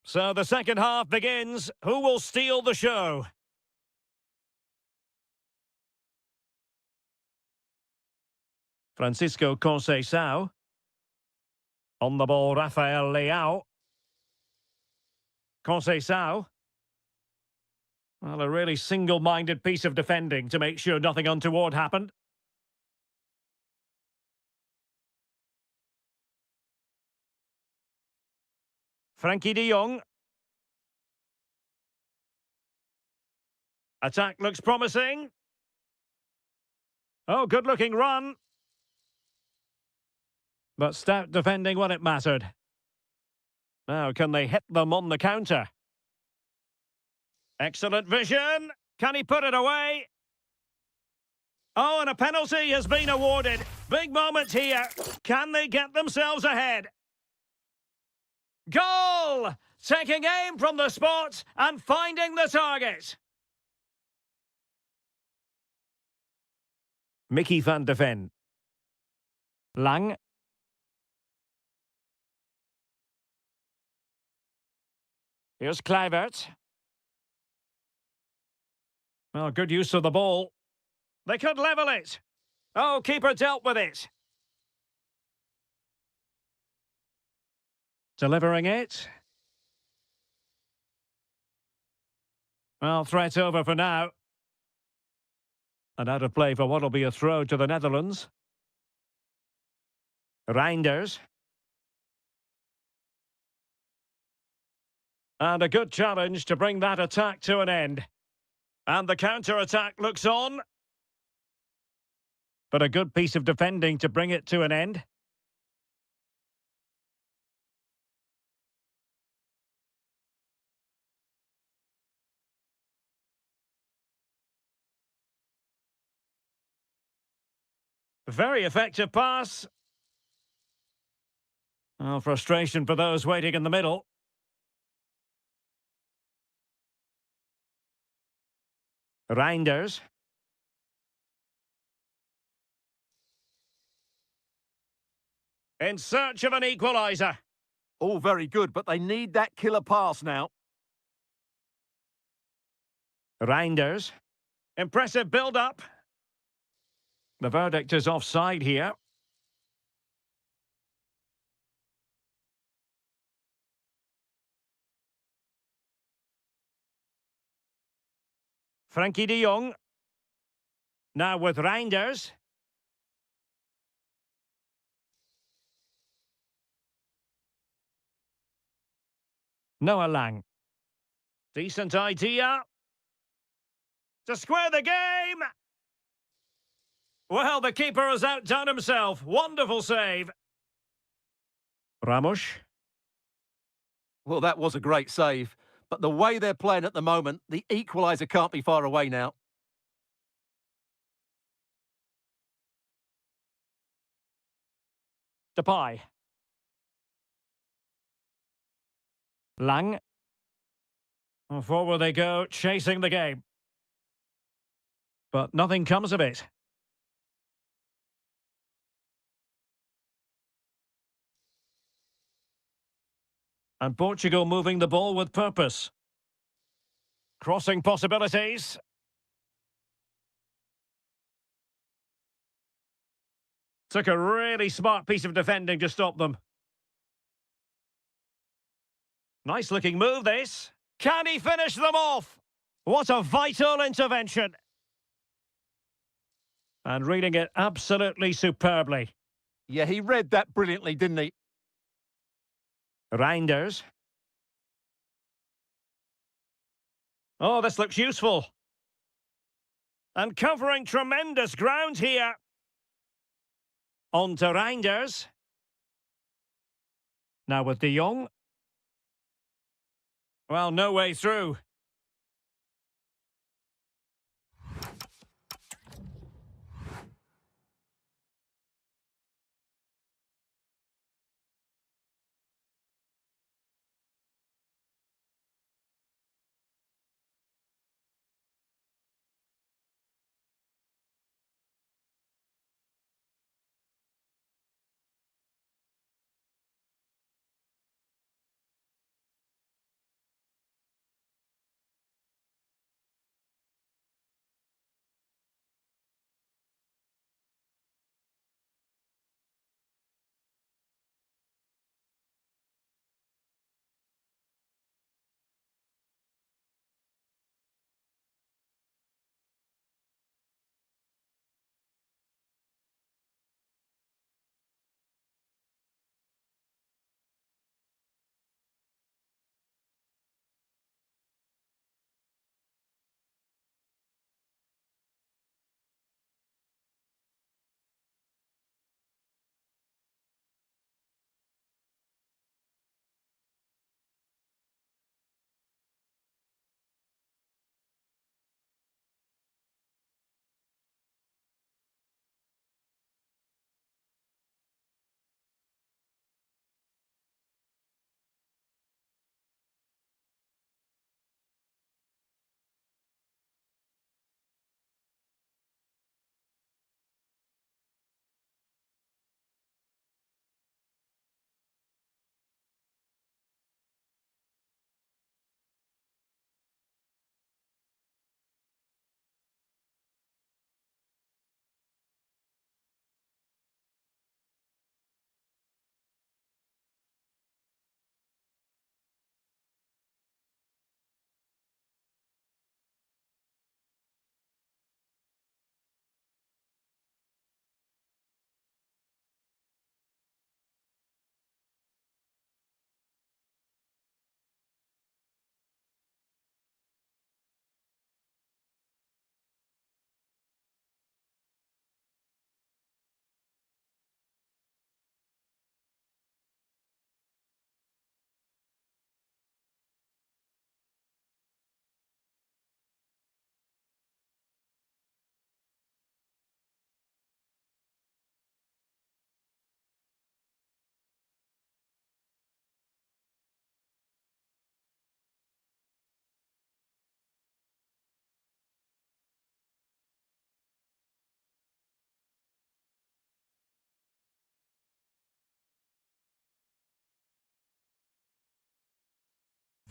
So the second half begins. Who will steal the show? Francisco Conceição. On the ball, Rafael Leao. Conceição. Well, a really single-minded piece of defending to make sure nothing untoward happened. Frankie de Jong. Attack looks promising. Oh, good-looking run. But stout defending when it mattered. Now, can they hit them on the counter? Excellent vision. Can he put it away? Oh, and a penalty has been awarded. Big moment here. Can they get themselves ahead? Goal! Taking aim from the spot and finding the target. Mickey van de Ven. Lang. Here's Kluivert. Well, good use of the ball. They could level it. Oh, keeper dealt with it. Delivering it. Well, threat over for now. And out of play for what'll be a throw to the Netherlands. Reinders. And a good challenge to bring that attack to an end. And the counter-attack looks on. But a good piece of defending to bring it to an end. Very effective pass. Oh, frustration for those waiting in the middle. Reinders. In search of an equaliser. All very good, but they need that killer pass now. Reinders. Impressive build-up. The verdict is offside here. Frankie de Jong. Now with Reinders. Noah Lang. Decent idea. To square the game. Well, the keeper has outdone himself. Wonderful save. Ramos. Well, that was a great save. But the way they're playing at the moment, the equaliser can't be far away now. Depay. Lang. And forward they go, chasing the game. But nothing comes of it. And Portugal moving the ball with purpose. Crossing possibilities. Took a really smart piece of defending to stop them. Nice looking move, this. Can he finish them off? What a vital intervention. And reading it absolutely superbly. Yeah, he read that brilliantly, didn't he? Reinders. Oh, this looks useful. And covering tremendous ground here. On to Reinders. Now with de Jong. Well, no way through.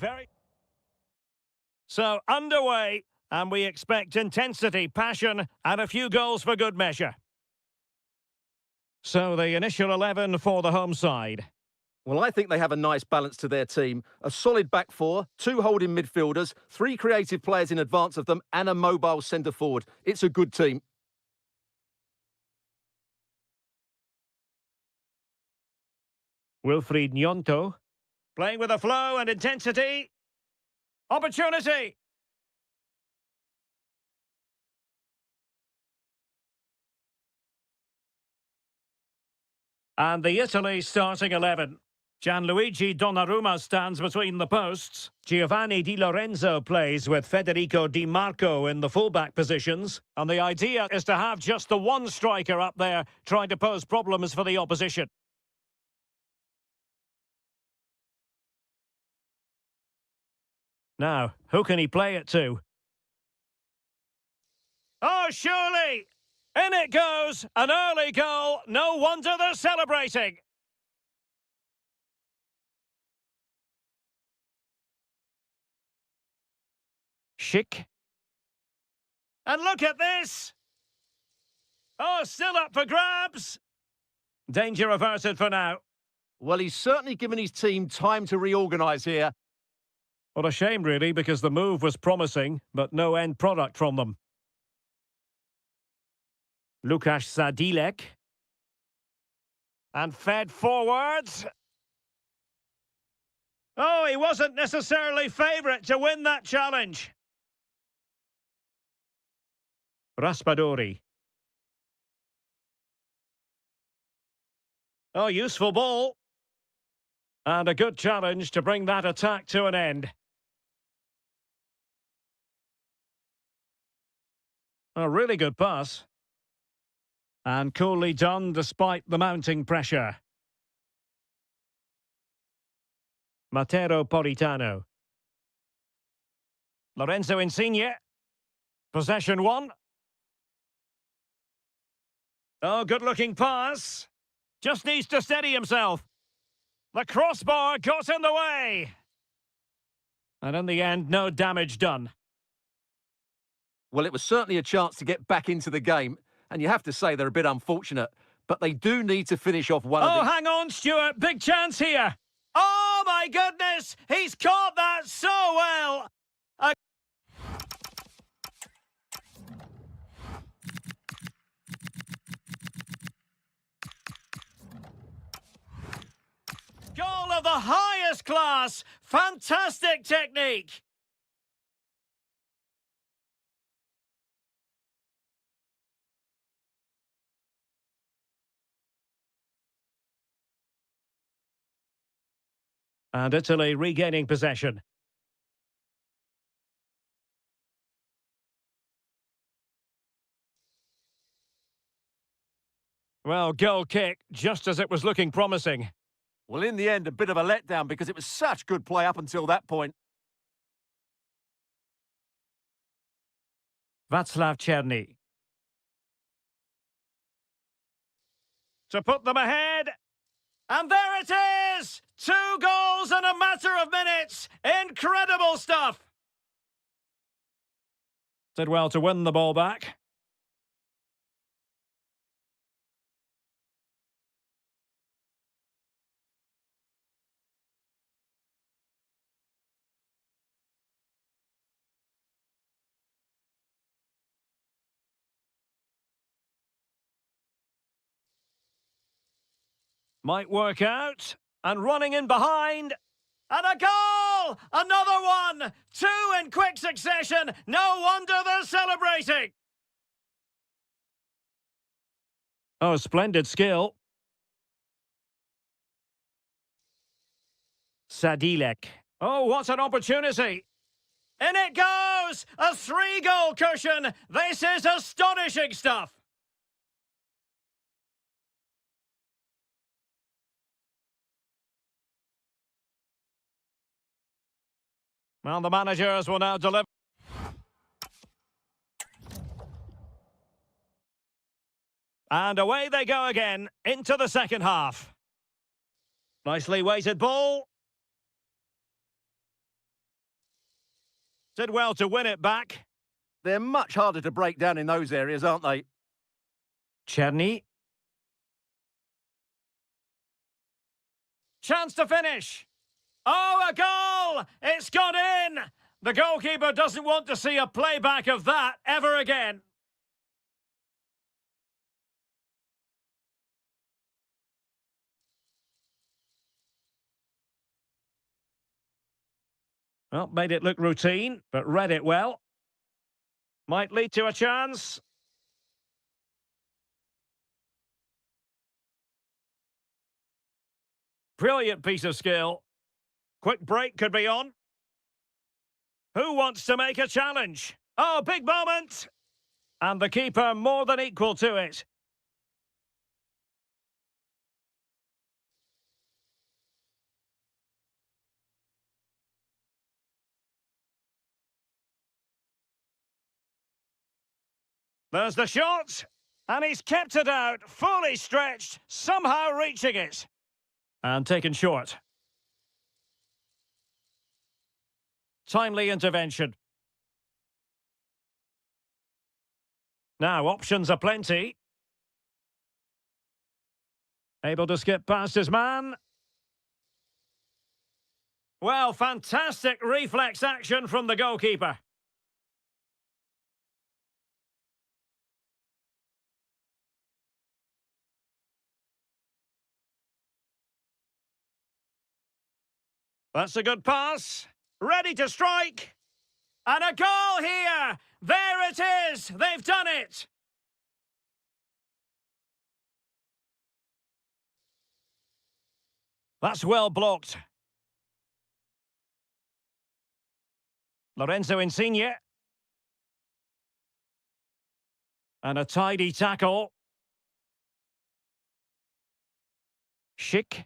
Very. So, underway, and we expect intensity, passion, and a few goals for good measure. So, the initial 11 for the home side. Well, I think they have a nice balance to their team. A solid back four, two holding midfielders, three creative players in advance of them, and a mobile centre forward. It's a good team. Wilfried Nyonto, playing with a flow and intensity. Opportunity! And the Italy starting 11. Gianluigi Donnarumma stands between the posts. Giovanni Di Lorenzo plays with Federico Di Marco in the fullback positions. And the idea is to have just the one striker up there trying to pose problems for the opposition. Now, who can he play it to? Oh, surely! In it goes! An early goal! No wonder they're celebrating! Schick. And look at this! Oh, still up for grabs! Danger averted for now. Well, he's certainly given his team time to reorganise here. What a shame, really, because the move was promising, but no end product from them. Lukasz Sadilek. And fed forwards. Oh, he wasn't necessarily favourite to win that challenge. Raspadori. Oh, useful ball. And a good challenge to bring that attack to an end. A really good pass. And coolly done despite the mounting pressure. Matteo Politano. Lorenzo Insigne. Possession one. Oh, good-looking pass. Just needs to steady himself. The crossbar got in the way. And in the end, no damage done. Well, it was certainly a chance to get back into the game. And you have to say they're a bit unfortunate. But they do need to finish off one of the... Oh, hang on, Stuart. Big chance here. Oh, my goodness. He's caught that so well. Goal of the highest class. Fantastic technique. And Italy regaining possession. Well, goal kick, just as it was looking promising. Well, in the end, a bit of a letdown because it was such good play up until that point. Václav Černý. To put them ahead. And there it is! 2 goals in a matter of minutes! Incredible stuff! Did well to win the ball back. Might work out. And running in behind. And a goal! Another one! 2 in quick succession. No wonder they're celebrating. Oh, splendid skill. Sadilek. Oh, what an opportunity. In it goes! A 3-goal cushion. This is astonishing stuff. Well, the managers will now deliver. And away they go again into the second half. Nicely weighted ball. Did well to win it back. They're much harder to break down in those areas, aren't they? Czerny. Chance to finish. Oh, a goal! It's gone in! The goalkeeper doesn't want to see a playback of that ever again. Well, made it look routine, but read it well. Might lead to a chance. Brilliant piece of skill. Quick break could be on. Who wants to make a challenge? Oh, big moment! And the keeper more than equal to it. There's the shot. And he's kept it out, fully stretched, somehow reaching it. And taken short. Timely intervention. Now, options are plenty. Able to skip past his man. Well, fantastic reflex action from the goalkeeper. That's a good pass. Ready to strike. And a goal here. There it is. They've done it. That's well blocked. Lorenzo Insigne. And a tidy tackle. Schick.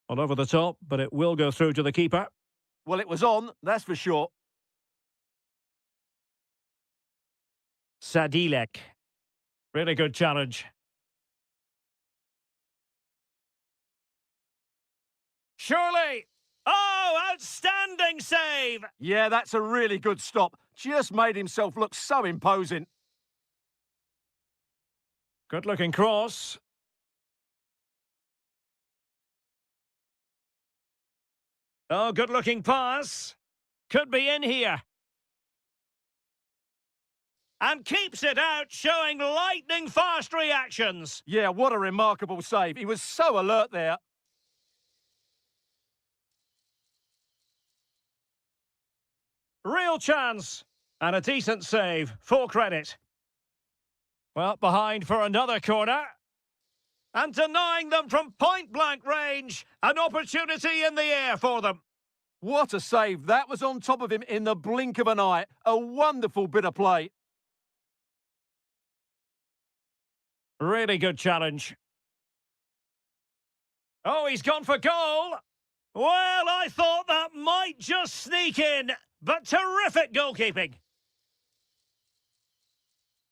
All over the top, but it will go through to the keeper. Well, it was on, that's for sure. Sadilek. Really good challenge. Surely! Oh, outstanding save! Yeah, that's a really good stop. Just made himself look so imposing. Good-looking cross. Oh, good-looking pass. Could be in here. And keeps it out, showing lightning-fast reactions. Yeah, what a remarkable save. He was so alert there. Real chance. And a decent save. Full credit. Well, behind for another corner. And denying them from point-blank range. An opportunity in the air for them. What a save. That was on top of him in the blink of an eye. A wonderful bit of play. Really good challenge. Oh, he's gone for goal. Well, I thought that might just sneak in, but terrific goalkeeping.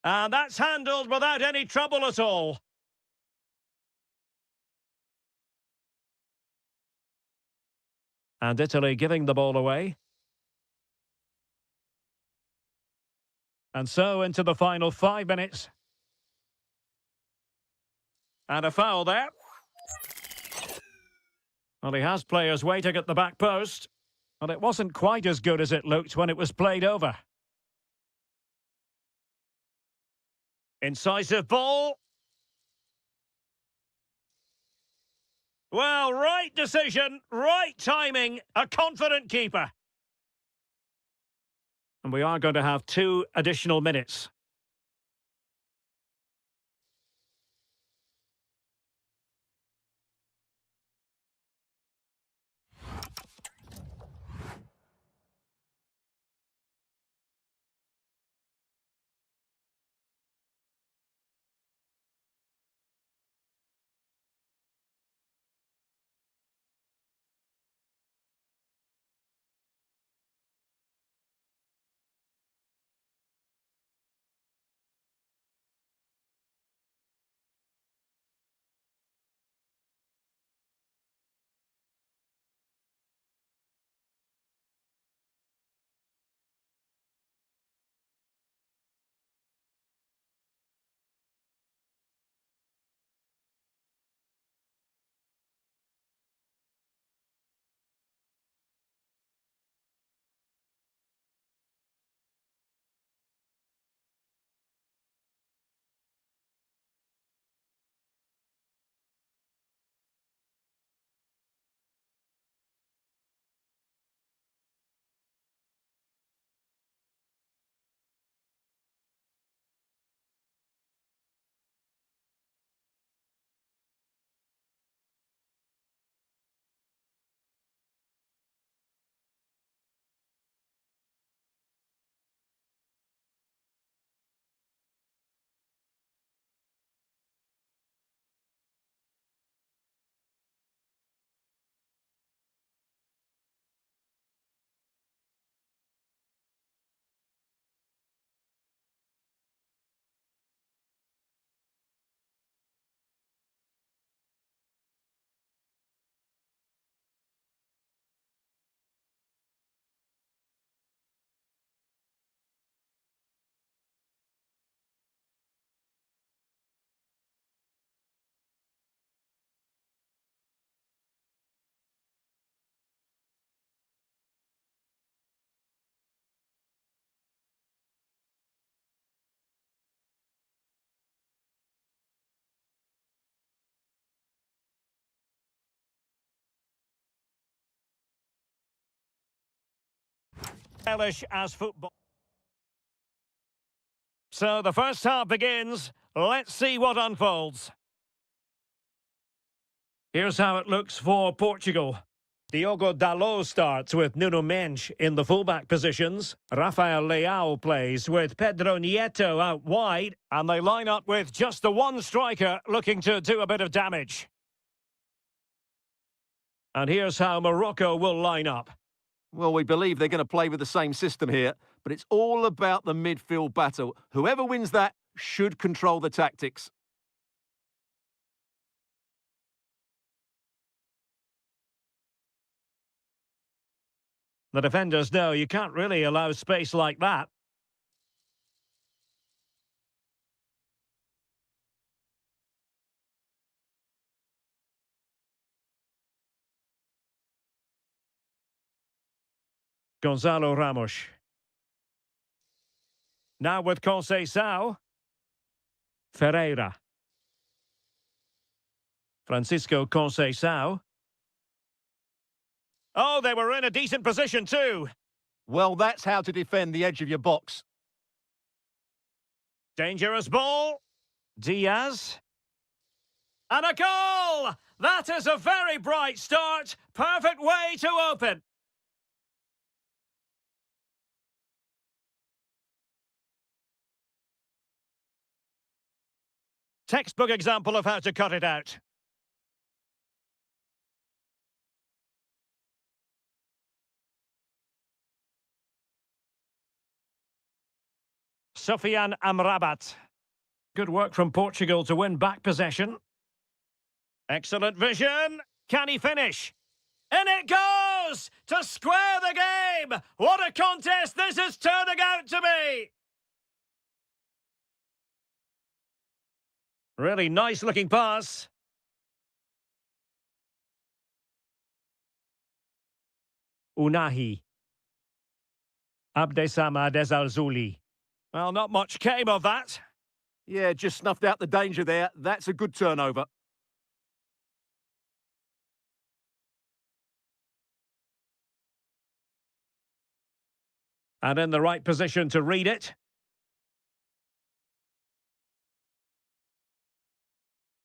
And that's handled without any trouble at all. And Italy giving the ball away. And so into the final 5 minutes. And a foul there. Well, he has players waiting at the back post. But it wasn't quite as good as it looked when it was played over. Incisive ball. Well, right decision, right timing, a confident keeper. And we are going to have 2 additional minutes. Hellish as football. So the first half begins. Let's see what unfolds. Here's how it looks for Portugal. Diogo Dalot starts with Nuno Mendes in the fullback positions. Rafael Leao plays with Pedro Nieto out wide. And they line up with just the one striker looking to do a bit of damage. And here's how Morocco will line up. Well, we believe they're going to play with the same system here, but it's all about the midfield battle. Whoever wins that should control the tactics. The defenders know you can't really allow space like that. Gonzalo Ramos. Now with Conceição. Ferreira. Francisco Conceição. Oh, they were in a decent position too. Well, that's how to defend the edge of your box. Dangerous ball. Diaz. And a goal! That is a very bright start. Perfect way to open. Textbook example of how to cut it out. Sofiane Amrabat. Good work from Portugal to win back possession. Excellent vision. Can he finish? In it goes! To square the game! What a contest this is turning out to be! Really nice looking pass. Unahi. Abdessamad Ezzalzouli. Well, not much came of that. Yeah, just snuffed out the danger there. That's a good turnover. And in the right position to read it.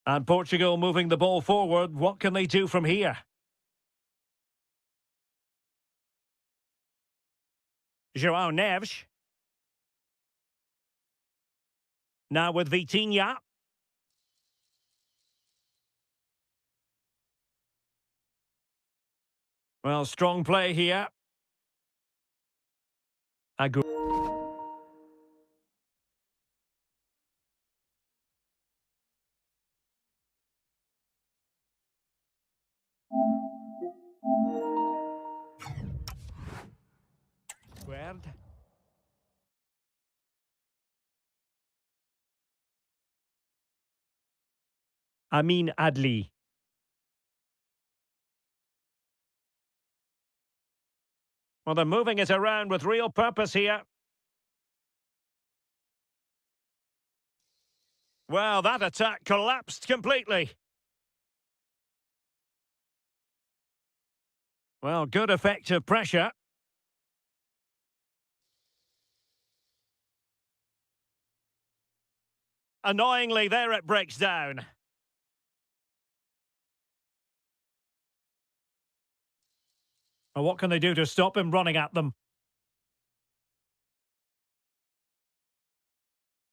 And Portugal moving the ball forward. What can they do from here? João Neves. Now with Vitinha. Well, strong play here. Agu. Squared. Amin Adli. Well, they're moving it around with real purpose here. Well, that attack collapsed completely. Well, good effective pressure. Annoyingly, there it breaks down. Well, what can they do to stop him running at them?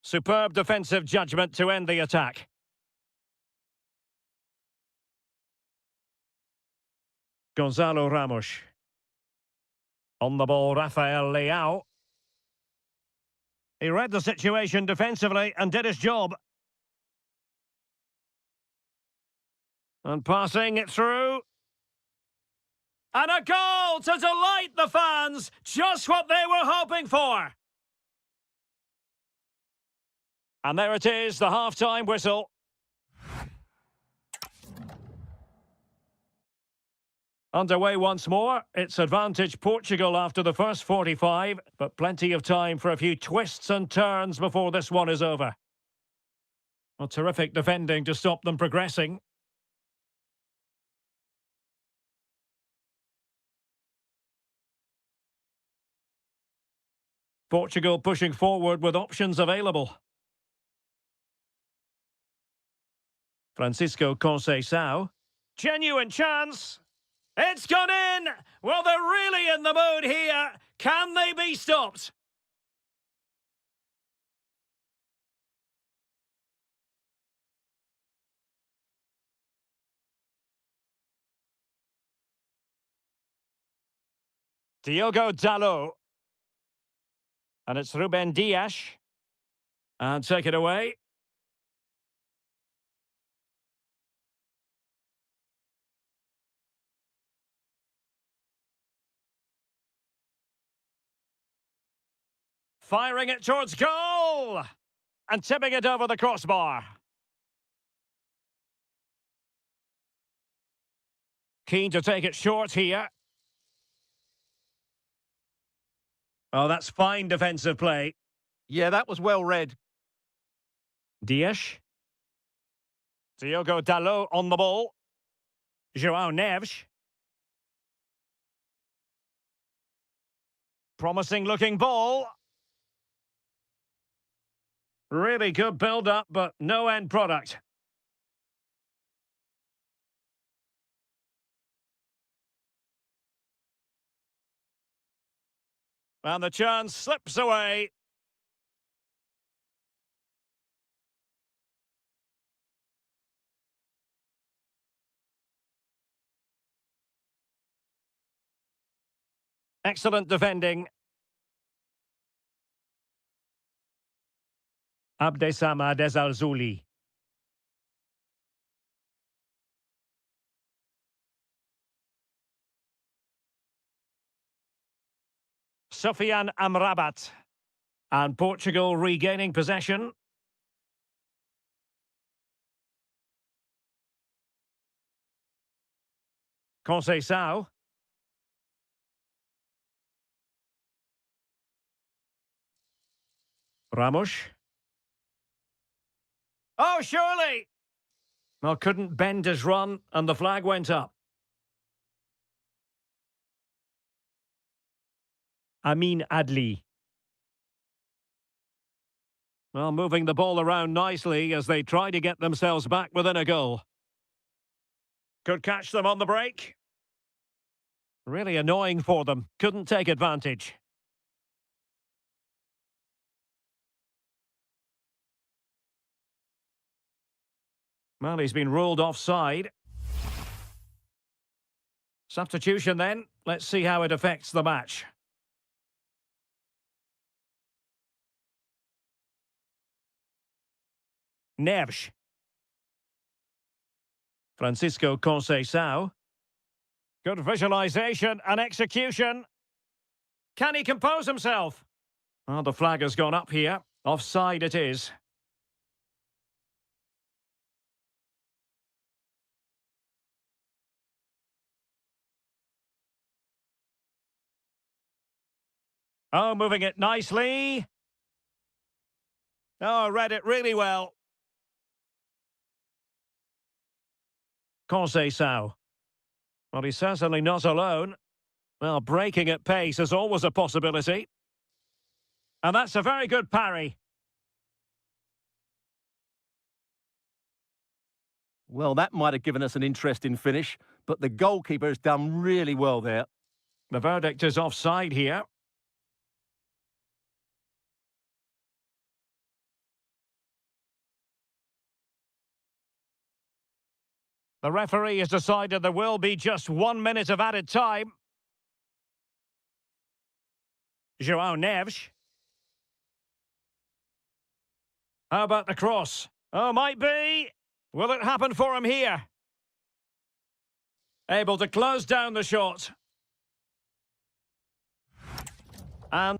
Superb defensive judgment to end the attack. Gonzalo Ramos. On the ball, Rafael Leao. He read the situation defensively and did his job. And passing it through. And a goal to delight the fans! Just what they were hoping for! And there it is, the half-time whistle. Underway once more. It's advantage Portugal after the first 45, but plenty of time for a few twists and turns before this one is over. Well, terrific defending to stop them progressing. Portugal pushing forward with options available. Francisco Conceição. Genuine chance. It's gone in! Well, they're really in the mood here. Can they be stopped? Diogo Dalot. And it's Ruben Dias. And take it away. Firing it towards goal! And tipping it over the crossbar. Keen to take it short here. Oh, that's fine defensive play. Yeah, that was well read. Dias. Diogo Dalot on the ball. João Neves. Promising looking ball. Really good build-up, but no end product. And the chance slips away. Excellent defending. Abdessamad Ezzalzouli. Sofiane Amrabat. And Portugal regaining possession. Conceição. Ramos. Oh, surely! Well, couldn't bend his run, and the flag went up. Amin Adli. Well, moving the ball around nicely as they try to get themselves back within a goal. Could catch them on the break. Really annoying for them. Couldn't take advantage. Well, he's been ruled offside. Substitution then. Let's see how it affects the match. Neves. Francisco Conceição. Good visualisation and execution. Can he compose himself? Oh, the flag has gone up here. Offside it is. Oh, moving it nicely. Oh, read it really well. Conceição. Well, he's certainly not alone. Well, breaking at pace is always a possibility. And that's a very good parry. Well, that might have given us an interesting finish, but the goalkeeper has done really well there. The verdict is offside here. The referee has decided there will be just 1 minute of added time. João Neves. How about the cross? Oh, might be. Will it happen for him here? Able to close down the shot. And